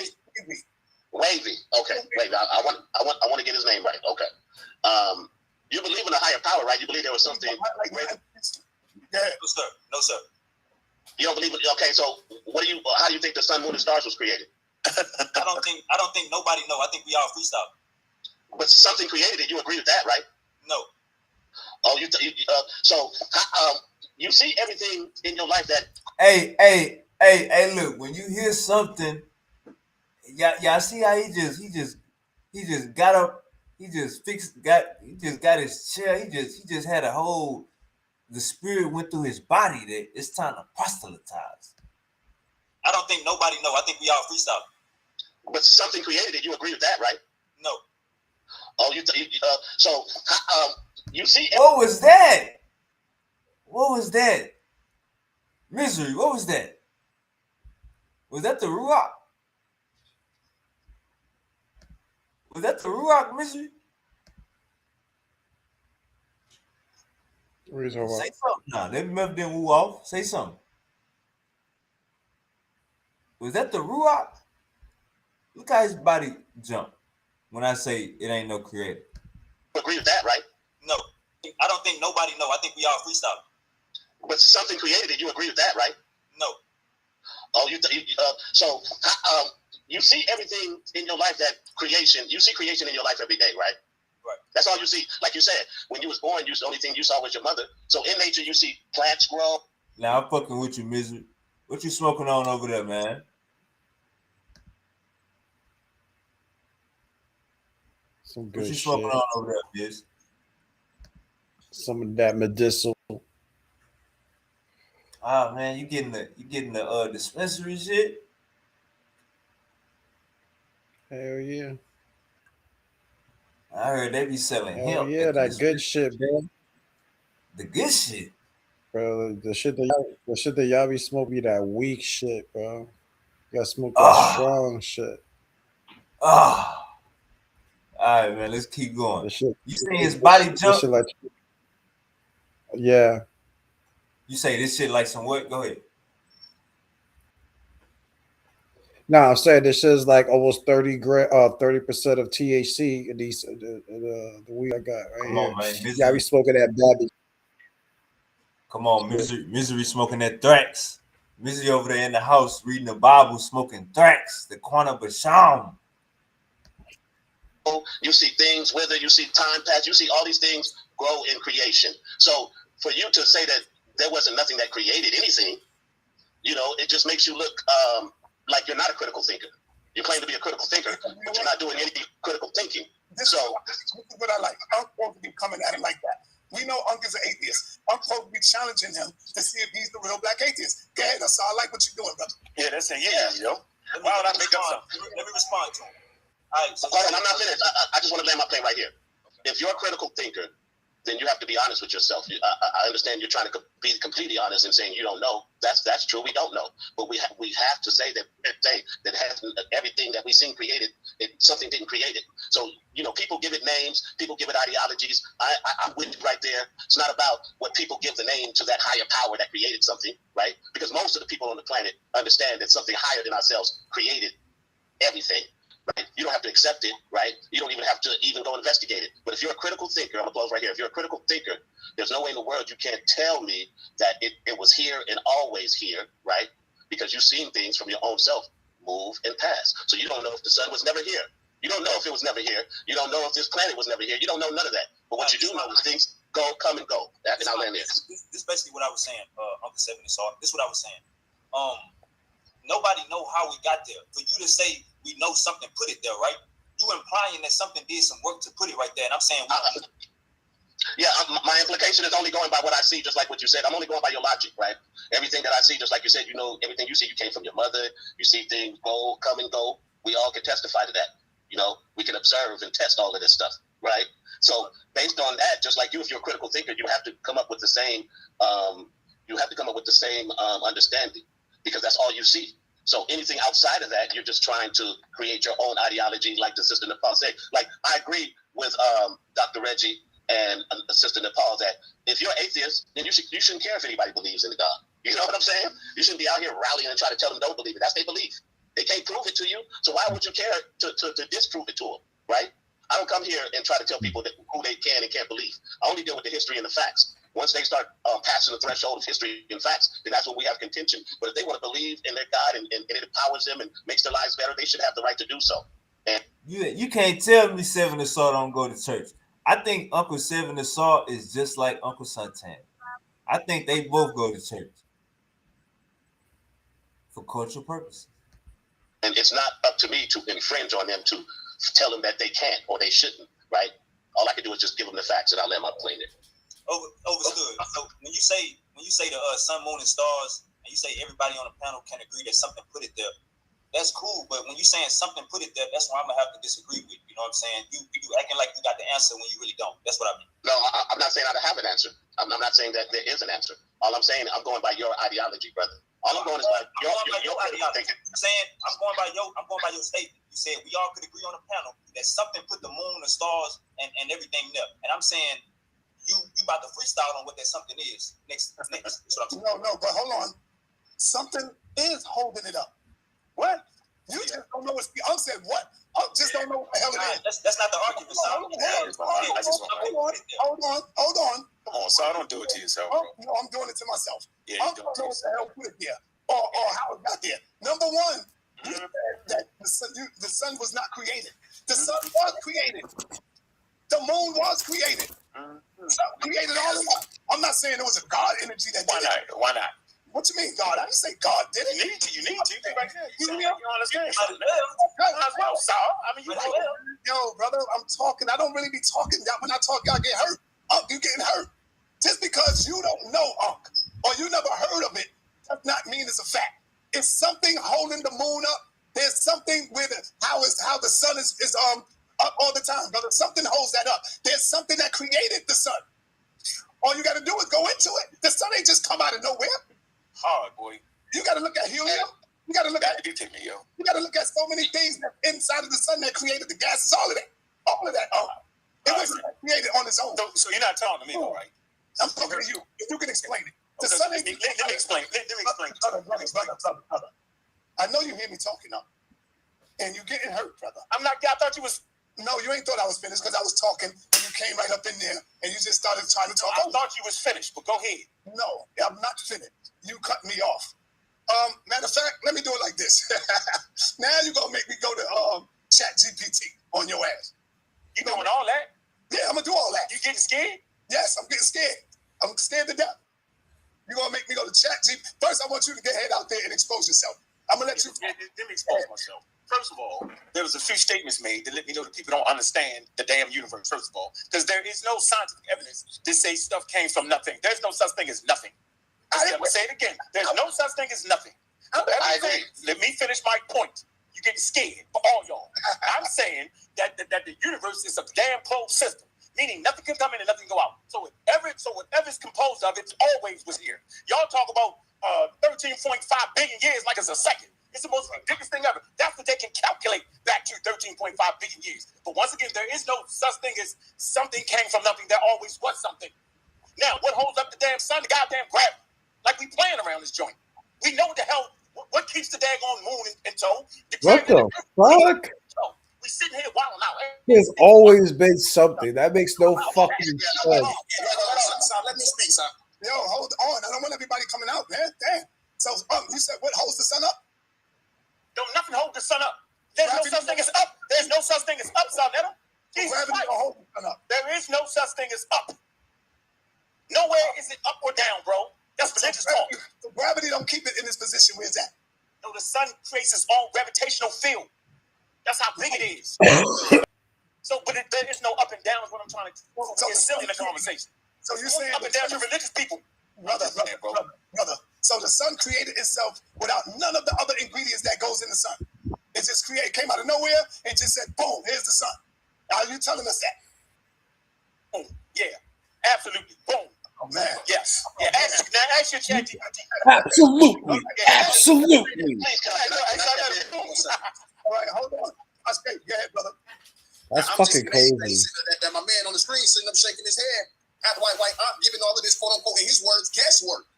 Wavy. Okay. Wavy. I want to get his name right. Okay. You believe in a higher power, right? You believe there was something. Yeah. No, sir. You don't believe it? Okay. So how do you think the sun, moon, and stars was created? I don't think nobody know. I think we all freestyle. But something created it. You agree with that, right? No. Oh, so you see everything in your life that. Hey, look, when you hear something, Yeah. See how he just got up. He just got his chair. He just had a whole. The spirit went through his body. That it's time to proselytize. I don't think nobody know. I think we all freestyle. But something created it. You agree with that, right? No. Oh, you see. What was that? What was that? Misery. What was that? Was that the Ruach? Was that the Ruach, Misery? What are you talking about? Say something. Nah, let me move them woo off. Say something. Was that the Ruach? Look how his body jump when I say it ain't no creator. You agree with that, right? No. I don't think nobody know. I think we all freestyle. But something created it. You agree with that, right? No. Oh, you see everything in your life that creation. You see creation in your life every day, right? Right. That's all you see. Like you said, when you was born, the only thing you saw was your mother. So in nature, you see plants grow. Now I'm fucking with you, Misery. What you smoking on over there, man? Some good What you shit. smoking on over there, bitch? Some of that medicinal. Ah, man, you getting the dispensary shit? Hell yeah. I heard they be selling Hell hemp. yeah, that good shit, bro. The good shit. Bro, the shit that y'all be smoking be that weak shit, bro. You gotta smoke that strong shit. All right, man, let's keep going. Shit, You say his body jump? Shit like, yeah. You say this shit like some what? Go ahead. No, I'm saying this is like almost 30% of THC in these the weed I got right Come here. on, man. Misery. Yeah, I be smoking that Bobby. Come on, Misery smoking that Thrax. Misery over there in the house reading the Bible, smoking Thrax, the Quana Basham. You see things wither, you see time pass, you see all these things grow in creation. So for you to say that there wasn't nothing that created anything, it just makes you look like you're not a critical thinker. You claim to be a critical thinker, but you're not doing any critical thinking. This is what I like. I'm supposed to be coming at him like that. We know Unc is an atheist. I'm supposed to be challenging him to see if he's the real black atheist. Go ahead, so I like what you're doing, brother. Yeah, that's it. Yeah, yo. Why would I make up something? Let me respond to him. All right, so hold on, I'm not finished. I just want to land my plane right here. If you're a critical thinker, then you have to be honest with yourself. I understand you're trying to be completely honest and saying you don't know. That's true. We don't know, but we have to say that everything that we've seen created, something didn't create it. So people give it names, people give it ideologies. I'm with you right there. It's not about what people give the name to that higher power that created something, right? Because most of the people on the planet understand that something higher than ourselves created everything. Right? You don't have to accept it, right? You don't even have to go investigate it. But if you're a critical thinker, I'm gonna close right here. If you're a critical thinker, there's no way in the world you can't tell me that it was here and always here, right? Because you've seen things from your own self move and pass. So you don't know if the sun was never here. You don't know if it was never here. You don't know if this planet was never here. You don't know none of that. But what you do know is things come and go. And I'll land there. This is basically what I was saying, Uncle Seven and Saw. This is what I was saying. Nobody know how we got there. For you to say we know something put it there, right? You implying that something did some work to put it right there, and I'm saying my implication is only going by what I see, just like what you said. I'm only going by your logic, right? Everything that I see, just like you said, everything you see, you came from your mother. You see things come and go. We all can testify to that. We can observe and test all of this stuff, right? So based on that, just like you, if you're a critical thinker, you have to come up with the same. Understanding, because that's all you see. So anything outside of that, you're just trying to create your own ideology, like the Sister Nepal said. Like, I agree with Dr. Reggie and Sister Nepal that if you're atheist, then you shouldn't care if anybody believes in God. You know what I'm saying? You shouldn't be out here rallying and trying to tell them don't believe it. That's their belief. They can't prove it to you, so why would you care to disprove it to them, right? I don't come here and try to tell people who they can and can't believe. I only deal with the history and the facts. Once they start passing the threshold of history and facts, then that's when we have contention. But if they want to believe in their God and it empowers them and makes their lives better, they should have the right to do so. And you can't tell me Seven Assault don't go to church. I think Uncle Seven Assault is just like Uncle Suntan. I think they both go to church for cultural purposes. And it's not up to me to infringe on them, to tell them that they can't or they shouldn't, right? All I can do is just give them the facts, and I'll let my plane there. Overstood. So when you say the sun, moon, and stars, and you say everybody on the panel can agree that something put it there, that's cool. But when you saying something put it there, that's why I'm gonna have to disagree with. You know what I'm saying? You acting like you got the answer when you really don't. That's what I mean. No, I'm not saying I have an answer. I'm not saying that there is an answer. All I'm saying, I'm going by your ideology, brother. All I'm going is by your ideology. I'm saying I'm going by your statement. You said we all could agree on the panel that something put the moon, the stars, and everything there. And I'm saying you about to freestyle on what that something is. Next. That's what I'm saying. No, but hold on. Something is holding it up. What? You just don't know what's. I said what? I just don't know what the hell it is. That's not the argument, son. Hold on. Come on, son, don't do it to yourself, bro. No, I'm doing it to myself. Yeah, I don't know what the hell put it there or how it got there. Number one, you said that the sun was not created. The sun was created. The moon was created. The sun created all of that. I'm not saying it was a God energy that did it. Why not? What you mean, God? I didn't say God did it. You need to. Right there. You understand? Yo, brother, I'm talking. I don't really be talking. When I talk, y'all get hurt. You getting hurt. Just because you don't know, or you never heard of it, does not mean it's a fact. It's something holding the moon up. There's something with it. How the sun is up all the time, brother. Something holds that up. There's something that created the sun. All you got to do is go into it. The sun ain't just come out of nowhere. Hard, boy. You got to look at helium. You got to look at you take me, yo. You got to look at so many things that inside of the sun that created the gases. All of that. It wasn't created on its own. So you're not talking to me, all right? I'm talking to you. If you can explain it. The Okay, sun ain't. let me explain. Let me explain. Brother. I know you hear me talking now, and you getting hurt, brother. I'm not. I thought you was. No, you ain't thought I was finished because I was talking, and you came right up in there, and you just started trying to talk. I thought you was finished, but go ahead. No, I'm not finished. You cut me off. Matter of fact, let me do it like this. Now you're gonna make me go to ChatGPT on your ass. You doing all that? Yeah, I'm gonna do all that. You getting scared? Yes, I'm getting scared. I'm scared to death. You're gonna make me go to ChatGPT. First, I want you to get head out there and expose yourself. I'm gonna let you. Let me expose myself. First of all, there was a few statements made that let me know that people don't understand the damn universe, first of all. Because there is no scientific evidence to say stuff came from nothing. There's no such thing as nothing. I'm going to say it again. There's no such thing as nothing. I agree. Let me finish my point. You're getting scared, for all y'all. I'm saying that the universe is a damn closed system, meaning nothing can come in and nothing go out. So whatever it's composed of, it always was here. Y'all talk about 13.5 billion years like it's a second. It's the most ridiculous thing ever. That's what they can calculate back to 13.5 billion years. But once again, there is no such thing as something came from nothing. There always was something. Now, what holds up the damn sun? The goddamn gravity. Like we playing around this joint. We know what the hell, what keeps the daggone moon in tow? What the fuck? We sitting here wilding out. There's always been something. That makes no fucking sense. Let me speak, son. Yo, hold on. I don't want everybody coming out, man. Damn. So, you said what holds the sun up? Don't nothing hold the sun up. There's no such thing as up. There's no such thing as up, son. Gravity don't hold the sun up. There is no such thing as up. Nowhere is it up or down, bro. That's religious talk. The gravity don't keep it in this position. Where's that? No, the sun creates its own gravitational field. That's how big it is. So, but there is no up and down is what I'm trying to instill in the conversation. So you're saying up and down to religious people. Brother. So the sun created itself without none of the other ingredients that goes in the sun. It just came out of nowhere and just said, boom, here's the sun. Are you telling us that? Boom. Yeah, absolutely. Boom. Oh, man. Yes. Yeah. Ask your ChatGPT. Absolutely. Absolutely. All right, hold on. Go ahead, brother. That's fucking crazy. That my man on the screen sitting up shaking his head at white giving all of this quote unquote in his words guesswork.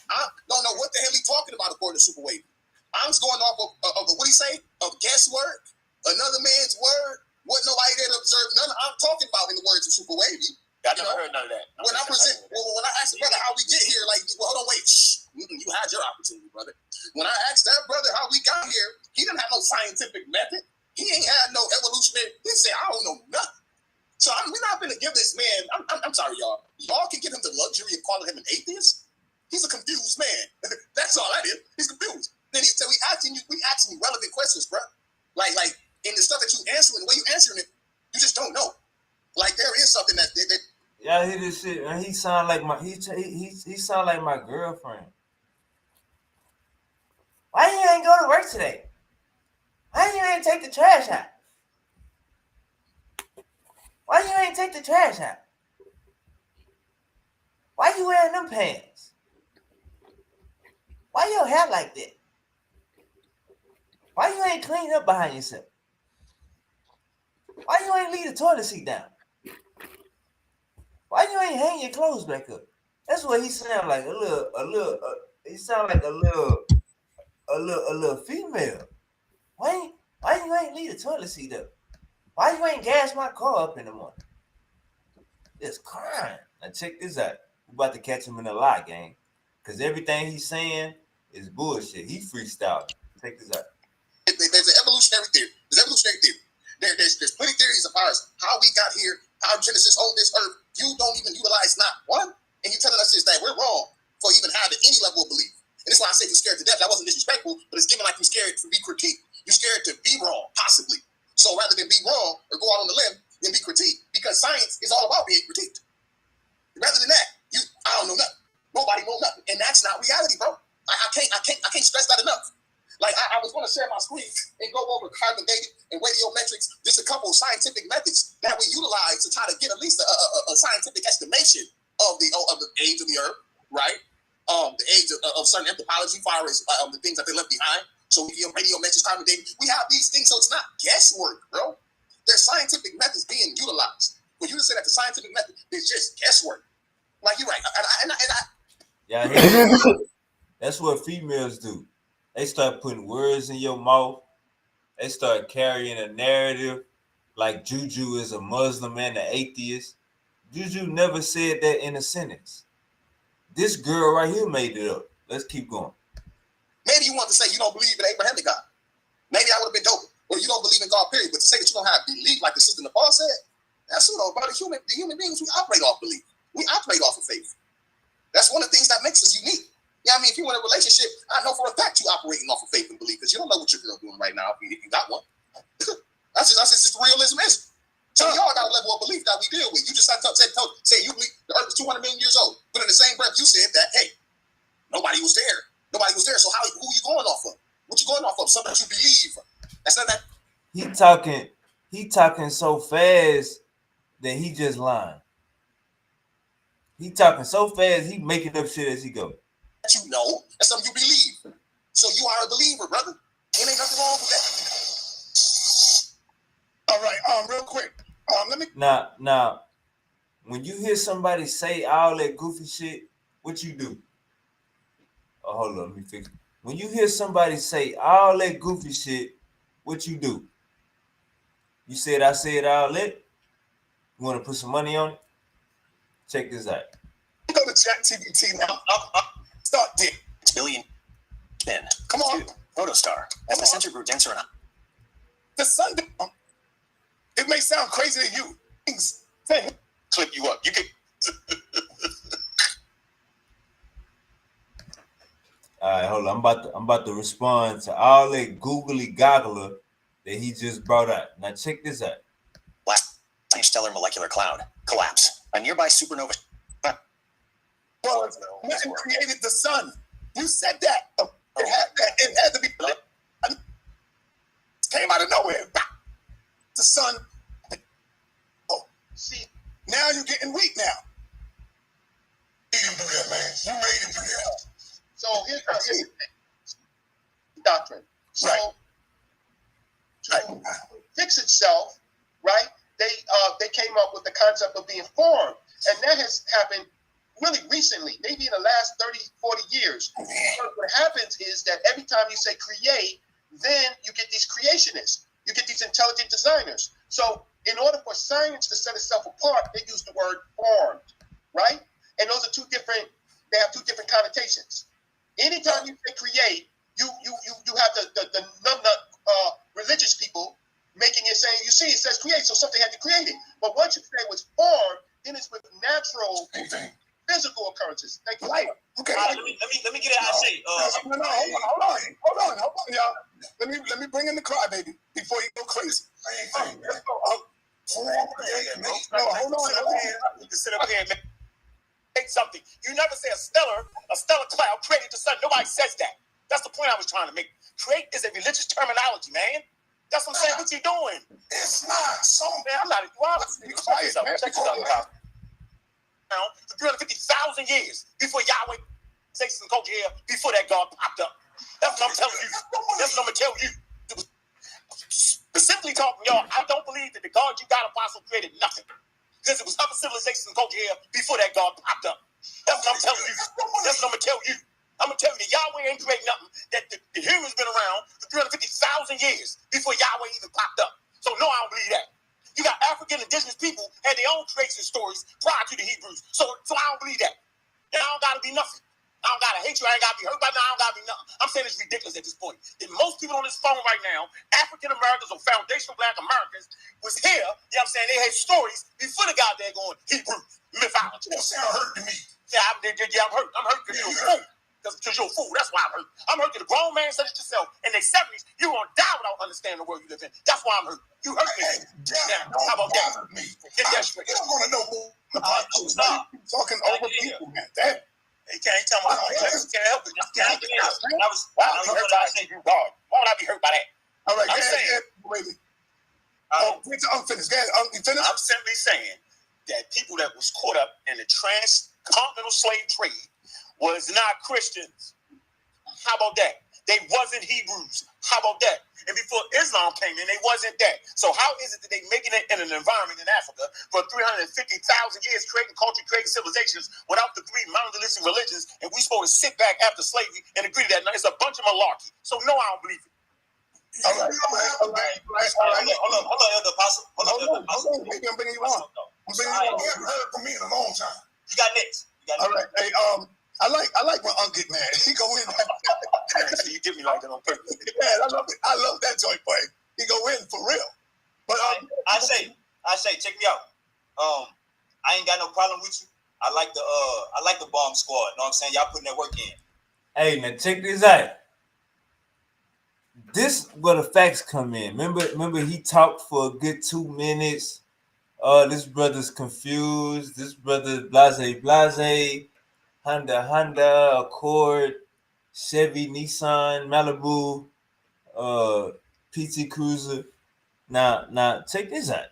I don't know what the hell he's talking about according to Super Wavy. I'm just going off of what he say of guesswork, another man's word. What nobody there to observe none. I'm talking about in the words of Super Wavy. I never heard none of that. When I asked the brother how we get here, like, well, hold on, wait, you had your opportunity, brother. When I asked that brother how we got here, he didn't have no scientific method. He ain't had no evolutionary. He said, I don't know nothing. So we're not going to give this man. I'm sorry, y'all. Y'all can give him the luxury of calling him an atheist. He's a confused man. That's all that is. He's confused. Then he said, we asking you relevant questions, bro. Like in the stuff that you answering, the way you answering it, you just don't know. Like there is something that y'all hear this shit, and he sound like my he sound like my girlfriend. Why you ain't go to work today? Why you ain't take the trash out? Why you ain't take the trash out? Why you wearing them pants? Why your hair like that? Why you ain't clean up behind yourself? Why you ain't leave the toilet seat down? Why you ain't hang your clothes back up? That's what he sound like. He sound like a little female. Why you ain't leave the toilet seat up? Why you ain't gas my car up in the morning? It's crime. Now check this out. We about to catch him in a lie, gang. Because everything he's saying is bullshit. He freestyled. Check this out. there's an evolutionary theory. There's plenty of theories as far as how we got here, how Genesis owned this earth. You don't even utilize not one, and you telling us is that we're wrong for even having any level of belief. And that's why I say you're scared to death. That wasn't disrespectful, but it's given like you're scared to be critiqued. You're scared to be wrong, possibly. So rather than be wrong or go out on the limb, then be critiqued, because science is all about being critiqued. Rather than that, I don't know nothing. Nobody know nothing, and that's not reality, bro. I can't stress that enough. Like I was going to share my screen and go over carbon dating and radiometrics, just a couple of scientific methods that we utilize to try to get at least a scientific estimation of the age of the Earth, right? The age of certain anthropology, far as the things that they left behind. So we get radiometrics, carbon dating. We have these things, so it's not guesswork, bro. There's scientific methods being utilized. When you just say that the scientific method is just guesswork, like you're right. Yeah, that's what females do. They start putting words in your mouth. They start carrying a narrative like Juju is a Muslim and an atheist. Juju never said that in a sentence. This girl right here made it up. Let's keep going. Maybe you want to say you don't believe in Abrahamic God. Maybe I would have been dope. Or you don't believe in God, period. But to say that you don't have belief, like the sister Nepal said, that's about the human beings. We operate off belief. We operate off of faith. That's one of the things that makes us unique. Yeah, I mean, if you're in a relationship, I know for a fact you're operating off of faith and belief, because you don't know what your girl doing right now if you got one. that's just realism is. So y'all got a level of belief that we deal with. You just say you believe the earth is 200 million years old, but in the same breath you said that, hey, nobody was there. Nobody was there. So who are you going off of? What you going off of? Something that you believe. That's not that. He talking so fast that he just lying. He talking so fast, he making up shit as he go. You know, that's something you believe. So you are a believer, brother. Ain't nothing wrong with that. All right, real quick. Let me Now, when you hear somebody say all that goofy shit, what you do? Oh, hold on, let me fix it. When you hear somebody say all that goofy shit, what you do? You said I said all that? You want to put some money on it? Check this out. Go to ChatGPT now. Start dick. Billion. Spin. Come on. Photostar. As the center grew denser and the sun. It may sound crazy to you. Things clip you up. You can. All right, hold on. I'm about to respond to all that googly goggler that he just brought out. Now check this out. Last stellar molecular cloud collapse. A nearby supernova. Well, nothing created the sun. You said that. It had to be. It came out of nowhere. The sun. Oh, see, now you're getting weak now. You didn't do that, man. You made him do that. So here's the doctrine. So to fix itself, right? They came up with the concept of being formed, and that has happened really recently, maybe in the last 30, 40 years. What happens is that every time you say create, then you get these creationists. You get these intelligent designers. So in order for science to set itself apart, they use the word formed, right? And those are they have two different connotations. Anytime you say create, you have the numbnut religious people making it saying, you see, it says create, so something had to create it. But once you say it was formed, then it's with natural physical occurrences. Thank you. Right. Okay. Let me get it. I say. No, hold on, y'all. Let me bring in the crybaby before you go crazy. No, hold on. You can sit up here and make something. You never say a stellar cloud created the sun. Nobody says that. That's the point I was trying to make. Create is a religious terminology, man. That's what I'm saying. What you doing? It's not so. Man, I'm not. Be quiet, man. Check this out. Now, for 350,000 years before Yahweh takes some culture here, before that God popped up. That's what I'm telling you. That's what I'm gonna tell you. Specifically talking, y'all, I don't believe that the God you got, Apostle, created nothing. Because it was other civilizations and culture here before that God popped up. That's what I'm telling you. That's what I'm gonna tell you. I'm gonna tell you that Yahweh ain't create nothing. That the humans been around for 350,000 years before Yahweh even popped up. So no, I don't believe that. You got African indigenous people had their own creation stories prior to the Hebrews. So I don't believe that. And I don't gotta be nothing. I don't gotta hate you. I ain't gotta be hurt by now. I don't gotta be nothing. I'm saying it's ridiculous at this point. That most people on this phone right now, African Americans or foundational Black Americans, was here. You know what I'm saying? They had stories before the goddamn going Hebrews, mythology. That sound hurt to me. Yeah, I'm hurt. I'm hurt because you're a fool. Because you're a fool. That's why I'm hurt. I'm hurt because a grown man such as yourself in their 70s, you're gonna die without understanding the world you live in. That's why I'm hurt. You hurt me. Now, how about that? Get that straight. You don't want to know more about you. Talking over people, man. That. He can't tell me. Can't help it. Can't help it. Why would I be hurt by that? You God. Why would I be hurt by that? All right, I'm saying. I'm finished. I'm simply saying that people that was caught up in the transcontinental slave trade was not Christians. How about that? They wasn't Hebrews. How about that? And before Islam came in, they wasn't that. So how is it that they making it in an environment in Africa for 350,000 years, creating culture, creating civilizations without the three monotheistic religions, and we supposed to sit back after slavery and agree to that? No, it's a bunch of malarkey. So no, I don't believe it. All right. Hold on, Elder Apostle. Hold on. Maybe I'm bringing you on. You haven't heard from me in a long time. You got next. All right. Hey, I like when Unc get mad. He go in. So you give me like that on purpose. Yeah, I love that joint boy. He go in for real. But I say, check me out. I ain't got no problem with you. I like the bomb squad. Know what I'm saying? Y'all putting that work in. Hey man, check this out. This where the facts come in. Remember he talked for a good 2 minutes. This brother's confused. This brother blase. Honda, Accord, Chevy, Nissan, Malibu, PT Cruiser. Now check this out.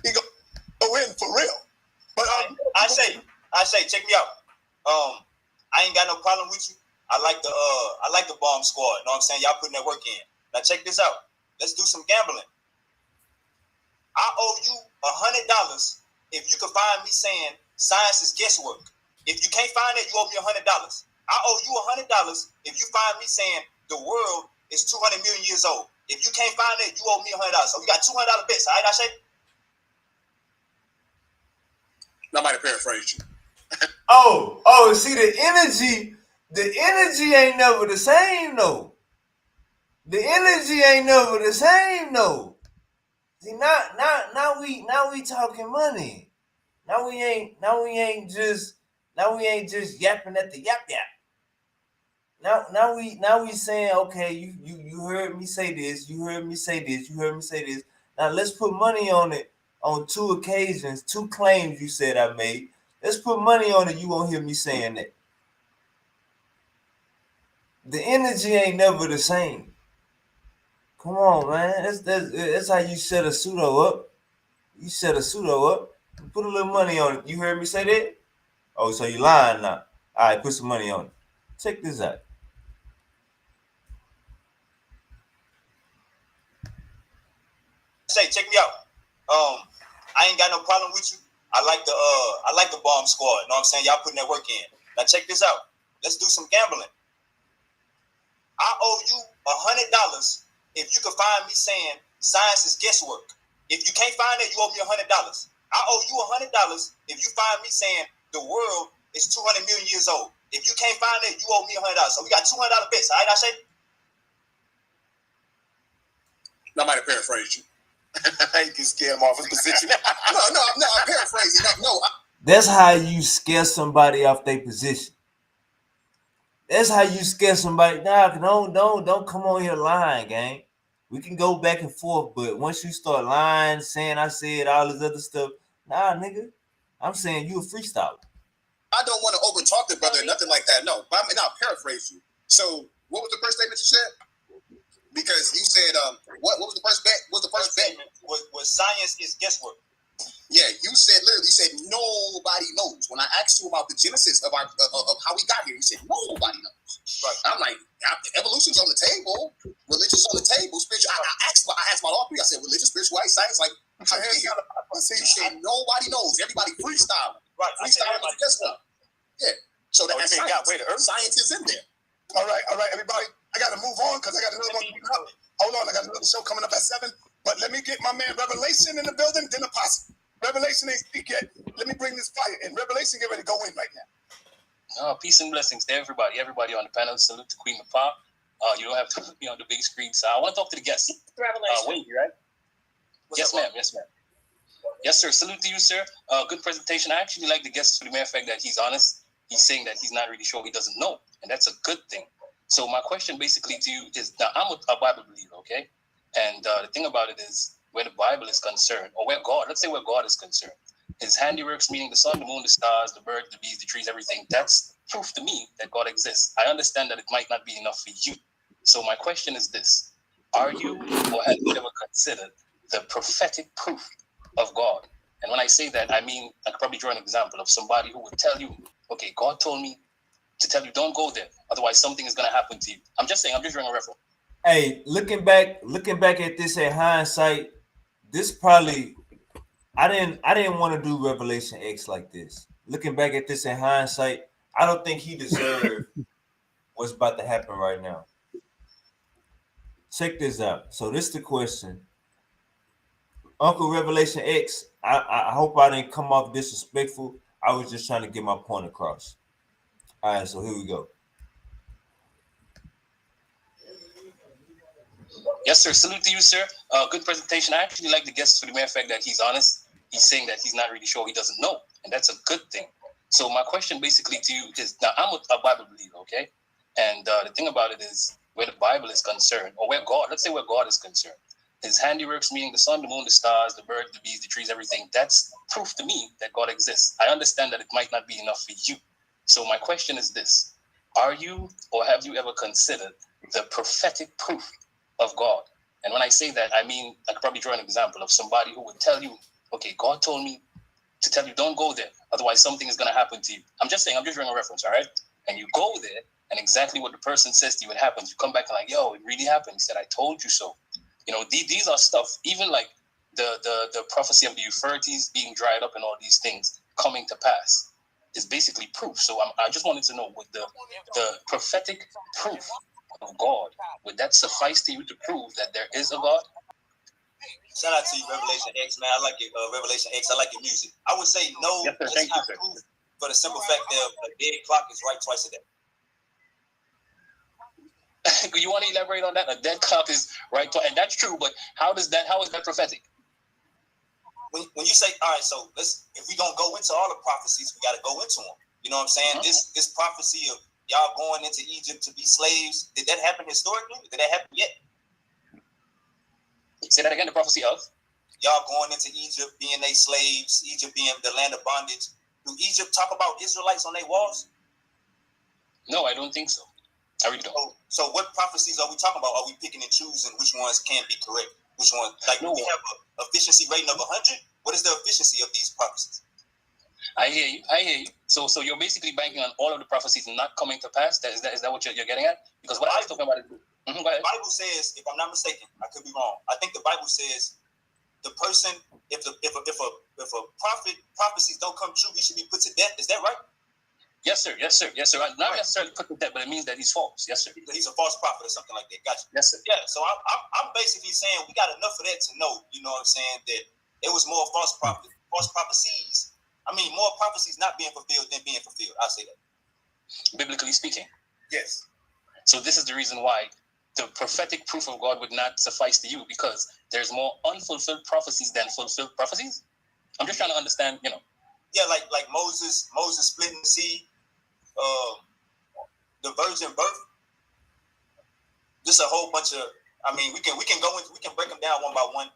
He go in for real. But I say, check me out. I ain't got no problem with you. I like the bomb squad. Know what I'm saying? Y'all putting that work in. Now check this out. Let's do some gambling. I owe you $100 if you can find me saying science is guesswork. If you can't find it, you owe me $100. I owe you $100 if you find me saying the world is 200 million years old. If you can't find it, you owe me $100. So we got $200 bets. All right, I say. I might have paraphrased you. Oh, see the energy ain't never the same though. The energy ain't never the same though. See now we talking money. Now we ain't just yapping at the yap. Now we saying, okay, you heard me say this, you heard me say this, you heard me say this. Now let's put money on it on 2 occasions, 2 claims you said I made. Let's put money on it. You won't hear me saying that. The energy ain't never the same. Come on, man. That's how you set a pseudo up. You set a pseudo up. Put a little money on it. You heard me say that? Oh, so you lying now. All right, put some money on it. Check this out. Say, check me out. I ain't got no problem with you. I like the bomb squad. Know what I'm saying? Y'all putting that work in. Now check this out. Let's do some gambling. I owe you $100 if you can find me saying science is guesswork. If you can't find it, you owe me $100. I owe you $100 if you find me saying the world is 200 million years old. If you can't find it, you owe me $100. So we got $200 bets. All right, I say. I might have paraphrased you. You can scare him off his position. no, I'm paraphrasing. No. That's how you scare somebody off their position. That's how you scare somebody. Nah, don't come on here lying, gang. We can go back and forth, but once you start lying, saying I said all this other stuff, nah, nigga. I'm saying you a freestyler. I don't want to overtalk the brother or nothing like that. No, but I'll paraphrase you. So, what was the first statement you said? Because you said, what was the first bet? What was the first bet? Was science is guesswork. Yeah, you said nobody knows. When I asked you about the genesis of our of how we got here, you said nobody knows. Right. I'm like, evolution's on the table, religion's on the table, spiritual. I asked about all three. I said religion, spirituality, science. Like, how do you see? You said nobody knows. Everybody freestyling. Right. Freestyling is guesswork. Yeah. So that's science is in there. All right, everybody. I got to move on because I got another one. Hold on, I got another show coming up at 7. But let me get my man Revelation in the building, then Apostle. Revelation ain't speak yet. Let me bring this fire in. Revelation get ready to go in right now. Peace and blessings to everybody on the panel. Salute to Queen Mapa. You don't have to be on the big screen, so I want to talk to the guests. Revelation. Wavy, right? Yes, ma'am. Yes, sir. Salute to you, sir. Good presentation. I actually like the guest for the mere fact that he's honest. He's saying that he's not really sure, he doesn't know, and that's a good thing. So my question basically to you is, now I'm a Bible believer, okay? And the thing about it is, where the Bible is concerned, or where God is concerned, his handiworks, meaning the sun, the moon, the stars, the birds, the bees, the trees, everything, that's proof to me that God exists. I understand that it might not be enough for you. So my question is this: are you, or have you ever considered the prophetic proof of God? And when I say that, I mean, I could probably draw an example of somebody who would tell you, okay, God told me to tell you don't go there, otherwise something is going to happen to you. I'm just drawing a reference. Hey, looking back at this in hindsight, this probably I didn't want to do Revelation X like this. Looking back at this in hindsight, I don't think he deserved what's about to happen right now. Check this out. So this is the question. Uncle Revelation X, I hope I didn't come off disrespectful. I was just trying to get my point across. All right, so here we go. Yes, sir. Salute to you, sir. Good presentation. I actually like the guest for the mere fact that he's honest. He's saying that he's not really sure, he doesn't know, and that's a good thing. So my question basically to you is, now I'm a Bible believer, okay? And the thing about it is, where the Bible is concerned, or where God is concerned, his handiworks, meaning the sun, the moon, the stars, the birds, the bees, the trees, everything, that's proof to me that God exists. I understand that it might not be enough for you. So my question is this: are you, or have you ever considered the prophetic proof of God? And when I say that, I mean, I could probably draw an example of somebody who would tell you, okay, God told me to tell you don't go there, otherwise something is going to happen to you. I'm just drawing a reference, all right? And you go there, and exactly what the person says to you, it happens. You come back and like, yo, it really happened. He said, I told you so. You know, these are stuff, even like the prophecy of the Euphrates being dried up and all these things coming to pass is basically proof. So I just wanted to know, would the prophetic proof of God, would that suffice to you to prove that there is a God? Shout out to you, Revelation X, man. I like it, Revelation X. I like your music. I would say no. Yes, sir. Thank you, sir. Proof, for the simple fact that a dead clock is right twice a day. You want to elaborate on that? A dead clock is right, and that's true. But how is that prophetic? When you say, all right, so if we gonna go into all the prophecies, we got to go into them. You know what I'm saying? Mm-hmm. This prophecy of y'all going into Egypt to be slaves, did that happen historically? Did that happen yet? Say that again. The prophecy of y'all going into Egypt, being they slaves, Egypt being the land of bondage. Do Egypt talk about Israelites on their walls? No, I don't think so. I really don't. So what prophecies are we talking about? Are we picking and choosing which ones can be correct? Which ones? Like, no. We have an efficiency rating of 100. What is the efficiency of these prophecies? I hear you. So you're basically banking on all of the prophecies not coming to pass. Is that what you're getting at? Because what I was talking about is, the Bible says, if I'm not mistaken, I could be wrong. I think the Bible says the person, if a prophecies don't come true, he should be put to death. Is that right? Yes, sir. Not necessarily put to death, but it means that he's false. Yes, sir. He's a false prophet or something like that. Gotcha. Yes, sir. Yeah. So I'm basically saying we got enough of that to know. You know what I'm saying? That it was more false prophecies. I mean, more prophecies not being fulfilled than being fulfilled. I'll say that. Biblically speaking. Yes. So this is the reason why the prophetic proof of God would not suffice to you because there's more unfulfilled prophecies than fulfilled prophecies? I'm just trying to understand, Yeah, like Moses splitting the sea, the virgin birth. Just a whole bunch of. I mean, we can break them down one by one.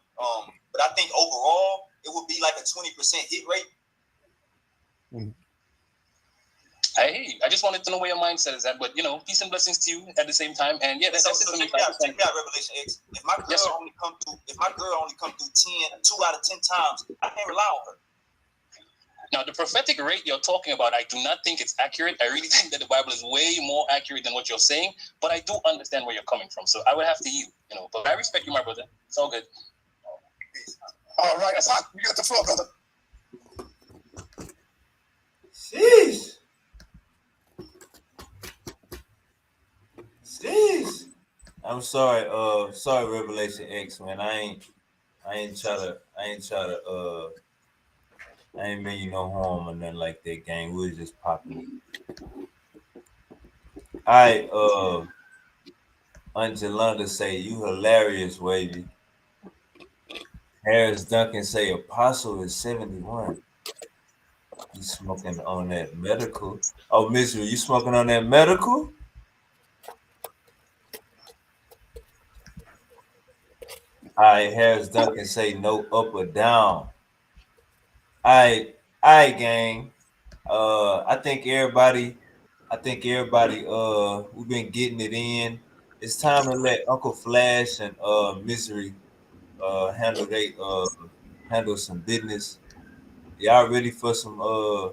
But I think overall it would be like a 20% hit rate. I just wanted to know where your mindset is at, but peace and blessings to you at the same time. And yeah, that's it for me. Check me out, Revelation X. If my girl only come through 2 out of 10 times, I can't rely on her. Now, the prophetic rate you're talking about, I do not think it's accurate. I really think that the Bible is way more accurate than what you're saying, but I do understand where you're coming from. So I would have to yield, But I respect you, my brother. It's all good. All right, you got the floor, brother. Jeez. I'm sorry, Revelation X, man. I ain't mean you no harm or nothing like that, gang. We was just popping. Aunt Jolanda say you hilarious, Wavy. Harris Duncan say Apostle is 71. You smoking on that medical? Oh, Misery, you smoking on that medical? Harris Duncan say no up or down. Gang. I think everybody, we've been getting it in. It's time to let Uncle Flash and Misery handle some business. Y'all ready for some are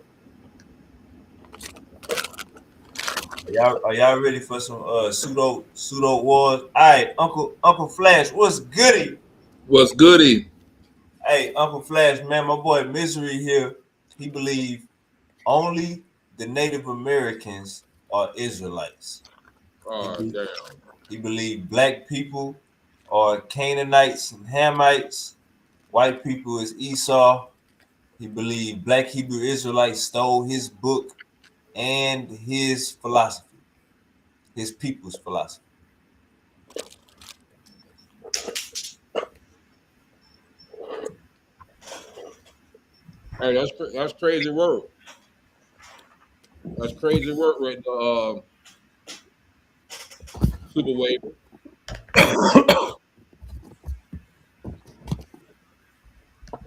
y'all ready for some pseudo wars? All right, Uncle Flash, what's goody? What's goody? Hey, Uncle Flash, man, my boy Misery here. He believe only the Native Americans are Israelites. Damn. He believe black people are Canaanites and Hamites. White people is Esau. He believed black Hebrew Israelites stole his book and his philosophy, his people's philosophy. Hey, that's crazy work. That's crazy work right there, Super Wave.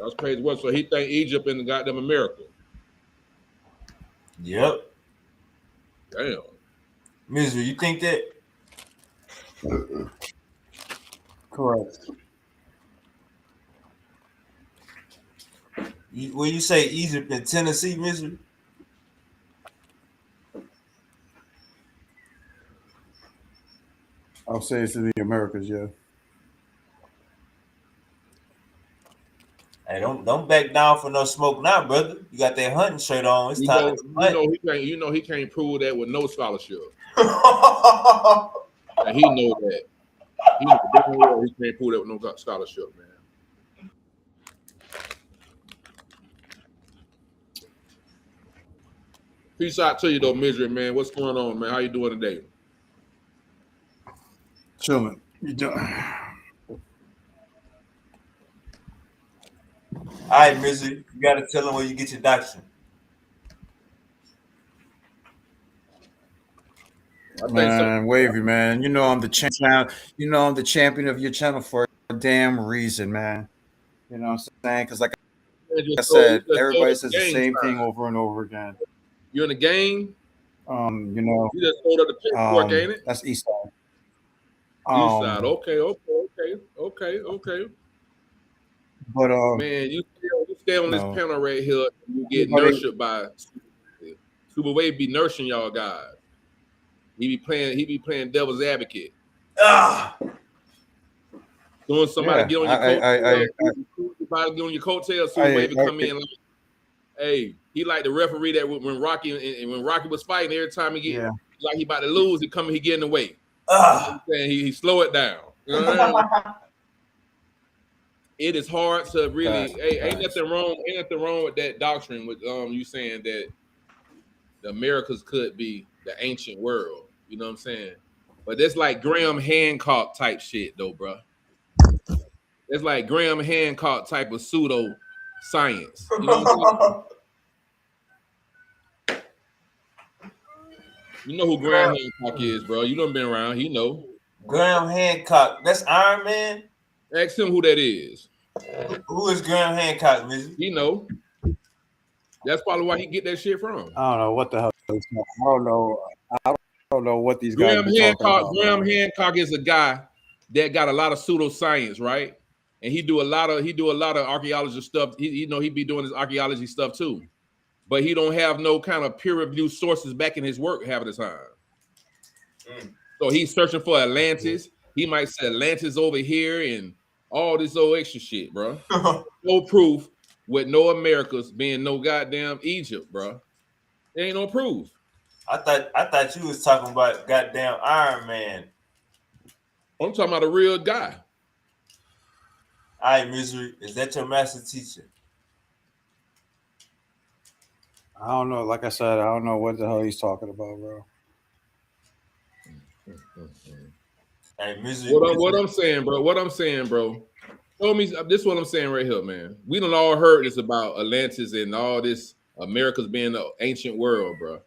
That's crazy work. So he think Egypt in the goddamn America. Yep. Damn. Misery, you think that? Correct. When you say Egypt and Tennessee, Misery? I'll say it's in the Americas, yeah. Hey, don't back down for no smoke now, brother. You got that hunting shirt on. It's time to hunt. He can't prove that with no scholarship. And he know that. He can't prove that with no scholarship, man. Peace out to you though, Misery, man. What's going on, man? How you doing today? Chilling. You doing? All right, Misery, you got to tell them where you get your doctrine. Man, Wavy, man. You know I'm the champion. You know I'm the champion of your channel for a damn reason, man. You know what I'm saying? Because like I said, everybody says the same thing over and over again. You in the game? You know. You just sold up the pitchfork, ain't it? That's East Side. East Side. Okay. But man, you stay on this panel right here. You get nurtured by Super Wave. Be nursing y'all guys. He be playing devil's advocate. Doing somebody get on your coattails. Somebody get on your coattails. Super Wave come in like, hey, he like the referee that when Rocky was fighting, every time he get like he about to lose, he get in the way. He slow it down. You know what I mean? It is hard to really. Ain't nothing wrong with that doctrine. With you saying that the Americas could be the ancient world. You know what I'm saying? But that's like Graham Hancock type shit, though, bro. It's like Graham Hancock type of pseudo science. You know what I'm saying? You know who Graham Hancock is, bro. You done been around. He know. Graham Hancock. That's Iron Man? Ask him who that is. Who is Graham Hancock, Mizzy? He know. That's probably why he get that shit from. I don't know what the hell. I don't know. I don't know what these guys Graham are talking Hancock. about. Graham Hancock is a guy that got a lot of pseudoscience, right? And he do a lot of archaeology stuff. He be doing his archaeology stuff too, but he don't have no kind of peer reviewed sources backing his work half of the time. So he's searching for Atlantis. He might say Atlantis over here and all this old extra shit, bro. No proof with no Americas being no goddamn Egypt, bro. There ain't no proof. I thought you was talking about goddamn Iron Man. I'm talking about a real guy. All right, Misery, is that your master teacher? I don't know. Like I said, I don't know what the hell he's talking about, bro. Hey, Misery, what I'm saying, bro. Show me this is what I'm saying right here, man. We done all heard this about Atlantis and all this America's being the ancient world, bro.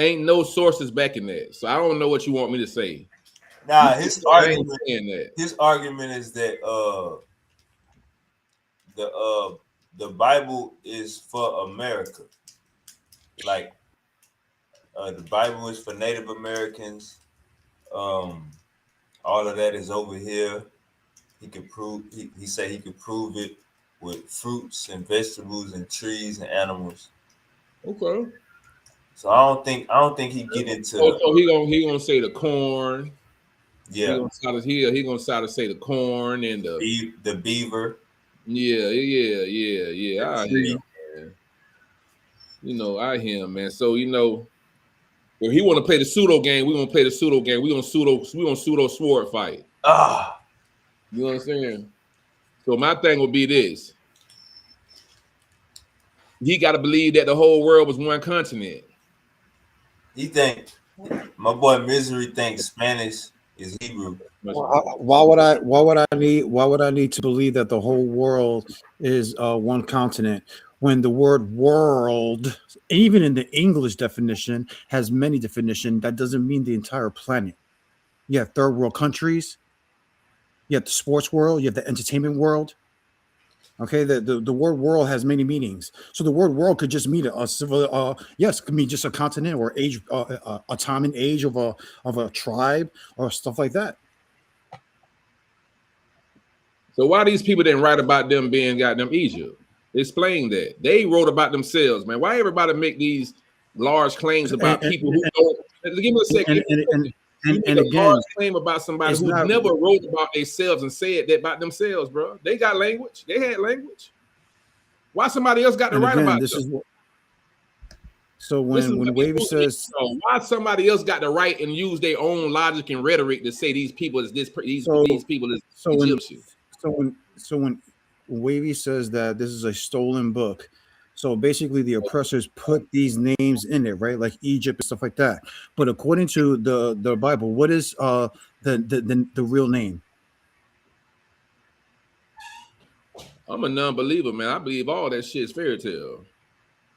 Ain't no sources backing that. So I don't know what you want me to say. Nah, his argument is that the Bible is for America. Like the Bible is for Native Americans. All of that is over here. He could prove. He said he could prove it with fruits and vegetables and trees and animals. Okay. So I don't think he get into. So he gonna say the corn. Yeah. He gonna try to say the corn and the beaver. Yeah. I hear him, man. I hear him, man. So if he want to play the pseudo game, we gonna play the pseudo game. We gonna pseudo sword fight. You know what I'm saying? So my thing will be this. He got to believe that the whole world was one continent. He think my boy Misery thinks Spanish is Hebrew. Why would I need to believe that the whole world is one continent when the word world, even in the English definition, has many definitions? That doesn't mean the entire planet. You have third world countries. You have the sports world. You have the entertainment world. Okay, the word world has many meanings. So the word world could just mean a civil, yes, it could mean just a continent or age, a time and age of a tribe or stuff like that. So why these people didn't write about them being goddamn Egypt? Explain that. They wrote about themselves, man. Why everybody make these large claims about people who don't? Give me a second. And again, large claim about somebody who never wrote about themselves and said that about themselves, bro. They got language. They had language. Why somebody else got to write about them? So when Wavy says, why somebody else got to write and use their own logic and rhetoric to say these people is these people is Egyptian? So when Wavy says that this is a stolen book, so basically the oppressors put these names in it, right? Like Egypt and stuff like that. But according to the Bible, what is the real name? I'm a non-believer, man. I believe all that shit is fairy tale.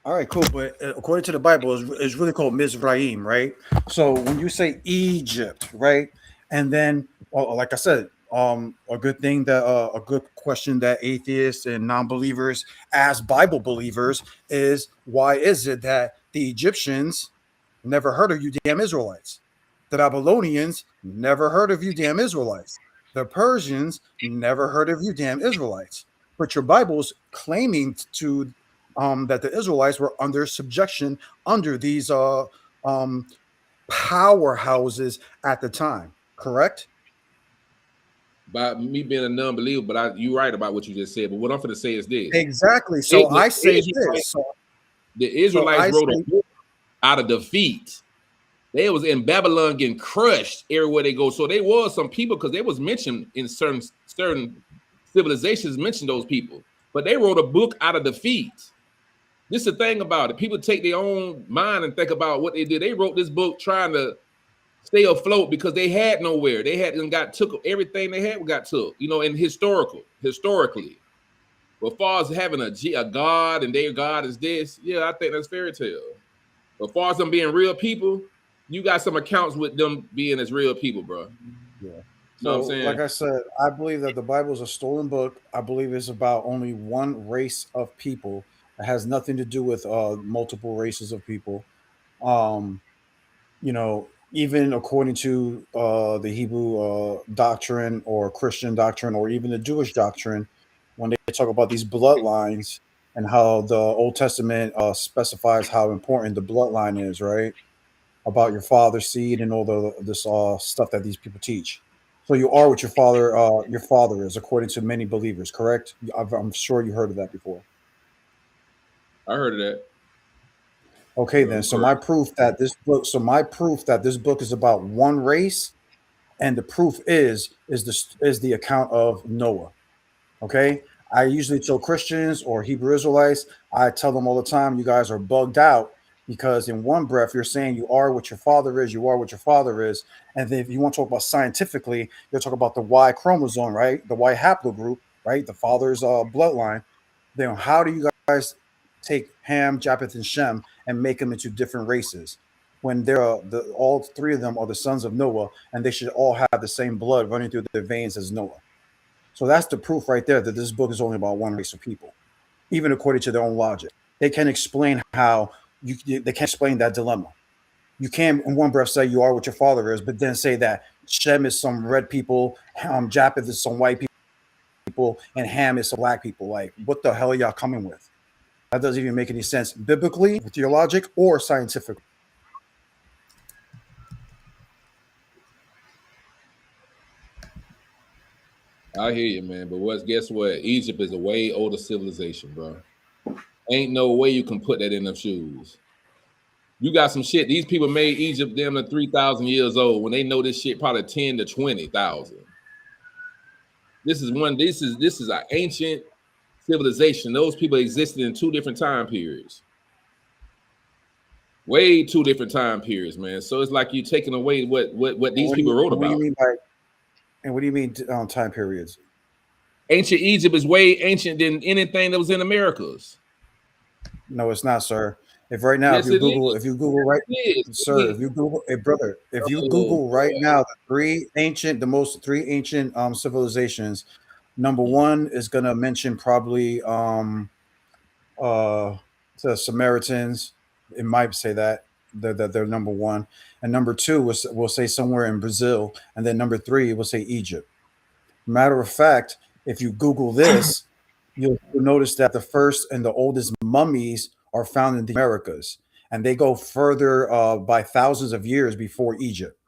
All right, cool. But according to the Bible, it's really called Mizraim, right? So when you say Egypt, right, and then, like I said, a good thing that a good question that atheists and non-believers ask Bible believers is, why is it that the Egyptians never heard of you damn Israelites? The Babylonians never heard of you damn Israelites. The Persians never heard of you damn Israelites. But your Bible's claiming to that the Israelites were under subjection under these powerhouses at the time, correct? By me being a non-believer, but you're right about what you just said. But what I'm going to say is this. Exactly. So I say this. The Israelites wrote a book out of defeat. They was in Babylon getting crushed everywhere they go. So they was some people, because they was mentioned in certain civilizations, mentioned those people. But they wrote a book out of defeat. This is the thing about it. People take their own mind and think about what they did. They wrote this book trying to stay afloat because they had nowhere. They had and got took everything they had got took. You know, and historically. But as far as having a God and their God is this, yeah, I think that's fairy tale. But as far as them being real people, you got some accounts with them being as real people, bro. Yeah. You know what I'm So, saying? like I said, I believe that the Bible is a stolen book. I believe it's about only one race of people. It has nothing to do with multiple races of people. Um, you know, even according to the Hebrew doctrine or Christian doctrine or even the Jewish doctrine, when they talk about these bloodlines and how the Old Testament specifies how important the bloodline is, right? About your father's seed and all this stuff that these people teach. So you are what your father is, according to many believers. Correct? I'm sure you heard of that before. I heard of that. Okay, then. So my proof that this book is about one race, and the proof is the account of Noah. Okay, I usually tell Christians or Hebrew Israelites, I tell them all the time, you guys are bugged out because in one breath you're saying you are what your father is, you are what your father is, and then if you want to talk about scientifically, you'll talk about the Y chromosome, right? The Y haplogroup, right? The father's bloodline. Then how do you guys take Ham, Japheth, and Shem and make them into different races? When all three of them are the sons of Noah, and they should all have the same blood running through their veins as Noah. So that's the proof right there that this book is only about one race of people, even according to their own logic. They can explain how they can't explain that dilemma. You can't in one breath say you are what your father is, but then say that Shem is some red people, Japheth is some white people, and Ham is some black people. Like, what the hell are y'all coming with? That doesn't even make any sense biblically, with your logic, or scientifically. I hear you, man. But guess what? Egypt is a way older civilization, bro. Ain't no way you can put that in them shoes. You got some shit. These people made Egypt damn near 3,000 years old when they know this shit probably 10 to 20,000. This is an ancient civilization. Those people existed in two different time periods. Way two different time periods, man. So it's like you taking away what these people wrote about. What do you mean by? And what do you mean time periods? Ancient Egypt is way ancient than anything that was in Americas. No, it's not, sir. If right now, yes, if you Google right, sir, if you Google, brother, if you Google right now the most three ancient civilizations, number one is gonna mention probably the Samaritans. It might say that they're number one, and number two will say somewhere in Brazil, and then number three will say Egypt. Matter of fact, if you Google this, you'll notice that the first and the oldest mummies are found in the Americas, and they go further by thousands of years before Egypt.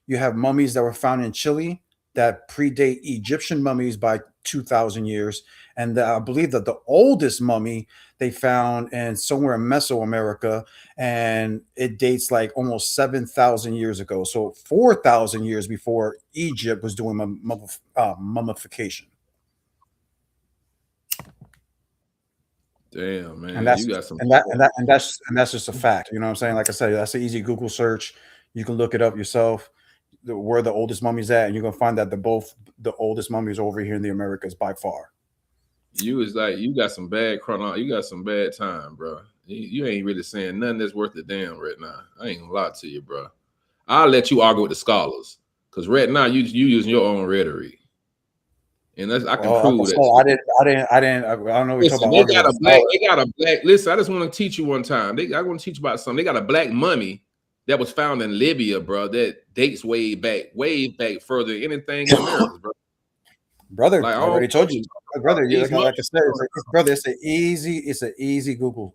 You have mummies that were found in Chile that predate Egyptian mummies by 2,000 years, and I believe that the oldest mummy they found in somewhere in Mesoamerica, and it dates like almost 7,000 years ago. So 4,000 years before Egypt was doing mummification. Damn, man, And that's you got some that's just a fact. You know what I'm saying? Like I said, that's an easy Google search. You can look it up yourself. Where the oldest mummy's at, and you're gonna find that the oldest mummies over here in the Americas by far. You got some bad you got some bad time, bro. You ain't really saying nothing that's worth a damn right now. I ain't gonna lie to you, bro. I'll let you argue with the scholars, because right now you using your own rhetoric, and I can prove that. I don't know what you're Listen, talking about. they got a black. Listen, I just want to teach you one time. I want to teach you about something. They got a black mummy that was found in Libya, bro. That dates way back further than anything in America, bro. Brother, like, I already told you, brother. Like I said, brother, it's an easy Google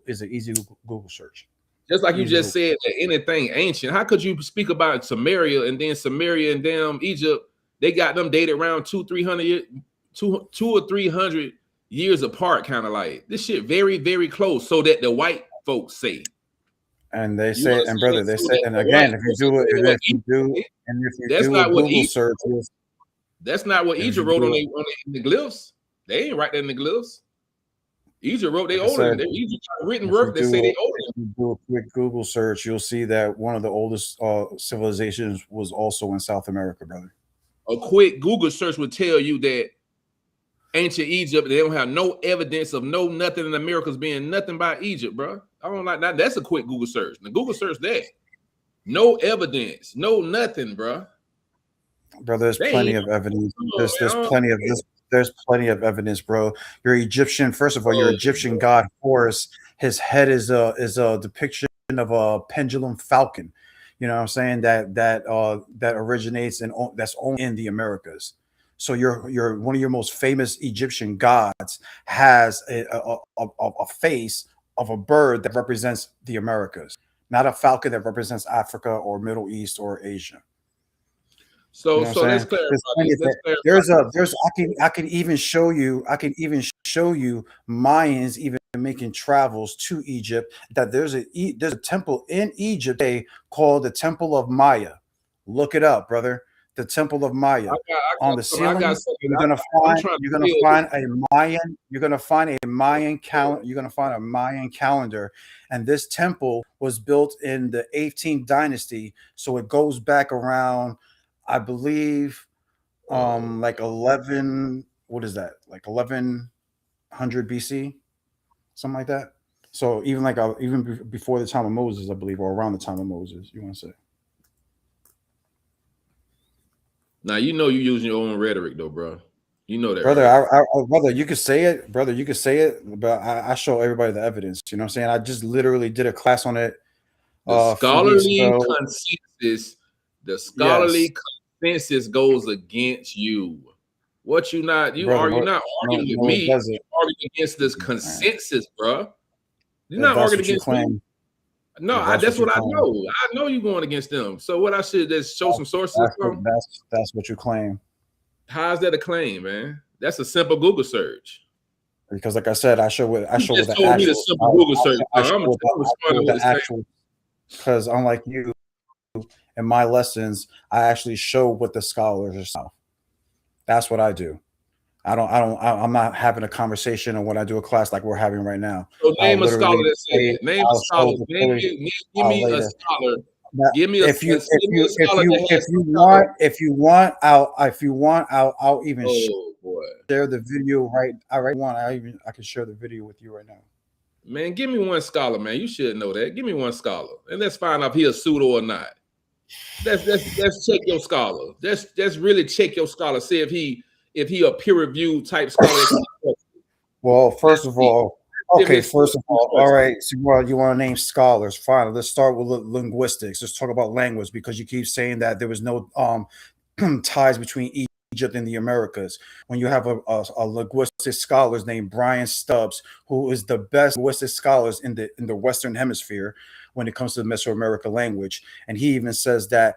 search. Just like you just said that anything ancient. How could you speak about Samaria and then Samaria and damn Egypt? They got them dated around 200 or 300 years apart, kind of like this shit very, very close. So that the white folks say. And they say, and brother, they say, and again, if you do a Google search, that's not what Egypt wrote on the glyphs. They ain't right there in the glyphs. Egypt wrote they Like I older. said, Egypt written if you work that say they older. if you do a quick Google search, you'll see that one of the oldest civilizations was also in South America, brother. A quick Google search would tell you that ancient Egypt, they don't have no evidence of no nothing in Americas being nothing by Egypt, bro. I don't like that. That's a quick Google search. The Google search that. No evidence, no nothing, bro. Brother, there's They plenty ain't- of evidence. Come on, There's man. plenty of this. There's plenty of evidence, bro. Your Egyptian, first of all, your Egyptian god Horus, his head is a depiction of a pendulum falcon. You know what I'm saying? That originates and that's only in the Americas. So your one of your most famous Egyptian gods has a face of a bird that represents the Americas, not a falcon that represents Africa or Middle East or Asia. So, You know what so I'm let's saying? clarify There's plenty this. of Let's that. clarify. I can even show you Mayans even making travels to Egypt. That there's a temple in Egypt today called the Temple of Maya. Look it up, brother. The Temple of Maya. On the ceiling, you're gonna find a Mayan. You're gonna find a Mayan calendar. You're gonna find a Mayan calendar, and this temple was built in the 18th dynasty, so it goes back around, I believe, like 11. What is that? Like 1100 BC, something like that. So even even before the time of Moses, I believe, or around the time of Moses, you want to say. Now you know you're using your own rhetoric, though, bro. You know that, Brother. right? Brother, you could say it, brother. You could say it, but I show everybody the evidence. You know what I'm saying? I just literally did a class on it The a few weeks scholarly ago. consensus, goes against you. What you not? You Brother, are not arguing with no, it me. doesn't. You're arguing against this consensus, bro. You're If not that's arguing what you against me. claim. No, If that's that's what what you I claim. know. I know you're going against them. So what I should just show some sources from? That's what you claim. How's that a claim, man? That's a simple Google search. Because, like I said, I show with the told me the actual. simple Google search. I show with the actual. Because unlike you, in my lessons, I actually show what the scholars are saying. That's what I do. I'm not having a conversation on when I do a class like we're having right now. So name a scholar that said that. Name a scholar. Give me a scholar. Give me a if you want, I'll even share the video right. I can share the video with you right now. Man, give me one scholar, man. You should know that. Give me one scholar, and let's find out if he a pseudo or not. Let's check your scholar. Let's really check your scholar. See if he a peer reviewed type scholar. Well, first of all, all right. So you want to name scholars? Fine. Let's start with linguistics. Let's talk about language because you keep saying that there was no ties between Egypt and the Americas. When you have a linguistic scholar named Brian Stubbs, who is the best linguistic scholars in the Western Hemisphere when it comes to the Mesoamerica language, and he even says that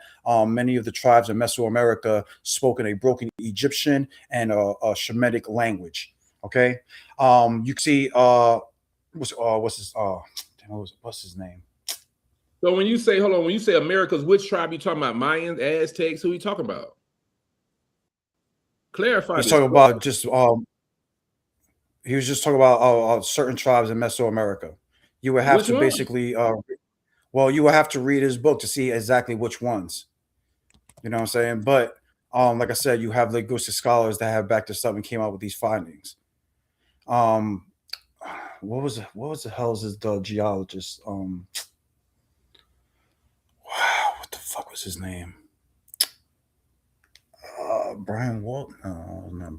many of the tribes in Mesoamerica spoke in a broken Egyptian and a Shemitic language. Okay, you see, what's his name? So when you say, hold on, when you say Americas, which tribe you talking about? Mayans, Aztecs? Who you talking about? Clarify. He's talking about just he was just talking about certain tribes in Mesoamerica. You would have to basically, you would have to read his book to see exactly which ones. You know what I'm saying? But like I said, you have linguistic scholars that have backed this up and came out with these findings. What was the hell is the geologist? Wow, what the fuck was his name? Brian Walt? No.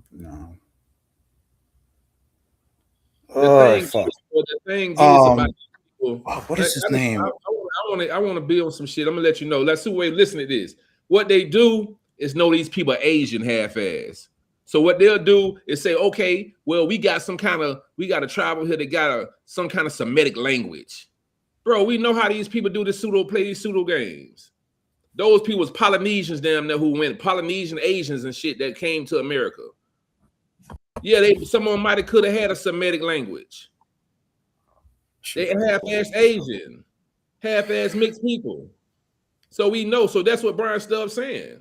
The thing is about people. What is his name? I want to build some shit. I'm gonna let you know. Let's see where listen to this. What they do is know these people are Asian half-ass. So what they'll do is say, okay, well, we got a tribe over here that got some kind of Semitic language. Bro, we know how these people do play these pseudo games. Those people was Polynesians damn there who went, Polynesian Asians and shit that came to America. Yeah, some of them might have could have had a Semitic language. They half-ass Asian, half-ass mixed people. So we know. So that's what Brian Stubbs saying.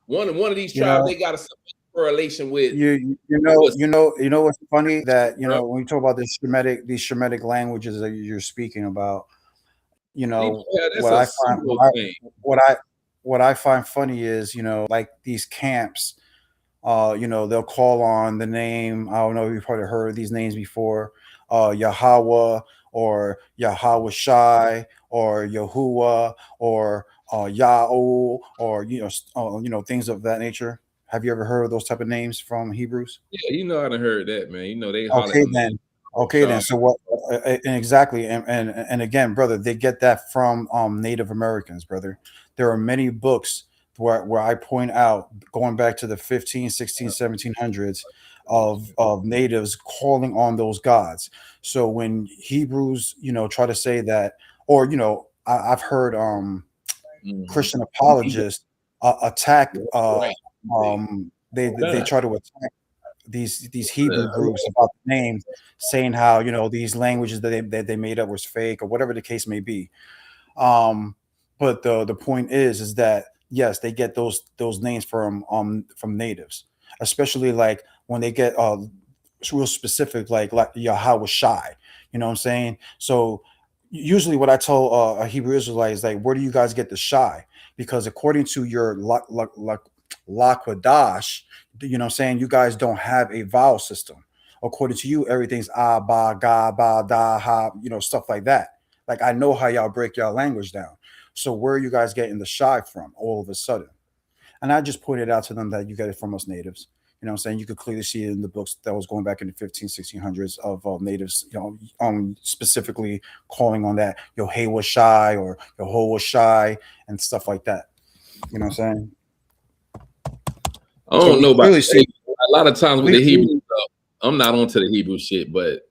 One of these tribes, they got a Semitic correlation with you know what's funny that when we talk about these Shemitic languages that you're speaking about, that's what a I find pseudo thing. what I find funny is like these camps, they'll call on the name. I don't know if you've probably heard these names before, Yahweh or Yahweh Shai or Yahuwah or Yahoo or things of that nature. Have you ever heard of those type of names from Hebrews? Yeah, I done heard that, man. They holler Okay them then. names. Okay then. So what? Exactly. And again, brother, they get that from Native Americans, brother. There are many books where I point out, going back to the 15, 16, 1700s, of natives calling on those gods. So when Hebrews, try to say that, or I've heard Christian apologists attack. They try to attack these Hebrew groups about the names, saying how these languages that they made up was fake or whatever the case may be. But the point is that yes, they get those names from natives, especially like when they get real specific, like Yahweh Shai. You know what I'm saying? So usually, what I tell a Hebrew Israelite is like, where do you guys get the Shai? Because according to your Lakwadash, you know what I'm saying, you guys don't have a vowel system. According to you, everything's ah, ba, ga, ba, da, ha, stuff like that. Like, I know how y'all break y'all language down. So where are you guys getting the Shai from all of a sudden? And I just pointed out to them that you get it from us natives. You know what I'm saying? You could clearly see it in the books that was going back in the 1600s of natives, specifically calling on that Yehovah Shai or Yehovah Shai and stuff like that. You know what I'm saying? I don't know about see, a lot of times with the Hebrew stuff, I'm not onto the Hebrew shit, but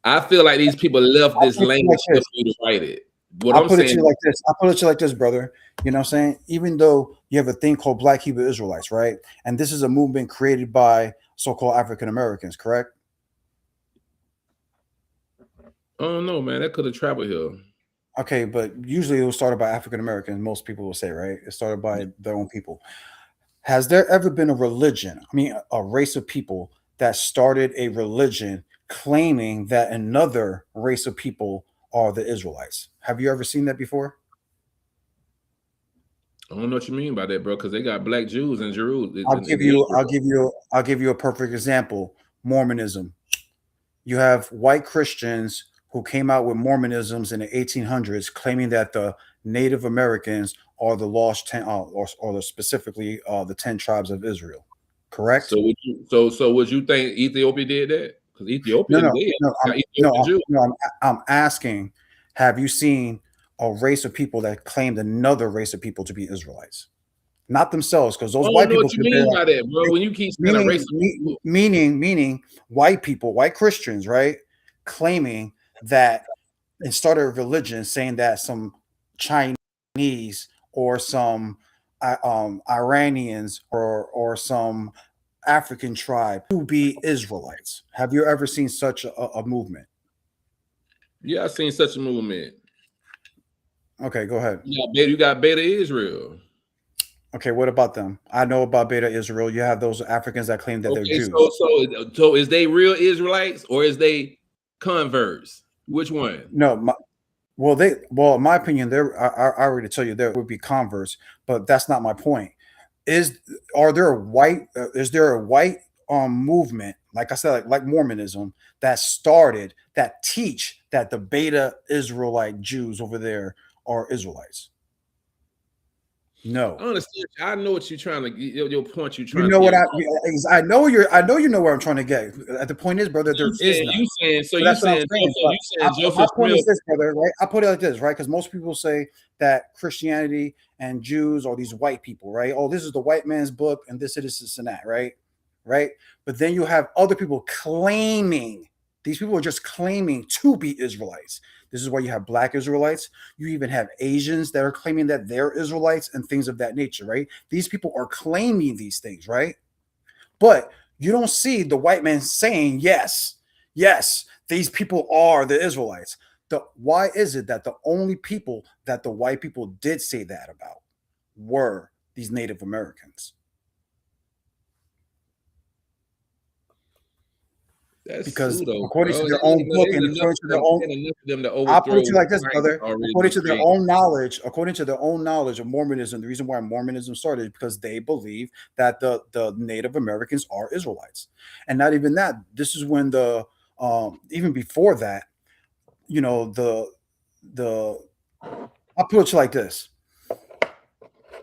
I feel like these people left this language for you to write it. I'll put it to you like this. I'll put it to you like this, brother. You know what I'm saying? Even though you have a thing called Black Hebrew Israelites, right? And this is a movement created by so-called African Americans, correct? I don't know, man. That could have traveled here. Okay, but usually it was started by African Americans. Most people will say, right? It started by their own people. Has there ever been a religion, a race of people that started a religion claiming that another race of people are the Israelites? Have you ever seen that before? I don't know what you mean by that, bro, because they got black Jews in Jerusalem. I'll give you a perfect example. Mormonism. You have white Christians who came out with Mormonisms in the 1800s, claiming that the Native Americans are the lost 10, or specifically the 10 tribes of Israel. Correct? So would you think Ethiopia did that? Because Ethiopia, I'm asking, have you seen a race of people that claimed another race of people to be Israelites? Not themselves, because those white people. What you mean by that, bro? When you keep saying a race of people, meaning white people, white Christians, right? Claiming that and started a religion saying that some Chinese or some Iranians or some African tribe to be Israelites. Have you ever seen such a movement? Yeah, I've seen such a movement. Okay, go ahead. You got Beta Israel. Okay, what about them? I know about Beta Israel. You have those Africans that claim that they're Jews. So is they real Israelites or is they converts? Which one? No, in my opinion, I already tell you there would be converts, but that's not my point. Is there a white movement, like I said, like Mormonism, that teach that the Beta Israelite Jews over there are Israelites? No. I understand. I know what you're trying to get. Your point you're trying You know to what get. I know you know where I'm trying to get. The point is, brother, there is none. You saying My point is Smith. this, brother, right? I put it like this, right? Because most people say that Christianity and Jews are these white people, right? Oh, this is the white man's book, and this and that, right? Right. But then you have other people claiming. These people are just claiming to be Israelites. This is why you have black Israelites. You even have Asians that are claiming that they're Israelites and things of that nature, right? These people are claiming these things, right? But you don't see the white man saying, yes, these people are the Israelites. Why is it that the only people that the white people did say that about were these Native Americans? That's because pseudo, according bro. to their own book and according to their own, enough of them to I'll put overthrow it to you like this, science brother. already According to their created. own knowledge, of Mormonism, the reason why Mormonism started is because they believe that the Native Americans are Israelites, and not even that. This is when the even before that, you know, I'll put it to you like this.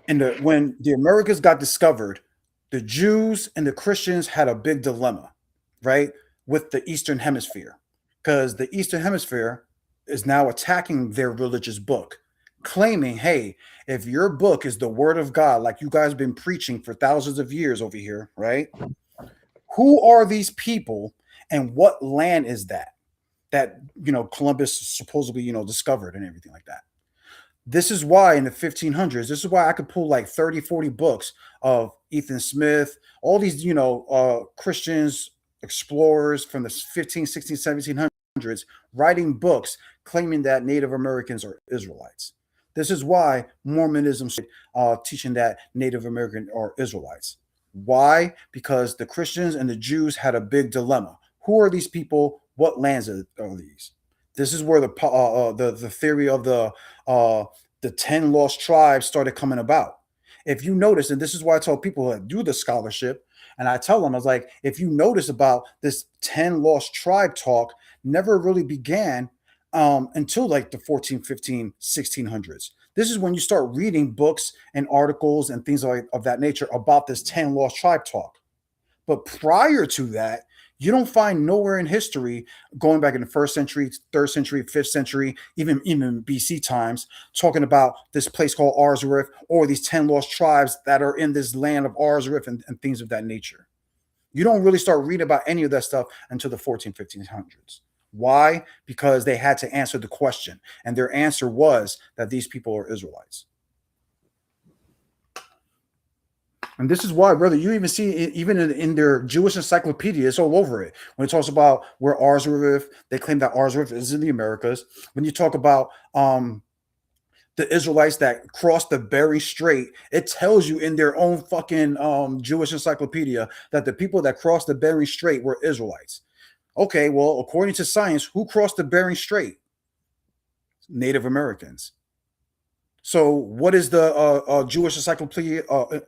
When the Americas got discovered, the Jews and the Christians had a big dilemma, right, with the Eastern Hemisphere, because the Eastern Hemisphere is now attacking their religious book, claiming, hey, if your book is the word of God, like you guys have been preaching for thousands of years over here, right? Who are these people and what land is that Columbus supposedly, discovered and everything like that? This is why in the 1500s, this is why I could pull like 30, 40 books of Ethan Smith, all these, Christians, explorers from the 15, 16, 1700s, writing books claiming that Native Americans are Israelites. This is why Mormonism teaching that Native American are Israelites. Why? Because the Christians and the Jews had a big dilemma. Who are these people? What lands are these? This is where the theory of the 10 lost tribes started coming about. If you notice, and this is why I tell people that do the scholarship, and I tell them, I was like, if you notice about this 10 lost tribe talk never really began until like the 14, 15, 1600s. This is when you start reading books and articles and things of that nature about this 10 lost tribe talk. But prior to that, you don't find nowhere in history, going back in the 1st century, 3rd century, 5th century, even BC times, talking about this place called Arzareth or these 10 lost tribes that are in this land of Arzareth and things of that nature. You don't really start reading about any of that stuff until the 14, 1500s. Why? Because they had to answer the question. And their answer was that these people are Israelites. And this is why, brother, you even see it, even in their Jewish encyclopedia, it's all over it. When it talks about where Arzareth, they claim that Arzareth is in the Americas. When you talk about the Israelites that crossed the Bering Strait, it tells you in their own fucking Jewish encyclopedia that the people that crossed the Bering Strait were Israelites. Okay, well, according to science, who crossed the Bering Strait? Native Americans. So what is the Jewish encyclopedia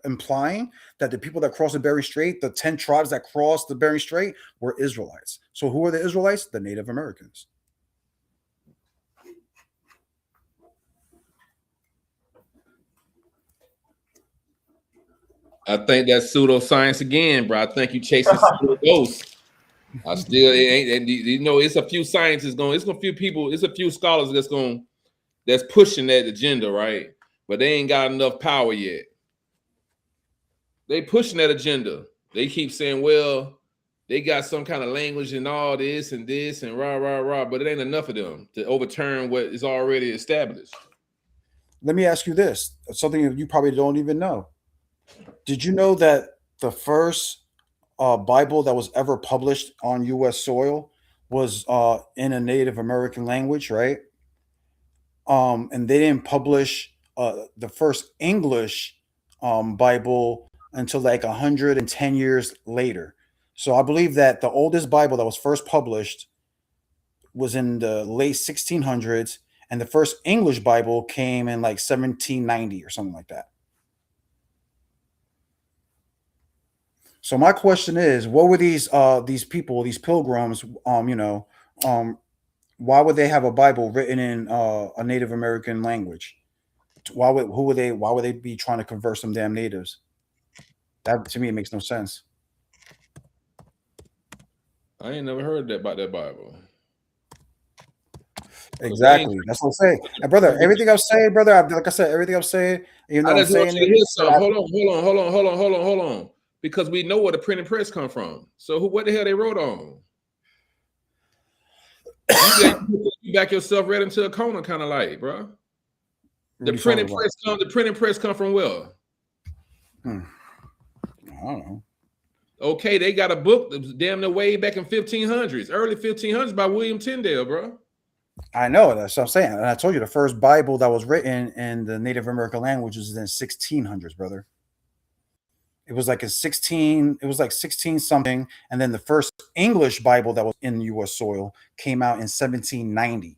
implying? That the people that crossed the Bering Strait, the 10 tribes that crossed the Bering Strait, were Israelites. So who are the Israelites? The Native Americans. I think that's pseudoscience again, bro. I think you chasing pseudo ghosts. I still, it ain't, and it's a few scientists going, it's a few people, it's a few scholars that's pushing that agenda, right? But they ain't got enough power yet. They pushing that agenda. They keep saying, well, they got some kind of language and all this and rah, rah, rah, but it ain't enough of them to overturn what is already established. Let me ask you this, something that you probably don't even know. Did you know that the first Bible that was ever published on U.S. soil was in a Native American language, right? And they didn't publish the first English Bible until like 110 years later. So I believe that the oldest Bible that was first published was in the late 1600s, and the first English Bible came in like 1790 or something like that. So my question is, what were these people, these pilgrims, why would they have a Bible written in a Native American language? Why would they be trying to convert some damn natives? That, to me, it makes no sense. I ain't never heard that about that Bible. Exactly. That's what I'm saying. And brother, everything I'm saying, brother, like I said, everything I'm saying, even though I'm saying it. Hold on. Because we know where the printing press come from. So what the hell they wrote on? You back yourself right into a corner, kind of like, bro. The printing press come from where? I don't know. Okay, they got a book that's damn near way back in 1500s, early 1500s by William Tyndale, bro. I know, that's what I'm saying. And I told you the first Bible that was written in the Native American language was in 1600s, brother. It was like a 16. It was like 16 something, and then the first English Bible that was in U.S. soil came out in 1790.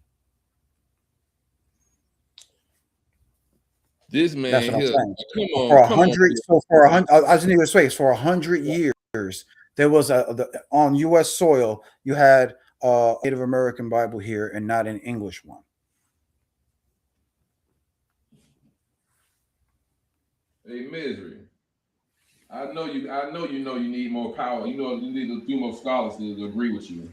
This That's man what I'm here, saying. For come on. 100, so for 100, I was in the space for 100 years. There was on U.S. soil. You had a Native American Bible here, and not an English one. Hey, Misery. I know you know you need more power. You know you need a few more scholars to agree with you.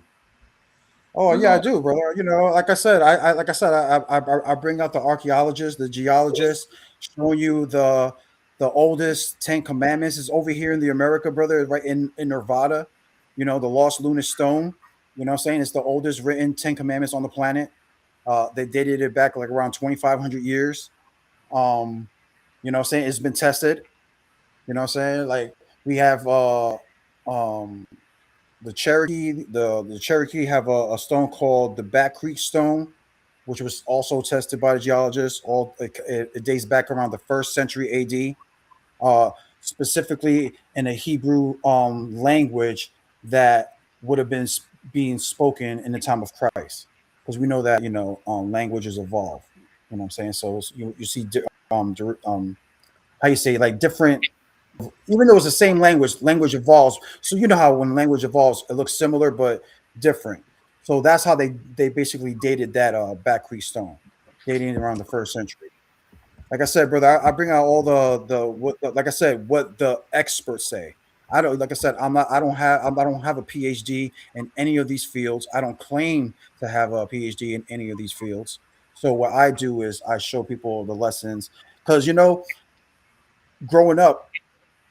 Oh yeah, I do, brother. You know, like I said, I bring out the archaeologists, the geologists, showing you the oldest 10 Commandments is over here in the America, brother, right in Nevada. You know, the Lost Lunar Stone. You know what I'm saying? It's the oldest written 10 Commandments on the planet. They dated it back like around 2,500 years. Um, you know what I'm saying? It's been tested. You know what I'm saying? Like we have um the Cherokee have a stone called the Back Creek Stone, which was also tested by the geologists. It dates back around the first century AD, specifically in a Hebrew language that would have been being spoken in the time of Christ, because we know that languages evolve. You know what I'm saying? So you see how you say, like, different, even though it's the same language evolves. So you know how when language evolves, it looks similar but different. So that's how they basically dated that Back Creek Stone, dating around the first century. Like I said, brother, I bring out all like I said, what the experts say. I don't, like I said, I don't have a PhD in any of these fields. I don't claim to have a PhD in any of these fields. So what I do is I show people the lessons, because growing up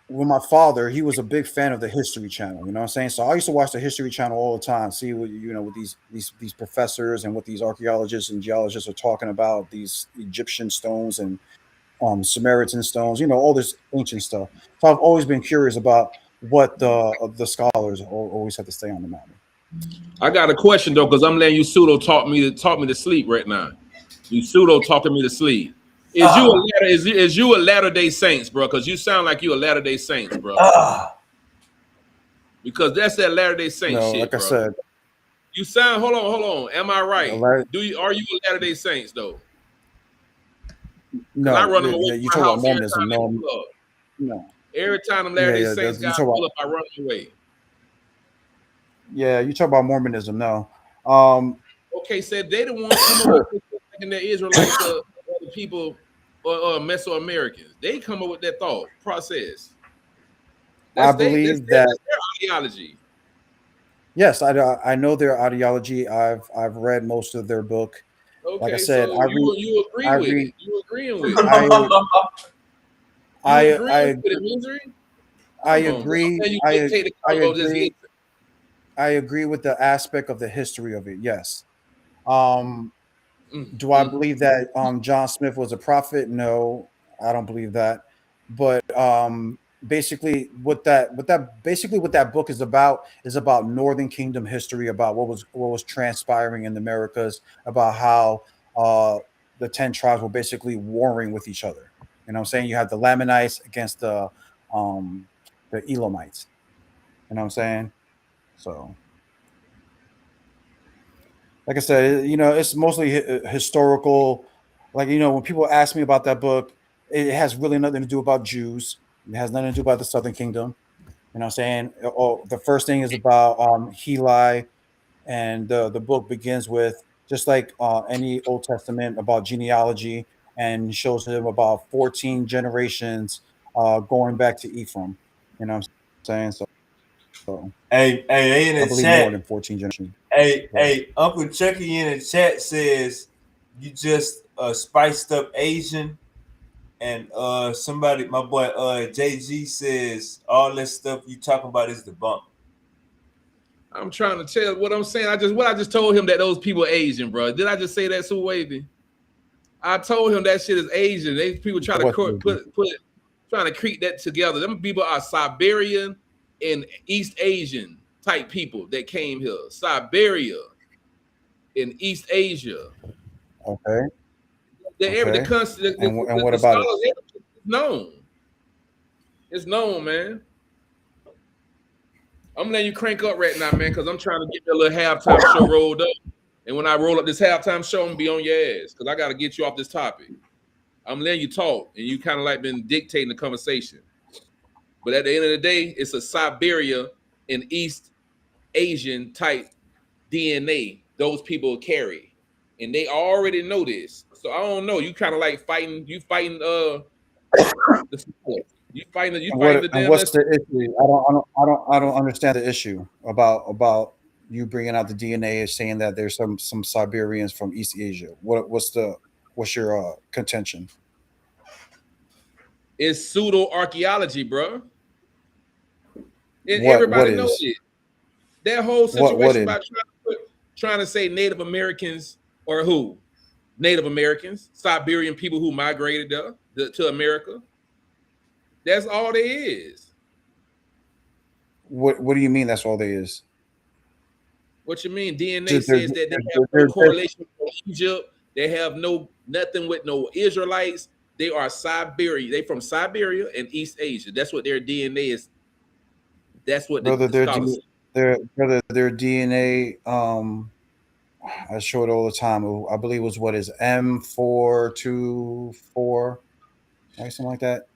with my father, he was a big fan of the History Channel. You know what I'm saying? So I used to watch the History Channel all the time, see what what these professors and what these archaeologists and geologists are talking about, these Egyptian stones and Samaritan stones, all this ancient stuff. So I've always been curious about what the scholars always have to say on the matter. I got a question though, because I'm letting you pseudo talk me to sleep right now. You pseudo talking me to sleep. Is you a Latter-day Saints, bro? Because you sound like you a Latter-day Saints, bro. Because that's that Latter-day Saints shit, like bro. I said, you sound. Hold on. Am I right? Are you a Latter-day Saints though? No, I run them away you from talk my about house Mormonism. every time they pull up. No. Every time them Yeah, Latter-day yeah. Saints You guys talk pull about up, I run them away. Yeah, you talk about Mormonism. No. Okay, said they the ones come up with thinking that Israelites are other people or Mesoamericans. They come up with that thought process. I believe that. That's their ideology. Yes, I know their ideology. I've read most of their book. Okay, like I said, so you agree with it. You agreeing with it. I agreeing with it, Misery? I agree. I I agree with the aspect of the history of it. Yes. Do I believe that John Smith was a prophet? No, I don't believe that. But basically, what that book is about Northern Kingdom history, about what was transpiring in the Americas, about how the 10 tribes were basically warring with each other. You know what I'm saying? You have the Lamanites against the Elamites. You know what I'm saying? So, like I said, it's mostly historical. Like, when people ask me about that book, it has really nothing to do about Jews. It has nothing to do about the Southern Kingdom. You know what I'm saying? Oh, the first thing is about Heli, and the book begins with, just like any Old Testament, about genealogy, and shows him about 14 generations going back to Ephraim. You know what I'm saying? So Hey, in I the believe more chat. than 14 generations. Hey, Uncle Chucky in the chat says you just spiced up Asian, and somebody, my boy JG, says all that stuff you talking about is the bump. I'm trying to tell what I'm saying. I just told him that those people are Asian, bro. Did I just say that so wavy? I told him that shit is Asian. They people try to trying to create that together. Them people are Siberian and East Asian type people that came here. Siberia in East Asia. Okay. The what about it? scholars known. It's known, man. I'm letting you crank up right now, man, because I'm trying to get the little halftime show rolled up. And when I roll up this halftime show, I'm gonna be on your ass because I got to get you off this topic. I'm letting you talk, and you kind of like been dictating the conversation. But at the end of the day, it's a Siberia and East Asian type DNA those people carry, and they already know this. So I don't know. You kind of like fighting. You fighting the. You fighting the And damn. what's the issue? I don't understand the issue about you bringing out the DNA and saying that there's some Siberians from East Asia. What's your contention? It's pseudo archaeology, bro. And What everybody knows is it. That whole what situation is about trying to say Native Americans or who? Native Americans, Siberian people who migrated to America. That's all there is. what do you mean? That's all there is. What you mean? DNA There- says that they have no there- correlation with Egypt. They have nothing with no Israelites. They are Siberia. They from Siberia and East Asia. That's what their DNA is. That's what brother, the scholars say. their DNA. I show it all the time. I believe it was what is M424, right? Something like that.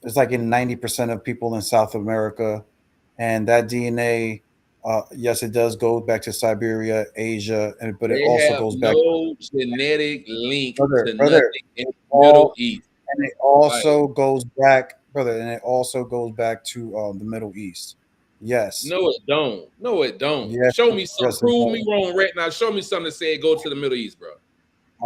It's like in 90% of people in South America, and that DNA, yes, it does go back to Siberia, Asia, but it They also have goes back, no genetic link to brother. nothing in It the Middle East. and it Like, also goes back, brother, and it also goes back to the Middle East. Yes, no, it don't. No, it don't. yes, Show me something. yes, it Prove does. me wrong right now. Show me something that said go to the Middle East, bro.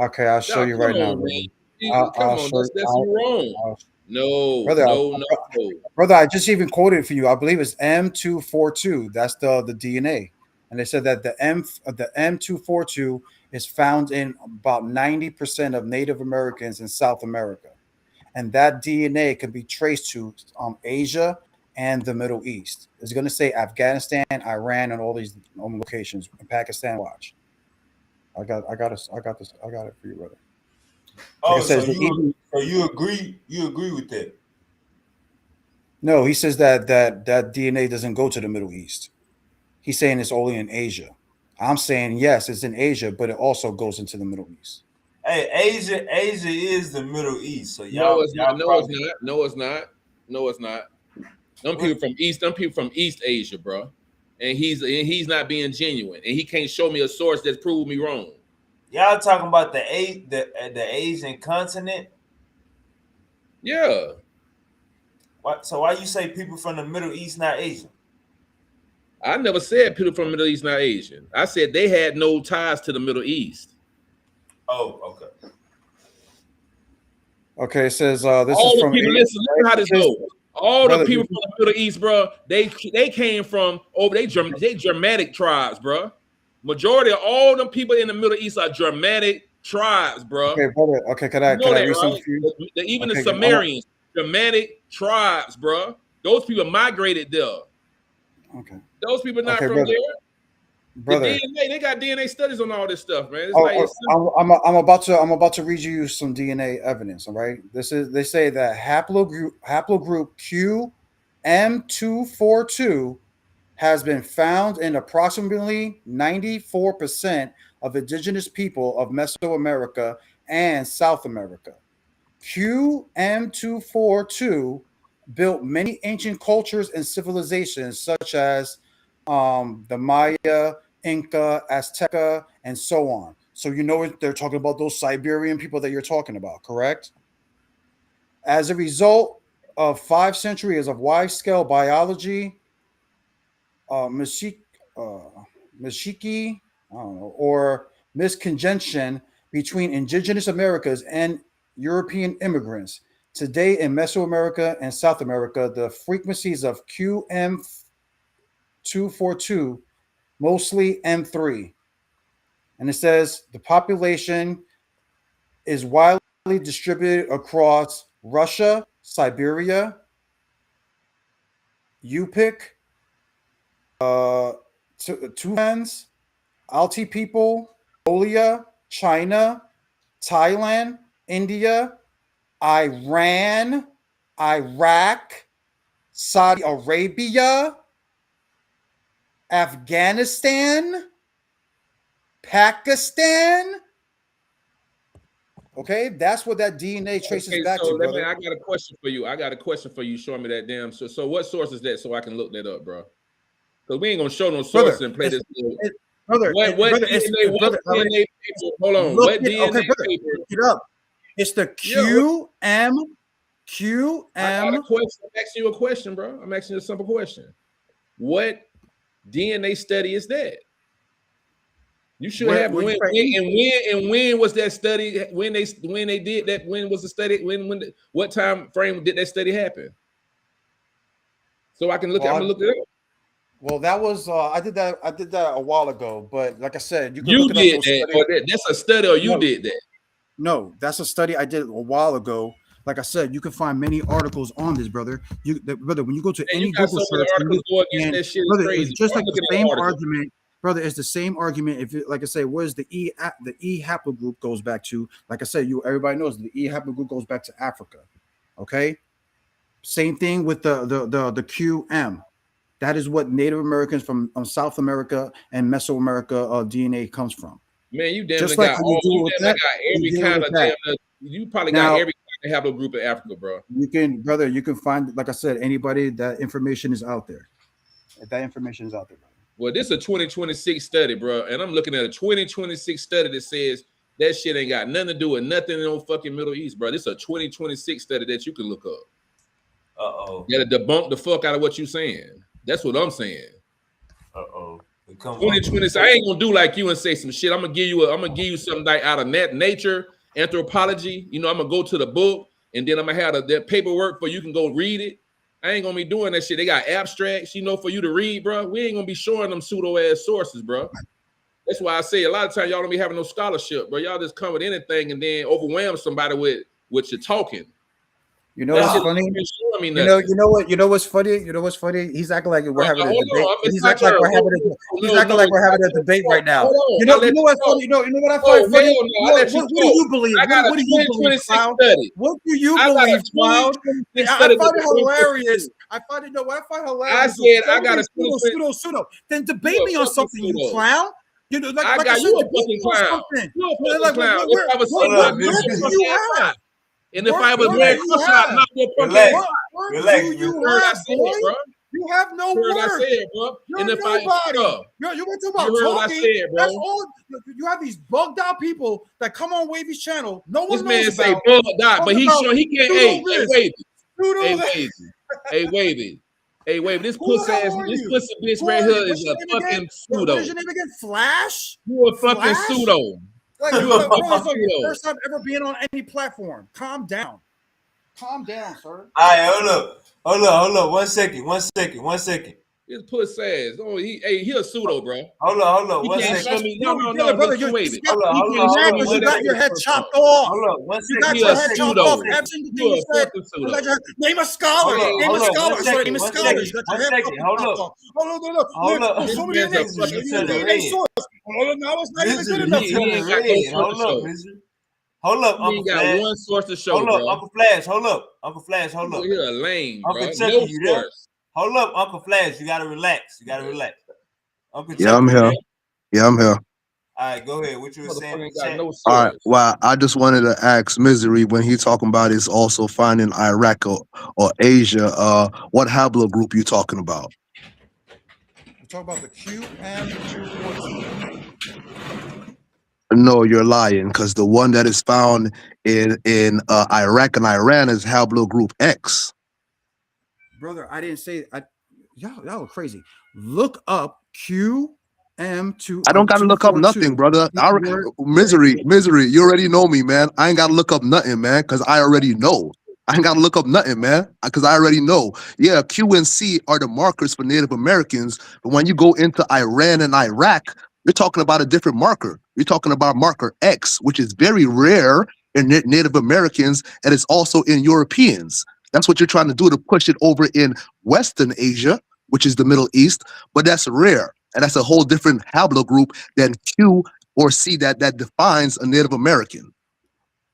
Okay, I'll show Nah, you come right now, on, brother. man. I'll Come on, show you. that's you wrong. No, Brother, no, no, no. brother, I just even quoted it for you. I believe it's M242. That's the DNA, and they said that the M242 is found in about 90% of Native Americans in South America, and that DNA can be traced to Asia and the Middle East. It's going to say Afghanistan, Iran, and all these locations. In Pakistan, watch. I got this. I got it for you, brother. Like I said, you agree? You agree with that? No, he says that DNA doesn't go to the Middle East. He's saying it's only in Asia. I'm saying yes, it's in Asia, but it also goes into the Middle East. Hey, Asia is the Middle East. So No, it's not. No, probably, it's not. No, it's not. No, it's not. Them people from East Asia, bro. And he's not being genuine. And he can't show me a source that's proved me wrong. y'all talking about the Asian continent? Yeah. So why you say people from the Middle East not Asian? I never said people from the Middle East not Asian. I said they had no ties to the Middle East. Oh, okay. Okay, it says this all is the from people. Listen how this goes. All brother, the people from the Middle East, bro. They came from they Germanic tribes, bro. Majority of all them people in the Middle East are Germanic tribes, bro. Okay, brother. Okay, can I that, read something for you? Even Okay, the Sumerians, Germanic tribes, bro. Those people migrated there. Okay. Those people not Okay, from brother. there. Brother. The DNA, they got DNA studies on all this stuff, man. It's I'm about to read you some DNA evidence. All right, they say that haplogroup QM242 has been found in approximately 94% of indigenous people of Mesoamerica and South America. QM242 built many ancient cultures and civilizations such as the Maya, Inca, Azteca, and so on. So you know they're talking about those Siberian people that you're talking about, correct? As a result of 5 centuries of wide-scale biology, Mashiki, I don't know, or misconjunction between indigenous Americas and European immigrants. Today in Mesoamerica and South America, the frequencies of QM242 mostly M3. And it says the population is widely distributed across Russia, Siberia, Yupik, Tuvans, Alti people, Mongolia, China, Thailand, India, Iran, Iraq, Saudi Arabia, Afghanistan, Pakistan. Okay, that's what that DNA traces back to, brother. I got a question for you. Show me that damn. So what source is that so I can look that up, bro? Because we ain't gonna show no source and play this. Brother, what DNA? What DNA paper? Hold on. What DNA paper? Look it up. It's the QM. I got a question. I'm asking you a question, bro. I'm asking you a simple question. What DNA study is that? You should have when was that study? When they did that? When was the study? What time frame did that study happen? So I can look. I'm gonna look it up. Well, that was I did that a while ago. But like I said, you can you look did it up. Or that's a study, or you did that? No, that's a study I did a while ago. Like I said, you can find many articles on this, brother. Brother, when you go to any Google search, it's just like the same argument. Brother, it's the same argument. If you, like I say, where's the E haplogroup goes back to? Like I said, everybody knows the E haplogroup goes back to Africa. Okay, same thing with the QM. That is what Native Americans from South America and Mesoamerica DNA comes from. Man, you damn just like like got every kind of damn. You probably got every kind of haplogroup in Africa, bro. You can find, like I said, anybody. That information is out there. That information is out there, brother. Well, this is a 2026 study, bro, and I'm looking at a 2026 study that says that shit ain't got nothing to do with nothing in no fucking Middle East, bro. This is a 2026 study that you can look up. You gotta debunk the fuck out of what you saying. That's what I'm saying. 2020. I ain't gonna do like you and say some shit. I'm gonna give you something like out of nature, anthropology. You know, I'm gonna go to the book and then I'm gonna have that paperwork for you can go read it. I ain't gonna be doing that shit. They got abstracts, for you to read, bro. We ain't gonna be showing them pseudo ass sources, bro. That's why I say a lot of times y'all don't be having no scholarship, bro. Y'all just come with anything and then overwhelm somebody with your talking. You know what's funny? You know what's funny? You know what's funny? He's acting like we're having a debate. He's acting like we're having a debate right now. You know what's funny? You know what I find funny? What do you believe? What do you believe, Cloud? What do you believe, Cloud? I find it hilarious. I find hilarious. I said I got a pseudo. Then debate me on something, you clown. You know, like I said, you a fucking clown. You a fucking clown. What do you have? And if I was wearing cuss out, not your fucking relax. You have no words. I said, bro. You're nobody. You want to talk about talking? That's all. You have these bugged out people that come on Wavy's channel. No one knows this man say bugged out, but he's sure he can't. Hey, Wavy. This pussy bitch right here is a fucking pseudo. What's your name again? Flash? You a fucking pseudo. Like, you it's like your first time ever being on any platform. Calm down, sir. All right, hold up. 1 second. This pussy ass. Oh, he a pseudo, bro. Hold up. 1 second. No, brother. You got your head chopped off. Hold up. 1 second. You got your head chopped off. Every single thing you said. Name a scholar. Name a scholar. Sorry, name a scholar. You got your head chopped off. Hold up. So many names. Now it's not even good enough. Hold up, Uncle Flash. Got one source to show, bro. Uncle Flash. Hold up. You're a lame, bro. Uncle Chucky, you there? Hold up, Uncle Flash. You gotta relax. Uncle Chucky, I'm here. Yeah, I'm here. All right, go ahead. What you were saying? All right. Well, I just wanted to ask Misery when he talking about is also finding Iraq or Asia. What haplogroup you talking about? You talk about the QM214. No, you're lying, because the one that is found in Iraq and Iran is haplogroup X. Brother, I didn't say y'all are crazy. Look up QM2. I don't gotta look up nothing, brother. Misery. You already know me, man. I ain't gotta look up nothing, man, because I already know. I ain't gotta look up nothing, man, because I already know. Yeah, Q and C are the markers for Native Americans, but when you go into Iran and Iraq, you're talking about a different marker. You're talking about marker X, which is very rare in Native Americans, and it's also in Europeans. That's what you're trying to do, to push it over in Western Asia, which is the Middle East, but that's rare. And that's a whole different haplogroup than Q or C that defines a Native American.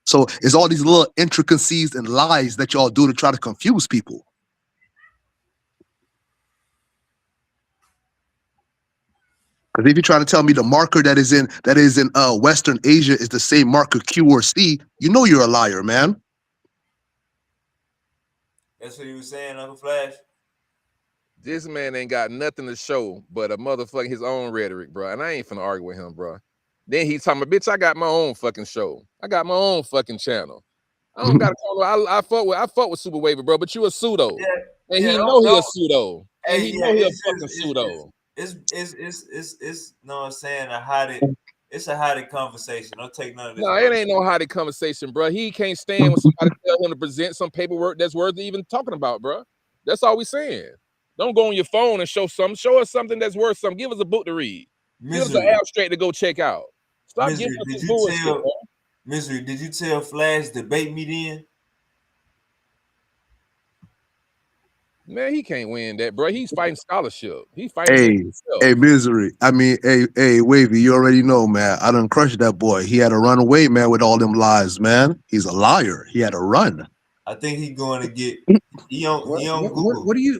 So it's all these little intricacies and lies that y'all do to try to confuse people. Because if you're trying to tell me the marker that is in Western Asia is the same marker Q or C, you know you're a liar, man. That's what he was saying, Uncle Flash. This man ain't got nothing to show but a motherfucking his own rhetoric, bro. And I ain't finna argue with him, bro. Then he talking about, bitch, I got my own fucking show. I got my own fucking channel. I don't gotta call. I fuck with Super Wavy, bro. But you a pseudo, and he know he a pseudo, and he know he a fucking pseudo. It's no, I'm saying it's a hottie conversation. Don't take none of this. No, it ain't no hottie conversation, bro. He can't stand when somebody tell him to present some paperwork that's worth even talking about, bro. That's all we saying. Don't go on your phone and show something. Show us something that's worth something. Give us a book to read. Give us an abstract to go check out. Stop giving us this bullshit, bro. Misery, did you tell Flash debate me then? Man, he can't win that, bro. He's fighting scholarship. He's fighting. Hey, Misery. I mean, hey, Wavy. You already know, man. I done crushed that boy. He had to run away, man, with all them lies, man. He's a liar. He had to run. I think he's going to get. He on Google. What do you?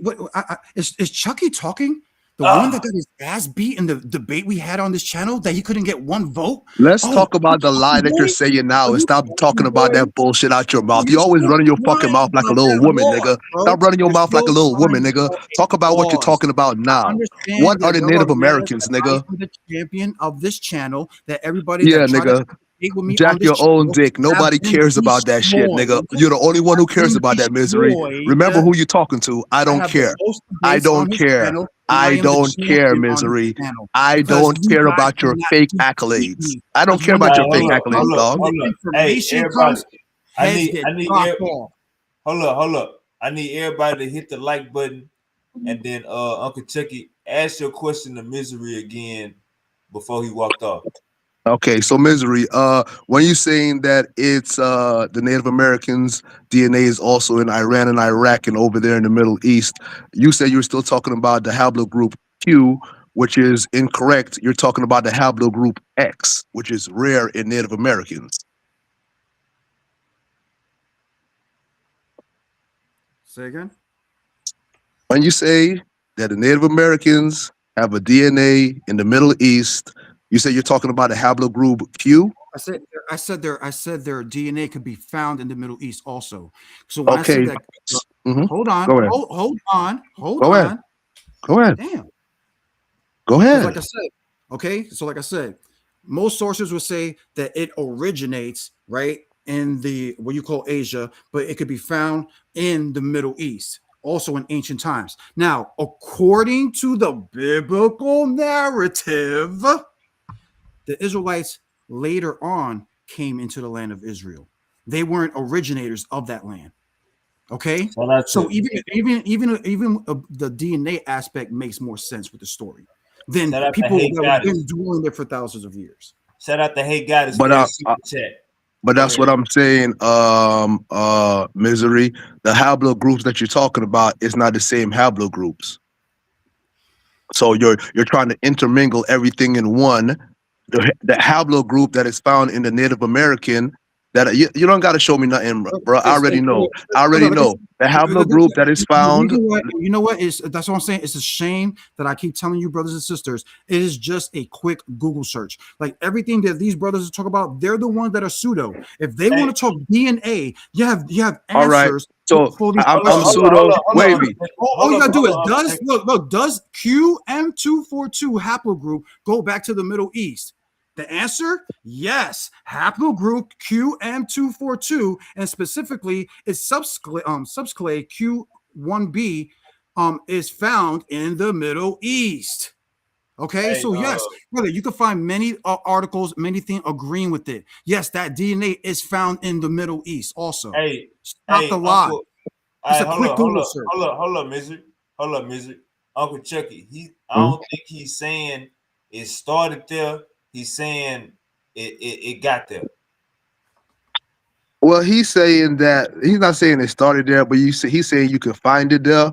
Is Chucky talking? The one that got his ass beat in the debate we had on this channel that he couldn't get one vote. Let's talk about the lie that you're saying now and stop talking about that bullshit out your mouth. You always running your fucking mouth like a little woman, nigga. Stop running your mouth like a little woman, nigga. Talk about what you're talking about now. What are the Native Americans, nigga? I'm the champion of this channel that everybody yeah, nigga. Jack your own dick. Nobody cares about that shit, nigga. You're the only one who cares about that, Misery. Remember who you're talking to. I don't care. I don't care. I don't care, Misery. I don't care about your fake accolades. I don't care about your fake accolades, dog. Hey, everybody. Hold up. I need everybody to hit the like button, and then Uncle Chucky, ask your question to Misery again before he walked off. Okay, so Misery, when you saying that it's the Native Americans DNA is also in Iran and Iraq and over there in the Middle East, you said you were still talking about the haplogroup Q, which is incorrect. You're talking about the haplogroup X, which is rare in Native Americans. Say again? When you say that the Native Americans have a DNA in the Middle East, you say you're talking about a haplogroup Q? I said their DNA could be found in the Middle East also. So when I say that, hold on. Go ahead. Damn. Go ahead. Like I said, most sources would say that it originates right in the what you call Asia, but it could be found in the Middle East, also in ancient times. Now, according to the biblical narrative, the Israelites later on came into the land of Israel. They weren't originators of that land. Okay, so even the DNA aspect makes more sense with the story than people that have been doing it for thousands of years. Shout out to Hey God, but that's what I'm saying, Misery. The haplogroups that you're talking about is not the same haplogroups. So you're trying to intermingle everything in one. The haplogroup that is found in the Native American, that you don't got to show me nothing, bro. I already know. The haplogroup that is found. You know what? That's what I'm saying. It's a shame that I keep telling you, brothers and sisters. It is just a quick Google search. Like everything that these brothers talk about, they're the ones that are pseudo. If they want to talk DNA, you have answers. All right. So I'm pseudo. Wavy. All you gotta do is does QM242 haplogroup go back to the Middle East? The answer, yes. Haplogroup QM242, and specifically its subclade Q1b is found in the Middle East. Okay, so yes, brother, you can find many articles, many things agreeing with it. Yes, that DNA is found in the Middle East also. Stop the lie. It's a quick Google search. Hold up, Misery. Uncle Chucky, I don't think he's saying it started there. He's saying it got there. Well, he's saying that he's not saying it started there, but he's saying you can find it there.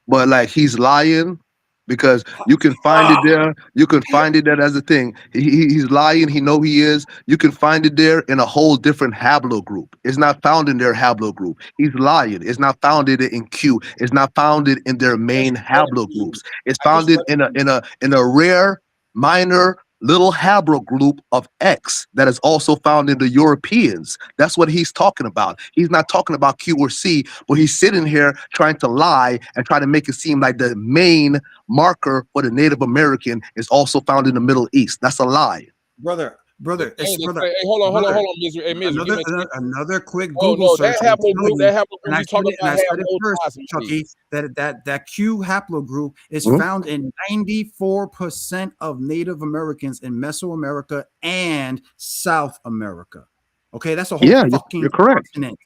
But like he's lying because you can find it there. You can find it there as a thing. He's lying. He know he is. You can find it there in a whole different haplogroup. It's not found in their haplogroup. He's lying. It's not founded in Q. It's not founded in their main haplogroups. It's founded in a rare minor little haplogroup of X that is also found in the Europeans. That's what he's talking about. He's not talking about Q or C, but he's sitting here trying to lie and trying to make it seem like the main marker for the Native American is also found in the Middle East. That's a lie. Brother, Hey, hold on, Misery. Hey, Misery, another quick Oh Google no, search. that haplogroup I you talking said about have it no first, ties to the Chucky, East. that Q haplogroup is Mhm. found in 94% of Native Americans in Mesoamerica and South America. Okay, that's a whole Yeah, fucking you're correct. continent.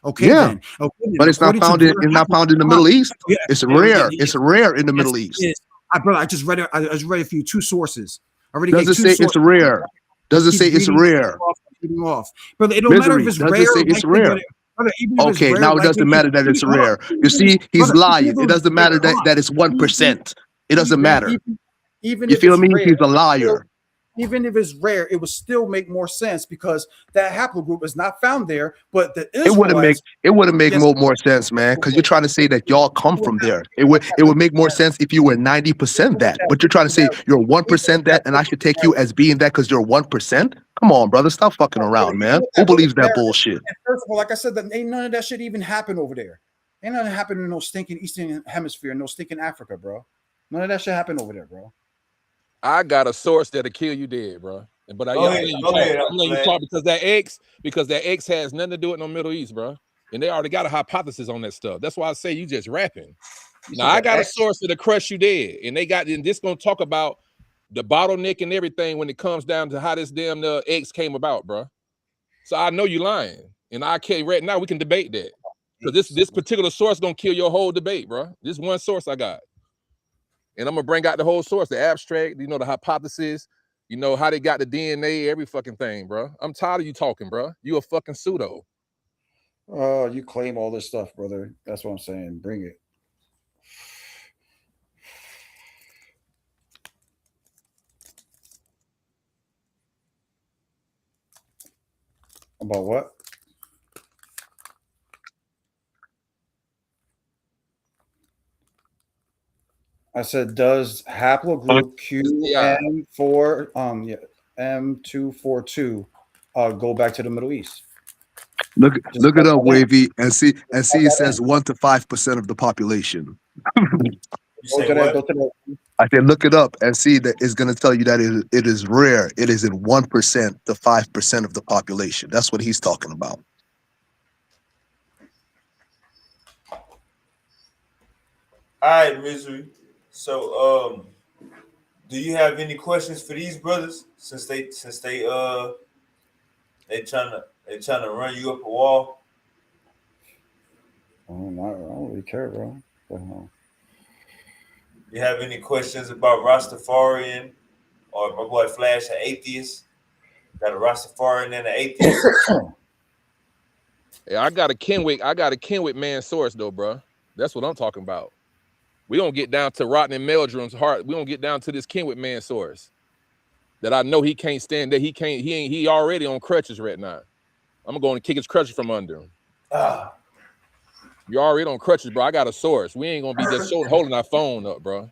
Okay, Yeah, then. Okay, then. but it's not According to found their in in the haplogroup, Middle East. yeah, It's yeah, rare. yeah, It's rare in the yes, Middle it East. is. Brother, I just read it. I just read it for you. 2 sources. I already Does gave it 2 say it's sources. rare? Does it Keep say it's reading rare? off. Brother, it don't matter if Misery. it's Does rare it say or it's likely, rare? brother, even if it's Okay, rare, now it likely, doesn't matter that it's hold on, rare. You see, he's brother, even lying. if It was doesn't rare, matter hold on. that it's 1%. It doesn't matter. Even You if feel it's me? rare, He's a liar. even if it's rare, it would still make more sense because that haplogroup is not found there. But the It wouldn't make Israelites, yes, more sense, man, because you're trying to say that y'all come from there. It would make more sense if you were 90% that. But you're trying to say you're 1% that, and I should take you as being that because you're 1%. Come on, brother, stop fucking around, man. Who believes that bullshit? And first of all, like I said, that ain't none of that shit even happen over there. Ain't nothing happen in no stinking Eastern Hemisphere, no stinking Africa, bro. None of that shit happen over there, bro. I got a source that'll kill you dead, bro. But I'm letting you talk because that X has nothing to do with no Middle East, bro. And they already got a hypothesis on that stuff. That's why I say you just rapping. Now I got a source that'll crush you dead, and this gonna talk about the bottleneck and everything when it comes down to how this damn X came about, bro. So I know you lying, and I can't right now. We can debate that because this particular source gonna kill your whole debate, bro. This one source I got. And I'm gonna bring out the whole source, the abstract, the hypothesis, how they got the DNA, every fucking thing, bro. I'm tired of you talking, bro. You a fucking pseudo. Oh, you claim all this stuff, brother. That's what I'm saying. Bring it. About what? I said, does haplogroup QM4 M242 go back to the Middle East? Look it up, Wavy, and see it says 1 to 5% of the population. I said look it up and see that it's gonna tell you that it is rare. It is in 1% to 5% of the population. That's what he's talking about. All right, Misery. So, do you have any questions for these brothers since they trying to run you up a wall? I don't really care, bro. You have any questions about Rastafarian or my boy Flash, an atheist? Got a Rastafarian and an atheist. Yeah, I got a Kenwick man source though, bro. That's what I'm talking about. We don't get down to Rodney Meldrum's heart. We don't get down to this Kenwick man source. That I know he can't stand that. He already on crutches right now. I'm going to kick his crutches from under him. You already on crutches, bro. I got a source. We ain't gonna be just holding our phone up, bro.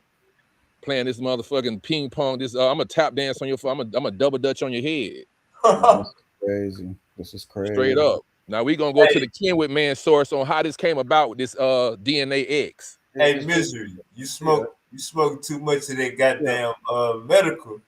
Playing this motherfucking ping pong. This I'm a tap dance on your phone. I'm a double dutch on your head. This is crazy. Straight up. Now we gonna go to the Kenwick man source on how this came about with this DNA X. Hey, Misery, you smoke too much of that goddamn medical.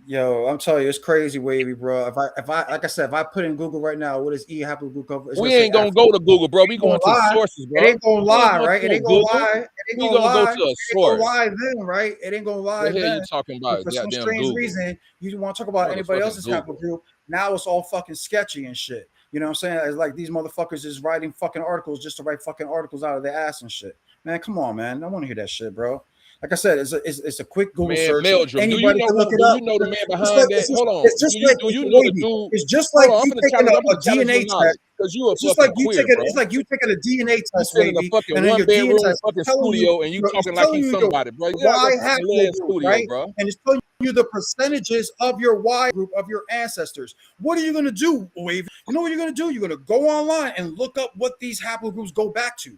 Yo, I'm telling you, it's crazy, Wavy, bro. If I like I said, if I put in Google right now, what is haplogroup cover? We ain't gonna go to Google, bro. We going to sources, bro. It ain't gonna lie, right? It ain't gonna lie. It ain't gonna lie. Go to a source. It ain't gonna lie then, right? It ain't gonna lie then. What the hell then. you talking about? For some strange Google. reason, you want to talk about anybody else's haplogroup. Now it's all fucking sketchy and shit. You know what I'm saying? It's like these motherfuckers is writing fucking articles just to write fucking articles out of their ass and shit. Man, come on, man. I want to hear that shit, bro. Like I said, it's a quick Google Man, search. Meldrum, do you Anybody know can look who? it Do up. you know the man It's behind like that? Hold on. it's just like Do you know the wavy. dude? It's just Hold like on, I'm you finna taking challenge. I'm a finna challenge DNA your test. knowledge because you a It's just fucking like you queer, taking bro. it's like you taking a DNA You test, sit in a wavy, fucking and then one your DNA bedroom test is fucking telling you, studio and you talking like you somebody, bro. Get out Y your fucking little ass haplogroup, studio, right? bro. And it's telling you the percentages of your Y group of your ancestors. What are you gonna do, wavy? You know what you're gonna do? You're gonna go online and look up what these haplogroups go back to.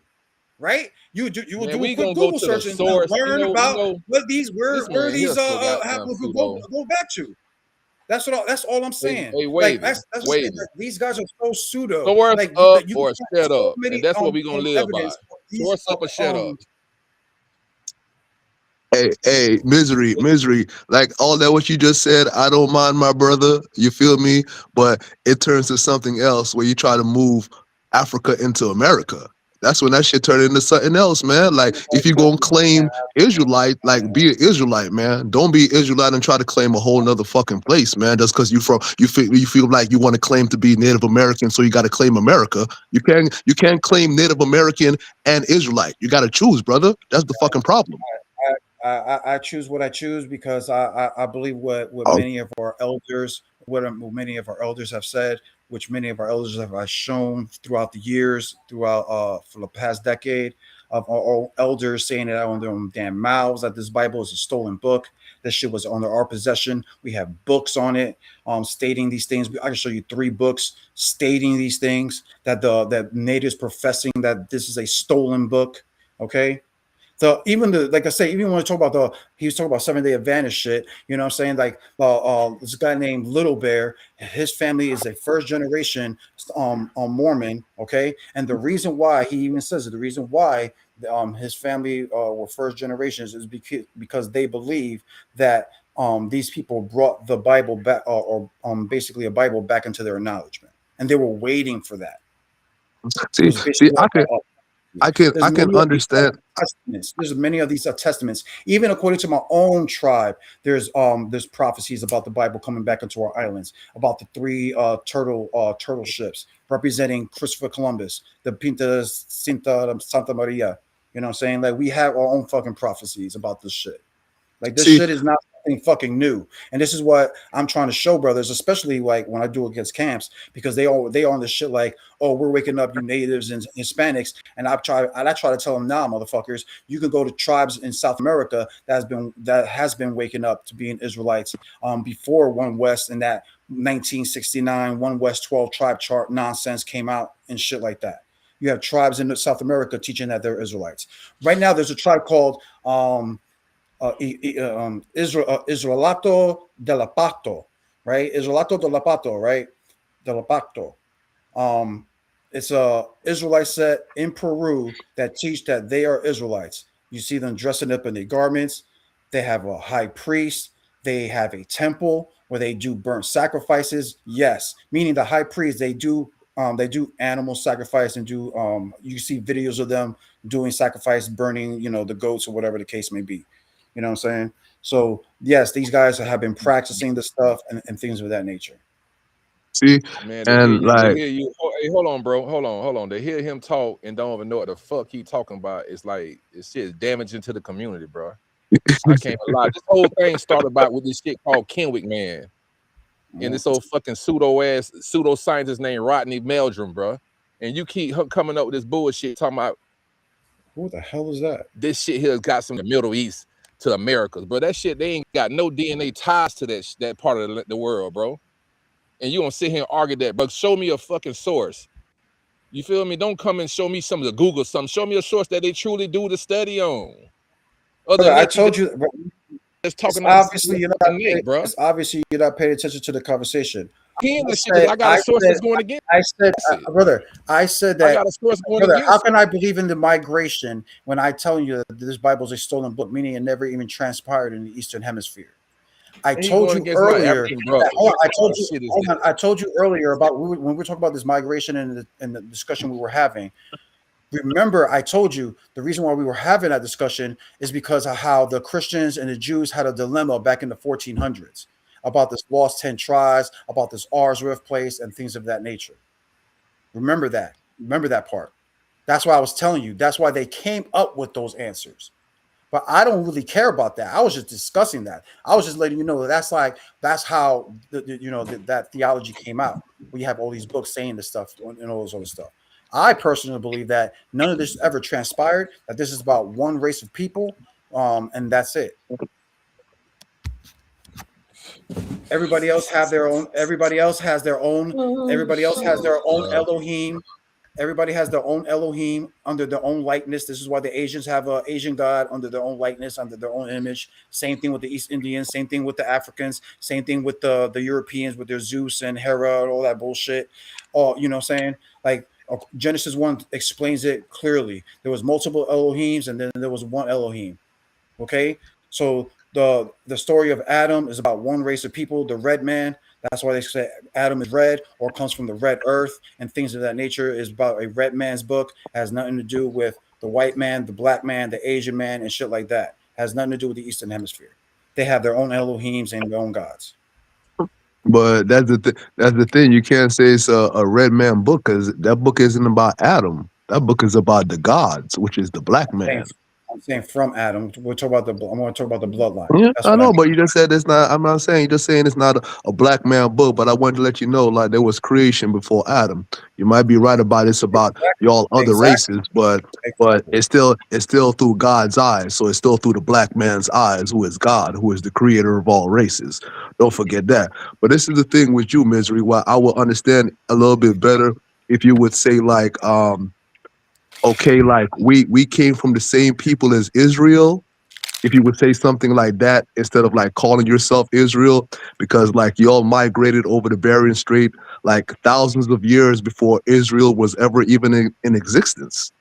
Right? You will Man, do a we quick gonna go Google to the search and source. learn about what these this where man here these so goddamn haplogroups pseudo. go back to. That's all I'm saying. Hey, Like wavy, that's just saying wavy. that these guys are so pseudo. Source Like up that you can or find shut so up, many and that's what we gonna live by. evidence of these Source up or shut up. Hey, misery. Like all that what you just said, I don't mind, my brother. You feel me? But it turns to something else where you try to move Africa into America. That's when that shit turned into something else, man. Like if you gonna claim Israelite, like be an Israelite, man. Don't be Israelite and try to claim a whole nother fucking place, man. Just because you feel like you want to claim to be Native American, so you got to claim America. You can't claim Native American and Israelite. You got to choose, brother. That's the fucking problem. I choose what I choose because I believe what Oh, many of our elders many of our elders have said, which many of our elders have shown throughout the years, throughout for the past decade of our elders saying it out on their own damn mouths that this Bible is a stolen book. This shit was under our possession. We have books on it, stating these things. I can show you 3 books stating these things that that natives professing that this is a stolen book. Okay, so even like I say, even when I talk about he was talking about 7-day Adventist shit. You know what I'm saying? Like this guy named Little Bear, his family is a first generation Mormon. Okay, and the reason why he even says it, the reason why his family were first generations is because they believe that these people brought the Bible back, or basically a Bible back into their acknowledgement, and they were waiting for that. It was see, basically I can there's I can many of these understand. testaments. There's many of these testaments. Even according to my own tribe, there's prophecies about the Bible coming back into our islands, about the 3 turtle ships representing Christopher Columbus, the Pinta Cinta Santa Maria. You know what I'm saying? Like we have our own fucking prophecies about this shit. Like this See, shit is not something fucking new, and this is what I'm trying to show brothers, especially like when I do against camps, because they are on this shit like, oh, we're waking up you natives and Hispanics, and I try to tell them, nah, motherfuckers, you can go to tribes in South America that has been waking up to being Israelites before One West and that 1969 One West 12 tribe chart nonsense came out and shit like that. You have tribes in South America teaching that they're Israelites. Right now, there's a tribe called Israelato de la Pacto, right? Israelato de la Pacto, right? De la Pacto. Um, it's a Israelite set in Peru that teach that they are Israelites. You see them dressing up in their garments. They have a high priest. They have a temple where they do burnt sacrifices. Yes, meaning the high priest they do animal sacrifice and do you see videos of them doing sacrifice, burning the goats or whatever the case may be. You know what I'm saying? So yes, these guys have been practicing this stuff and things of that nature. see, Man, and to like hear you. Hey, hold on, bro. Hold on. To hear him talk and don't even know what the fuck he talking about, it's like this shit is damaging to the community, bro. I can't even lie. This whole thing started about with this shit called Kenwick Man, and this old fucking pseudo scientist named Rodney Meldrum, bro. And you keep coming up with this bullshit talking about who the hell is that? This shit here got some the Middle East to Americas, bro. That shit they ain't got no DNA ties to that part of the world, bro. And you gonna sit here and argue that, but show me a fucking source. You feel me? Don't come and show me some of the Google something. Show me a source that they truly do the study on. Other Brother, than I that, told you. just talking out the neck, bro. It's obviously you're not paying attention to the conversation. I got a source that's going against it. Brother, I said I that. got a source going Brother, how against can I believe in the migration when I tell you that this Bible is a stolen book, meaning it never even transpired in the Eastern Hemisphere? I it? He told going you against my earlier. African brother. Hold on, I What told kind of you. shit is Hold on, this? I told you earlier about when we were talking about this migration and the discussion we were having. Remember, I told you the reason why we were having that discussion is because of how the Christians and the Jews had a dilemma back in the 1400s about this lost 10 tribes, about this Arsworth place, and things of that nature. Remember that. Remember that part. That's why I was telling you. That's why they came up with those answers. But I don't really care about that. I was just discussing that. I was just letting you know that's how that theology came out. We have all these books saying this stuff and all this other stuff. I personally believe that none of this ever transpired. That this is about one race of people, and that's it. Everybody else have their own. Everybody else has their own. Everybody else has their own Elohim. Everybody has their own Elohim under their own likeness. This is why the Asians have a Asian God under their own likeness, under their own image. Same thing with the East Indians. Same thing with the Africans. Same thing with the Europeans with their Zeus and Hera and all that bullshit. All you know, what I'm saying like Genesis 1 explains it clearly. There was multiple Elohims, and then there was one Elohim. Okay, so the story of Adam is about one race of people, the red man. That's why they say Adam is red or comes from the red earth and things of that nature. Is about a red man's book. Has nothing to do with the white man, the black man, the Asian man, and shit like that. Has nothing to do with the Eastern Hemisphere. They have their own Elohims and their own gods. But that's the thing. You can't say it's a red man book because that book isn't about Adam. That book is about the gods, which is the black man. I'm saying from Adam. We're talking about I'm going to talk about the bloodline. Yeah, That's I what know, I mean. but you just said it's not. I'm not saying. You're just saying it's not a black man book. But I wanted to let you know, like there was creation before Adam. You might be right about it's about y'all other races, but it's still through God's eyes. So it's still through the black man's eyes, who is God, who is the creator of all races. Don't forget that. But this is the thing with you, Misery. Why I will understand a little bit better if you would say like, okay, like we came from the same people as Israel. If you would say something like that instead of like calling yourself Israel, because like y'all migrated over the Bering Strait like thousands of years before Israel was ever even in existence.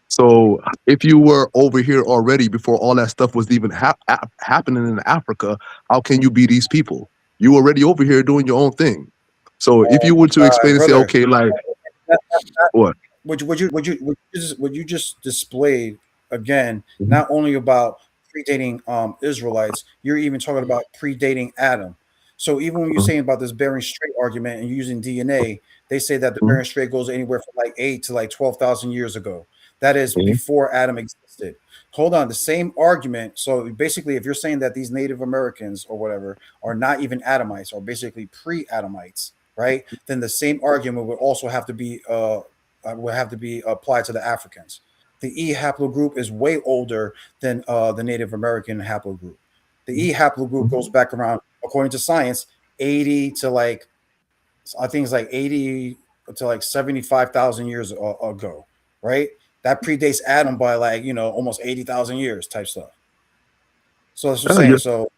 So if you were over here already before all that stuff was even happening in Africa, how can you be these people? You already over here doing your own thing. So if you were to explain and say, brother, okay, like what? What you just displayed again, not only about predating Israelites, you're even talking about predating Adam. So even when you're saying about this Bering Strait argument and using DNA, they say that the Bering Strait goes anywhere from like 8 to like 12,000 years ago. That is before Adam existed. Hold on, the same argument. So basically, if you're saying that these Native Americans or whatever are not even Adamites, or basically pre-Adamites, right? Then the same argument would also have to be applied to the Africans. The E haplogroup is way older than the Native American haplogroup. The E haplogroup goes back around, according to science, 80 to like, I think it's like 80 to like 75,000 years ago, right? That predates Adam by like, almost 80,000 years type stuff. So that's what I'm saying. So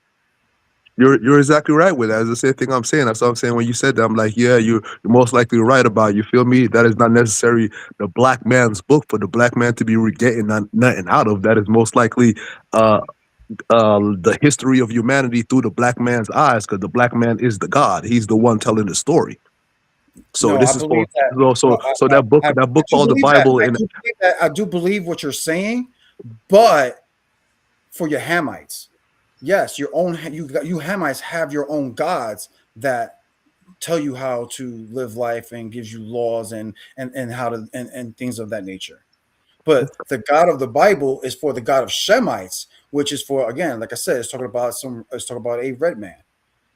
You're exactly right with that. That's the same thing I'm saying. That's what I'm saying. When you said that, I'm like, yeah, you're most likely right about it. You feel me? That is not necessarily the black man's book for the black man to be getting nothing out of. That is most likely the history of humanity through the black man's eyes, because the black man is the God. He's the one telling the story. So no, this I is believe for that. so that book called the Bible and I do believe what you're saying, but for your Hamites, yes, your own you Hamites have your own gods that tell you how to live life and gives you laws and how to and things of that nature. But the God of the Bible is for the God of Shemites, which is for, again, like I said, it's talking about a red man.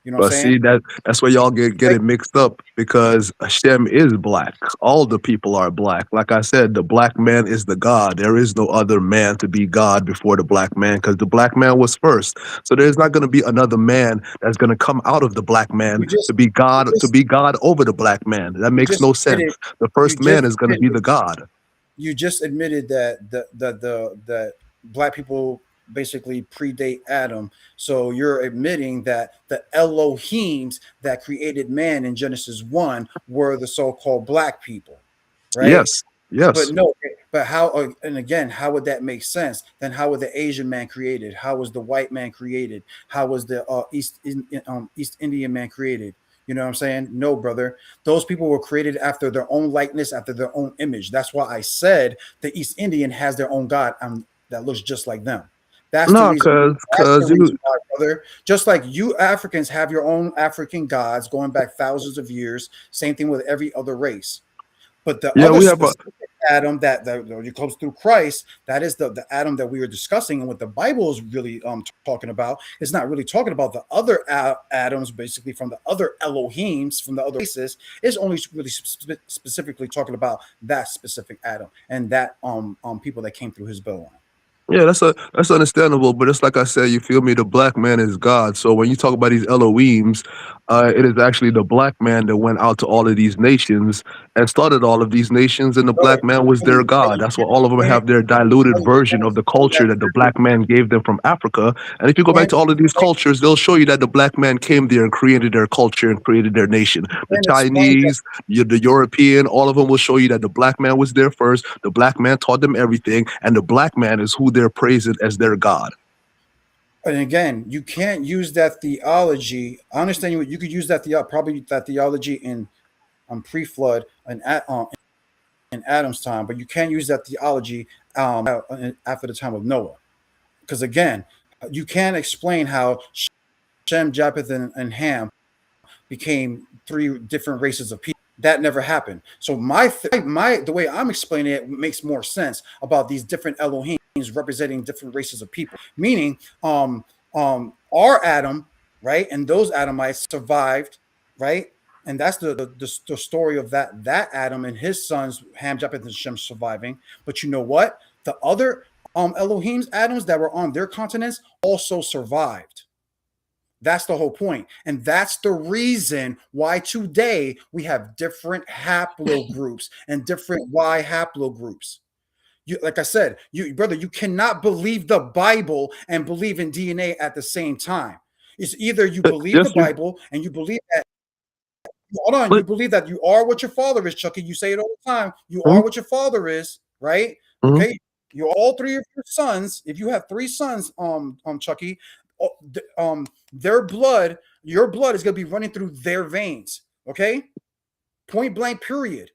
You know what I'm but saying? see that's where y'all get it mixed up, because Hashem is black. All the people are black. Like I said, the black man is the God. There is no other man to be God before the black man, because the black man was first. So there's not going to be another man that's going to come out of the black man to be God over the black man. That makes no sense. The first man is going to be the God. You just admitted that black people basically predate Adam. So you're admitting that the Elohims that created man in Genesis 1 were the so-called black people, right? Yes. But no, but how, and again, how would that make sense? Then how was the Asian man created? How was the white man created? How was the East Indian man created? You know what I'm saying? No, brother. Those people were created after their own likeness, after their own image. That's why I said the East Indian has their own God that looks just like them. That's the No, reason. That's the you reason why, brother. Just like you Africans have your own African gods going back thousands of years. Same thing with every other race. But the yeah, other we have specific Adam that comes through Christ, that is the Adam that we were discussing, and what the Bible is really talking about is not really talking about the other Adams, basically from the other Elohims, from the other races. It's only really specifically talking about that specific Adam and that people that came through his bloodline. Yeah, that's understandable, but it's like I said, you feel me? The black man is God. So when you talk about these Elohims, it is actually the black man that went out to all of these nations and started all of these nations, and the black man was their God. That's why all of them have their diluted version of the culture that the black man gave them from Africa. And if you go back to all of these cultures, they'll show you that the black man came there and created their culture and created their nation. The Chinese, the European, all of them will show you that the black man was there first. The black man taught them everything, and the black man is who they're praising as their God. And again, you can't use that theology. I understand you could use that probably that theology in pre-flood and in Adam's time, but you can't use that theology after the time of Noah, because again, you can't explain how Shem, Japheth, and Ham became three different races of people. That never happened. So the way I'm explaining it makes more sense about these different Elohims representing different races of people. Meaning, our Adam, right, and those Adamites survived, right, and that's the story of that Adam and his sons Ham, Japheth, and Shem surviving. But you know what? The other Elohims, Adams that were on their continents also survived. That's the whole point. And that's the reason why today we have different haplogroups and different Y haplogroups. Like I said, brother, you cannot believe the Bible and believe in DNA at the same time. It's either you believe the Bible and you believe that. Hold on, you believe that you are what your father is, Chucky. You say it all the time. You are what your father is, right? Okay. You're all three of your sons. If you have three sons, Chucky, their blood, your blood is going to be running through their veins. Okay, point blank. Period.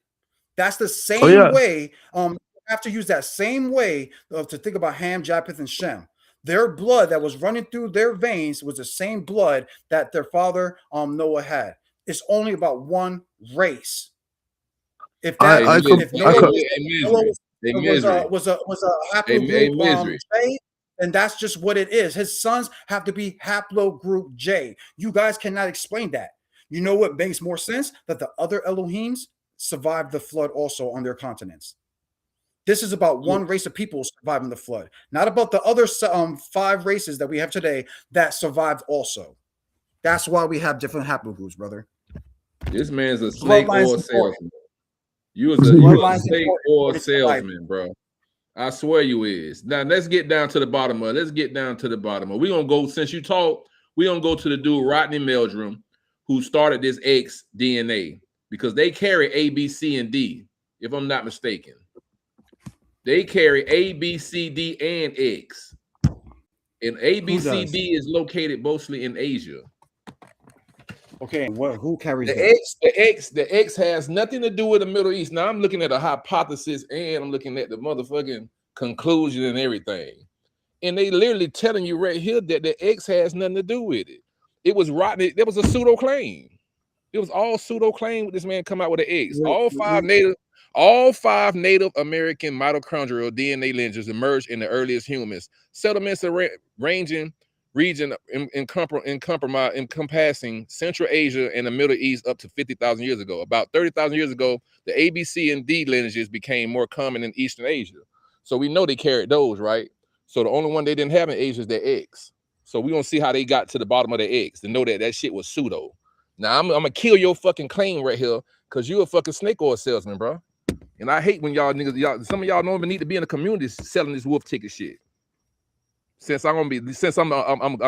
That's the same way. You have to use that same way to think about Ham, Japheth, and Shem. Their blood that was running through their veins was the same blood that their father Noah had. It's only about one race. If that if Noah was a haplogroup J, then that's just what it is. His sons have to be haplogroup J. You guys cannot explain that. You know what makes more sense? That the other Elohims survived the flood also on their continents. This is about one race of people surviving the flood, not about the other 5 races that we have today that survived also. That's why we have different haplogroups, brother. This man's a snake oil salesman. You a snake oil salesman, bro. I swear you is. Now let's get down to the bottom of it. We're gonna go, since you talk, we're gonna go to the dude Rodney Meldrum, who started this X DNA, because they carry A, B, C, and D, if I'm not mistaken. They carry A, B, C, D, and X. And A, B, C, D is located mostly in Asia. Okay, who carries the X has nothing to do with the Middle East. Now I'm looking at a hypothesis and I'm looking at the motherfucking conclusion and everything. And they literally telling you right here that the X has nothing to do with it. It was Rodney, there was a pseudo claim. It was all pseudo claim with this man come out with an X. All five Native American mitochondrial DNA lineages emerged in the earliest humans. Settlements ranging region encompassing Central Asia and the Middle East up to 50,000 years ago. About 30,000 years ago, the A, B, C, and D lineages became more common in Eastern Asia. So we know they carried those, right? So the only one they didn't have in Asia is their X. So we're gonna see how they got to the bottom of their X to know that that shit was pseudo. Now I'm gonna kill your fucking claim right here because you're a fucking snake oil salesman, bro. And I hate when y'all niggas, some of y'all don't even need to be in the community selling this wolf ticket shit. Since I'm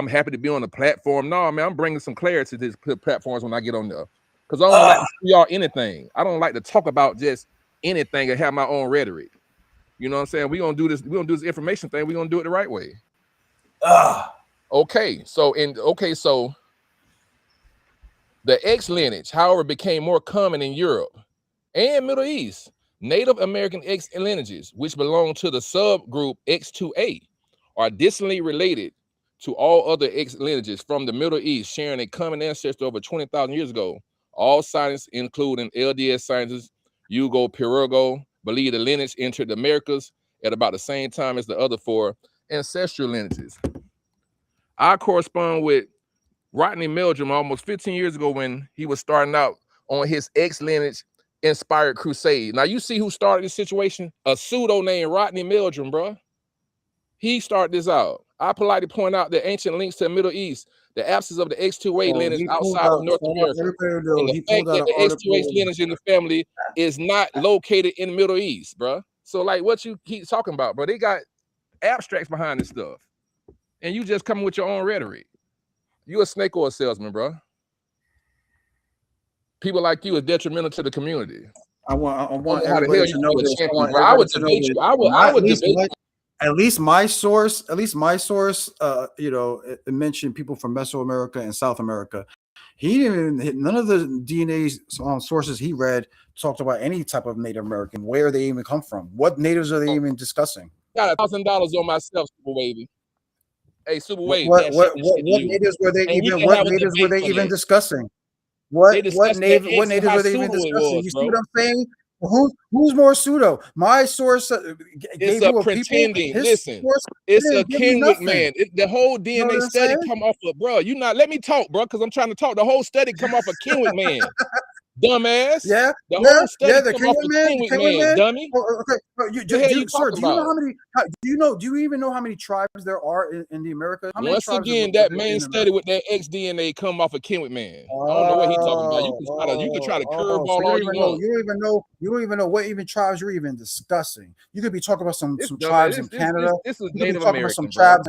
happy to be on the platform. No, man, I'm bringing some clarity to these platforms when I get on there, because I don't like to see y'all anything. I don't like to talk about just anything and have my own rhetoric. You know what I'm saying? We're gonna do this information thing. We're gonna do it the right way. Okay, so the X lineage, however, became more common in Europe and Middle East. Native American X lineages, which belong to the subgroup X2A, are distantly related to all other X lineages from the Middle East, sharing a common ancestor over 20,000 years ago. All scientists, including LDS scientists Hugo Pirrugo, believe the lineage entered the Americas at about the same time as the other 4 ancestral lineages. I correspond with Rodney Meldrum almost 15 years ago when he was starting out on his X-lineage inspired crusade. Now, you see who started this situation? A pseudo named Rodney Meldrum, bro. He started this out. I politely point out the ancient links to the Middle East, the absence of the X2A lineage outside of North America, and the fact that the X2H lineage in the family is not located in the Middle East, bro. So, like, what you keep talking about, bro? They got abstracts behind this stuff, and you just coming with your own rhetoric. You a snake oil salesman, bro. People like you are detrimental to the community. I want how the everybody hell to you know be a this. champion, bro. I would debate you. I would debate you. At least my source, it mentioned people from Mesoamerica and South America. He didn't even, none of the DNA sources he read talked about any type of Native American, where they even come from. What natives are they even discussing? Got $1,000 on myself, Super Wavy. Hey, Super Wavy, What natives were they even? What natives were they even discussing? What natives were they even discussing? You see what I'm saying? Who's more pseudo? My source gave you a pretending. People. Listen, it's a Kenwick man. The whole DNA study come off of, bro. You not let me talk, bro, because I'm trying to talk. The whole study come off of Kenwick man. Dumbass. The whole study come off of Kenwick man, dummy. Okay. Sir, do you know how many? Do you even know how many tribes there are in the America? Once again, that main study with that X-DNA come off of Kenwick man. I don't know what he talking about. You can try to curve ball all you want. You don't even know what even tribes you're even discussing. You could be talking about some tribes in Canada. This is You could be Native talking American, about some tribes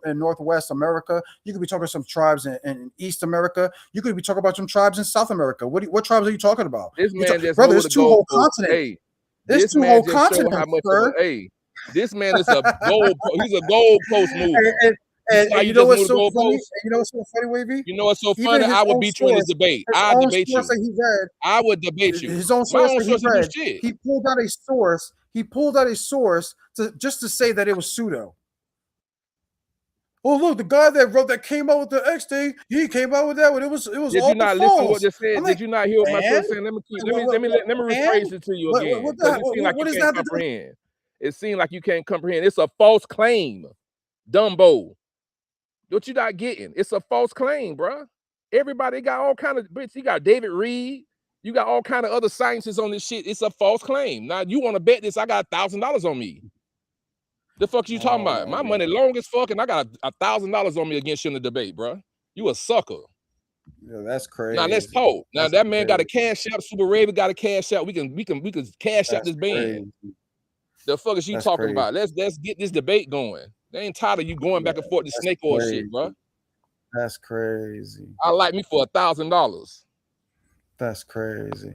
in Northwest America. You could be talking about some tribes in East America. You could be talking about some tribes in South America. What tribes are you talking about? This man just brother, there's 2 whole continents. Hey, this man just showed how much of a, hey, this man is a goal. He's a goalpost mover. And you know what's so funny? You know what's so funny, Wavy? You know what's so funny? I would beat you in this debate. I debate you. I would debate you. His own source that he read. He pulled out a source. He pulled out a source just to say that it was pseudo. Oh, look, the guy that came out with the X thing, he came out with that one. It was Did all you not false. listen to what they said? Did you not hear what my source said? Let me rephrase it to you again. Because it seems like you can't comprehend. It seems like you can't comprehend. It's a false claim. Dumbo. What you not getting? It's a false claim, bro. Everybody got all kind of bits. You got David Reed. You got all kind of other scientists on this shit. It's a false claim. Now you want to bet this? I got $1,000 on me. The fuck you talking about? My money long as fuck, and I got $1,000 on me against you in the debate, bro. You a sucker. Yeah, that's crazy. Now let's talk. Now that man got a cash out. Super Raven got a cash out. We can cash out this band. The fuck is you talking about? Let's get this debate going. They ain't tired of you going back and forth to snake oil shit, bro. That's crazy. I like me for $1,000. That's crazy.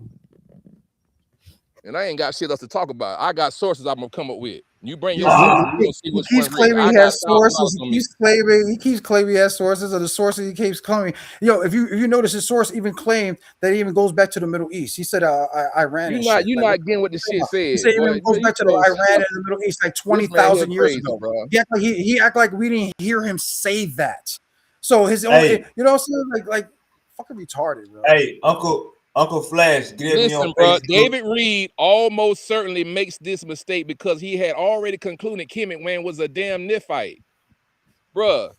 And I ain't got shit else to talk about. I got sources I'm gonna come up with. You bring your sources, we gonna see which one. Claiming he has sources. He keeps claiming he has sources, or the sources he keeps claiming. If you notice, his source even claimed that it even goes back to the Middle East. He said Iran. You're not getting what the shit said. He said it even goes back to Iran and the Middle East like 20,000 years ago. Bro. He act like we didn't hear him say that. So his own, you know what I'm saying? Like fucking retarded, bro. Hey, Uncle Flash, listen, bro. David Reed almost certainly makes this mistake because he had already concluded Kemet Wayne was a damn Nephite. Bruh,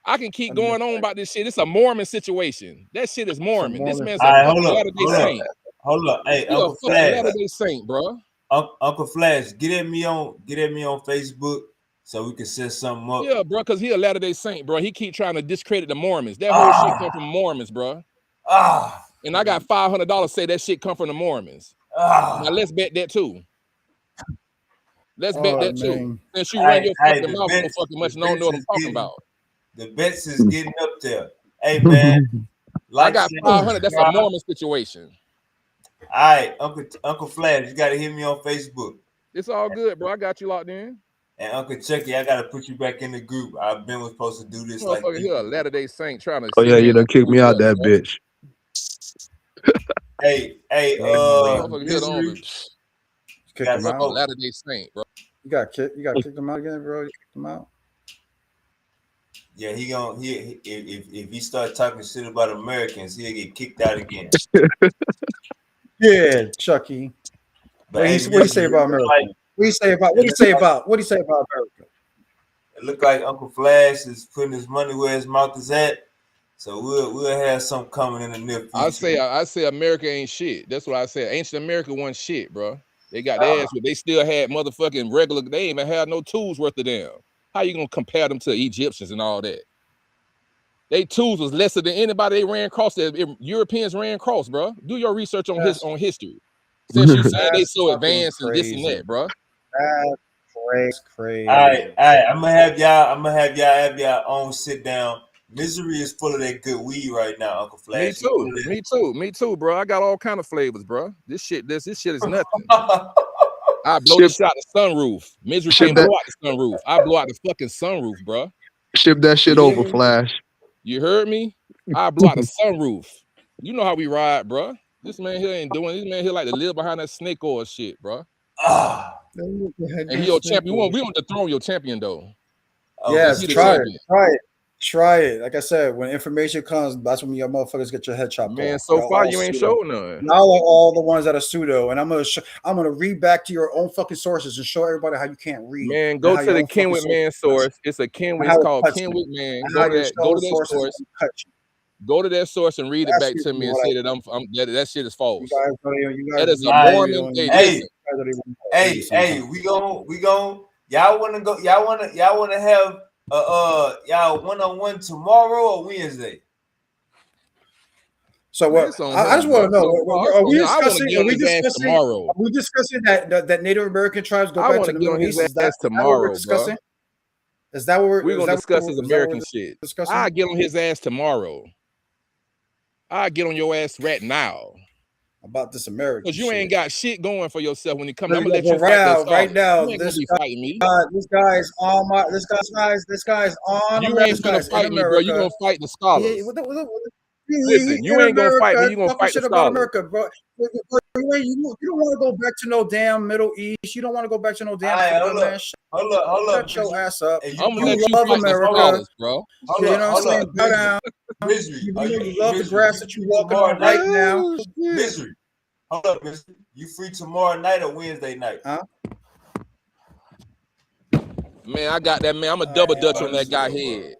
I can keep going on about this shit. It's a Mormon situation. That shit is Mormon. This man's a Latter-day Saint. Hold up. Hey, He Uncle Flash. Latter-day Saint, bro. Uncle Flash, get at me on Facebook so we can set something up. Yeah, bro, because he a Latter-day Saint, bro. He keep trying to discredit the Mormons. That whole shit come from Mormons, bro. And I got $500 say that shit come from the Mormons. Now let's bet that too. Let's bet that too. Since you run your fucking mouth so fucking much and don't know what I'm talking about. The bets is getting up there. Hey man, I got 500. That's a Mormon situation. All right, Uncle Flash, you gotta hit me on Facebook. It's all good, bro. I got you locked in. And Uncle Chucky, I gotta put you back in the group. I've been supposed to do this like here, a Latter-day Saint trying to. Oh yeah, you done kicked me out that bitch. Hey, kick him out. Latter-day Saint, bro. You got kicked him out again, bro. You kicked him out. Yeah, if he start talking shit about Americans, he'll get kicked out again. Yeah, Chucky. What do you say about America? What do you say about America? It look like Uncle Flash is putting his money where his mouth is at. So we'll have something coming in the near future. I say America ain't shit. That's what I said. Ancient America wasn't shit, bro. They got their ass, but they still had motherfucking regular. They ain't even had no tools worth of them. How you gonna compare them to Egyptians and all that? They tools was lesser than anybody they ran across. That Europeans ran across, bro. Do your research on history. Since you said they so advanced and this and that, bro. That's crazy. All right. I'm gonna have y'all own sit down. Misery is full of that good weed right now, Uncle Flash. Me too, bro. I got all kind of flavors, bro. This shit is nothing. I blow this shit out the sunroof. Misery can't blow out the sunroof. I blow out the fucking sunroof, bro. Ship that shit over, Flash. You heard me? I blow out the sunroof. You know how we ride, bro. This man here ain't doing. This man here like to live behind that snake oil shit, bro. And he your champion. We want to dethrone your champion though. Yes, try it. Like I said, when information comes, that's when your motherfuckers get your head chopped off. Man, so far you ain't showing none. Now all the ones that are pseudo, and I'm gonna read back to your own fucking sources and show everybody how you can't read. Man, go to the Kenwick Man source. It's a Kenwick. It's called Kenwick Man. Go to that source. Go to that source and read it back to me and say that that shit is false. That is a Mormon. Hey, we gon' y'all wanna have y'all one-on-one tomorrow or Wednesday? So what? I just want to know: Are we discussing that Native American tribes go back to the Middle East? Is that what we're discussing? Is that what we're gonna discuss? His American shit. I get on his ass tomorrow. I get on your ass right now. About this American because you ain't got shit going for yourself when you come. I'm gonna let you fight right now. You ain't this gonna be fighting me. This guy's on my. This guy's on. You ain't gonna fight me, bro. You gonna fight the scholars. Listen, you ain't gonna fight me. You gonna fight the scholars. America, bro. You don't want to go back to no damn Middle East. You don't want to go back to no damn Africa, man. Hold up. Shut your ass up. I'm gonna let you love America, scholars, bro. You know what I'm saying? Bow down. You love the grass that you walking on right now. Misery. Hold up, Misery. You free tomorrow night or Wednesday night? Huh? Man, I got that, man. I'm a double dutch on that guy head.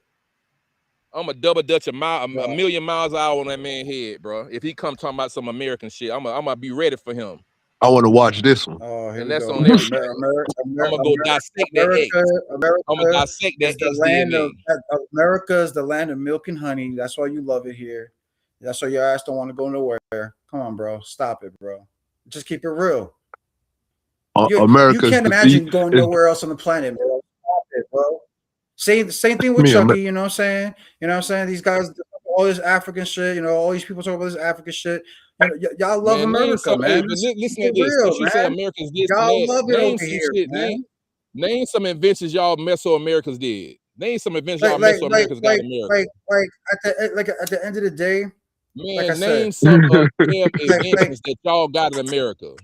I'm a double dutch a million miles an hour on that man head, bro. If he come talking about some American shit, I'm gonna be ready for him. I want to watch this one. Oh, and that's on everything. I'm gonna go dissect that egg. I'm gonna dissect that DNA. America is the land of milk and honey. That's why you love it here. That's why your ass don't want to go nowhere. Come on, bro. Stop it, bro. Just keep it real. You can't imagine going nowhere else on the planet, bro. Stop it, bro. Same thing with Chucky, you know what I'm saying? You know what I'm saying? These guys, all this African shit, you know, all these people talk about this African shit. You know, y'all love America, man. Listen to this. Since you say Americans this y'all love it over here, man. Name some inventions y'all Mesoamericans did. Name some inventions y'all Mesoamericans got in America. At the end of the day, man, name some of them inventions that y'all got in America.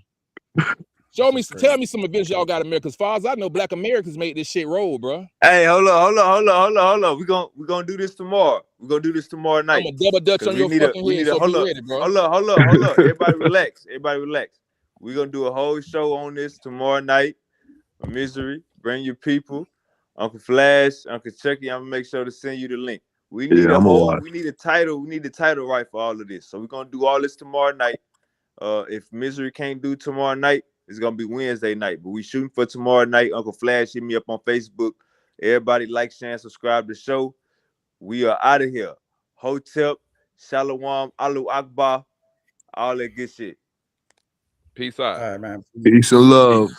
Tell me some inventions y'all got in America. As far as I know, Black Americans made this shit roll, bro. Hey, hold on. We gonna do this tomorrow. We're gonna do this tomorrow night. I'm a double dutch on your fucking head, so be ready, bro. Hold up. Everybody relax. We're gonna do a whole show on this tomorrow night. Misery, bring your people. Uncle Flash, Uncle Chucky, I'm gonna make sure to send you the link. We need we need a title. We need the title right for all of this. So we're gonna do all this tomorrow night. If Misery can't do tomorrow night, it's gonna be Wednesday night. But we shooting for tomorrow night. Uncle Flash, hit me up on Facebook. Everybody like, share, and subscribe to the show. We are out of here. Hotep, Shalom, Alu Akbar, all that good shit. Peace out. All right, man. Peace and love.